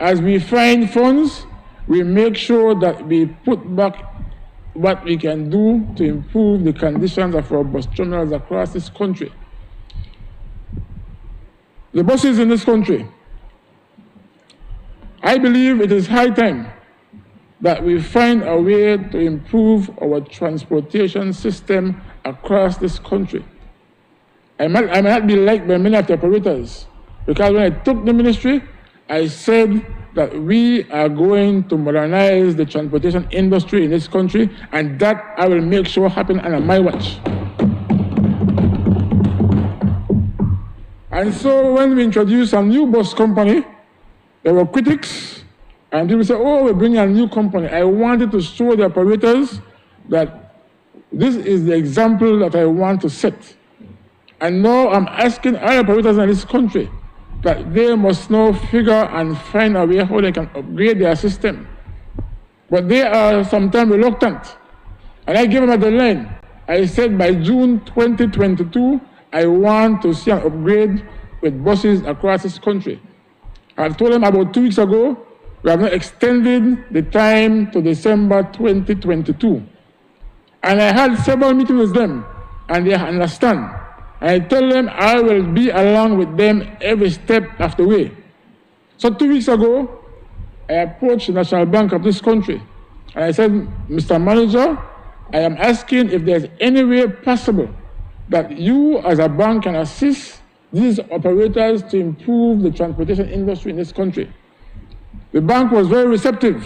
S12: As we find funds, we make sure that we put back what we can do to improve the conditions of our bus terminals across this country. The buses in this country, I believe it is high time that we find a way to improve our transportation system across this country. I might not be liked by many of the operators, because when I took the ministry, I said that we are going to modernize the transportation industry in this country, and that I will make sure happen under my watch. And so when we introduced a new bus company, there were critics, and people said, oh, we're bringing a new company. I wanted to show the operators that this is the example that I want to set. And now I'm asking all operators in this country that they must now figure and find a way how they can upgrade their system. But they are sometimes reluctant. And I gave them a deadline. I said by June 2022, I want to see an upgrade with buses across this country. I told them about 2 weeks ago, we have now extended the time to December 2022. And I had several meetings with them, and they understand. And I tell them I will be along with them every step of the way. So 2 weeks ago, I approached the National Bank of this country, and I said, Mr. Manager, I am asking if there's any way possible that you as a bank can assist these operators to improve the transportation industry in this country. The bank was very receptive,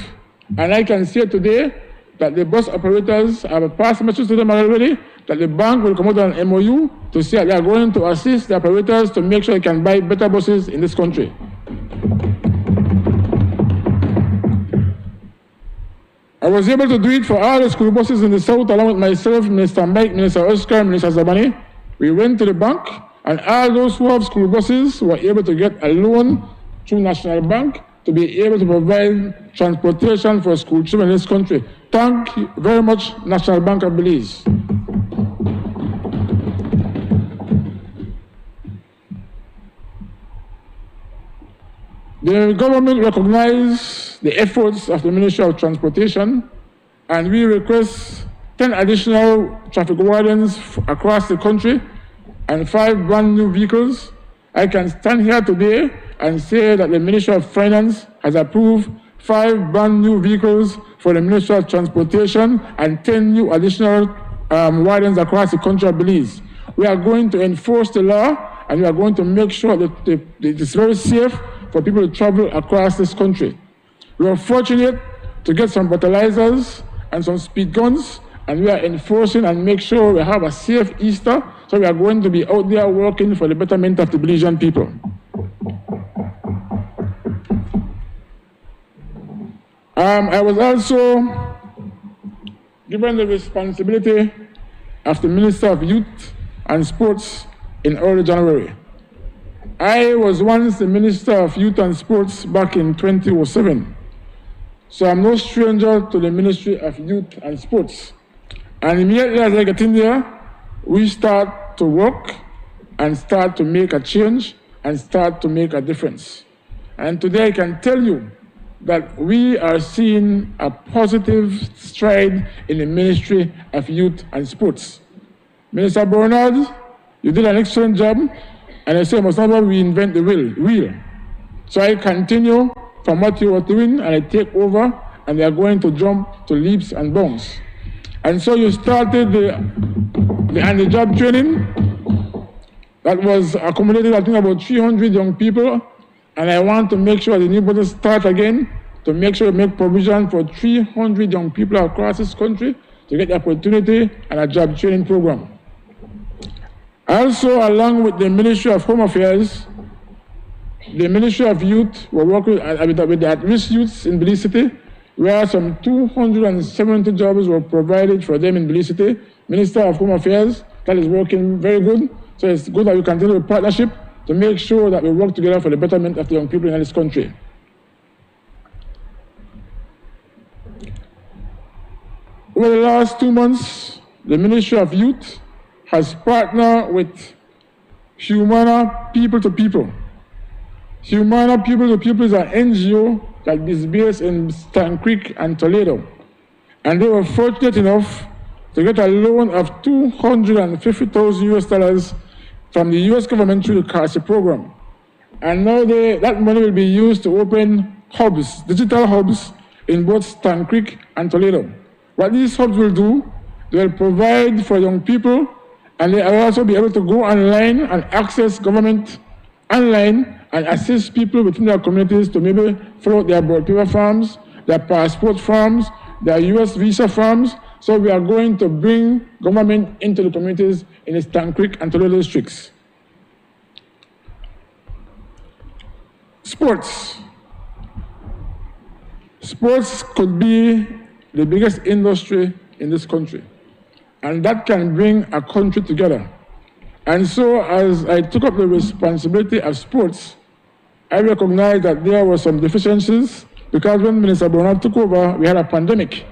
S12: and I can say today that the bus operators have passed a message to them already that the bank will come out on an MOU to say that they are going to assist the operators to make sure they can buy better buses in this country. I was able to do it for all the school buses in the south, along with myself, Minister Mike, Minister Oscar, Minister Zabani. We went to the bank, and all those who have school buses were able to get a loan through National Bank to be able to provide transportation for school children in this country. Thank you very much, National Bank of Belize. The government recognizes the efforts of the Ministry of Transportation, and we request 10 additional traffic wardens across the country and 5 brand new vehicles. I can stand here today and say that the Ministry of Finance has approved 5 brand new vehicles for the Ministry of Transportation and 10 new additional wardens across the country of Belize. We are going to enforce the law, and we are going to make sure that it is very safe for people to travel across this country. We are fortunate to get some fertilizers and some speed guns, and we are enforcing and make sure we have a safe Easter, so we are going to be out there working for the betterment of the Belizean people. I was also given the responsibility of the Minister of Youth and Sports in early January. I was once the Minister of Youth and Sports back in 2007. So I'm no stranger to the Ministry of Youth and Sports. And immediately as I get in there, we start to work and start to make a change and start to make a difference. And today I can tell you that we are seeing a positive stride in the Ministry of Youth and Sports. Minister Bernard, you did an excellent job, and I say must never reinvent the wheel. So I continue from what you were doing, and I take over, and they are going to jump to leaps and bounds. And so you started the on-the-job training that was accommodated, I think, about 300 young people, and I want to make sure the new budget start again to make sure we make provision for 300 young people across this country to get the opportunity and a job training program. Also, along with the Ministry of Home Affairs, the Ministry of Youth will work with the at-risk youths in Belize City, where some 270 jobs were provided for them in Belize City. Minister of Home Affairs, that is working very good. So it's good that we continue the partnership to make sure that we work together for the betterment of the young people in this country. Over the last 2 months, the Ministry of Youth has partnered with Humana People to People. Humana People to People is an NGO that is based in Stan Creek and Toledo. And they were fortunate enough to get a loan of $250,000 US from the US government through the CARSI program. And now that money will be used to open hubs, digital hubs, in both Stan Creek and Toledo. What these hubs will do, they will provide for young people, and they will also be able to go online and access government online and assist people within their communities to maybe fill out their board paper forms, their passport forms, their US visa forms. So we are going to bring government into the communities in the Stan Creek and Toledo districts. Sports. Sports could be the biggest industry in this country, and that can bring a country together. And so as I took up the responsibility of sports, I recognized that there were some deficiencies because when Minister Bernard took over, we had a pandemic.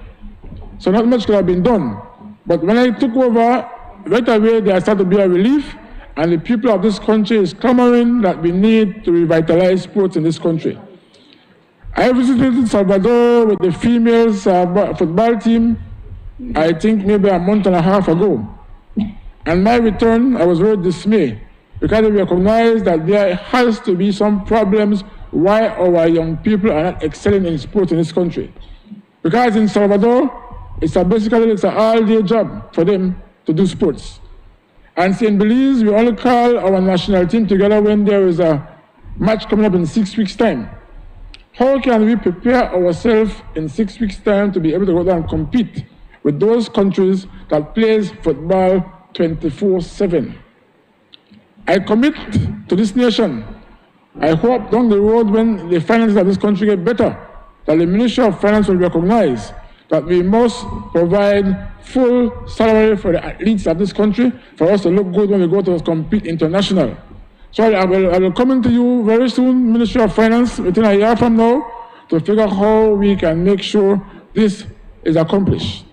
S12: So not much could have been done. But when I took over, right away there started to be a relief, and the people of this country is clamoring that we need to revitalize sports in this country. I visited Salvador with the females football team, I think maybe a month and a half ago. And my return, I was very dismayed because I recognized that there has to be some problems why our young people are not excelling in sports in this country. Because in Salvador, it's basically an all-day job for them to do sports. And in Belize, we only call our national team together when there is a match coming up in 6 weeks' time. How can we prepare ourselves in 6 weeks' time to be able to go down and compete with those countries that plays football 24/7? I commit to this nation. I hope down the road when the finances of this country get better, that the Ministry of Finance will recognize that we must provide full salary for the athletes of this country for us to look good when we go to compete international. So I will come to you very soon, Ministry of Finance, within a year from now, to figure out how we can make sure this is accomplished.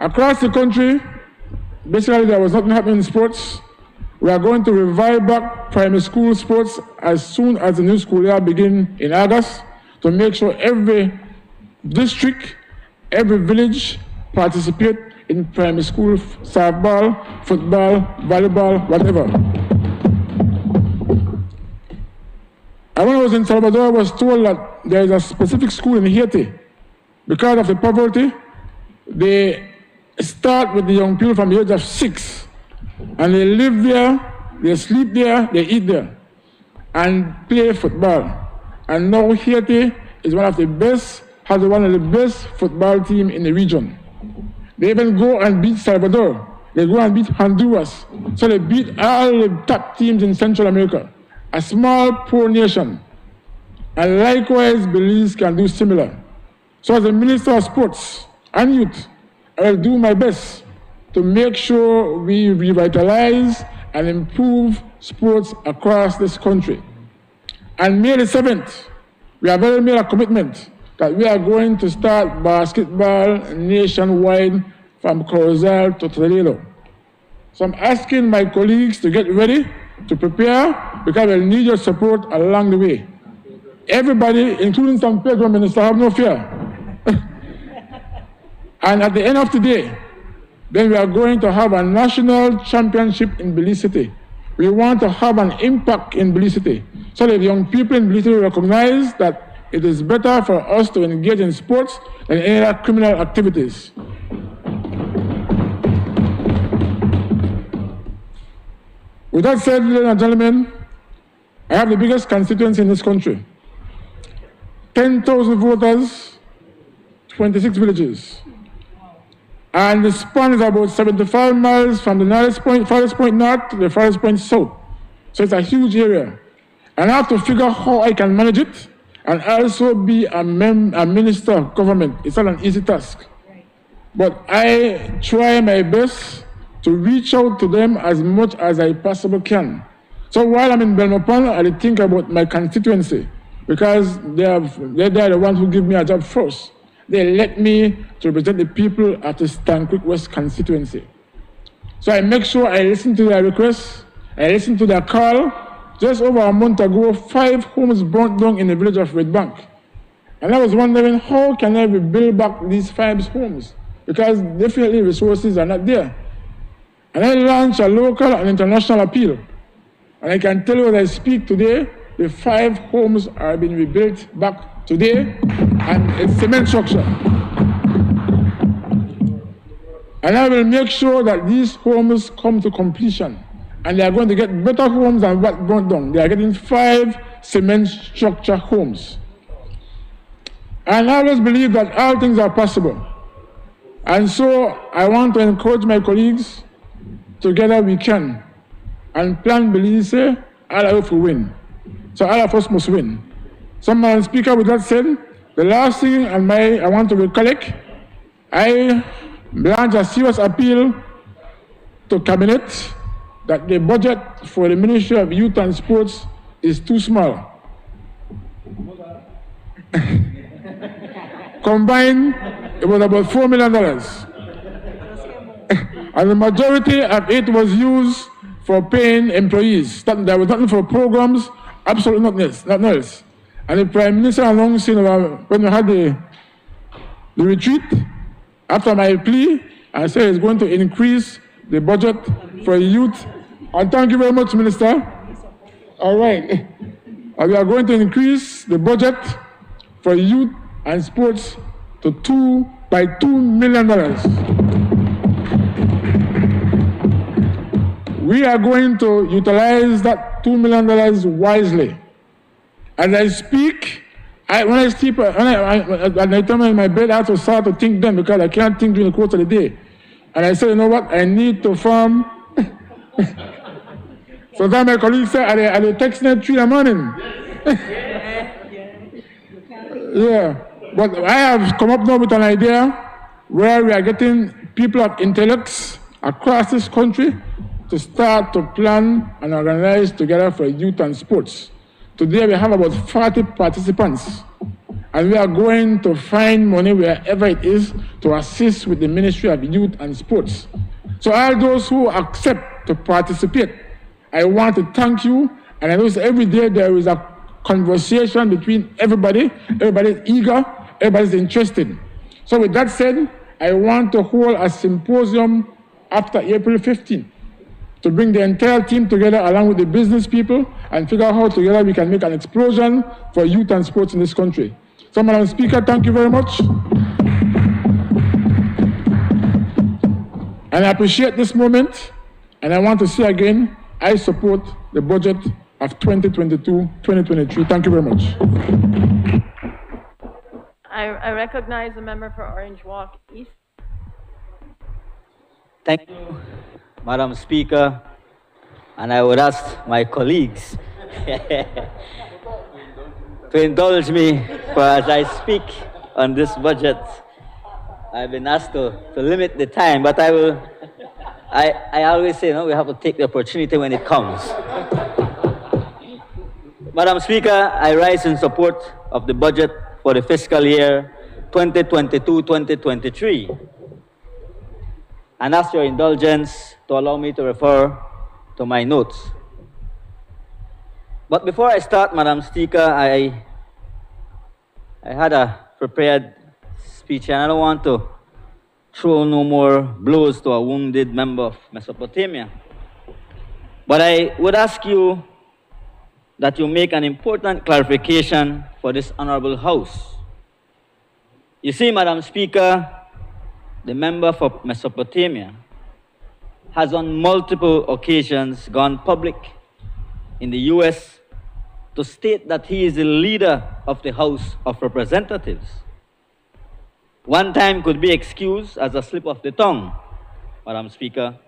S12: Across the country, basically there was nothing happening in sports. We are going to revive back primary school sports as soon as the new school year begins in August, to make sure every district, every village participate in primary school softball, football, volleyball, whatever. And when I was in Salvador, I was told that there is a specific school in Haiti. Because of the poverty, they start with the young people from the age of 6. And they live there, they sleep there, they eat there, and play football. And now Haiti is one of the best, has one of the best football teams in the region. They even go and beat Salvador. They go and beat Honduras. So they beat all the top teams in Central America. A small, poor nation. And likewise, Belize can do similar. So as a Minister of Sports and Youth, I will do my best to make sure we revitalize and improve sports across this country. And May the 7th, we have already made a commitment that we are going to start basketball nationwide from Corozal to Toledo. So I'm asking my colleagues to get ready to prepare because we'll need your support along the way. Everybody, including some federal ministers, have no fear. And at the end of the day, then we are going to have a national championship in Belize City. We want to have an impact in Belize City so that young people in Belize City recognize that it is better for us to engage in sports than any other criminal activities. With that said, ladies and gentlemen, I have the biggest constituency in this country. 10,000 voters, 26 villages. And the span is about 75 miles from the farthest point north to the farthest point south. So it's a huge area. And I have to figure out how I can manage it and also be a minister of government. It's not an easy task. But I try my best to reach out to them as much as I possibly can. So while I'm in Belmopan, I think about my constituency because they're the ones who give me a job first. They let me to represent the people at the Stancrick West constituency. So I make sure I listen to their requests, I listen to their call. Just over a month ago, 5 homes burnt down in the village of Red Bank. And I was wondering, how can I rebuild back these 5 homes? Because definitely resources are not there. And I launched a local and international appeal. And I can tell you as I speak today, the 5 homes are being rebuilt back today, and it's cement structure. And I will make sure that these homes come to completion. And they are going to get better homes than what burnt down. They are getting 5 cement structure homes. And I always believe that all things are possible. And so I want to encourage my colleagues, together we can. And Plan Belize, all of us will win. So all of us must win. So, Madam Speaker, with that said, the last thing I want to recollect, I launched a serious appeal to Cabinet that the budget for the Ministry of Youth and Sports is too small. Combined, it was about $4 million. And the majority of it was used for paying employees. There was nothing for programs, absolutely nothing else. And the Prime Minister announced when we had the retreat, after my plea, I said he's going to increase the budget for youth. And thank you very much, Minister. All right. And we are going to increase the budget for youth and sports by $2 million. We are going to utilize that $2 million wisely. As I speak, when I sleep, at night time in my bed, I have to start to think then because I can't think during the course of the day. And I said, you know what, I need to farm. So then my colleague said, are they texting at 3 in the morning? Yeah, but I have come up now with an idea where we are getting people of intellects across this country to start to plan and organize together for youth and sports. Today we have about 40 participants, and we are going to find money wherever it is to assist with the Ministry of Youth and Sports. So all those who accept to participate, I want to thank you, and I know every day there is a conversation between everybody. Everybody's eager, everybody's interested. So with that said, I want to hold a symposium after April 15th. To bring the entire team together along with the business people and figure out how together we can make an explosion for youth and sports in this country. So, Madam Speaker, thank you very much. And I appreciate this moment, and I want to say again, I support the budget of 2022-2023. Thank you very much.
S2: I recognize the member for Orange Walk East.
S13: Thank you, Madam Speaker, and I would ask my colleagues to indulge me for as I speak on this budget. I've been asked to limit the time, but I will. I always say, we have to take the opportunity when it comes. Madam Speaker, I rise in support of the budget for the fiscal year 2022-2023. And ask your indulgence to allow me to refer to my notes. But before I start, Madam Speaker, I had a prepared speech, and I don't want to throw no more blows to a wounded member of Mesopotamia. But I would ask you that you make an important clarification for this honorable House. You see, Madam Speaker, the member for Mesopotamia has on multiple occasions gone public in the US to state that he is the leader of the House of Representatives. One time could be excused as a slip of the tongue, Madam Speaker,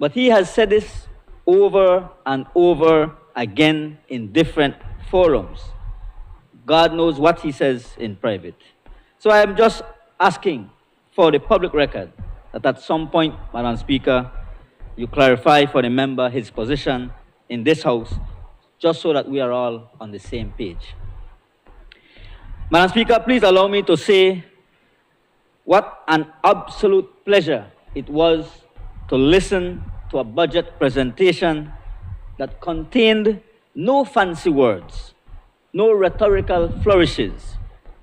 S13: but he has said this over and over again in different forums. God knows what he says in private. So I am just asking for the public record that at some point, Madam Speaker, you clarify for the member his position in this House, just so that we are all on the same page. Madam Speaker, please allow me to say what an absolute pleasure it was to listen to a budget presentation that contained no fancy words, no rhetorical flourishes,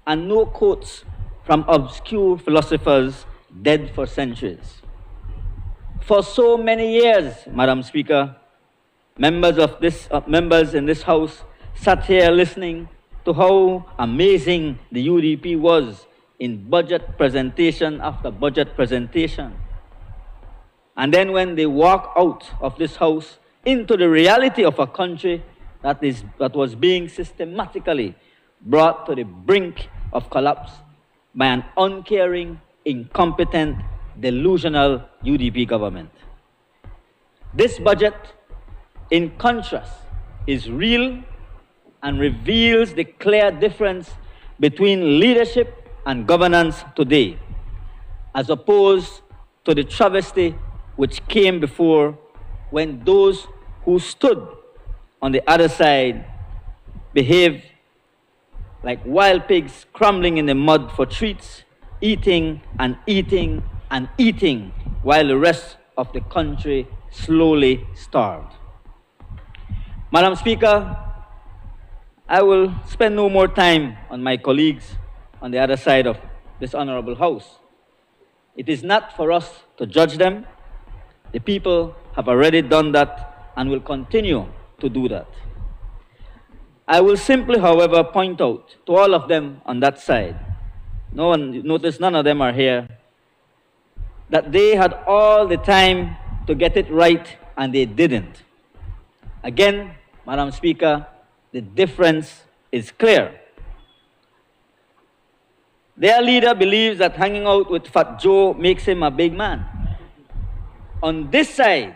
S13: and no quotes from obscure philosophers dead for centuries. For so many years, Madam Speaker, members in this House sat here listening to how amazing the UDP was in budget presentation after budget presentation. And then when they walk out of this House into the reality of a country that was being systematically brought to the brink of collapse by an uncaring, incompetent, delusional UDP government. This budget, in contrast, is real and reveals the clear difference between leadership and governance today, as opposed to the travesty which came before, when those who stood on the other side behaved like wild pigs crumbling in the mud for treats, eating and eating and eating, while the rest of the country slowly starved. Madam Speaker, I will spend no more time on my colleagues on the other side of this honorable House. It is not for us to judge them. The people have already done that and will continue to do that. I will simply, however, point out to all of them on that side, notice none of them are here, that they had all the time to get it right and they didn't. Again, Madam Speaker, the difference is clear. Their leader believes that hanging out with Fat Joe makes him a big man. On this side,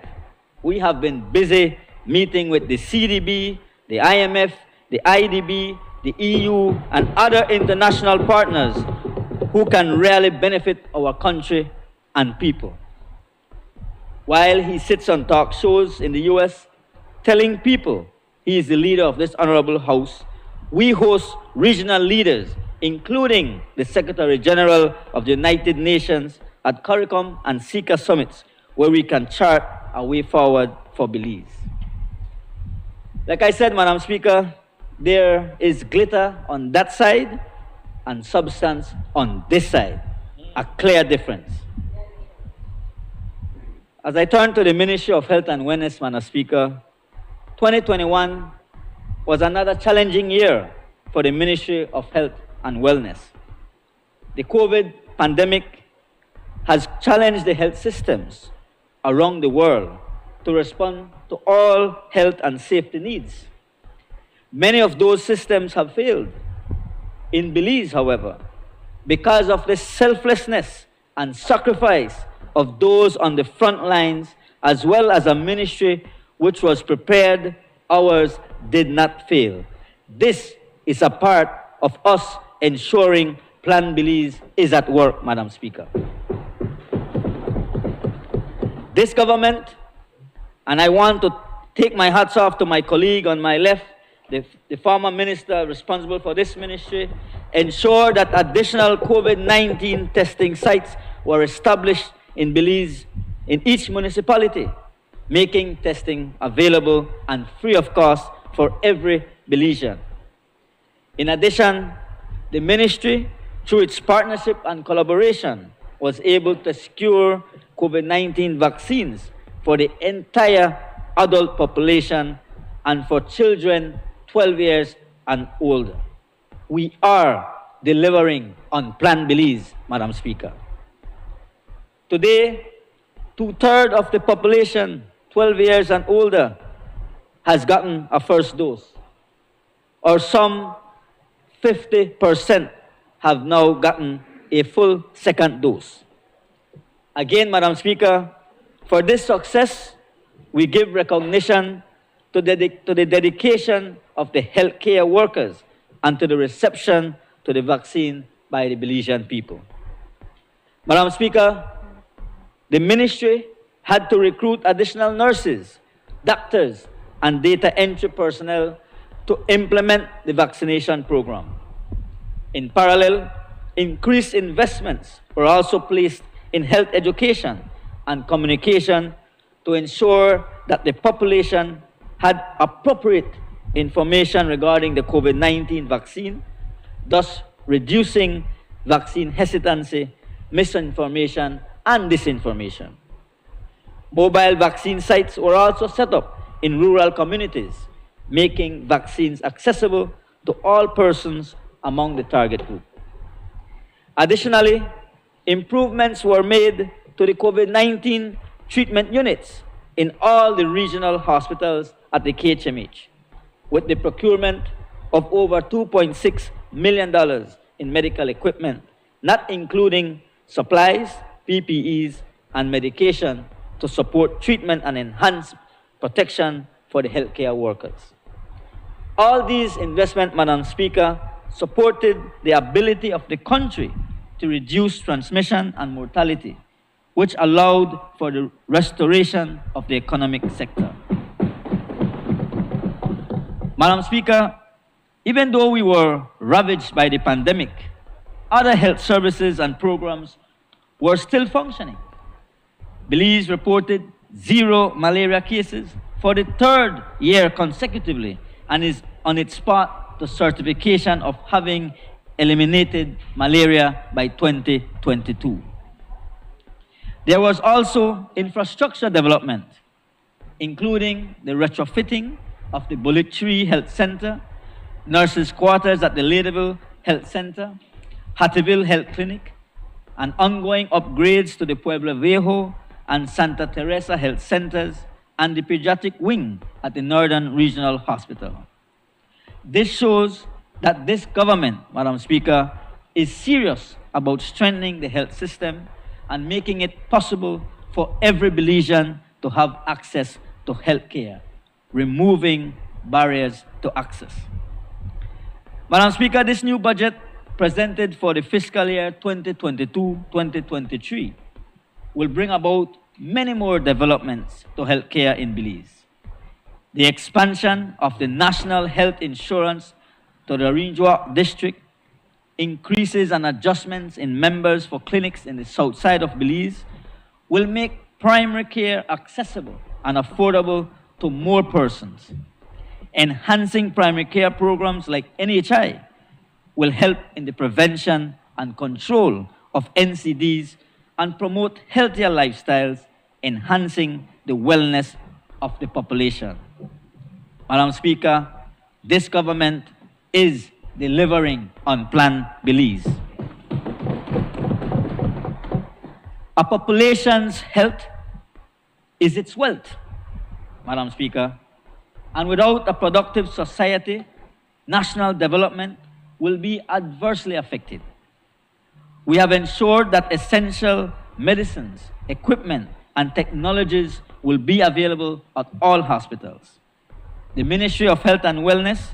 S13: we have been busy meeting with the CDB, the IMF, the IDB, the EU, and other international partners who can really benefit our country and people. While he sits on talk shows in the US telling people he is the leader of this honorable House, we host regional leaders, including the Secretary General of the United Nations, at CARICOM and SICA summits, where we can chart a way forward for Belize. Like I said, Madam Speaker, there is glitter on that side and substance on this side, a clear difference. As I turn to the Ministry of Health and Wellness, Madam Speaker, 2021 was another challenging year for the Ministry of Health and Wellness. The COVID pandemic has challenged the health systems around the world to respond to all health and safety needs. Many of those systems have failed. In Belize, however, because of the selflessness and sacrifice of those on the front lines, as well as a ministry which was prepared, ours did not fail. This is a part of us ensuring Plan Belize is at work, Madam Speaker. This government, and I want to take my hats off to my colleague on my left, the former minister responsible for this ministry, ensured that additional COVID-19 testing sites were established in Belize in each municipality, making testing available and free of cost for every Belizean. In addition, the ministry, through its partnership and collaboration, was able to secure COVID-19 vaccines for the entire adult population and for children 12 years and older. We are delivering on Plan Belize, Madam Speaker. Today, 2/3 of the population 12 years and older has gotten a first dose, or some 50% have now gotten a full second dose. Again, Madam Speaker, for this success, we give recognition to the dedication of the healthcare workers and to the reception to the vaccine by the Belizean people. Madam Speaker, the ministry had to recruit additional nurses, doctors, and data entry personnel to implement the vaccination program. In parallel, increased investments were also placed in health education and communication to ensure that the population had appropriate information regarding the COVID-19 vaccine, thus reducing vaccine hesitancy, misinformation, and disinformation. Mobile vaccine sites were also set up in rural communities, making vaccines accessible to all persons among the target group. Additionally, improvements were made to the COVID-19 treatment units in all the regional hospitals at the KHMH, with the procurement of over $2.6 million in medical equipment, not including supplies, PPEs, and medication to support treatment and enhance protection for the healthcare workers. All these investments, Madam Speaker, supported the ability of the country to reduce transmission and mortality, which allowed for the restoration of the economic sector. Madam Speaker, even though we were ravaged by the pandemic, other health services and programs were still functioning. Belize reported 0 malaria cases for the 3rd year consecutively and is on its path to certification of having eliminated malaria by 2022. There was also infrastructure development, including the retrofitting of the Bullet Tree Health Center, nurses' quarters at the Ladeville Health Center, Hattieville Health Clinic, and ongoing upgrades to the Pueblo Viejo and Santa Teresa Health Centers and the pediatric wing at the Northern Regional Hospital. This shows that this government, Madam Speaker, is serious about strengthening the health system and making it possible for every Belizean to have access to health care, removing barriers to access. Madam Speaker, this new budget presented for the fiscal year 2022-2023 will bring about many more developments to healthcare in Belize. The expansion of the national health insurance to the Rinjwa district, increases and adjustments in members for clinics in the south side of Belize will make primary care accessible and affordable to more persons. Enhancing primary care programs like NHI will help in the prevention and control of NCDs and promote healthier lifestyles, enhancing the wellness of the population. Madam Speaker, this government is delivering on Plan Belize. A population's health is its wealth, Madam Speaker, and without a productive society, national development will be adversely affected. We have ensured that essential medicines, equipment, and technologies will be available at all hospitals. The Ministry of Health and Wellness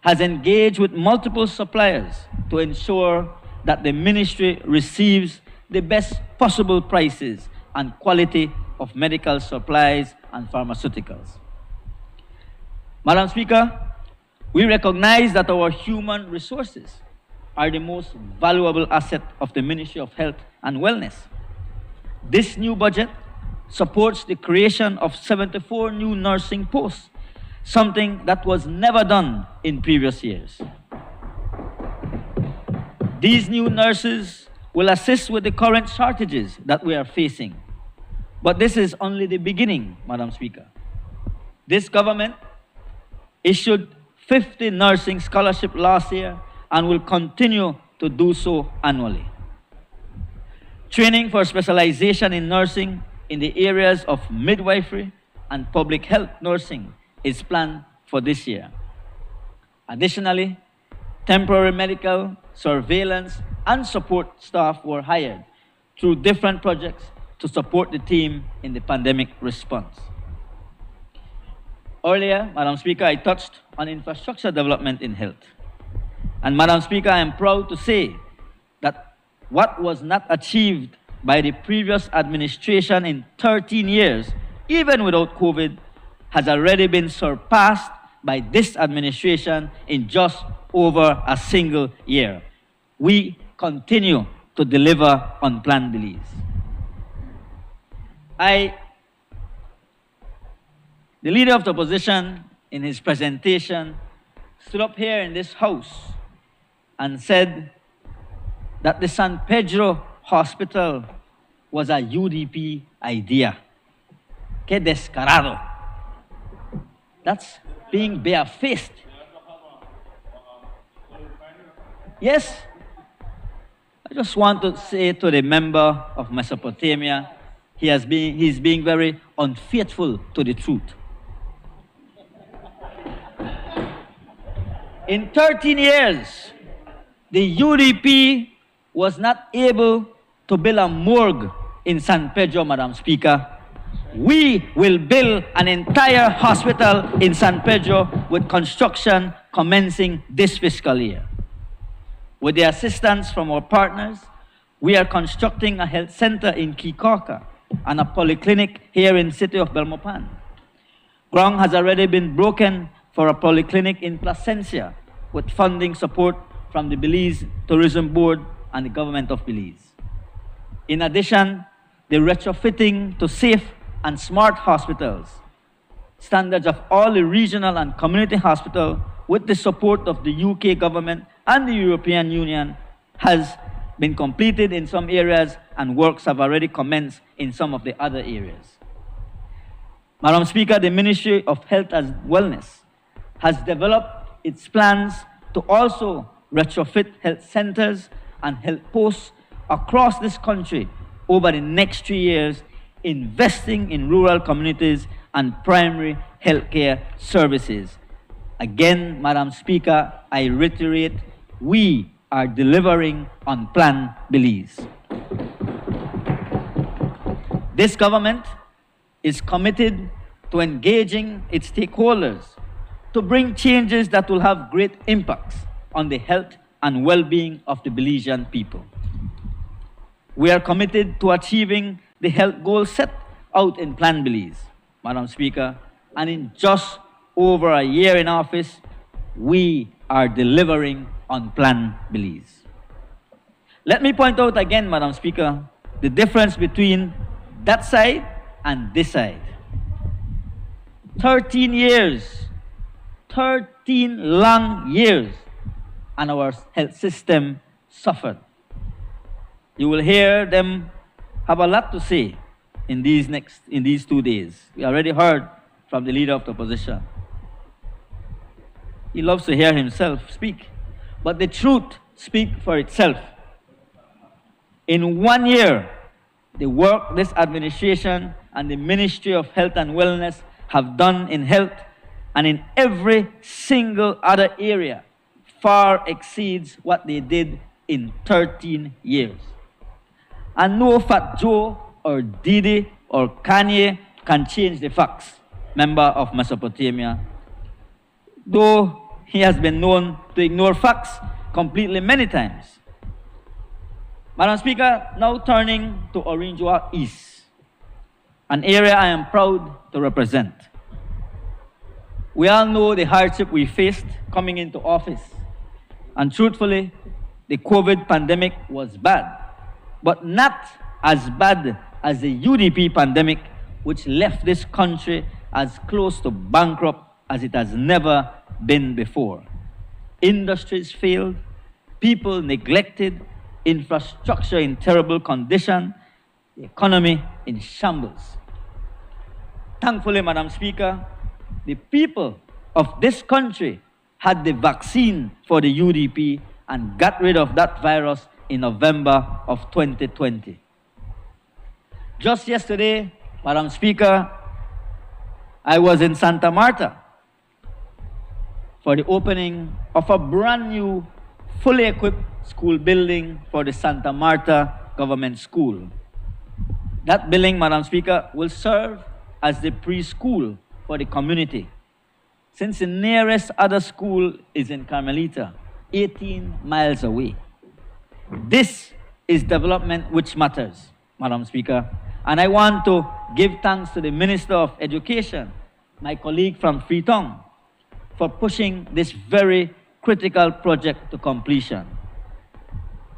S13: has engaged with multiple suppliers to ensure that the ministry receives the best possible prices and quality of medical supplies and pharmaceuticals. Madam Speaker, we recognize that our human resources are the most valuable asset of the Ministry of Health and Wellness. This new budget supports the creation of 74 new nursing posts something that was never done in previous years. These new nurses will assist with the current shortages that we are facing. But this is only the beginning, Madam Speaker. This government issued 50 nursing scholarships last year and will continue to do so annually. Training for specialization in nursing in the areas of midwifery and public health nursing is planned for this year. Additionally, temporary medical, surveillance, and support staff were hired through different projects to support the team in the pandemic response. Earlier, Madam Speaker, I touched on infrastructure development in health. And Madam Speaker, I am proud to say that what was not achieved by the previous administration in 13 years, even without COVID, has already been surpassed by this administration in just over a single year. We continue to deliver on Plan Belize. The leader of the opposition, in his presentation, stood up here in this house and said that the San Pedro Hospital was a UDP idea. Que descarado. That's being barefaced. Yes, I just want to say to the member of Mesopotamia, he's being very unfaithful to the truth. In 13 years, the UDP was not able to build a morgue in San Pedro, Madam Speaker. We will build an entire hospital in San Pedro with construction commencing this fiscal year. With the assistance from our partners, we are constructing a health center in Kikoka and a polyclinic here in the city of Belmopan. Ground has already been broken for a polyclinic in Placencia with funding support from the Belize Tourism Board and the government of Belize. In addition, the retrofitting to safe and smart hospitals, standards of all the regional and community hospitals with the support of the UK government and the European Union has been completed in some areas and works have already commenced in some of the other areas. Madam Speaker, the Ministry of Health and Wellness has developed its plans to also retrofit health centers and health posts across this country over the next 3 years, investing in rural communities and primary healthcare services. Again, Madam Speaker, I reiterate, we are delivering on Plan Belize. This government is committed to engaging its stakeholders to bring changes that will have great impacts on the health and well-being of the Belizean people. We are committed to achieving the health goals set out in Plan Belize, Madam Speaker, and in just over a year in office, we are delivering on Plan Belize. Let me point out again, Madam Speaker, the difference between that side and this side. 13 years, 13 long years, and our health system suffered. You will hear them have a lot to say in these 2 days. We already heard from the leader of the opposition. He loves to hear himself speak. But the truth speaks for itself. In 1 year, the work this administration and the Ministry of Health and Wellness have done in health and in every single other area far exceeds what they did in 13 years. And no Fat Joe or Didi or Kanye can change the facts, member of Mesopotamia. Though he has been known to ignore facts completely many times. Madam Speaker, now turning to Corozal East, an area I am proud to represent. We all know the hardship we faced coming into office. And truthfully, the COVID pandemic was bad, but not as bad as the UDP pandemic, which left this country as close to bankrupt as it has never been before. Industries failed, people neglected, infrastructure in terrible condition, the economy in shambles. Thankfully, Madam Speaker, the people of this country had the vaccine for the UDP and got rid of that virus in November of 2020. Just yesterday, Madam Speaker, I was in Santa Marta for the opening of a brand new, fully equipped school building for the Santa Marta Government School. That building, Madam Speaker, will serve as the preschool for the community, since the nearest other school is in Carmelita, 18 miles away. This is development which matters, Madam Speaker, and I want to give thanks to the Minister of Education, my colleague from Freetown, for pushing this very critical project to completion.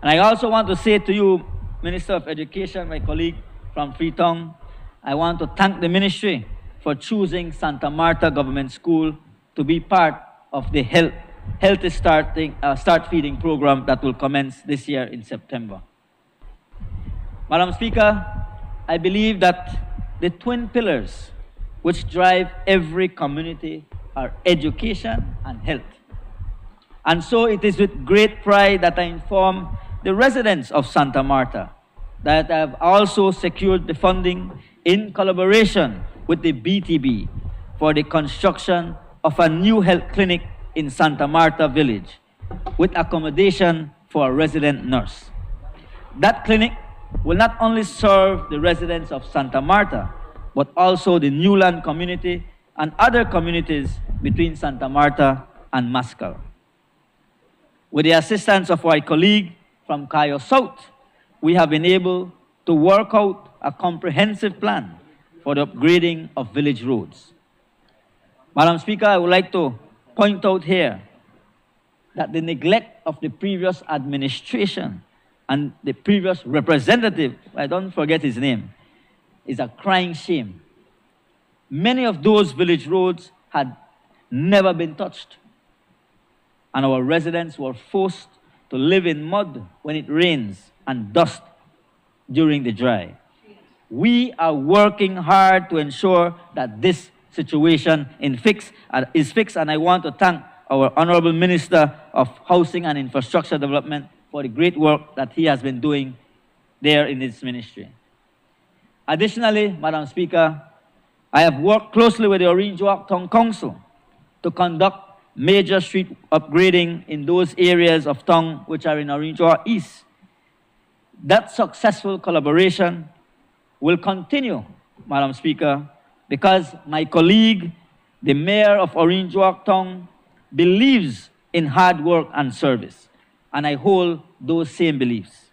S13: And I also want to say to you, Minister of Education, my colleague from Freetown, I want to thank the Ministry for choosing Santa Marta Government School to be part of the Healthy Start Feeding program that will commence this year in September. Madam Speaker, I believe that the twin pillars which drive every community are education and health. And so it is with great pride that I inform the residents of Santa Marta that I have also secured the funding in collaboration with the BTB for the construction of a new health clinic in Santa Marta village with accommodation for a resident nurse. That clinic will not only serve the residents of Santa Marta, but also the Newland community and other communities between Santa Marta and Mascal. With the assistance of our colleague from Cayo South, we have been able to work out a comprehensive plan for the upgrading of village roads. Madam Speaker, I would like to point out here that the neglect of the previous administration and the previous representative, I don't forget his name, is a crying shame. Many of those village roads had never been touched, and our residents were forced to live in mud when it rains and dust during the dry. We are working hard to ensure that this situation is fixed, and I want to thank our Honorable Minister of Housing and Infrastructure Development for the great work that he has been doing there in his ministry. Additionally, Madam Speaker, I have worked closely with the Orange Walk Town Council to conduct major street upgrading in those areas of town which are in Orange Walk East. That successful collaboration will continue, Madam Speaker, because my colleague, the Mayor of Orange Walk Town, believes in hard work and service, and I hold those same beliefs.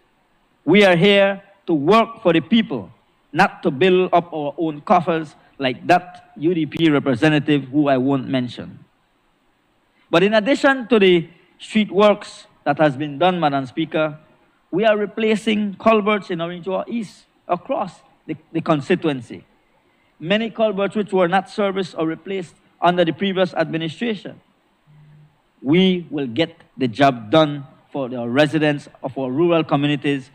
S13: We are here to work for the people, not to build up our own coffers like that UDP representative who I won't mention. But in addition to the street works that has been done, Madam Speaker, we are replacing culverts in Orange Walk East across the constituency. Many culverts which were not serviced or replaced under the previous administration. We will get the job done for the residents of our rural communities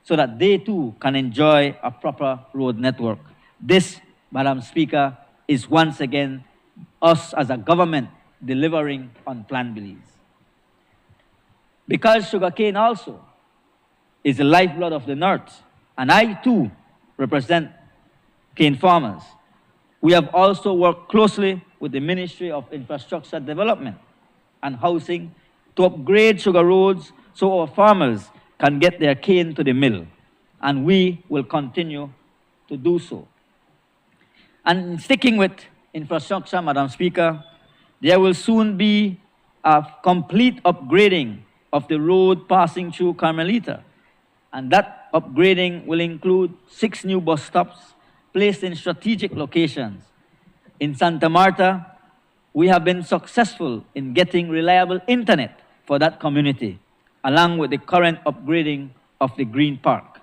S13: so that they too can enjoy a proper road network. This, Madam Speaker, is once again us as a government delivering on Plan Belize. Because sugarcane also is the lifeblood of the North, and I too represent cane farmers, we have also worked closely with the Ministry of Infrastructure Development and Housing to upgrade sugar roads so our farmers can get their cane to the mill, and we will continue to do so. And sticking with infrastructure, Madam Speaker, there will soon be a complete upgrading of the road passing through Carmelita, and that upgrading will include 6 new bus stops placed in strategic locations. In Santa Marta, we have been successful in getting reliable internet for that community, along with the current upgrading of the Green Park.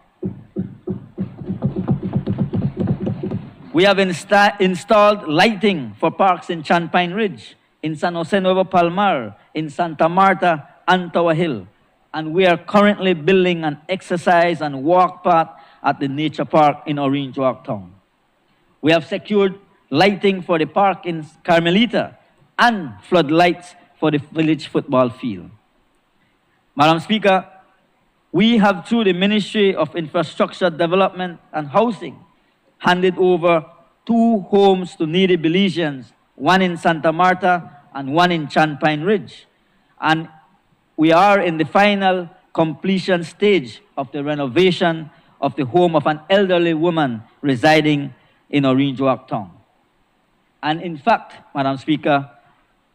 S13: We have installed lighting for parks in Champagne Ridge, in San Jose Nuevo Palmar, in Santa Marta, and Tower Hill. And we are currently building an exercise and walk path at the Nature Park in Orange Walk Town. We have secured lighting for the park in Carmelita and floodlights for the village football field. Madam Speaker, we have, through the Ministry of Infrastructure Development and Housing, handed over 2 homes to needy Belizeans, one in Santa Marta and one in Champagne Ridge. And we are in the final completion stage of the renovation of the home of an elderly woman residing in Orange Walk Town. And in fact, Madam Speaker,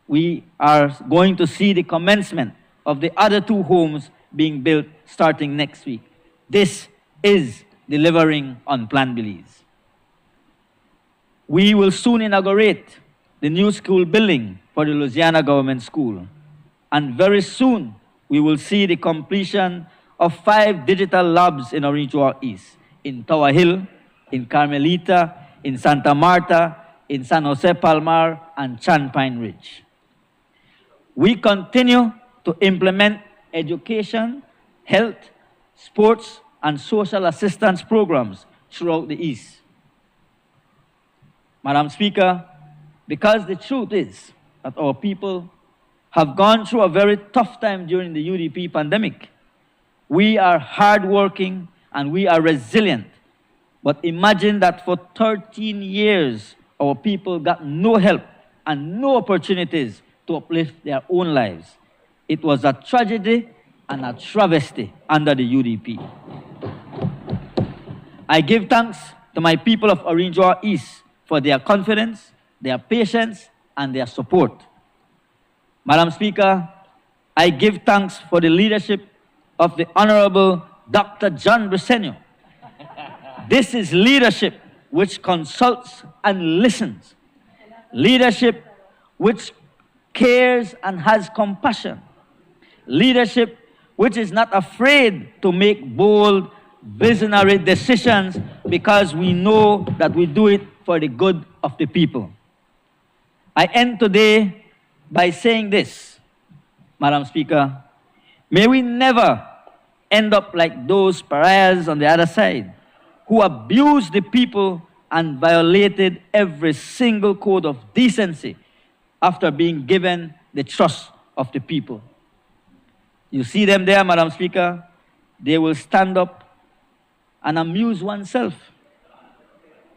S13: we are going to see the commencement of the other 2 homes being built starting next week. This is delivering on Plan Belize. We will soon inaugurate the new school building for the Louisiana Government School. And very soon, we will see the completion of 5 digital labs in Orange Walk East, in Tower Hill, in Carmelita, in Santa Marta, in San Jose Palmar, and Champagne Ridge. We continue to implement education, health, sports, and social assistance programs throughout the East. Madam Speaker, because the truth is that our people have gone through a very tough time during the UDP pandemic. We are hardworking and we are resilient. But imagine that for 13 years, our people got no help and no opportunities to uplift their own lives. It was a tragedy and a travesty under the UDP. I give thanks to my people of Orange Walk East for their confidence, their patience, and their support. Madam Speaker, I give thanks for the leadership of the Honorable Dr. John Briceño. This is leadership which consults and listens. Leadership which cares and has compassion. Leadership which is not afraid to make bold, visionary decisions because we know that we do it for the good of the people. I end today by saying this, Madam Speaker, may we never end up like those pariahs on the other side who abused the people and violated every single code of decency after being given the trust of the people. You see them there, Madam Speaker, they will stand up and amuse oneself.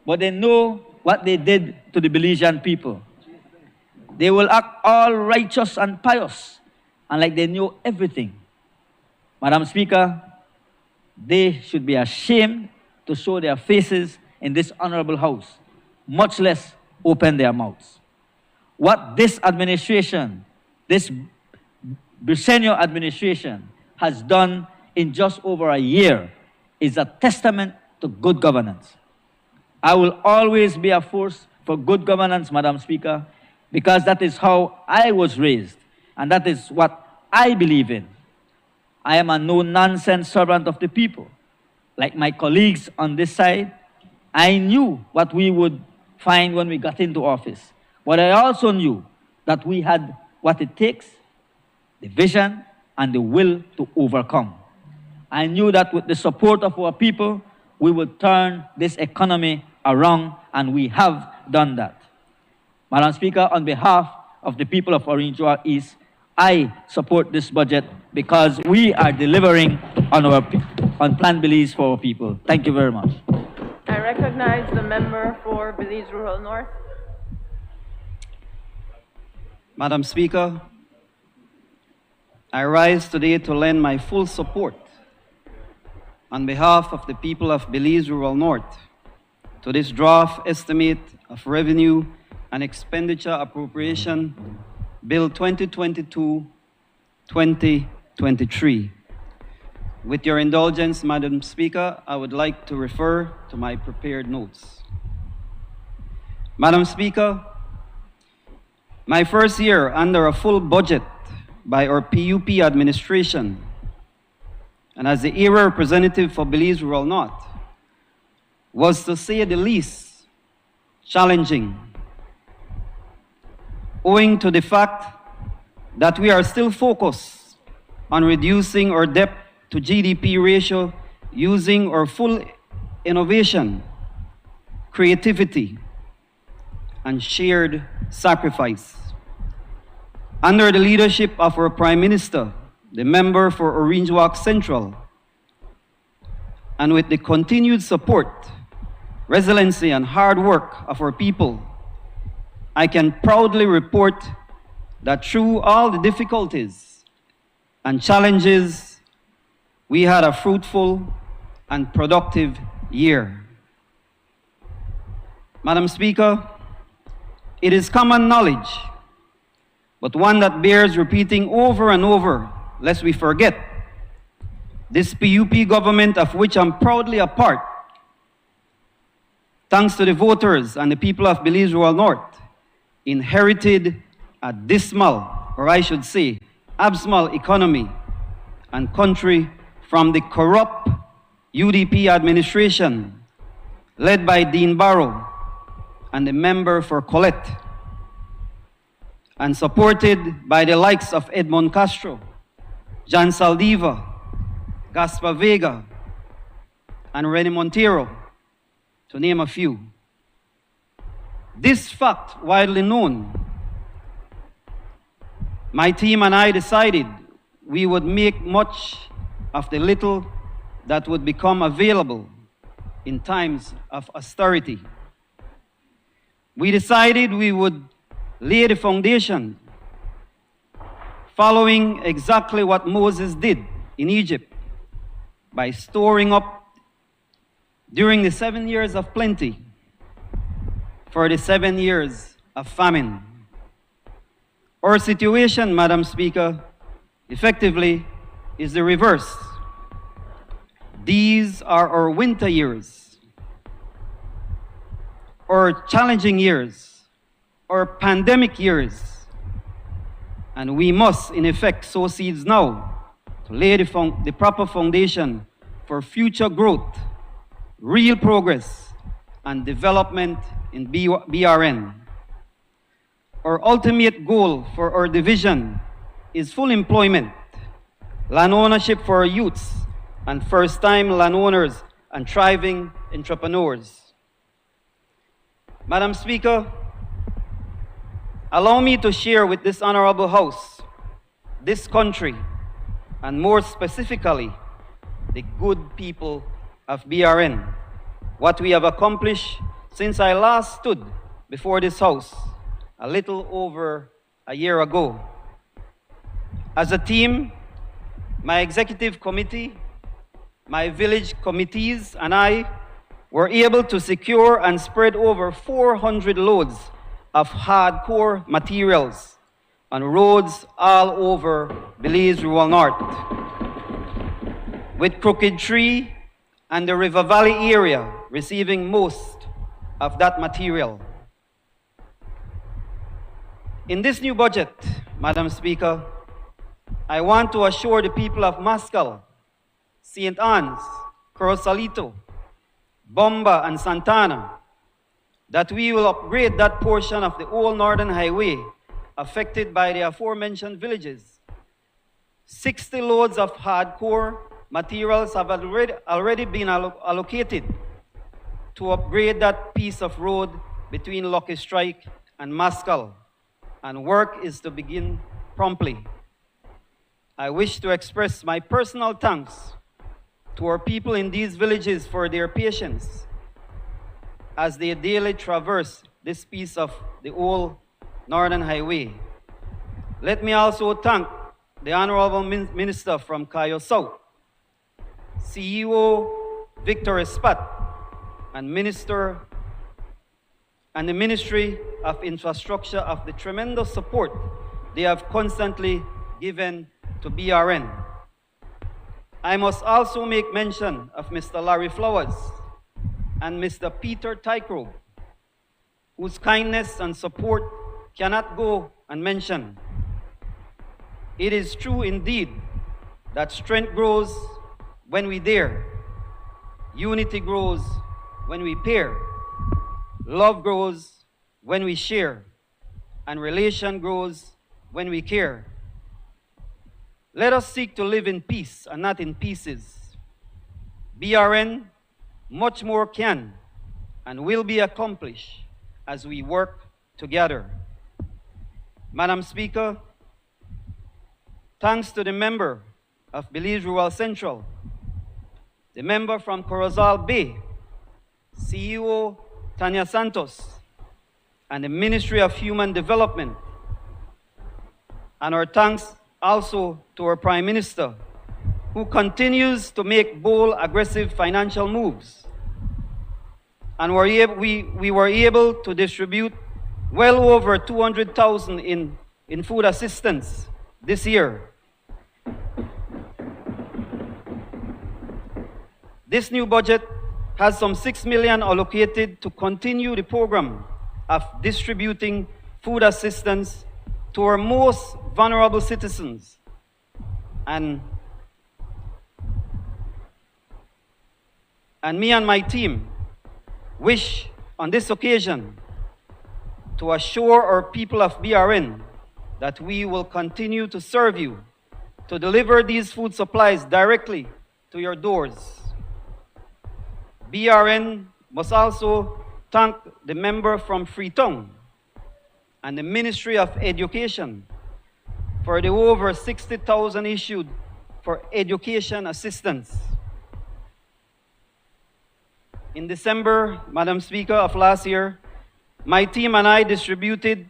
S13: But they know what they did to the Belizean people. They will act all righteous and pious, and like they know everything. Madam Speaker, they should be ashamed to show their faces in this honorable house, much less open their mouths. What this administration, this Briceño administration has done in just over a year is a testament to good governance. I will always be a force for good governance, Madam Speaker, because that is how I was raised, and that is what I believe in. I am a no-nonsense servant of the people. Like my colleagues on this side, I knew what we would find when we got into office. But I also knew that we had what it takes, the vision and the will to overcome. I knew that with the support of our people, we would turn this economy around, and we have done that. Madam Speaker, on behalf of the people of Orange Walk East, I support this budget because we are delivering on Plan Belize for our people. Thank you very much.
S2: I recognize the member for Belize Rural North.
S9: Madam Speaker, I rise today to lend my full support on behalf of the people of Belize Rural North to this draft estimate of revenue and expenditure appropriation Bill 2022-2023. With your indulgence, Madam Speaker, I would like to refer to my prepared notes. Madam Speaker, my first year under a full budget by our PUP administration, and as the area representative for Belize Rural North, was, to say the least, challenging, owing to the fact that we are still focused on reducing our debt to GDP ratio using our full innovation, creativity, and shared sacrifice. Under the leadership of our Prime Minister, the member for Orange Walk Central, and with the continued support, resiliency, and hard work of our people, I can proudly report that through all the difficulties and challenges, we had a fruitful and productive year. Madam Speaker, it is common knowledge, but one that bears repeating over and over, lest we forget. This PUP government, of which I'm proudly a part, thanks to the voters and the people of Belize Rural North, inherited a dismal, or I should say, abysmal economy and country from the corrupt UDP administration led by Dean Barrow and the member for Colette, and supported by the likes of Edmond Castro, John Saldiva, Gaspar Vega, and Rene Montero, to name a few. This fact, widely known, my team and I decided we would make much of the little that would become available in times of austerity. We decided we would lay the foundation, following exactly what Moses did in Egypt, by storing up during the 7 years of plenty for the 7 years of famine. Our situation, Madam Speaker, effectively is the reverse. These are our winter years, or challenging years, or pandemic years, and we must, in effect, sow seeds now to lay the proper foundation for future growth, real progress, and development in BRN. Our ultimate goal for our division is full employment, land ownership for our youths, and first-time landowners and thriving entrepreneurs. Madam Speaker, allow me to share with this Honorable House, this country, and more specifically, the good people of BRN, what we have accomplished since I last stood before this House a little over a year ago. As a team, my executive committee, my village committees, and I were able to secure and spread over 400 loads of hardcore materials on roads all over Belize Rural North, with Crooked Tree and the River Valley area receiving most of that material. In this new budget, Madam Speaker, I want to assure the people of Mascal, St. Anne's, Corozalito, Bomba, and Santana that we will upgrade that portion of the old Northern Highway affected by the aforementioned villages. 60 loads of hardcore materials have already been allocated to upgrade that piece of road between Lucky Strike and Mascal, and work is to begin promptly. I wish to express my personal thanks to our people in these villages for their patience as they daily traverse this piece of the old Northern Highway. Let me also thank the Honorable Minister from Cayo South, CEO Victor Espat, and the Ministry of Infrastructure of the tremendous support they have constantly given to BRN. I must also make mention of Mr. Larry Flowers and Mr. Peter Tycrow, whose kindness and support cannot go unmentioned. It is true indeed that strength grows when we dare, unity grows when we pair, Love grows when we share, and relation grows when we care. Let us seek to live in peace and not in pieces. BRN, much more can and will be accomplished as we work together. Madam Speaker, thanks to the member of Belize Rural Central, the member from Corozal Bay, CEO Tanya Santos, and the Ministry of Human Development, and our thanks also to our Prime Minister, who continues to make bold, aggressive financial moves. And we were able to distribute well over 200,000 in food assistance this year. This new budget has some 6 million allocated to continue the program of distributing food assistance to our most vulnerable citizens. And me and my team wish on this occasion to assure our people of BRN that we will continue to serve you, to deliver these food supplies directly to your doors. BRN must also thank the member from Freetown and the Ministry of Education for the over 60,000 issued for education assistance. In December, Madam Speaker, of last year, my team and I distributed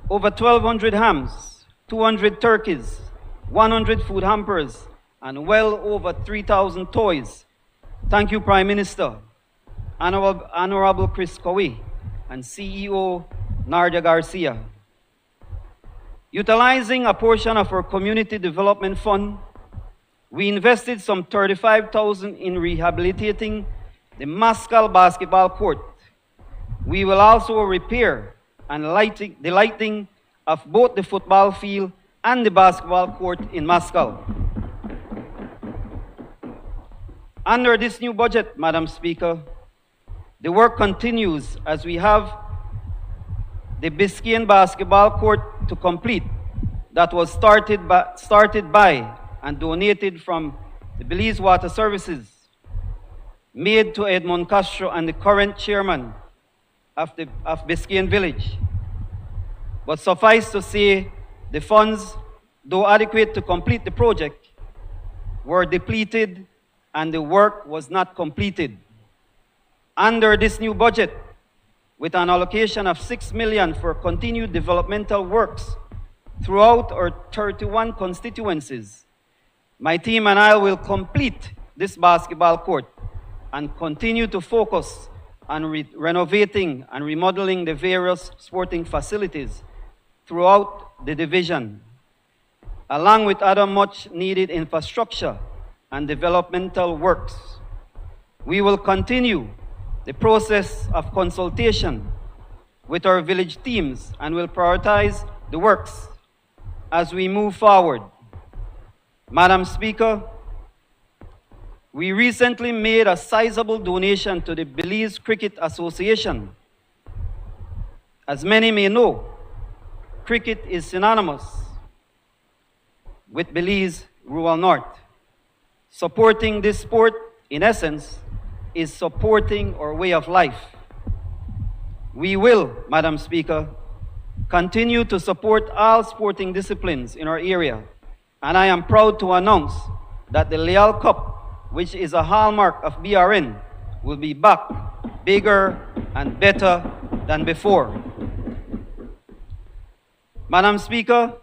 S9: over 1,200 hams, 200 turkeys, 100 food hampers, and well over 3,000 toys. Thank you, Prime Minister, Honorable Chris Cowie, and CEO Narja Garcia. Utilizing a portion of our Community Development Fund, we invested some 35,000 in rehabilitating the Mascal basketball court. We will also repair and the lighting of both the football field and the basketball court in Mascal. Under this new budget, Madam Speaker, the work continues as we have the Biscayne basketball court to complete that was started by and donated from the Belize Water Services, made to Edmond Castro and the current chairman of Biscayne Village. But suffice to say, the funds, though adequate to complete the project, were depleted and the work was not completed. Under this new budget, with an allocation of 6 million for continued developmental works throughout our 31 constituencies, my team and I will complete this basketball court and continue to focus on renovating and remodeling the various sporting facilities throughout the division, along with other much-needed infrastructure and developmental works. We will continue the process of consultation with our village teams and will prioritize the works as we move forward. Madam Speaker, we recently made a sizable donation to the Belize Cricket Association. As many may know, cricket is synonymous with Belize Rural North. Supporting this sport, in essence, is supporting our way of life. We will, Madam Speaker, continue to support all sporting disciplines in our area, and I am proud to announce that the Leal Cup, which is a hallmark of BRN, will be back bigger and better than before. Madam Speaker,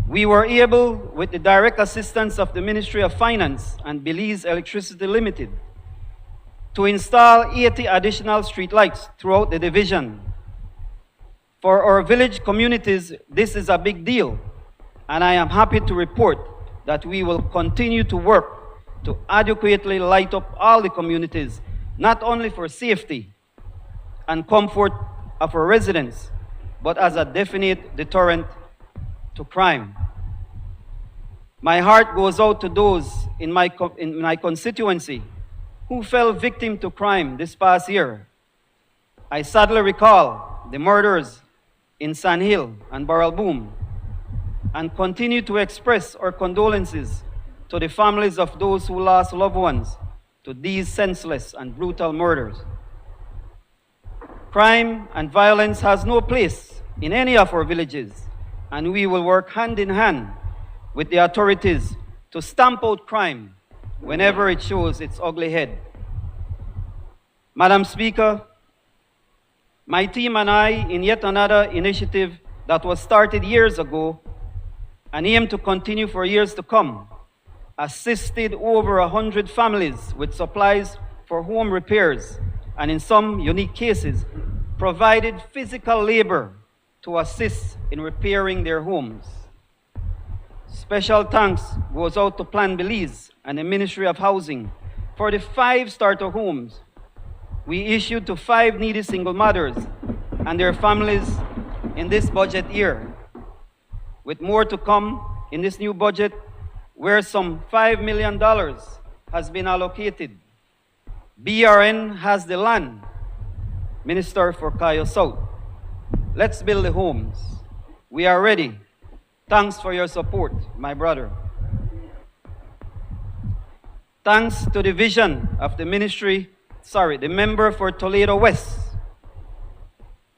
S9: we were able, with the direct assistance of the Ministry of Finance and Belize Electricity Limited, to install 80 additional streetlights throughout the division. For our village communities, this is a big deal, and I am happy to report that we will continue to work to adequately light up all the communities, not only for safety and comfort of our residents, but as a definite deterrent to crime. My heart goes out to those in my constituency who fell victim to crime this past year. I sadly recall the murders in Sand Hill and Barrel Boom and continue to express our condolences to the families of those who lost loved ones to these senseless and brutal murders. Crime and violence has no place in any of our villages, and we will work hand in hand with the authorities to stamp out crime whenever it shows its ugly head. Madam Speaker, my team and I, in yet another initiative that was started years ago and aimed to continue for years to come, assisted over 100 families with supplies for home repairs and, in some unique cases, provided physical labor to assist in repairing their homes. Special thanks goes out to Plan Belize and the Ministry of Housing for the 5 starter homes we issued to 5 needy single mothers and their families in this budget year, with more to come in this new budget, where some $5 million has been allocated. BRN has the land, Minister for Cayo South. Let's build the homes. We are ready. Thanks for your support, my brother. Thanks to the vision of the the member for Toledo West,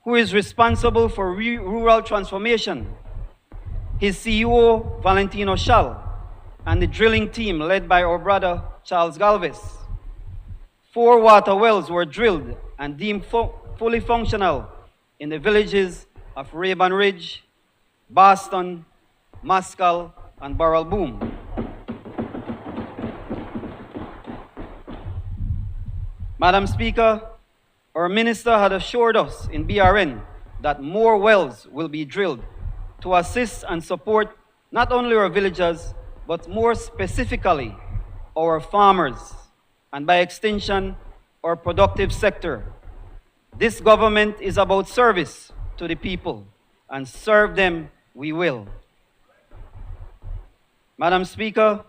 S9: who is responsible for rural transformation, his CEO, Valentino Schall, and the drilling team led by our brother, Charles Galvez. 4 water wells were drilled and deemed fully functional in the villages of Raven Ridge, Boston, Muscal, and Barrel Boom. Madam Speaker, our minister had assured us in BRN that more wells will be drilled to assist and support not only our villagers, but more specifically our farmers, and by extension, our productive sector. This government is about service to the people, and serve them we will. Madam Speaker,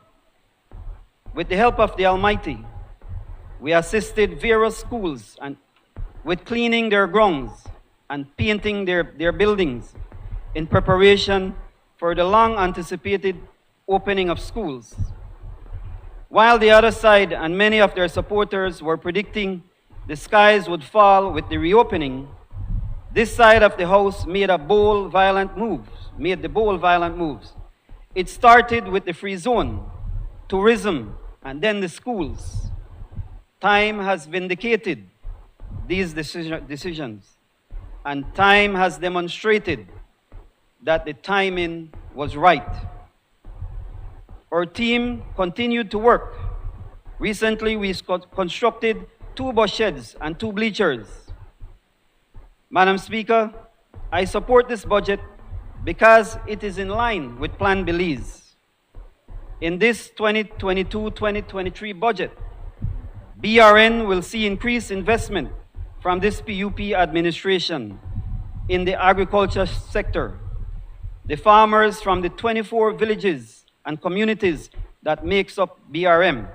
S9: with the help of the Almighty, we assisted various schools with cleaning their grounds and painting their buildings in preparation for the long-anticipated opening of schools. While the other side and many of their supporters were predicting the skies would fall with the reopening, this side of the House made the bold, violent moves. It started with the free zone, tourism, and then the schools. Time has vindicated these decisions, and time has demonstrated that the timing was right. Our team continued to work. Recently, we constructed 2 bus sheds and 2 bleachers. Madam Speaker, I support this budget because it is in line with Plan Belize. In this 2022-2023 budget, BRN will see increased investment from this PUP administration in the agriculture sector. The farmers from the 24 villages and communities that makes up BRM,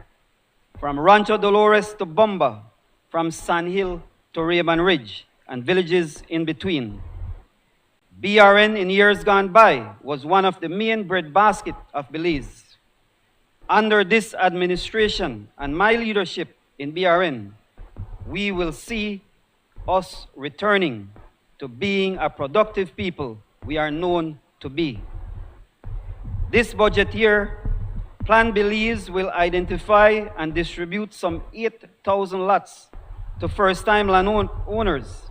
S9: from Rancho Dolores to Bomba, from Sand Hill to Raven Ridge, and villages in between. BRN in years gone by was one of the main breadbasket of Belize. Under this administration and my leadership in BRN, we will see us returning to being a productive people we are known to be. This budget year, Plan Belize will identify and distribute some 8,000 lots to first-time land owners.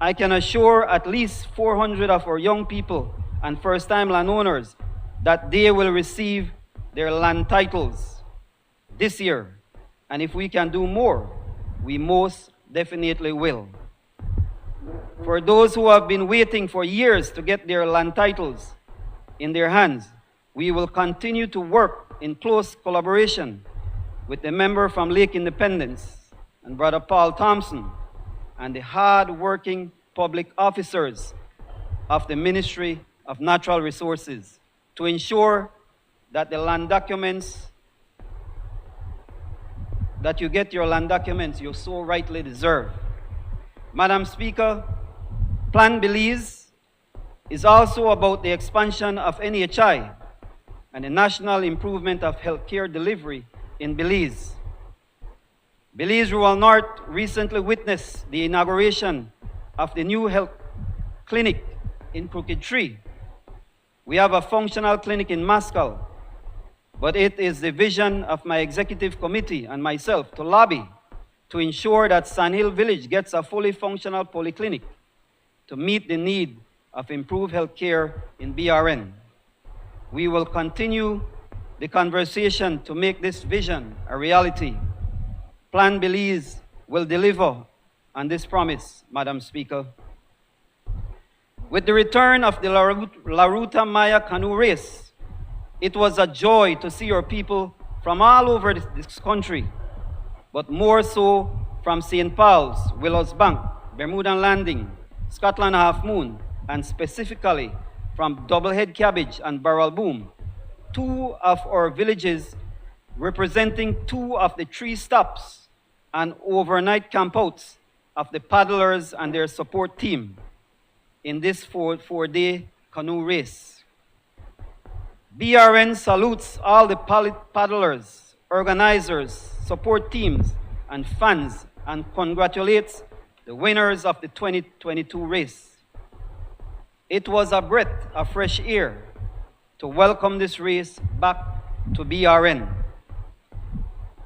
S9: I can assure at least 400 of our young people and first-time landowners that they will receive their land titles this year. And if we can do more, we most definitely will. For those who have been waiting for years to get their land titles in their hands, we will continue to work in close collaboration with the member from Lake Independence and Brother Paul Thompson and the hard-working public officers of the Ministry of Natural Resources to ensure that the land documents, that you get your land documents you so rightly deserve. Madam Speaker, Plan Belize is also about the expansion of NHI and the national improvement of healthcare delivery in Belize. Belize Rural North recently witnessed the inauguration of the new health clinic in Crooked Tree. We have a functional clinic in Mascal, but it is the vision of my executive committee and myself to lobby to ensure that Sand Hill Village gets a fully functional polyclinic to meet the need of improved health care in BRN. We will continue the conversation to make this vision a reality. Plan Belize will deliver on this promise, Madam Speaker. With the return of the La Ruta Maya canoe race, it was a joy to see our people from all over this country, but more so from St. Paul's, Willows Bank, Bermudan Landing, Scotland Half Moon, and specifically from Doublehead Cabbage and Barrel Boom, two of our villages representing two of the 3 stops and overnight campouts of the paddlers and their support team in this four-day canoe race. BRN salutes all the paddlers, organizers, support teams, and fans, and congratulates the winners of the 2022 race. It was a breath of fresh air to welcome this race back to BRN.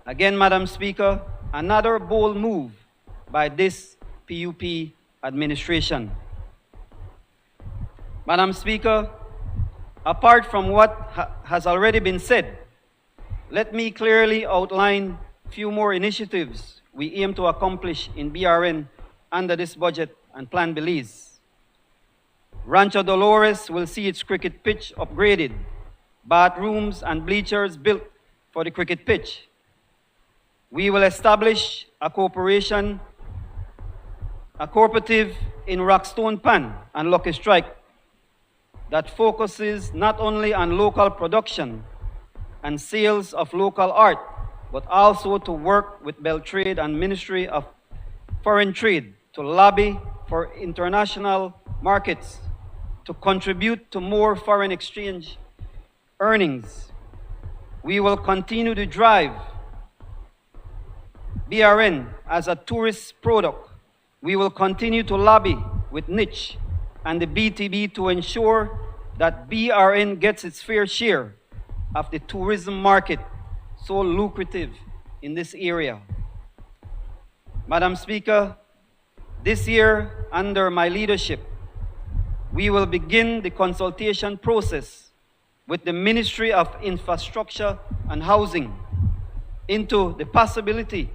S9: Again, Madam Speaker, another bold move by this PUP administration. Madam Speaker, apart from what has already been said, let me clearly outline a few more initiatives we aim to accomplish in BRN under this budget and Plan Belize. Rancho Dolores will see its cricket pitch upgraded, bathrooms and bleachers built for the cricket pitch. We will establish a cooperative in Rockstone Pan and Lucky Strike that focuses not only on local production and sales of local art, but also to work with Beltrade and Ministry of Foreign Trade to lobby for international markets, to contribute to more foreign exchange earnings. We will continue to drive BRN as a tourist product. We will continue to lobby with Niche and the BTB to ensure that BRN gets its fair share of the tourism market so lucrative in this area. Madam Speaker, this year, under my leadership, we will begin the consultation process with the Ministry of Infrastructure and Housing into the possibility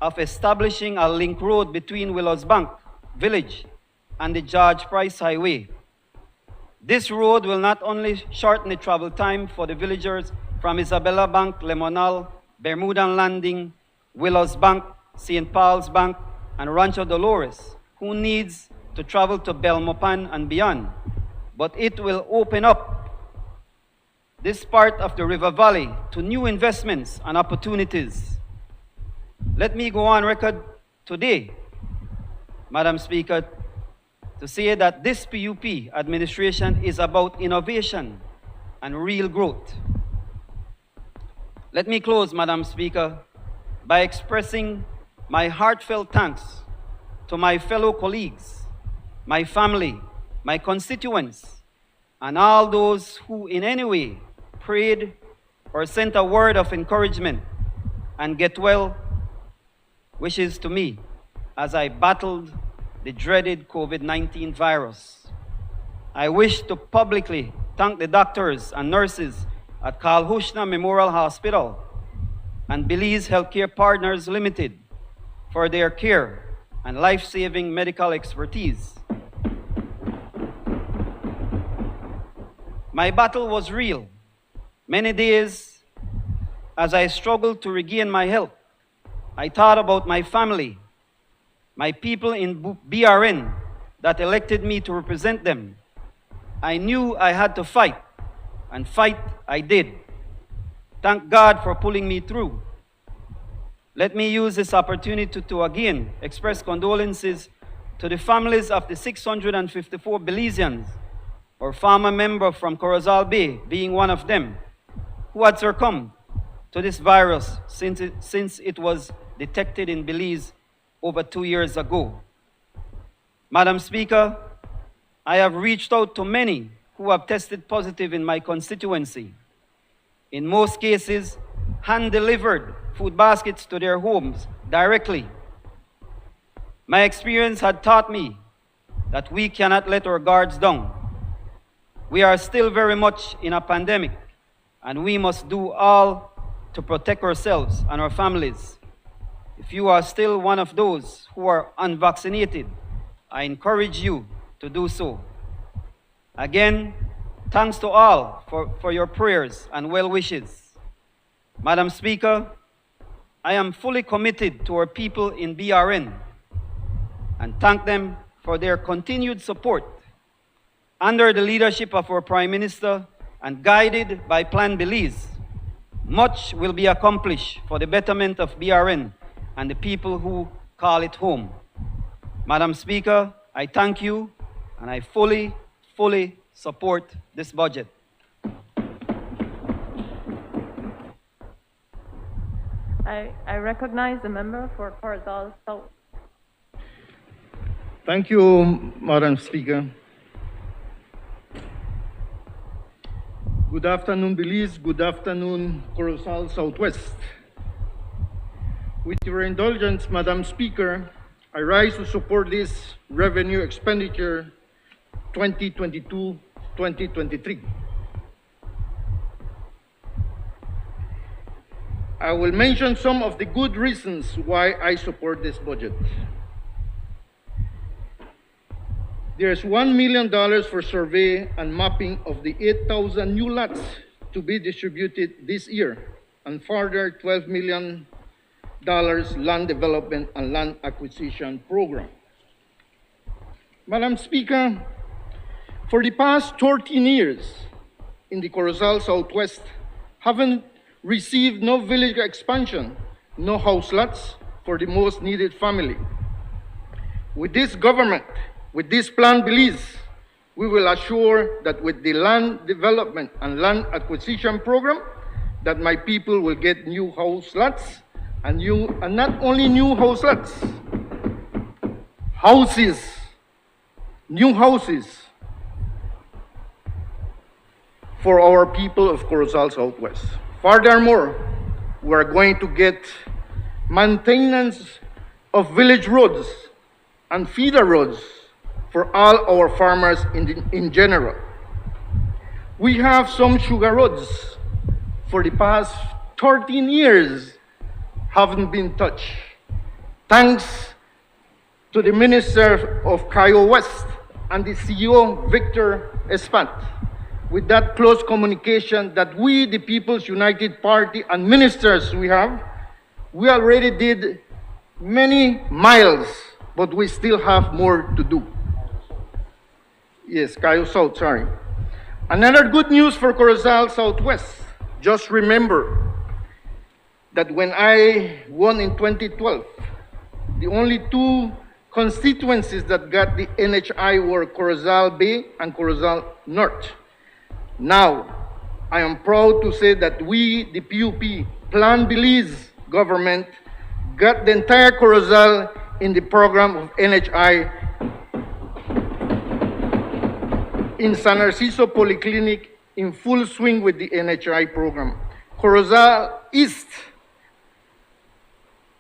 S9: of establishing a link road between Willows Bank Village and the George Price Highway. This road will not only shorten the travel time for the villagers from Isabella Bank, Lemonal, Bermudan Landing, Willows Bank, St. Paul's Bank, and Rancho Dolores, who needs to travel to Belmopan and beyond, but it will open up this part of the river valley to new investments and opportunities. Let me go on record today, Madam Speaker, to say that this PUP administration is about innovation and real growth. Let me close, Madam Speaker, by expressing my heartfelt thanks to my fellow colleagues, my family, my constituents, and all those who in any way prayed or sent a word of encouragement and get well wishes to me as I battled the dreaded COVID-19 virus. I wish to publicly thank the doctors and nurses at Carl Hushna Memorial Hospital and Belize Healthcare Partners Limited for their care and life-saving medical expertise. My battle was real. Many days as I struggled to regain my health, I thought about my family, my people in BRN that elected me to represent them. I knew I had to fight, and fight I did. Thank God for pulling me through. Let me use this opportunity to again express condolences to the families of the 654 Belizeans, our former member from Corozal Bay being one of them, who had succumbed to this virus since it was detected in Belize over 2 years ago. Madam Speaker, I have reached out to many who have tested positive in my constituency. In most cases, hand-delivered food baskets to their homes directly. My experience had taught me that we cannot let our guards down. We are still very much in a pandemic, and we must do all to protect ourselves and our families. If you are still one of those who are unvaccinated, I encourage you to do so. Again, thanks to all for your prayers and well wishes. Madam Speaker, I am fully committed to our people in BRN and thank them for their continued support. Under the leadership of our Prime Minister and guided by Plan Belize, much will be accomplished for the betterment of BRN and the people who call it home. Madam Speaker, I thank you and I fully support this budget.
S2: I recognize the member for Corozal South.
S14: Thank you, Madam Speaker. Good afternoon, Belize. Good afternoon, Corozal Southwest. With your indulgence, Madam Speaker, I rise to support this revenue expenditure 2022-2023. I will mention some of the good reasons why I support this budget. There's $1 million for survey and mapping of the 8,000 new lots to be distributed this year, and further $12 million land development and land acquisition program. Madam Speaker, for the past 13 years in the Corozal Southwest, haven't received no village expansion, no house lots for the most needed family. With this government, with this Plan Belize, we will assure that with the land development and land acquisition program, that my people will get new house lots and not only new house lots, new houses for our people of Corozal Southwest. Furthermore, we are going to get maintenance of village roads and feeder roads for all our farmers in general. We have some sugar roads for the past 13 years haven't been touched. Thanks to the Minister of Cayo West and the CEO, Victor Espat, with that close communication that we, the People's United Party and ministers we already did many miles, but we still have more to do. Yes, Cayo South, sorry. Another good news for Corozal Southwest. Just remember that when I won in 2012, the only two constituencies that got the NHI were Corozal Bay and Corozal North. Now, I am proud to say that we, the PUP, Plan Belize government, got the entire Corozal in the program of NHI in San Narciso Polyclinic in full swing with the NHI program. Corozal East,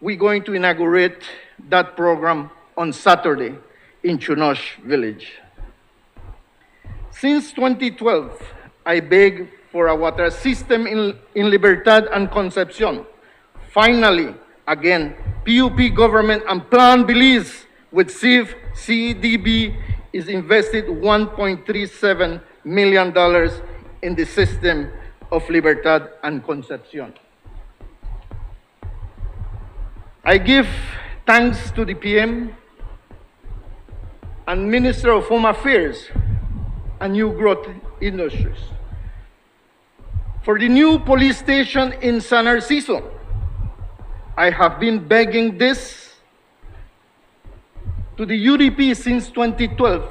S14: we're going to inaugurate that program on Saturday in Chunosh Village. Since 2012, I beg for a water system in Libertad and Concepcion. Finally, again, PUP government and Plan Belize with CIF, CEDB is invested $1.37 million in the system of Libertad and Concepcion. I give thanks to the PM and Minister of Home Affairs and New Growth Industries for the new police station in San Narciso. I have been begging this to the UDP since 2012.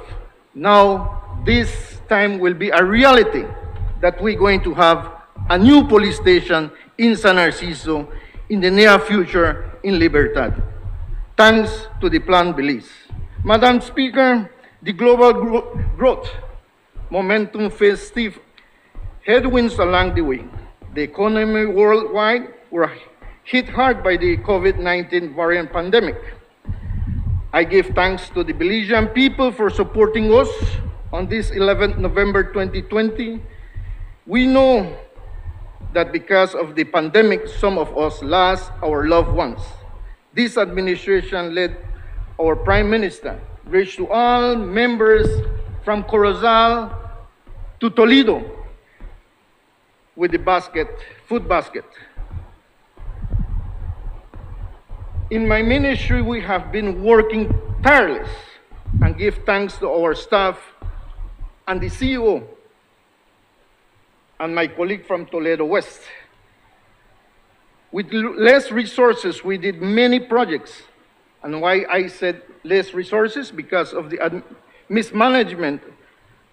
S14: Now, this time will be a reality that we're going to have a new police station in San Narciso in the near future in Libertad, thanks to the Plan Belize. Madam Speaker, the global growth momentum faced stiff headwinds along the way. The economy worldwide were hit hard by the COVID-19 variant pandemic. I give thanks to the Belizean people for supporting us on this 11th November 2020. We know that because of the pandemic, some of us lost our loved ones. This administration led our Prime Minister reached to all members from Corozal to Toledo with the food basket. In my ministry, we have been working tireless and give thanks to our staff and the CEO and my colleague from Toledo West. With less resources, we did many projects. And why I said less resources? Because of the mismanagement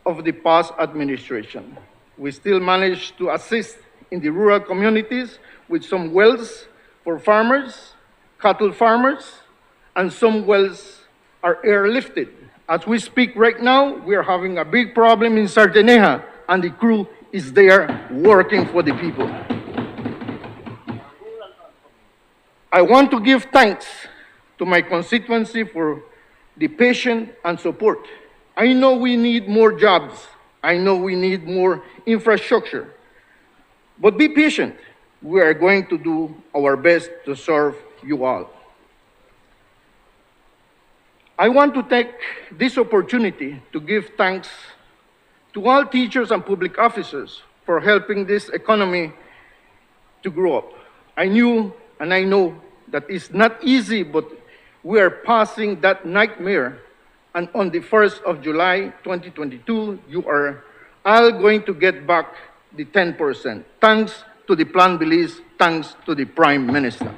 S14: of the past administration. We still managed to assist in the rural communities with some wells for farmers, cattle farmers, and some wells are airlifted. As we speak right now, we are having a big problem in Sarteneja, and the crew is there working for the people. I want to give thanks to my constituency for the patience and support. I know we need more jobs. I know we need more infrastructure. But be patient. We are going to do our best to serve you all. I want to take this opportunity to give thanks to all teachers and public officers for helping this economy to grow up. I knew and I know that it's not easy, but we are passing that nightmare. And on the 1st of July, 2022, you are all going to get back the 10%. Thanks to the Plan Belize, thanks to the Prime Minister.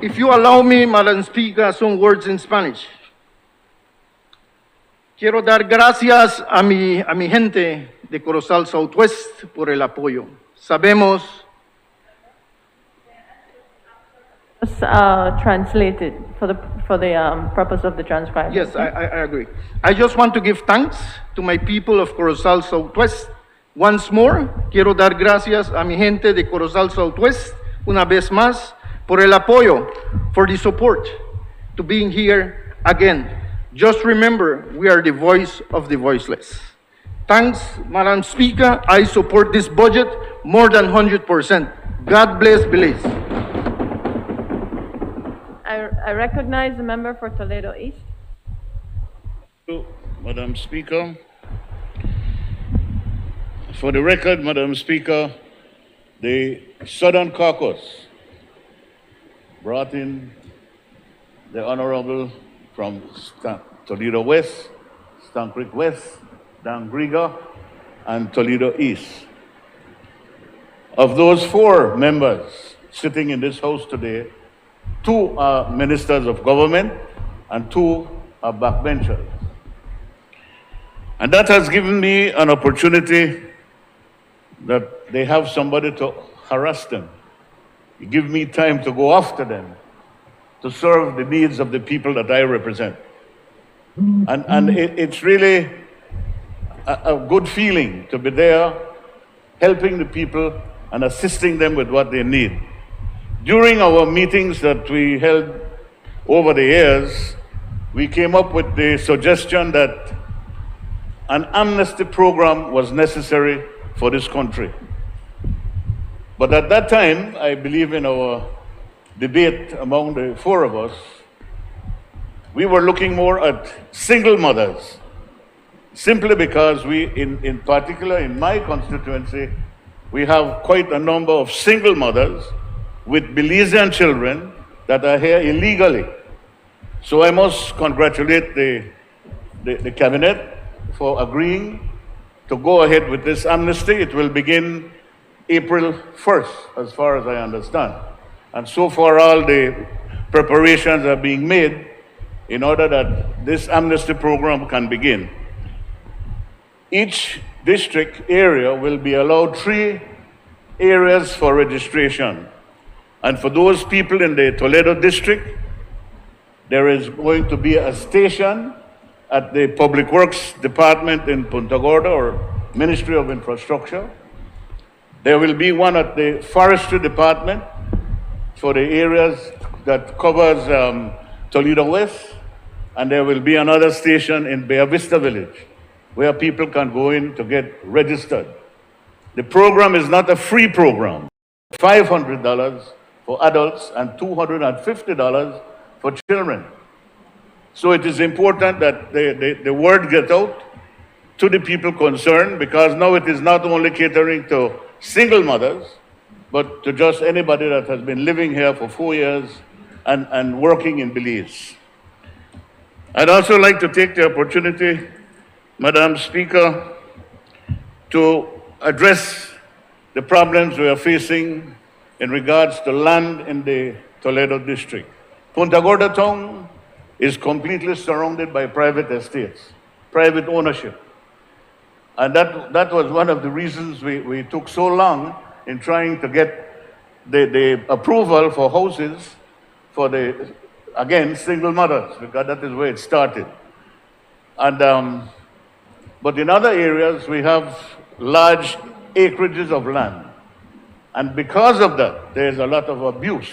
S14: If you allow me, Madam Speaker, some words in Spanish. Quiero dar gracias a mi gente de Corozal Southwest por el apoyo. Sabemos.
S2: Translated for the purpose of the transcribing.
S14: Yes, I agree. I just want to give thanks to my people of Corozal Southwest. Once more, quiero dar gracias a mi gente de Corozal Southwest, una vez más, por el apoyo, for the support, to being here again. Just remember, we are the voice of the voiceless. Thanks, Madam Speaker. I support this budget more than 100%. God bless Belize.
S2: I recognize the member for Toledo East.
S15: Thank you, Madam Speaker. For the record, Madam Speaker, the Southern Caucus brought in the Honorable from Toledo West, Stank Creek West, Dangriga, and Toledo East. Of those 4 members sitting in this House today, 2 are ministers of government and 2 are backbenchers. And that has given me an opportunity that they have somebody to harass them. You give me time to go after them, to serve the needs of the people that I represent. And it's really a good feeling to be there, helping the people and assisting them with what they need. During our meetings that we held over the years, we came up with the suggestion that an amnesty program was necessary for this country. But at that time, I believe in our debate among the 4 of us, we were looking more at single mothers, simply because we, in particular in my constituency, we have quite a number of single mothers with Belizean children that are here illegally. So I must congratulate the cabinet for agreeing to go ahead with this amnesty. It will begin April 1st, as far as I understand. And so far, all the preparations are being made in order that this amnesty program can begin. Each district area will be allowed 3 areas for registration. And for those people in the Toledo district, there is going to be a station at the Public Works Department in Punta Gorda, or Ministry of Infrastructure. There will be one at the Forestry Department for the areas that covers Toledo West, and there will be another station in Bay Vista Village where people can go in to get registered. The program is not a free program. $500 for adults and $250 for children. So it is important that the word get out to the people concerned, because now it is not only catering to single mothers, but to just anybody that has been living here for 4 years and working in Belize. I'd also like to take the opportunity, Madam Speaker, to address the problems we are facing in regards to land in the Toledo district. Punta Gorda town is completely surrounded by private estates, private ownership. And that was one of the reasons we took so long in trying to get the approval for houses for the, again, single mothers, because that is where it started. And, but in other areas, we have large acreages of land. And because of that, there's a lot of abuse,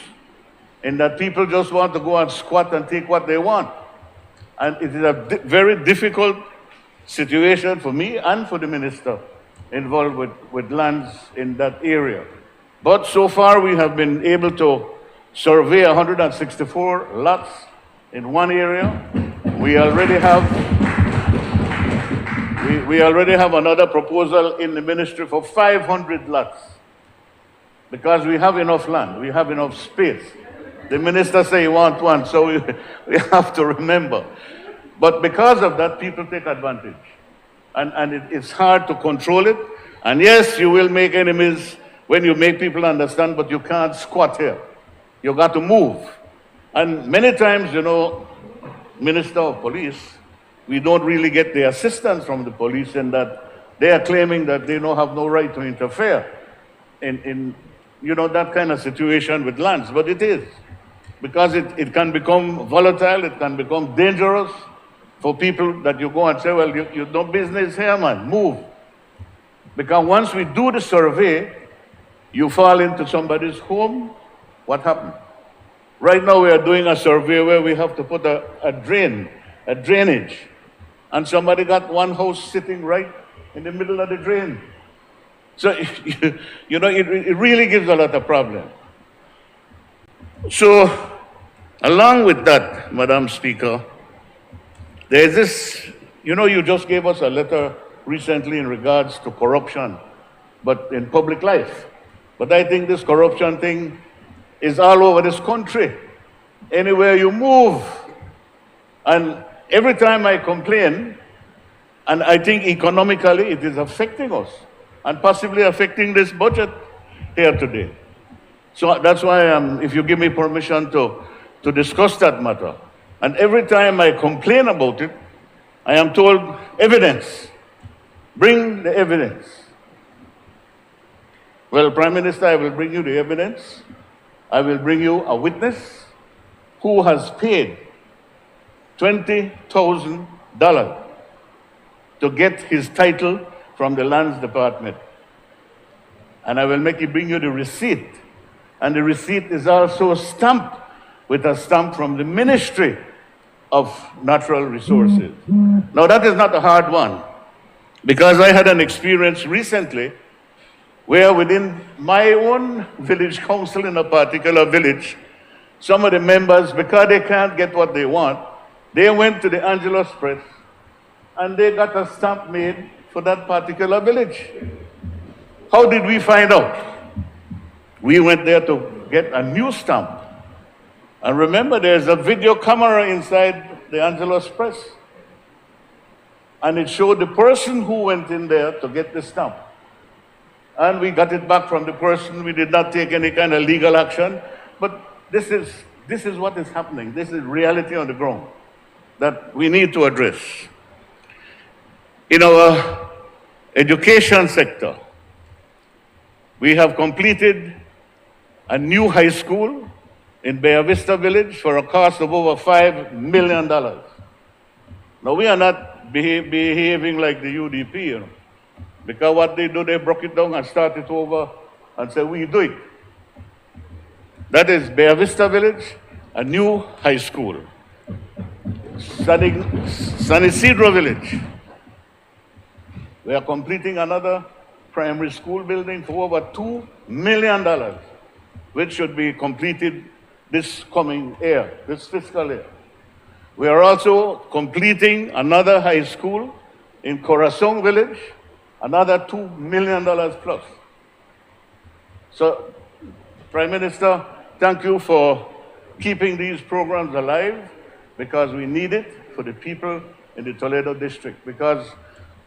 S15: in that people just want to go and squat and take what they want. And it is a very difficult situation for me and for the minister involved with lands in that area. But so far we have been able to survey 164 lots in one area. We already have another proposal in the ministry for 500 lots, because we have enough land, we have enough space. The minister say he wants one, so we have to remember. But because of that, people take advantage. And it's hard to control it. And yes, you will make enemies when you make people understand, but you can't squat here. You got to move. And many times, you know, Minister of Police, we don't really get the assistance from the police in that they are claiming that they don't have no right to interfere in you know, that kind of situation with lands. But it is. Because it can become volatile, it can become dangerous for people that you go and say, well, you no business here, man, move. Because once we do the survey, you fall into somebody's home, what happened? Right now we are doing a survey where we have to put a drainage. And somebody got one house sitting right in the middle of the drain. So, you know, it really gives a lot of problem. So, along with that, Madam Speaker, there is this, you know, you just gave us a letter recently in regards to corruption, but in public life. But I think this corruption thing is all over this country. Anywhere you move. And every time I complain, and I think economically it is affecting us, and possibly affecting this budget here today. So that's why, if you give me permission to discuss that matter, and every time I complain about it, I am told, evidence. Bring the evidence. Well, Prime Minister, I will bring you the evidence. I will bring you a witness who has paid $20,000 to get his title from the Lands Department. And I will bring you the receipt. And the receipt is also stamped with a stamp from the Ministry of Natural Resources. Now that is not a hard one, because I had an experience recently where within my own village council in a particular village, some of the members, because they can't get what they want, they went to the Angelus Press and they got a stamp made for that particular village. How did we find out? We went there to get a new stamp. And remember, there's a video camera inside the Angelus Press. And it showed the person who went in there to get the stamp. And we got it back from the person. We did not take any kind of legal action. But this is what is happening. This is reality on the ground. that we need to address. In our education sector, we have completed a new high school in Bay Vista Village for a cost of over $5 million. Now, we are not behaving like the UDP, you know, because what they do, they broke it down and start it over and say, we do it. That is Bay Vista Village, a new high school. San Isidro Village, we are completing another primary school building for over $2 million, which should be completed this coming year, this fiscal year. We are also completing another high school in Corozal Village, another $2 million plus. So, Prime Minister, thank you for keeping these programs alive, because we need it for the people in the Toledo district, because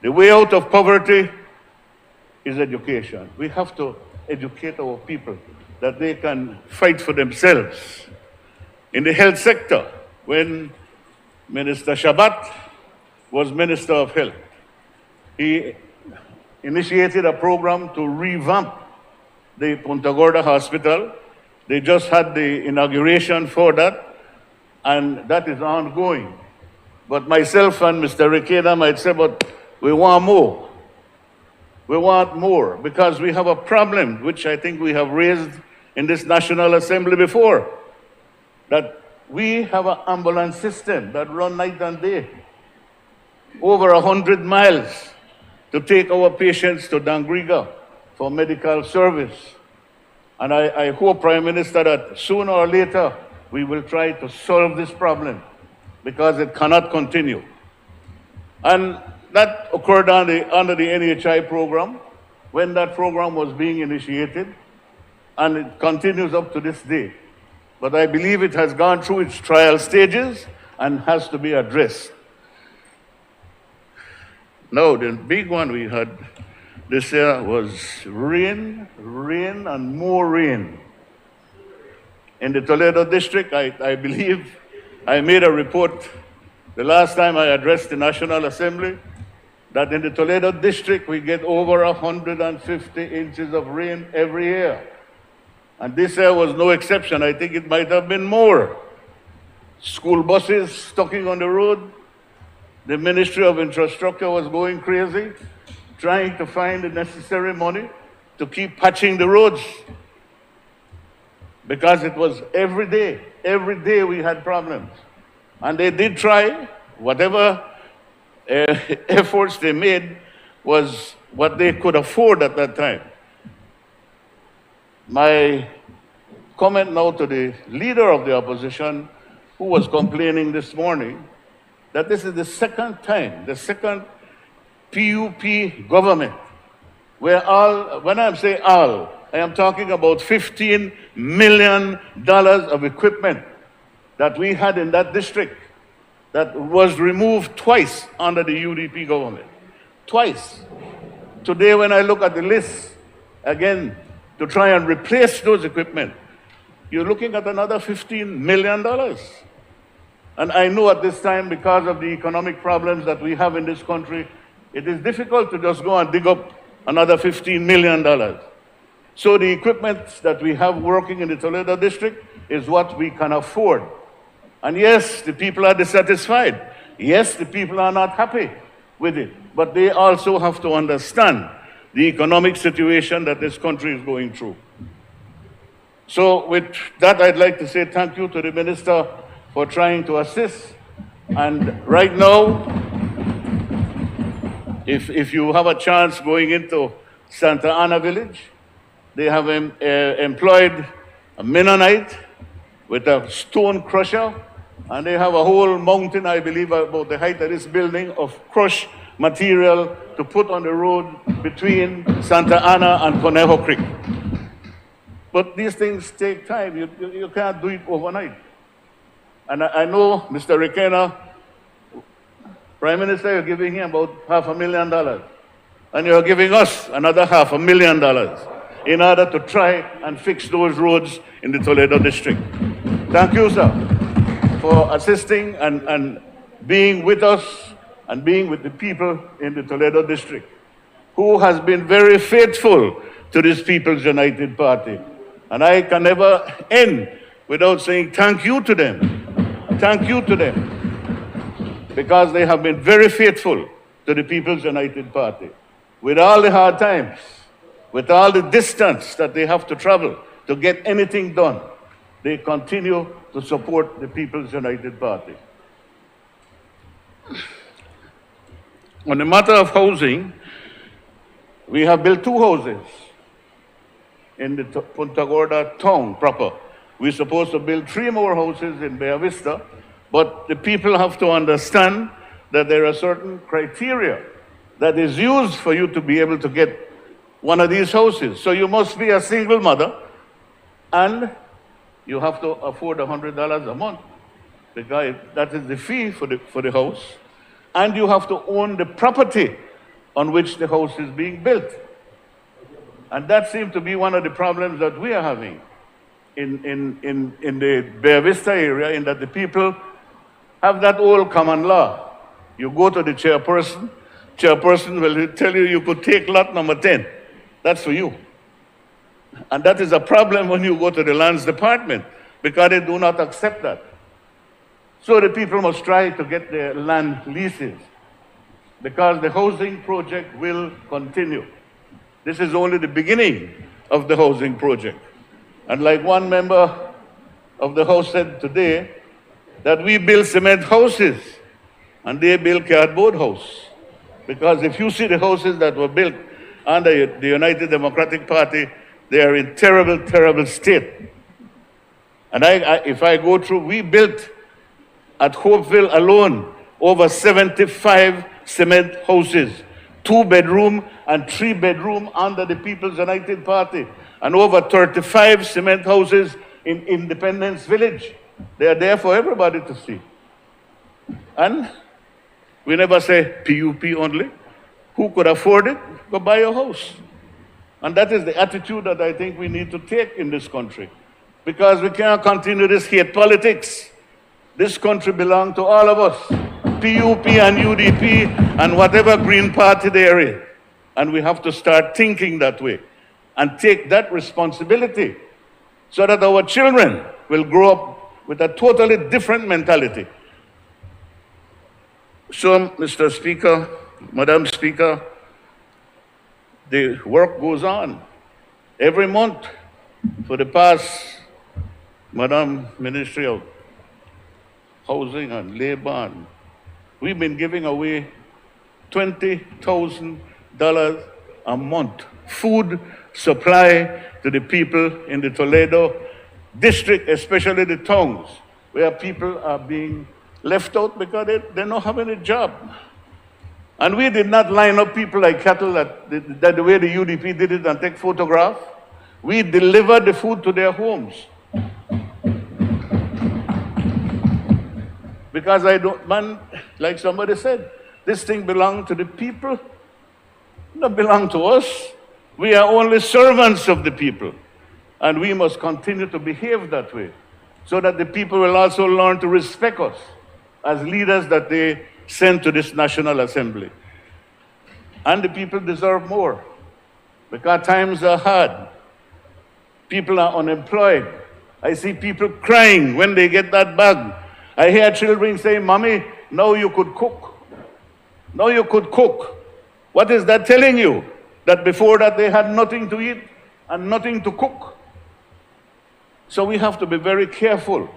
S15: the way out of poverty is education. We have to educate our people that they can fight for themselves. In the health sector, when Minister Shabat was Minister of Health, he initiated a program to revamp the Punta Gorda Hospital. They just had the inauguration for that, and that is ongoing. But myself and Mr. Requena might say, but we want more. We want more, because we have a problem, which I think we have raised in this National Assembly before, that we have an ambulance system that runs night and day, over 100 miles to take our patients to Dangriga for medical service. And I hope, Prime Minister, that sooner or later we will try to solve this problem, because it cannot continue. And that occurred under the NHI program, when that program was being initiated, and it continues up to this day. But I believe it has gone through its trial stages and has to be addressed. Now, the big one we had this year was rain, and more rain. In the Toledo district, I believe I made a report the last time I addressed the National Assembly, that in the Toledo district we get over 150 inches of rain every year. And this year was no exception. I think it might have been more. School buses stuck on the road. The Ministry of Infrastructure was going crazy, trying to find the necessary money to keep patching the roads. Because it was every day we had problems. And they did try. Whatever efforts they made was what they could afford at that time. My comment now to the leader of the opposition, who was complaining this morning, that this is the second time, the second PUP government, where when I say all, I am talking about $15 million of equipment that we had in that district that was removed twice under the UDP government. Twice. Today, when I look at the list, again, to try and replace those equipment, you're looking at another $15 million. And I know at this time, because of the economic problems that we have in this country, it is difficult to just go and dig up another $15 million. So the equipment that we have working in the Toledo district is what we can afford. And yes, the people are dissatisfied. Yes, the people are not happy with it. But they also have to understand the economic situation that this country is going through. So with that, I'd like to say thank you to the Minister for trying to assist. And right now, if you have a chance going into Santa Ana Village, they have employed a Mennonite with a stone crusher, and they have a whole mountain, I believe, about the height of this building, of crushed material to put on the road between Santa Ana and Conejo Creek. But these things take time. You can't do it overnight. And I know, Mr. Requena, Prime Minister, you're giving him about $500,000. And you're giving us another $500,000 in order to try and fix those roads in the Toledo district. Thank you, sir, for assisting and being with us and being with the people in the Toledo district, who has been very faithful to this People's United Party. And I can never end without saying thank you to them. Thank you to them. Because they have been very faithful to the People's United Party. With all the hard times, with all the distance that they have to travel to get anything done, they continue to support the People's United Party. On the matter of housing, we have built 2 houses in the Punta Gorda town proper. We're supposed to build 3 more houses in Bella Vista, but the people have to understand that there are certain criteria that is used for you to be able to get one of these houses. So you must be a single mother, and you have to afford $100 a month, because that is the fee for the house, and you have to own the property on which the house is being built. And that seems to be one of the problems that we are having in the Bella Vista area, in that the people have that old common law. You go to the chairperson will tell you could take lot number 10. That's for you. And that is a problem when you go to the lands department, because they do not accept that. So the people must try to get their land leases, because the housing project will continue. This is only the beginning of the housing project. And like one member of the House said today, that we build cement houses and they build cardboard house. Because if you see the houses that were built under the United Democratic Party, they are in terrible, terrible state. And if I go through, we built at Hopeville alone over 75 cement houses, 2-bedroom and 3-bedroom under the People's United Party, and over 35 cement houses in Independence Village. They are there for everybody to see. And we never say PUP only. Who could afford it? Go buy a house. And that is the attitude that I think we need to take in this country. Because we cannot continue this hate politics. This country belongs to all of us. PUP and UDP and whatever Green Party there is. And we have to start thinking that way and take that responsibility so that our children will grow up with a totally different mentality. So, Mr. Speaker, Madam Speaker, the work goes on. Every month for the past, Madam Ministerial, Housing and Labor, we've been giving away $20,000 a month food supply to the people in the Toledo district, especially the towns, where people are being left out because they don't have any job. And we did not line up people like cattle that the way the UDP did it and take photographs. We delivered the food to their homes. Because like somebody said, this thing belongs to the people, not belong to us. We are only servants of the people. And we must continue to behave that way, so that the people will also learn to respect us as leaders that they send to this National Assembly. And the people deserve more, because times are hard. People are unemployed. I see people crying when they get that bag. I hear children say, "Mommy, now you could cook. Now you could cook." What is that telling you? That before that they had nothing to eat and nothing to cook. So we have to be very careful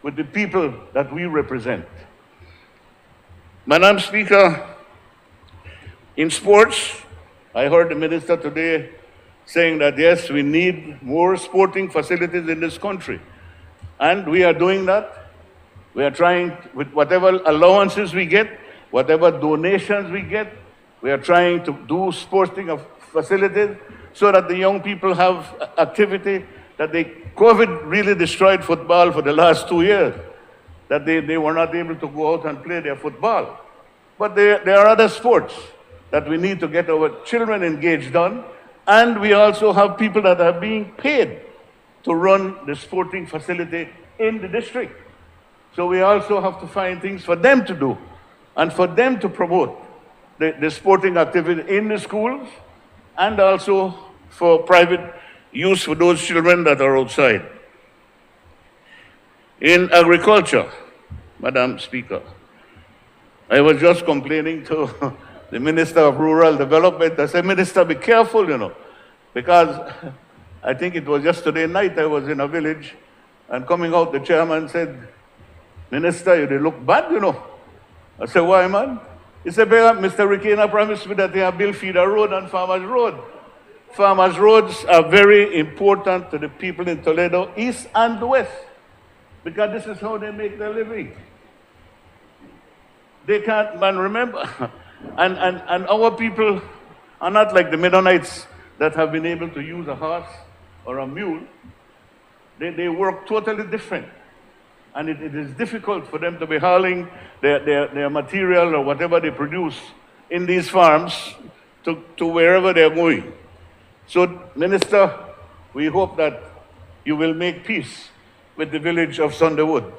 S15: with the people that we represent. Madam Speaker, in sports, I heard the minister today saying that yes, we need more sporting facilities in this country. And we are doing that. We are trying, with whatever allowances we get, whatever donations we get, we are trying to do sporting facilities so that the young people have activity. That COVID really destroyed football for the last 2 years, that they were not able to go out and play their football. But there are other sports that we need to get our children engaged on, and we also have people that are being paid to run the sporting facility in the district. So we also have to find things for them to do and for them to promote the sporting activity in the schools and also for private use for those children that are outside. In agriculture, Madam Speaker, I was just complaining to the Minister of Rural Development. I said, Minister, be careful, because I think it was yesterday night I was in a village, and coming out, the chairman said, Minister, you look bad, I said, why, man? He said, Mr. Rikena promised me that they have built feeder road and farmers road. Farmers roads are very important to the people in Toledo East and West, because this is how they make their living. They can't, man, remember, and our people are not like the Mennonites that have been able to use a horse or a mule. They work totally different. And it is difficult for them to be hauling their material or whatever they produce in these farms to wherever they're going. So, Minister, we hope that you will make peace with the village of Sunderwood,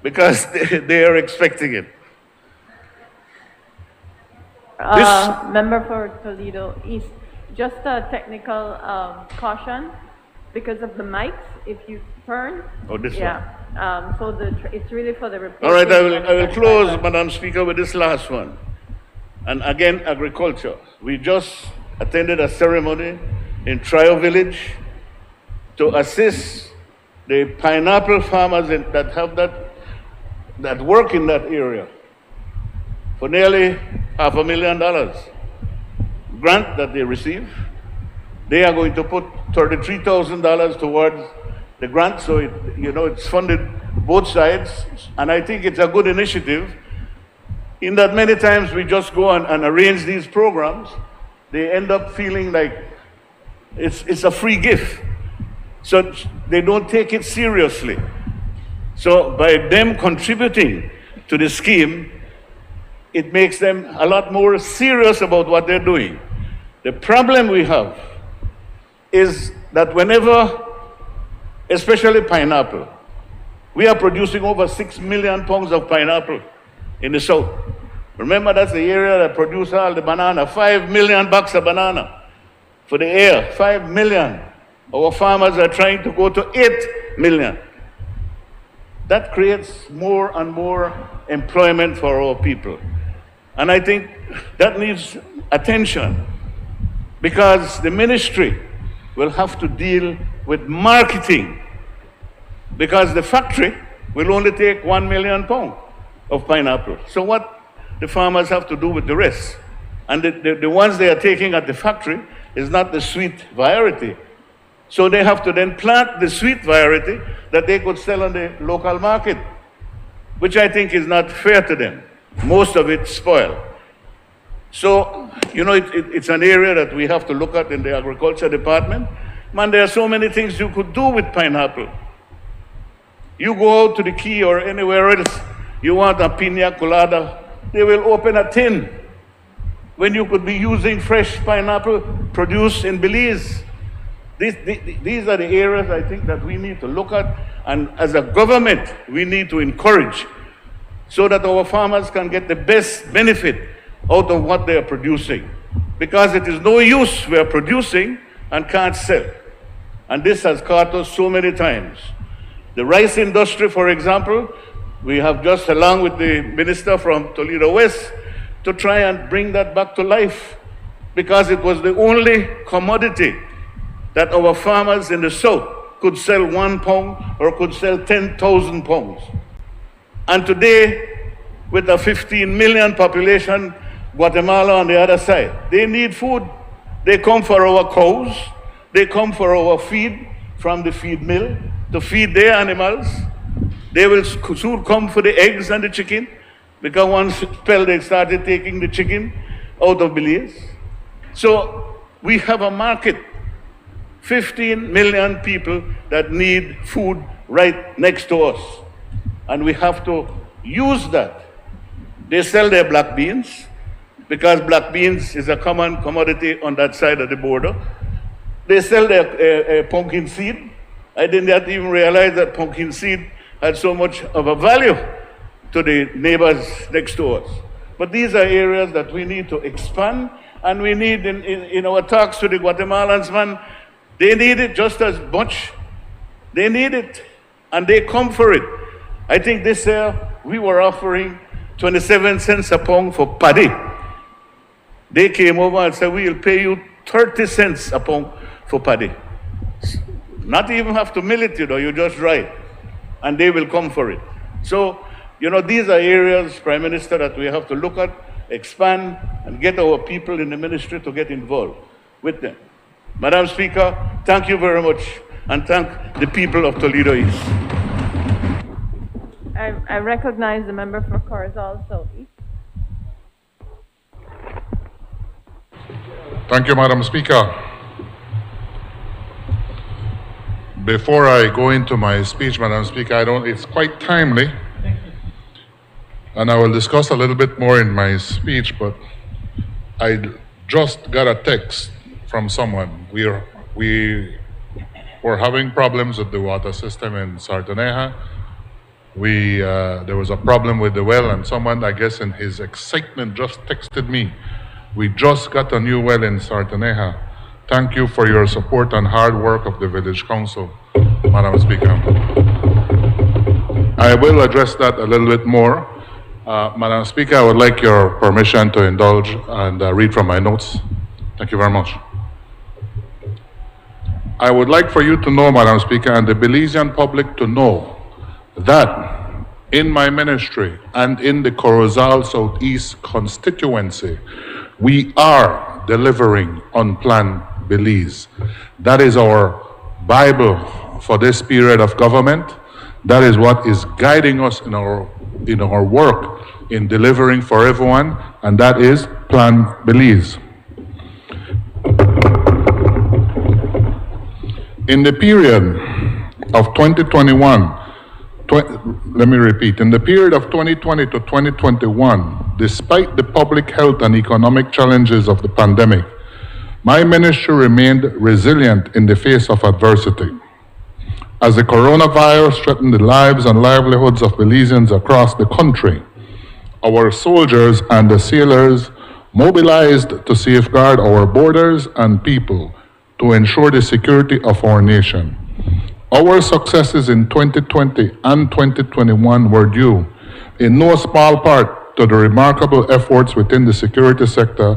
S15: because they are expecting it.
S2: Member for Toledo East, just a technical caution because of the mics. If you turn,
S15: this
S2: one. So it's really for the report.
S15: All right, I will close, Madam Speaker, with this last one. And again, agriculture. We just attended a ceremony in Trio Village to assist the pineapple farmers that have that work in that area for nearly $500,000 grant that they receive. They are going to put $33,000 towards the grant, so it's funded both sides, and I think it's a good initiative. In that many times we just go and arrange these programs, they end up feeling like it's a free gift, so they don't take it seriously. So by them contributing to the scheme, it makes them a lot more serious about what they're doing. The problem we have is that whenever, especially pineapple, we are producing over 6 million pounds of pineapple in the south. Remember, that's the area that produces all the banana, 5 million bucks a banana for the year, 5 million. Our farmers are trying to go to 8 million. That creates more and more employment for our people. And I think that needs attention, because the ministry will have to deal with marketing, because the factory will only take 1 million pounds of pineapple. So what the farmers have to do with the rest? And the ones they are taking at the factory is not the sweet variety. So they have to then plant the sweet variety that they could sell on the local market, which I think is not fair to them. Most of it spoiled. So, it's an area that we have to look at in the agriculture department. Man, there are so many things you could do with pineapple. You go out to the Key or anywhere else, you want a pina colada, they will open a tin when you could be using fresh pineapple produced in Belize. These are the areas I think that we need to look at, and as a government, we need to encourage so that our farmers can get the best benefit out of what they are producing. Because it is no use we are producing and can't sell. And this has caught us so many times. The rice industry, for example, we have just, along with the minister from Toledo West, to try and bring that back to life, because it was the only commodity that our farmers in the south could sell 1 pound or could sell 10,000 pounds. And today, with a 15 million population, Guatemala on the other side, they need food. They come for our cows, they come for our feed from the feed mill to feed their animals. They will soon come for the eggs and the chicken, because one spell they started taking the chicken out of Belize. So we have a market, 15 million people that need food right next to us. And we have to use that. They sell their black beans, because black beans is a common commodity on that side of the border. They sell their pumpkin seed. I did not even realize that pumpkin seed had so much of a value to the neighbors next to us. But these are areas that we need to expand, and we need in our talks to the Guatemalans, man, they need it just as much. They need it, and they come for it. I think this year we were offering 27 cents a pound for paddy. They came over and said, we'll pay you 30 cents a pound for paddy. Not even have to mill it, you just dry it, and they will come for it. So, these are areas, Prime Minister, that we have to look at, expand, and get our people in the ministry to get involved with them. Madam Speaker, thank you very much, and thank the people of Toledo East.
S2: I recognize the member for Corozal Southeast.
S16: Thank you, Madam Speaker. Before I go into my speech, Madam Speaker, it's quite timely, and I will discuss a little bit more in my speech, but I just got a text from someone. We were having problems with the water system in Sartoneja. There was a problem with the well, and someone, I guess in his excitement, just texted me, we just got a new well in Sartoneja. Thank you for your support and hard work of the Village Council, Madam Speaker. I will address that a little bit more. Madam Speaker, I would like your permission to indulge and read from my notes. Thank you very much. I would like for you to know, Madam Speaker, and the Belizean public to know that in my ministry and in the Corozal Southeast constituency, we are delivering on Plan Belize. That is our Bible for this period of government. That is what is guiding us in our work in delivering for everyone, and that is Plan Belize. In the period of 2021, let me repeat, in the period of 2020 to 2021, despite the public health and economic challenges of the pandemic, my ministry remained resilient in the face of adversity. As the coronavirus threatened the lives and livelihoods of Belizeans across the country, our soldiers and the sailors mobilized to safeguard our borders and people to ensure the security of our nation. Our successes in 2020 and 2021 were due, in no small part, to the remarkable efforts within the security sector,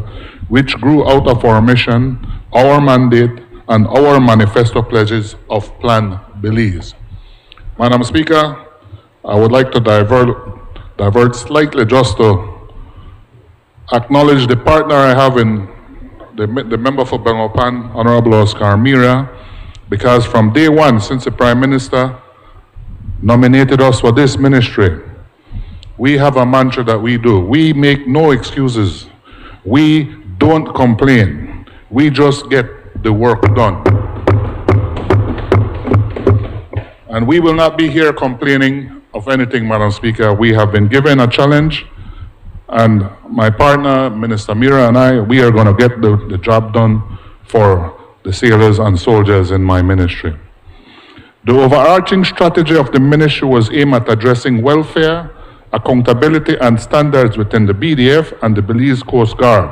S16: which grew out of our mission, our mandate, and our manifesto pledges of Plan Belize. Madam Speaker, I would like to divert slightly just to acknowledge the partner I have in the member for Belmopan, Honorable Oscar Mira, because from day one, since the Prime Minister nominated us for this ministry, we have a mantra that we do. We make no excuses. We don't complain. We just get the work done. And we will not be here complaining of anything, Madam Speaker. We have been given a challenge, and my partner, Minister Mira, and I, we are going to get the job done for the sailors and soldiers in my ministry. The overarching strategy of the ministry was aimed at addressing welfare, accountability, and standards within the BDF and the Belize Coast Guard.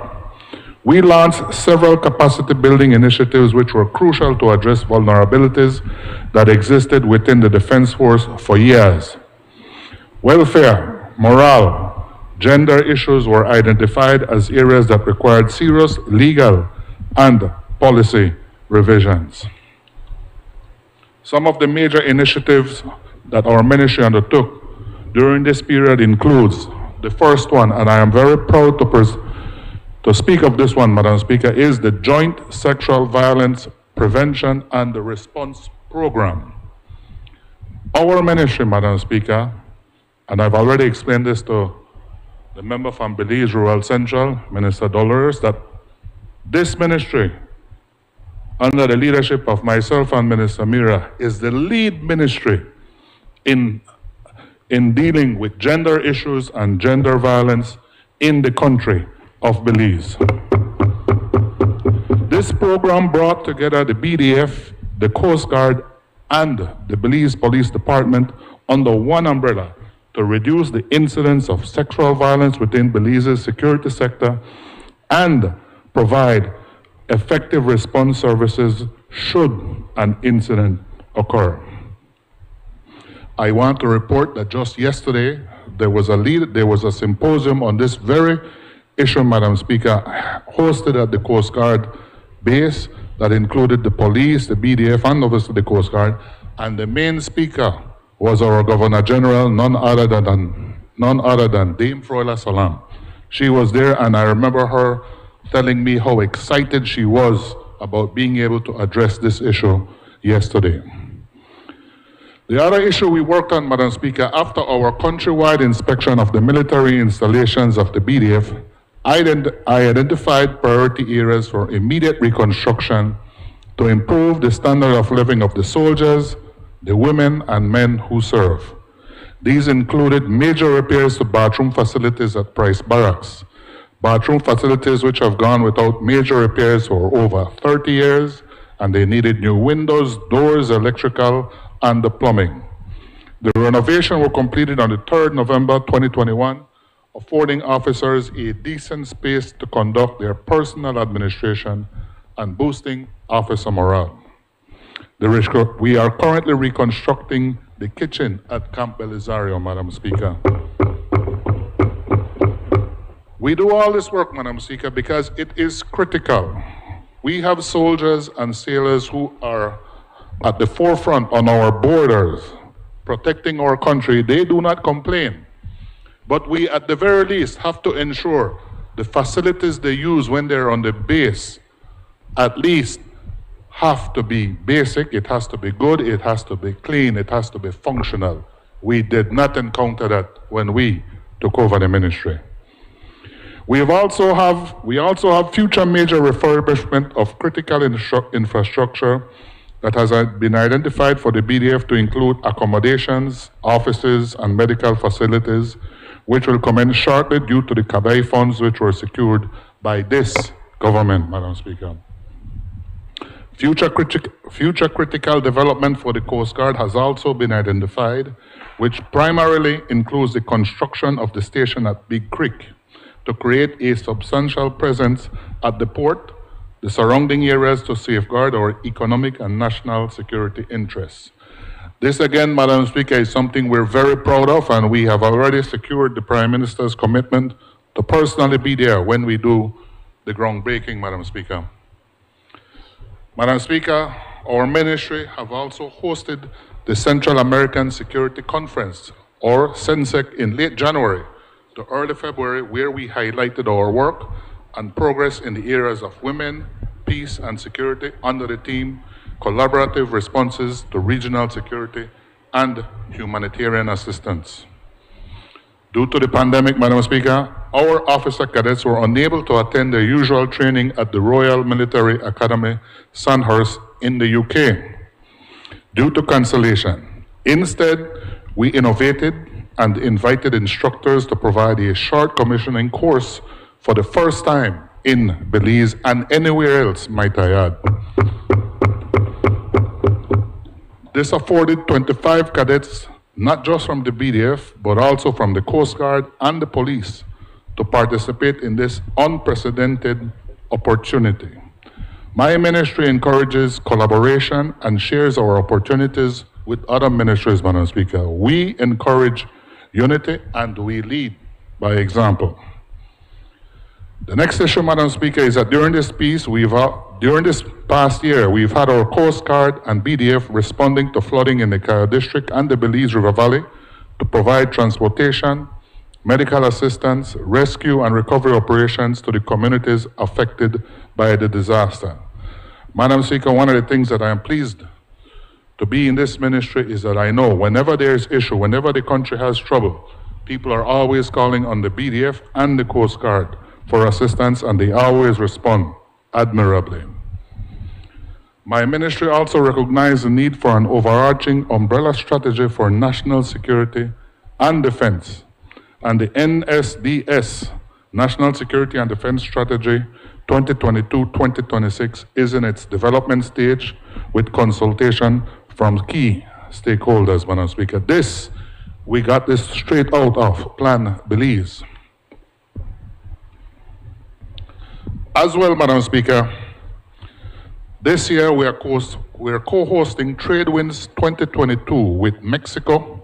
S16: We launched several capacity building initiatives which were crucial to address vulnerabilities that existed within the Defense Force for years. Welfare, morale, gender issues were identified as areas that required serious legal and policy revisions. Some of the major initiatives that our ministry undertook during this period includes the first one, and I am very proud to speak of this one, Madam Speaker, is the Joint Sexual Violence Prevention and Response Program. Our ministry, Madam Speaker, and I've already explained this to the member from Belize Rural Central, Minister Dolores, that this ministry, under the leadership of myself and Minister Mira, is the lead ministry in dealing with gender issues and gender violence in the country of Belize. This program brought together the BDF, the Coast Guard, and the Belize Police Department under one umbrella to reduce the incidence of sexual violence within Belize's security sector and provide effective response services should an incident occur. I want to report that just yesterday there was a symposium on this very issue, Madam Speaker, hosted at the Coast Guard base that included the police, the BDF, and obviously the Coast Guard, and the main speaker was our Governor General, none other than Dame Froila Salam. She was there, and I remember her telling me how excited she was about being able to address this issue yesterday. The other issue we worked on, Madam Speaker, after our countrywide inspection of the military installations of the BDF, I identified priority areas for immediate reconstruction to improve the standard of living of the soldiers, the women and men who serve. These included major repairs to bathroom facilities at Price Barracks, bathroom facilities which have gone without major repairs for over 30 years, and they needed new windows, doors, electrical, and the plumbing. The renovation was completed on the 3rd November 2021, affording officers a decent space to conduct their personal administration and boosting officer morale. We are currently reconstructing the kitchen at Camp Belisario, Madam Speaker. We do all this work, Madam Speaker, because it is critical. We have soldiers and sailors who are at the forefront on our borders, protecting our country. They do not complain. But we, at the very least, have to ensure the facilities they use when they're on the base at least have to be basic, it has to be good, it has to be clean, it has to be functional. We did not encounter that when we took over the ministry. We also have future major refurbishment of critical infrastructure that has been identified for the BDF to include accommodations, offices, and medical facilities, which will commence shortly due to the CADAI funds which were secured by this government, Madam Speaker. Future critical development for the Coast Guard has also been identified, which primarily includes the construction of the station at Big Creek to create a substantial presence at the port, the surrounding areas to safeguard our economic and national security interests. This again, Madam Speaker, is something we're very proud of, and we have already secured the Prime Minister's commitment to personally be there when we do the groundbreaking, Madam Speaker. Madam Speaker, our ministry have also hosted the Central American Security Conference, or CENSEC, in late January to early February, where we highlighted our work and progress in the areas of women, peace, and security under the theme Collaborative Responses to Regional Security and Humanitarian Assistance. Due to the pandemic, Madam Speaker, our officer cadets were unable to attend their usual training at the Royal Military Academy, Sandhurst, in the UK, due to cancellation. Instead, we innovated and invited instructors to provide a short commissioning course for the first time in Belize and anywhere else, might I add. This afforded 25 cadets, not just from the BDF, but also from the Coast Guard and the police, to participate in this unprecedented opportunity. My ministry encourages collaboration and shares our opportunities with other ministries, Madam Speaker. We encourage unity and we lead by example. The next issue, Madam Speaker, is that during this past year, we've had our Coast Guard and BDF responding to flooding in the Kaya District and the Belize River Valley to provide transportation, medical assistance, rescue and recovery operations to the communities affected by the disaster. Madam Speaker, one of the things that I am pleased to be in this ministry is that I know whenever there's issue, whenever the country has trouble, people are always calling on the BDF and the Coast Guard for assistance, and they always respond admirably. My ministry also recognized the need for an overarching umbrella strategy for national security and defense, and the NSDS, National Security and Defense Strategy 2022-2026, is in its development stage with consultation from key stakeholders, Madam Speaker. This We got this straight out of Plan Belize. As well, Madam Speaker, this year we are co-hosting Trade Winds 2022 with Mexico,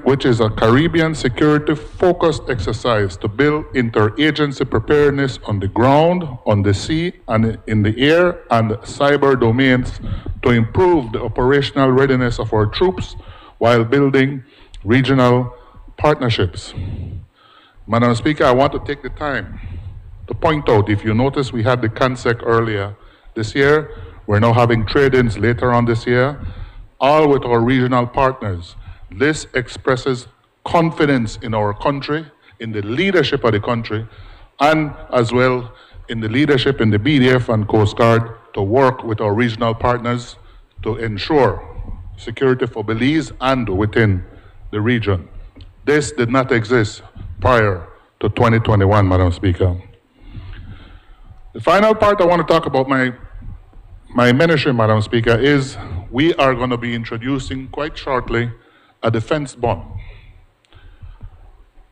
S16: which is a Caribbean security-focused exercise to build interagency preparedness on the ground, on the sea, and in the air and cyber domains to improve the operational readiness of our troops while building regional partnerships. Madam Speaker, I want to take the time to point out, if you notice, we had the CANSEC earlier this year. We're now having trade-ins later on this year, all with our regional partners. This expresses confidence in our country, in the leadership of the country, and as well in the leadership in the BDF and Coast Guard to work with our regional partners to ensure security for Belize and within the region. This did not exist prior to 2021, Madam Speaker. The final part I want to talk about my ministry, Madam Speaker, is we are going to be introducing quite shortly a defense bond.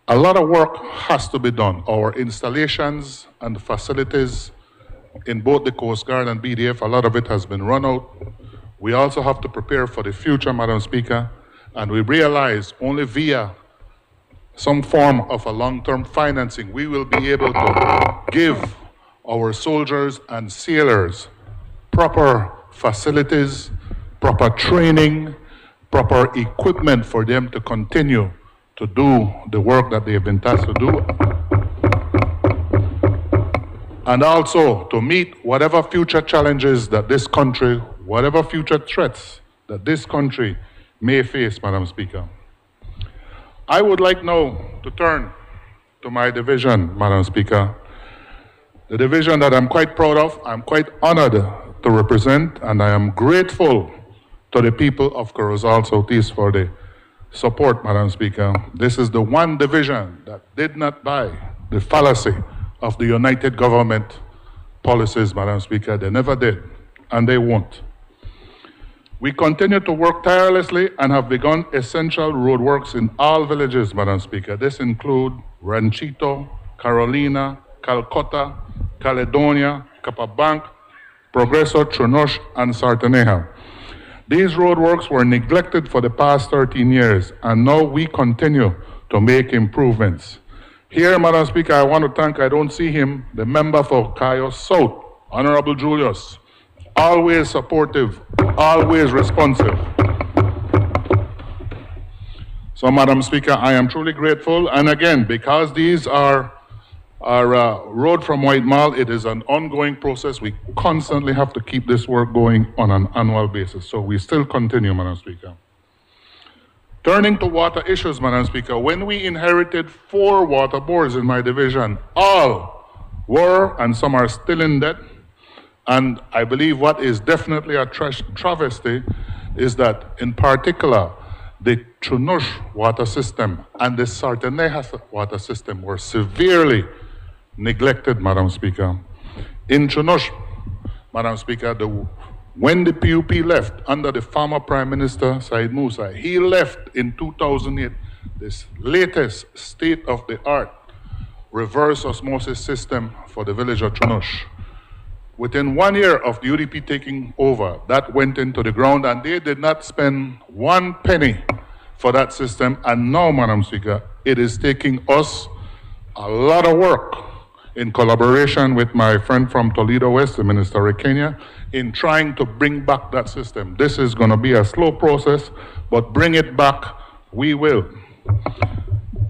S16: A lot of work has to be done. Our installations and facilities in both the Coast Guard and BDF, a lot of it has been run out. We also have to prepare for the future, Madam Speaker, and we realize only via some form of a long-term financing, we will be able to give our soldiers and sailors proper facilities, proper training, proper equipment for them to continue to do the work that they have been tasked to do. And also to meet whatever future challenges that this country, whatever future threats that this country may face, Madam Speaker. I would like now to turn to my division, Madam Speaker. The division that I'm quite proud of, I'm quite honored to represent, and I am grateful to the people of Corozal Southeast for the support, Madam Speaker. This is the one division that did not buy the fallacy of the United Government policies, Madam Speaker. They never did, and they won't. We continue to work tirelessly and have begun essential roadworks in all villages, Madam Speaker. This includes Ranchito, Carolina, Calcutta, Caledonia, Capabanc, Progreso, Chunush, and Sartaneja. These roadworks were neglected for the past 13 years, and now we continue to make improvements. Here, Madam Speaker, I want to thank, I don't see him, the member for Cayos South, Honorable Julius. Always supportive, always responsive. So, Madam Speaker, I am truly grateful. And again, because these are road from White Mall, it is an ongoing process. We constantly have to keep this work going on an annual basis. So we still continue, Madam Speaker. Turning to water issues, Madam Speaker, when we inherited 4 water boards in my division, all were, and some are still in debt. And I believe what is definitely a travesty is that, in particular, the Chunush water system and the Sartaneja water system were severely neglected, Madam Speaker. In Chunush, Madam Speaker, when the PUP left under the former Prime Minister Said Musa, he left in 2008 this latest state-of-the-art reverse osmosis system for the village of Chunush. Within 1 year of the UDP taking over, that went into the ground, and they did not spend 1 penny for that system. And now, Madam Speaker, it is taking us a lot of work in collaboration with my friend from Toledo East, the Ministerial Kenya, in trying to bring back that system. This is going to be a slow process, but bring it back, we will.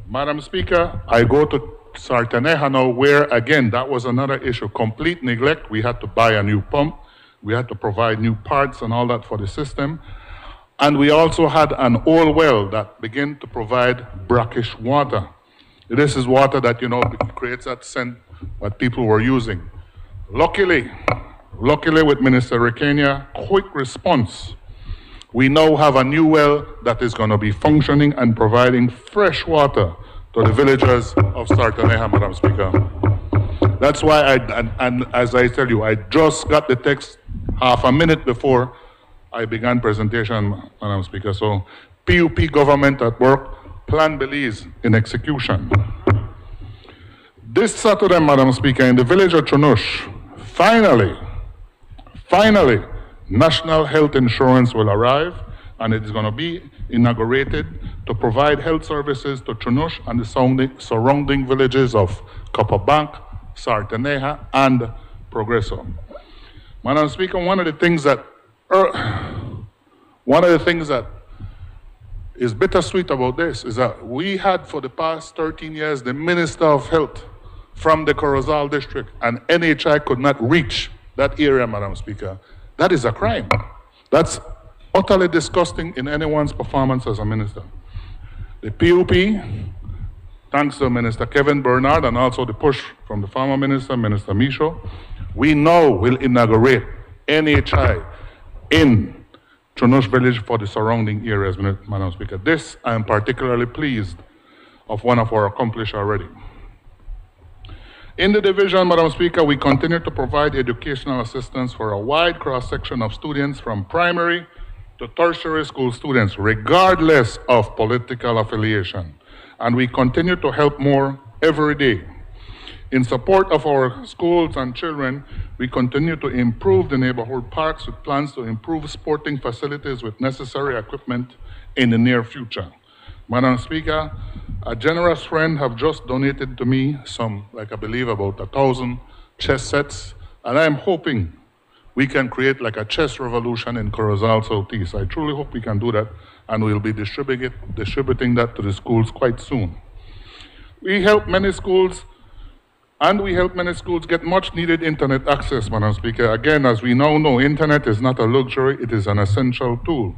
S16: Madam Speaker, I go to Sartaneja now, where again, that was another issue, complete neglect. We had to buy a new pump. We had to provide new parts and all that for the system. And we also had an old well that began to provide brackish water. This is water that, you know, creates that scent that people were using. Luckily with Ministerial Kenya, quick response. We now have a new well that is going to be functioning and providing fresh water to the villagers of Sartaneja, Madam Speaker. That's why and as I tell you, I just got the text half a minute before I began presentation, Madam Speaker. So, PUP government at work, Plan Belize in execution. This Saturday, Madam Speaker, in the village of Chunush, finally, national health insurance will arrive, and it is going to be inaugurated to provide health services to Chunush and the surrounding villages of Copperbank, Sarteneja, and Progreso. Madam Speaker, one of the things that is bittersweet about this is that we had for the past 13 years the Minister of Health from the Corozal district, and NHI could not reach that area, Madam Speaker. That is a crime. That's utterly disgusting in anyone's performance as a minister. The PUP, thanks to Minister Kevin Bernard and also the push from the former minister, Minister Michaud, we now will inaugurate NHI in Chunush village for the surrounding areas, Madam Speaker. This I am particularly pleased of one of our accomplishments already. In the division, Madam Speaker, we continue to provide educational assistance for a wide cross-section of students from primary to tertiary school students, regardless of political affiliation. And we continue to help more every day. In support of our schools and children, we continue to improve the neighborhood parks with plans to improve sporting facilities with necessary equipment in the near future. Madam Speaker, a generous friend have just donated to me some, like I believe about 1,000 chess sets, and I'm hoping we can create like a chess revolution in Corozal Southeast. I truly hope we can do that, and we'll be distributing that to the schools quite soon. We help many schools get much needed internet access, Madam Speaker. Again, as we now know, internet is not a luxury, it is an essential tool.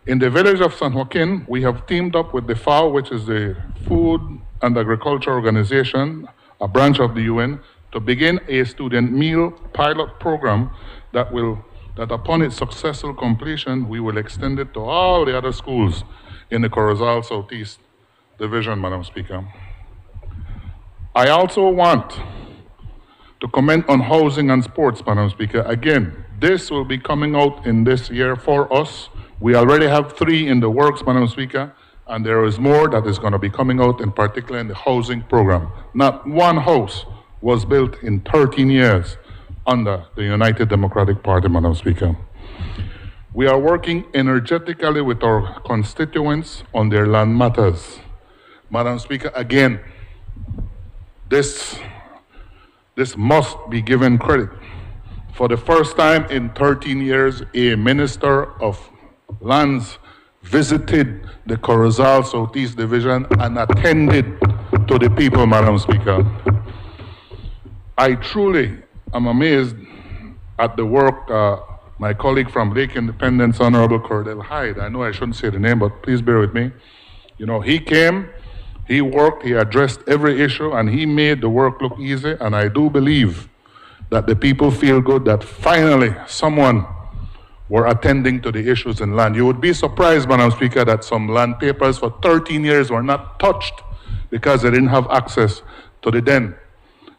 S16: In the village of San Joaquin, we have teamed up with the FAO, which is the Food and Agriculture Organization, a branch of the UN, to begin a student meal pilot program that upon its successful completion, we will extend it to all the other schools in the Corozal Southeast division, Madam Speaker. I also want to comment on housing and sports, Madam Speaker. Again, this will be coming out in this year for us. We already have 3 in the works, Madam Speaker, and there is more that is going to be coming out, in particular in the housing program. Not one house was built in 13 years under the United Democratic Party, Madam Speaker. We are working energetically with our constituents on their land matters. Madam Speaker, again, this must be given credit. For the first time in 13 years, a Minister of Lands visited the Corozal Southeast Division and attended to the people, Madam Speaker. I truly am amazed at the work my colleague from Lake Independence, Honorable Cordell Hyde, I know I shouldn't say the name, but please bear with me. You know, he came, he worked, he addressed every issue, and he made the work look easy, and I do believe that the people feel good that finally someone were attending to the issues in land. You would be surprised, Madam Speaker, that some land papers for 13 years were not touched because they didn't have access to the then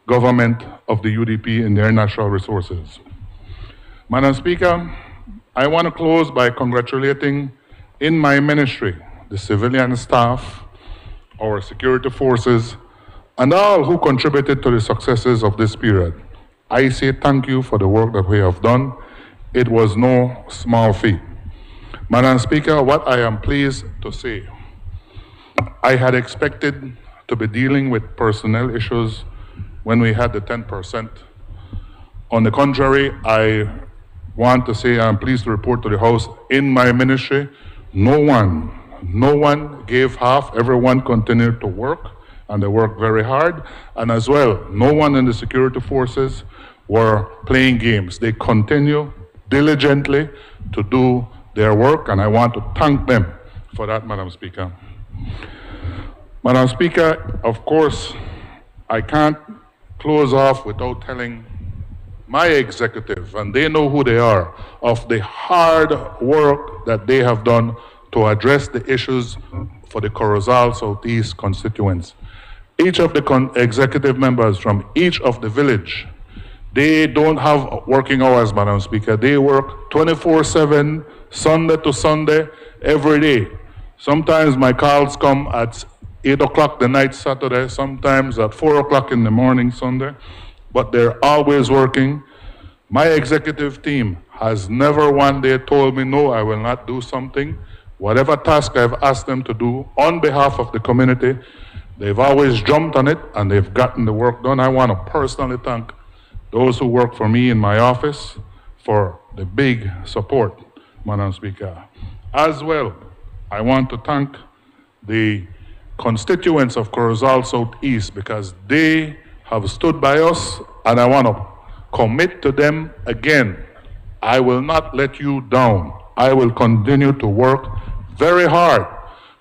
S16: government of the UDP in their natural resources. Madam Speaker, I want to close by congratulating in my ministry the civilian staff, our security forces, and all who contributed to the successes of this period. I say thank you for the work that we have done. It was no small feat. Madam Speaker, what I am pleased to say, I had expected to be dealing with personnel issues when we had the 10%. On the contrary, I want to say I'm pleased to report to the House, in my ministry, no one gave half, everyone continued to work, and they worked very hard. And as well, no one in the security forces were playing games. They continue diligently to do their work, and I want to thank them for that, Madam Speaker. Madam Speaker, of course, I can't close off without telling my executive, and they know who they are, of the hard work that they have done to address the issues for the Corozal Southeast constituents. Each of the executive members from each of the village They don't have working hours, Madam Speaker. They work 24/7, Sunday to Sunday, every day. Sometimes my calls come at 8 o'clock the night Saturday, sometimes at 4 o'clock in the morning Sunday, but they're always working. My executive team has never one day told me, no, I will not do something. Whatever task I've asked them to do on behalf of the community, they've always jumped on it and they've gotten the work done. I want to personally thank those who work for me in my office for the big support, Madam Speaker. As well, I want to thank the constituents of Corozal Southeast because they have stood by us, and I want to commit to them again. I will not let you down. I will continue to work very hard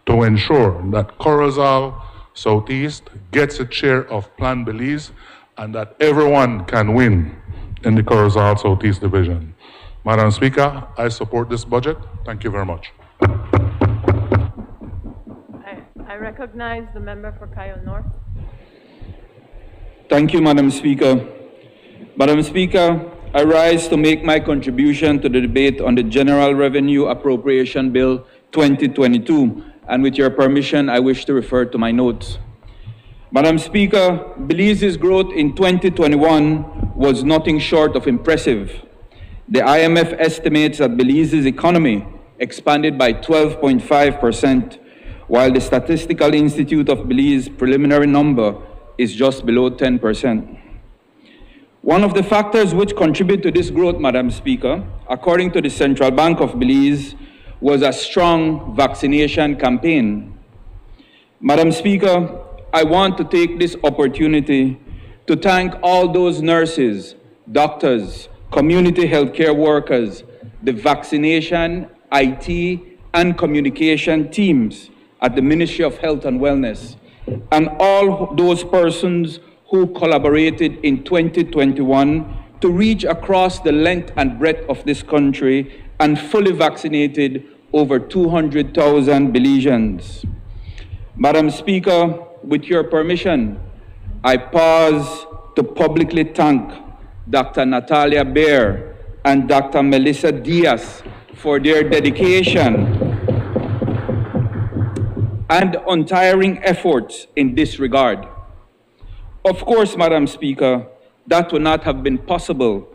S16: to ensure that Corozal Southeast gets a share of Plan Belize and that everyone can win in the Corozal Southeast Division. Madam Speaker, I support this budget. Thank you very much.
S2: I recognize the member for Kyle North.
S17: Thank you, Madam Speaker. Madam Speaker, I rise to make my contribution to the debate on the General Revenue Appropriation Bill 2022, and with your permission, I wish to refer to my notes. Madam Speaker, Belize's growth in 2021 was nothing short of impressive. The IMF estimates that Belize's economy expanded by 12.5%, while the Statistical Institute of Belize preliminary number is just below 10%. One of the factors which contribute to this growth, Madam Speaker, according to the Central Bank of Belize, was a strong vaccination campaign. Madam Speaker, I want to take this opportunity to thank all those nurses, doctors, community healthcare workers, the vaccination, IT, and communication teams at the Ministry of Health and Wellness, and all those persons who collaborated in 2021 to reach across the length and breadth of this country and fully vaccinated over 200,000 Belizeans. Madam Speaker, with your permission, I pause to publicly thank Dr. Natalia Baer and Dr. Melissa Diaz for their dedication and untiring efforts in this regard. Of course, Madam Speaker, that would not have been possible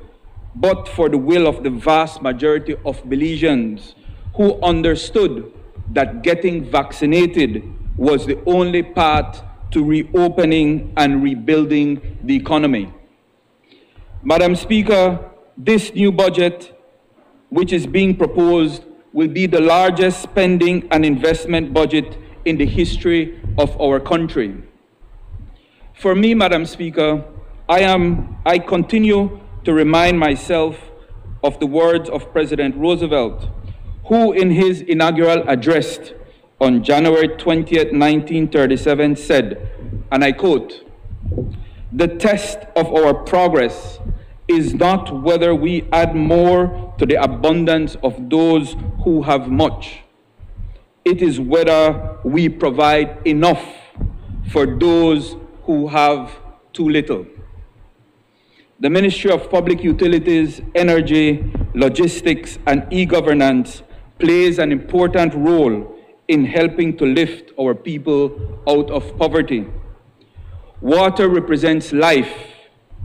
S17: but for the will of the vast majority of Belizeans who understood that getting vaccinated was the only path to reopening and rebuilding the economy. Madam Speaker, this new budget, which is being proposed, will be the largest spending and investment budget in the history of our country. For me, Madam Speaker, I continue to remind myself of the words of President Roosevelt, who in his inaugural address on January 20th, 1937 said, and I quote, "The test of our progress is not whether we add more to the abundance of those who have much. It is whether we provide enough for those who have too little." The Ministry of Public Utilities, Energy, Logistics, and E-Governance plays an important role in helping to lift our people out of poverty. Water represents life,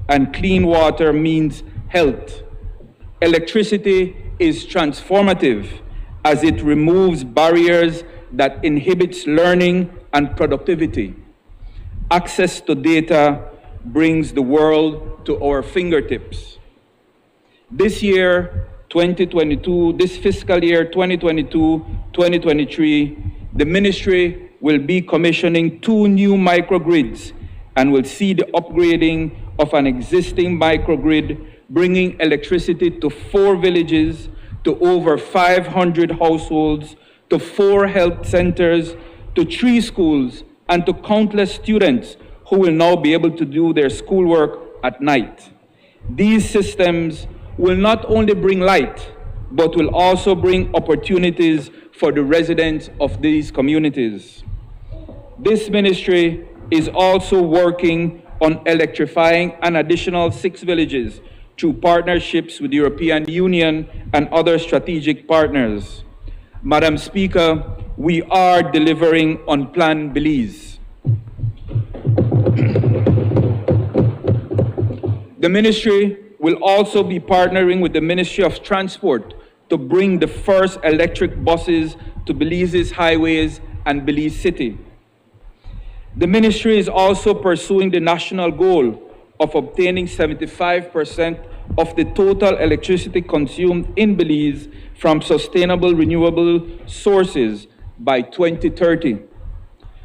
S17: and clean water means health. Electricity is transformative as it removes barriers that inhibits learning and productivity. Access to data brings the world to our fingertips. This year, 2022, this fiscal year 2022-2023, the ministry will be commissioning 2 new microgrids and will see the upgrading of an existing microgrid, bringing electricity to 4 villages, to over 500 households, to 4 health centers, to 3 schools, and to countless students who will now be able to do their schoolwork at night. These systems will not only bring light, but will also bring opportunities for the residents of these communities. This ministry is also working on electrifying an additional 6 villages through partnerships with the European Union and other strategic partners. Madam Speaker, we are delivering on Plan Belize. The Ministry will also be partnering with the Ministry of Transport to bring the first electric buses to Belize's highways and Belize City. The Ministry is also pursuing the national goal of obtaining 75% of the total electricity consumed in Belize from sustainable renewable sources by 2030.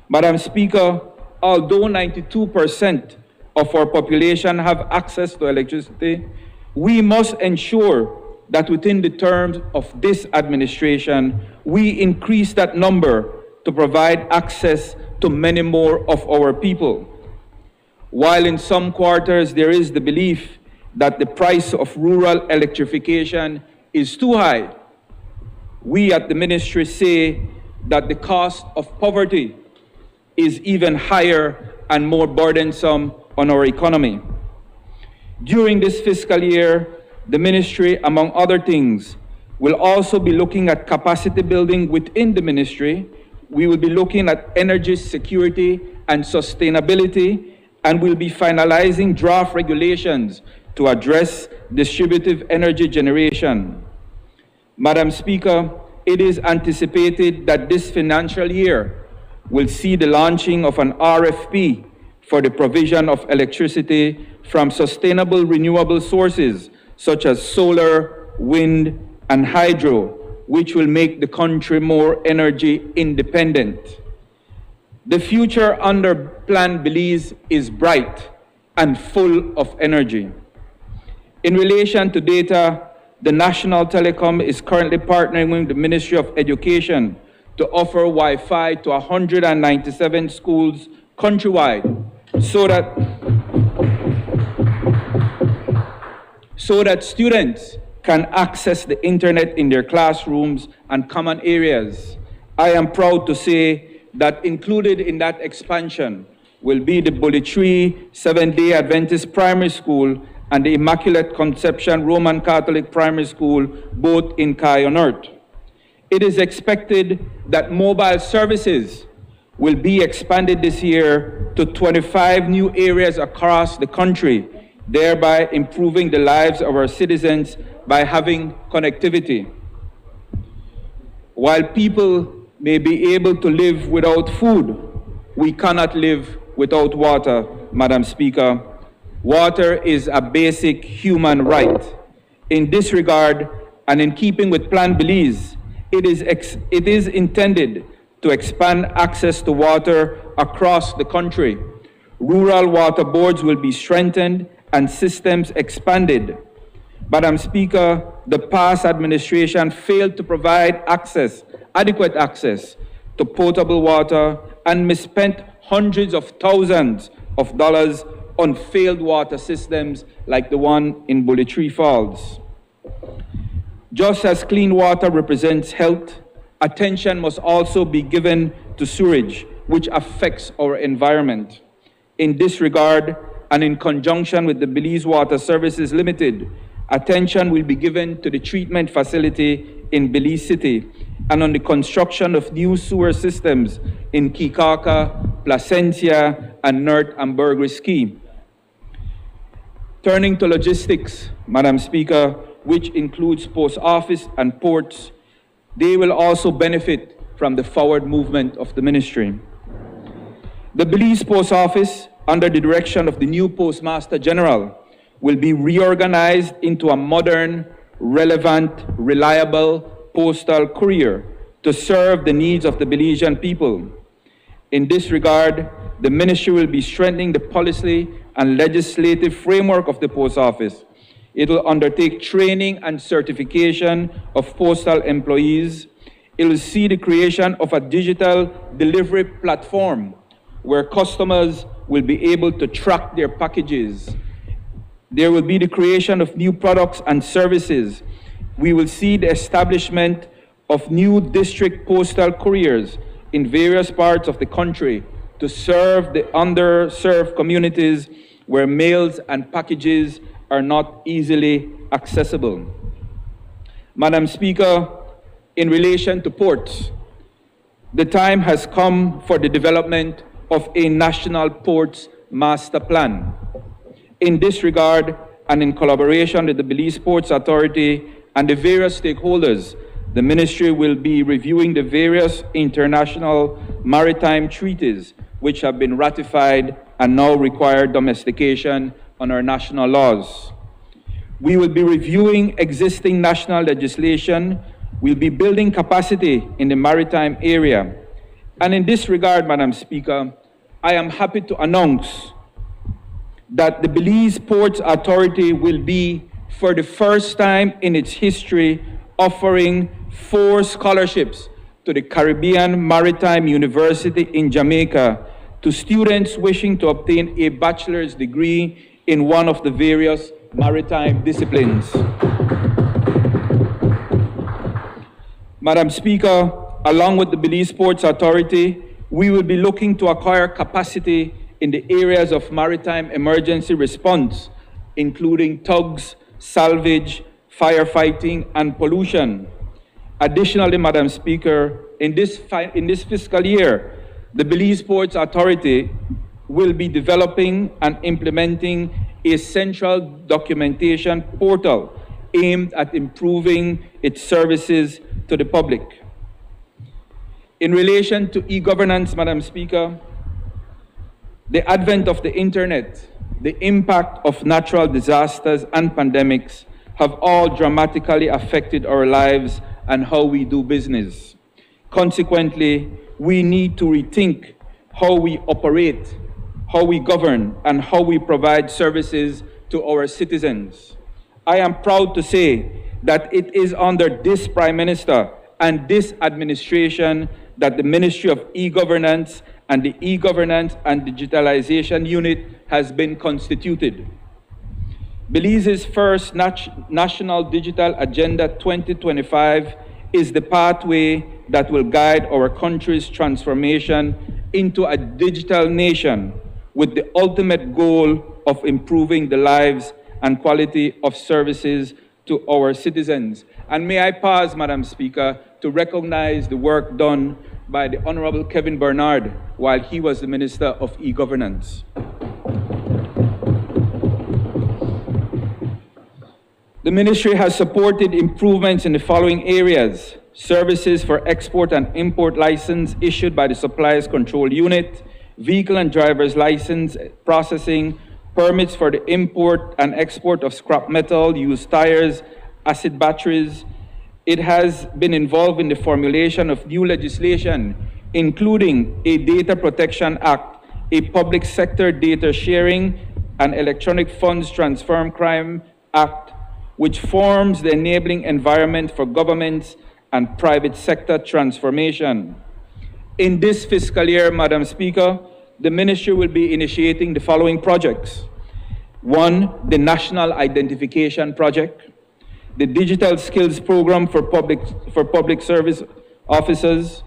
S17: Madam Speaker, although 92% of our population have access to electricity, we must ensure that within the terms of this administration, we increase that number to provide access to many more of our people. While in some quarters there is the belief that the price of rural electrification is too high, we at the Ministry say that the cost of poverty is even higher and more burdensome on our economy. During this fiscal year, the Ministry, among other things, will also be looking at capacity building within the Ministry. We will be looking at energy security and sustainability, and we'll be finalizing draft regulations to address distributive energy generation. Madam Speaker, it is anticipated that this financial year will see the launching of an RFP for the provision of electricity from sustainable renewable sources such as solar, wind, and hydro, which will make the country more energy independent. The future under Plan Belize is bright and full of energy. In relation to data, the National Telecom is currently partnering with the Ministry of Education to offer Wi-Fi to 197 schools countrywide so that students can access the internet in their classrooms and common areas. I am proud to say that included in that expansion will be the Bully Tree Seventh-day Adventist Primary School and the Immaculate Conception Roman Catholic Primary School, both in Kayonert. It is expected that mobile services will be expanded this year to 25 new areas across the country, thereby improving the lives of our citizens by having connectivity. While people may be able to live without food, we cannot live without water, Madam Speaker. Water is a basic human right. In this regard, and in keeping with Plan Belize, it is intended to expand access to water across the country. Rural water boards will be strengthened and systems expanded. Madam Speaker, the past administration failed to provide adequate access to potable water and misspent hundreds of thousands of dollars on failed water systems like the one in Bully Tree Falls. Just as clean water represents health, attention must also be given to sewage, which affects our environment. In this regard, and in conjunction with the Belize Water Services Limited, attention will be given to the treatment facility in Belize City and on the construction of new sewer systems in Kikaka, Placencia, and Nert and Burgrisky. Turning to logistics, Madam Speaker, which includes post office and ports, they will also benefit from the forward movement of the Ministry. The Belize Post Office, under the direction of the new Postmaster General, will be reorganized into a modern, relevant, reliable postal courier to serve the needs of the Belizean people. In this regard, the Ministry will be strengthening the policy and legislative framework of the Post Office. It will undertake training and certification of postal employees. It will see the creation of a digital delivery platform where customers will be able to track their packages. There will be the creation of new products and services. We will see the establishment of new district postal couriers in various parts of the country to serve the underserved communities where mails and packages are not easily accessible. Madam Speaker, in relation to ports, the time has come for the development of a national ports master plan. In this regard, and in collaboration with the Belize Ports Authority and the various stakeholders, the Ministry will be reviewing the various international maritime treaties which have been ratified and now require domestication on our national laws. We will be reviewing existing national legislation. We'll be building capacity in the maritime area. And in this regard, Madam Speaker, I am happy to announce that the Belize Ports Authority will be, for the first time in its history, offering 4 scholarships to the Caribbean Maritime University in Jamaica to students wishing to obtain a bachelor's degree in one of the various maritime disciplines. Madam Speaker, along with the Belize Ports Authority, we will be looking to acquire capacity in the areas of maritime emergency response, including tugs, salvage, firefighting, and pollution. Additionally, Madam Speaker, in this fiscal year, the Belize Ports Authority will be developing and implementing a central documentation portal aimed at improving its services to the public. In relation to e-governance, Madam Speaker, the advent of the internet, the impact of natural disasters and pandemics have all dramatically affected our lives and how we do business. Consequently, we need to rethink how we operate, how we govern, and how we provide services to our citizens. I am proud to say that it is under this Prime Minister and this administration that the Ministry of E-Governance and the E-Governance and Digitalization Unit has been constituted. Belize's first National Digital Agenda 2025 is the pathway that will guide our country's transformation into a digital nation with the ultimate goal of improving the lives and quality of services to our citizens. And may I pause, Madam Speaker, to recognize the work done by the Honorable Kevin Bernard while he was the Minister of E-Governance. The Ministry has supported improvements in the following areas: services for export and import license issued by the Suppliers Control Unit, vehicle and driver's license processing, permits for the import and export of scrap metal, used tires, acid batteries. It has been involved in the formulation of new legislation, including a Data Protection Act, a Public Sector Data Sharing and Electronic Funds Transfer Crime Act, which forms the enabling environment for governments and private sector transformation. In this fiscal year, Madam Speaker, the Ministry will be initiating the following projects. 1, the National Identification Project, the Digital Skills Program for public service officers,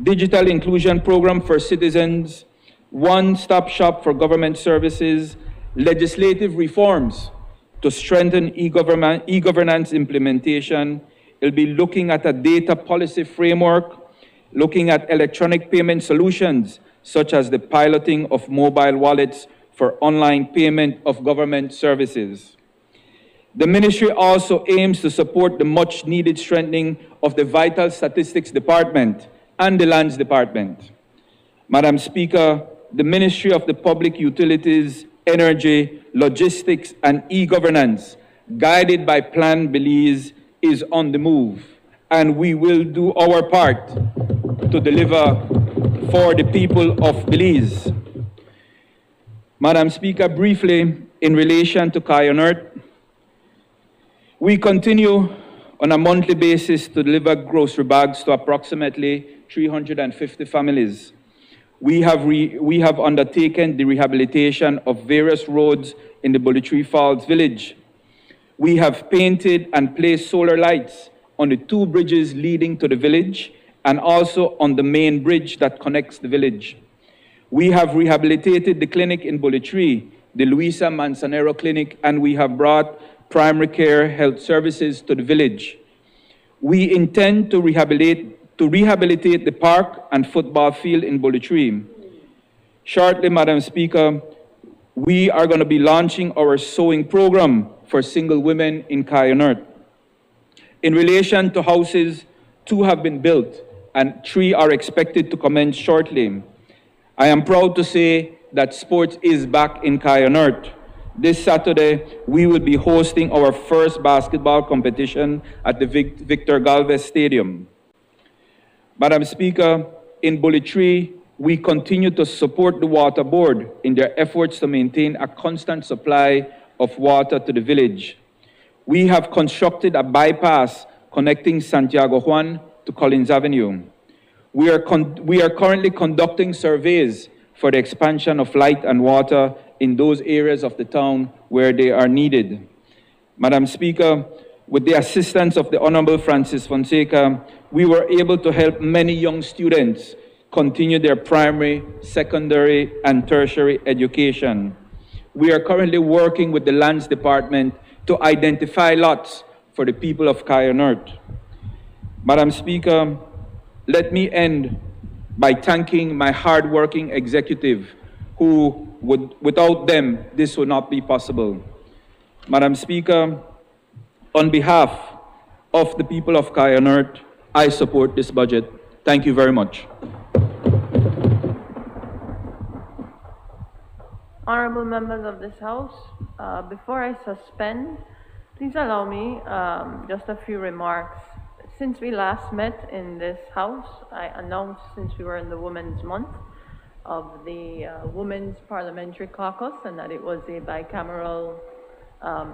S17: Digital Inclusion Program for citizens, One-Stop Shop for government services, legislative reforms to strengthen e-governance implementation. It'll be looking at a data policy framework, looking at electronic payment solutions, such as the piloting of mobile wallets for online payment of government services. The Ministry also aims to support the much-needed strengthening of the Vital Statistics Department and the Lands Department. Madam Speaker, the Ministry of the Public Utilities, Energy, Logistics, and E-Governance, guided by Plan Belize, is on the move, and we will do our part to deliver for the people of Belize. Madam Speaker, briefly, in relation to Kai on Earth, we continue on a monthly basis to deliver grocery bags to approximately 350 families. We have undertaken the rehabilitation of various roads in the Bully Falls village. We have painted and placed solar lights on the 2 bridges leading to the village and also on the main bridge that connects the village. We have rehabilitated the clinic in Bully Tree, the Luisa Manzanero Clinic, and we have brought primary care health services to the village. We intend to rehabilitate the park and football field in Bully Tree. Shortly, Madam Speaker, we are going to be launching our sewing program for single women in Kayonert. In relation to houses, 2 have been built and 3 are expected to commence shortly. I am proud to say that sports is back in Kayonert. This Saturday, we will be hosting our first basketball competition at the Victor Galvez Stadium. Madam Speaker, in Bully Tree, we continue to support the Water Board in their efforts to maintain a constant supply of water to the village. We have constructed a bypass connecting Santiago Juan to Collins Avenue. We are currently conducting surveys for the expansion of light and water in those areas of the town where they are needed. Madam Speaker, with the assistance of the Honorable Francis Fonseca, we were able to help many young students continue their primary, secondary, and tertiary education. We are currently working with the Lands Department to identify lots for the people of Kayonert. Madam Speaker, let me end by thanking my hard-working executive who, without them, this would not be possible. Madam Speaker, on behalf of the people of Kayonert, I support this budget. Thank you very much.
S2: Honorable members of this House, before I suspend, please allow me just a few remarks. Since we last met in this House, I announced, since we were in the Women's Month, of the Women's Parliamentary Caucus, and that it was a bicameral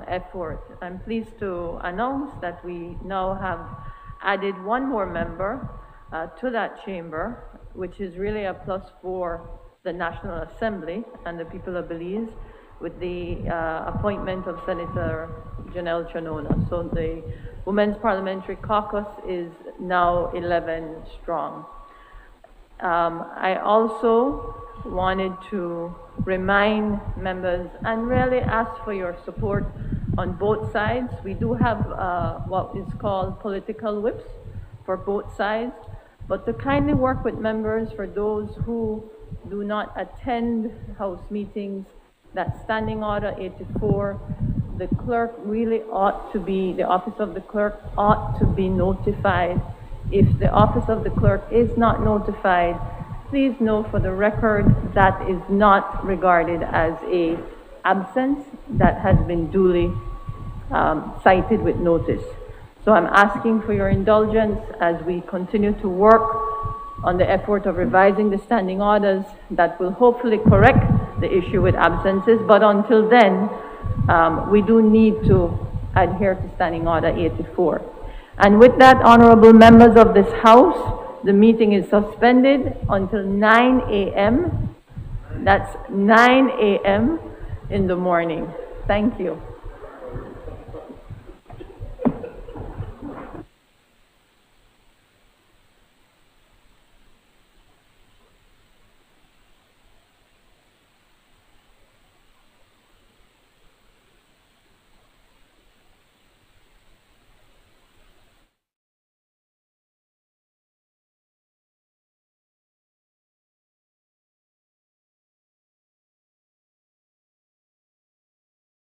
S2: effort. I'm pleased to announce that we now have added 1 more member to that chamber, which is really a plus for the National Assembly and the people of Belize, with the appointment of Senator Janelle Chanona. So the Women's Parliamentary Caucus is now 11 strong. I also wanted to remind members and really ask for your support on both sides. We do have what is called political whips for both sides, but to kindly work with members for those who do not attend House meetings, that Standing Order 84, the clerk really ought to be, the office of the clerk ought to be notified. If the office of the clerk is not notified, please know for the record that is not regarded as a absence that has been duly cited with notice. So I'm asking for your indulgence as we continue to work on the effort of revising the standing orders that will hopefully correct the issue with absences. But until then, we do need to adhere to Standing Order 84. And with that, honorable members of this House, the meeting is suspended until 9 a.m. That's 9 a.m. in the morning. Thank you.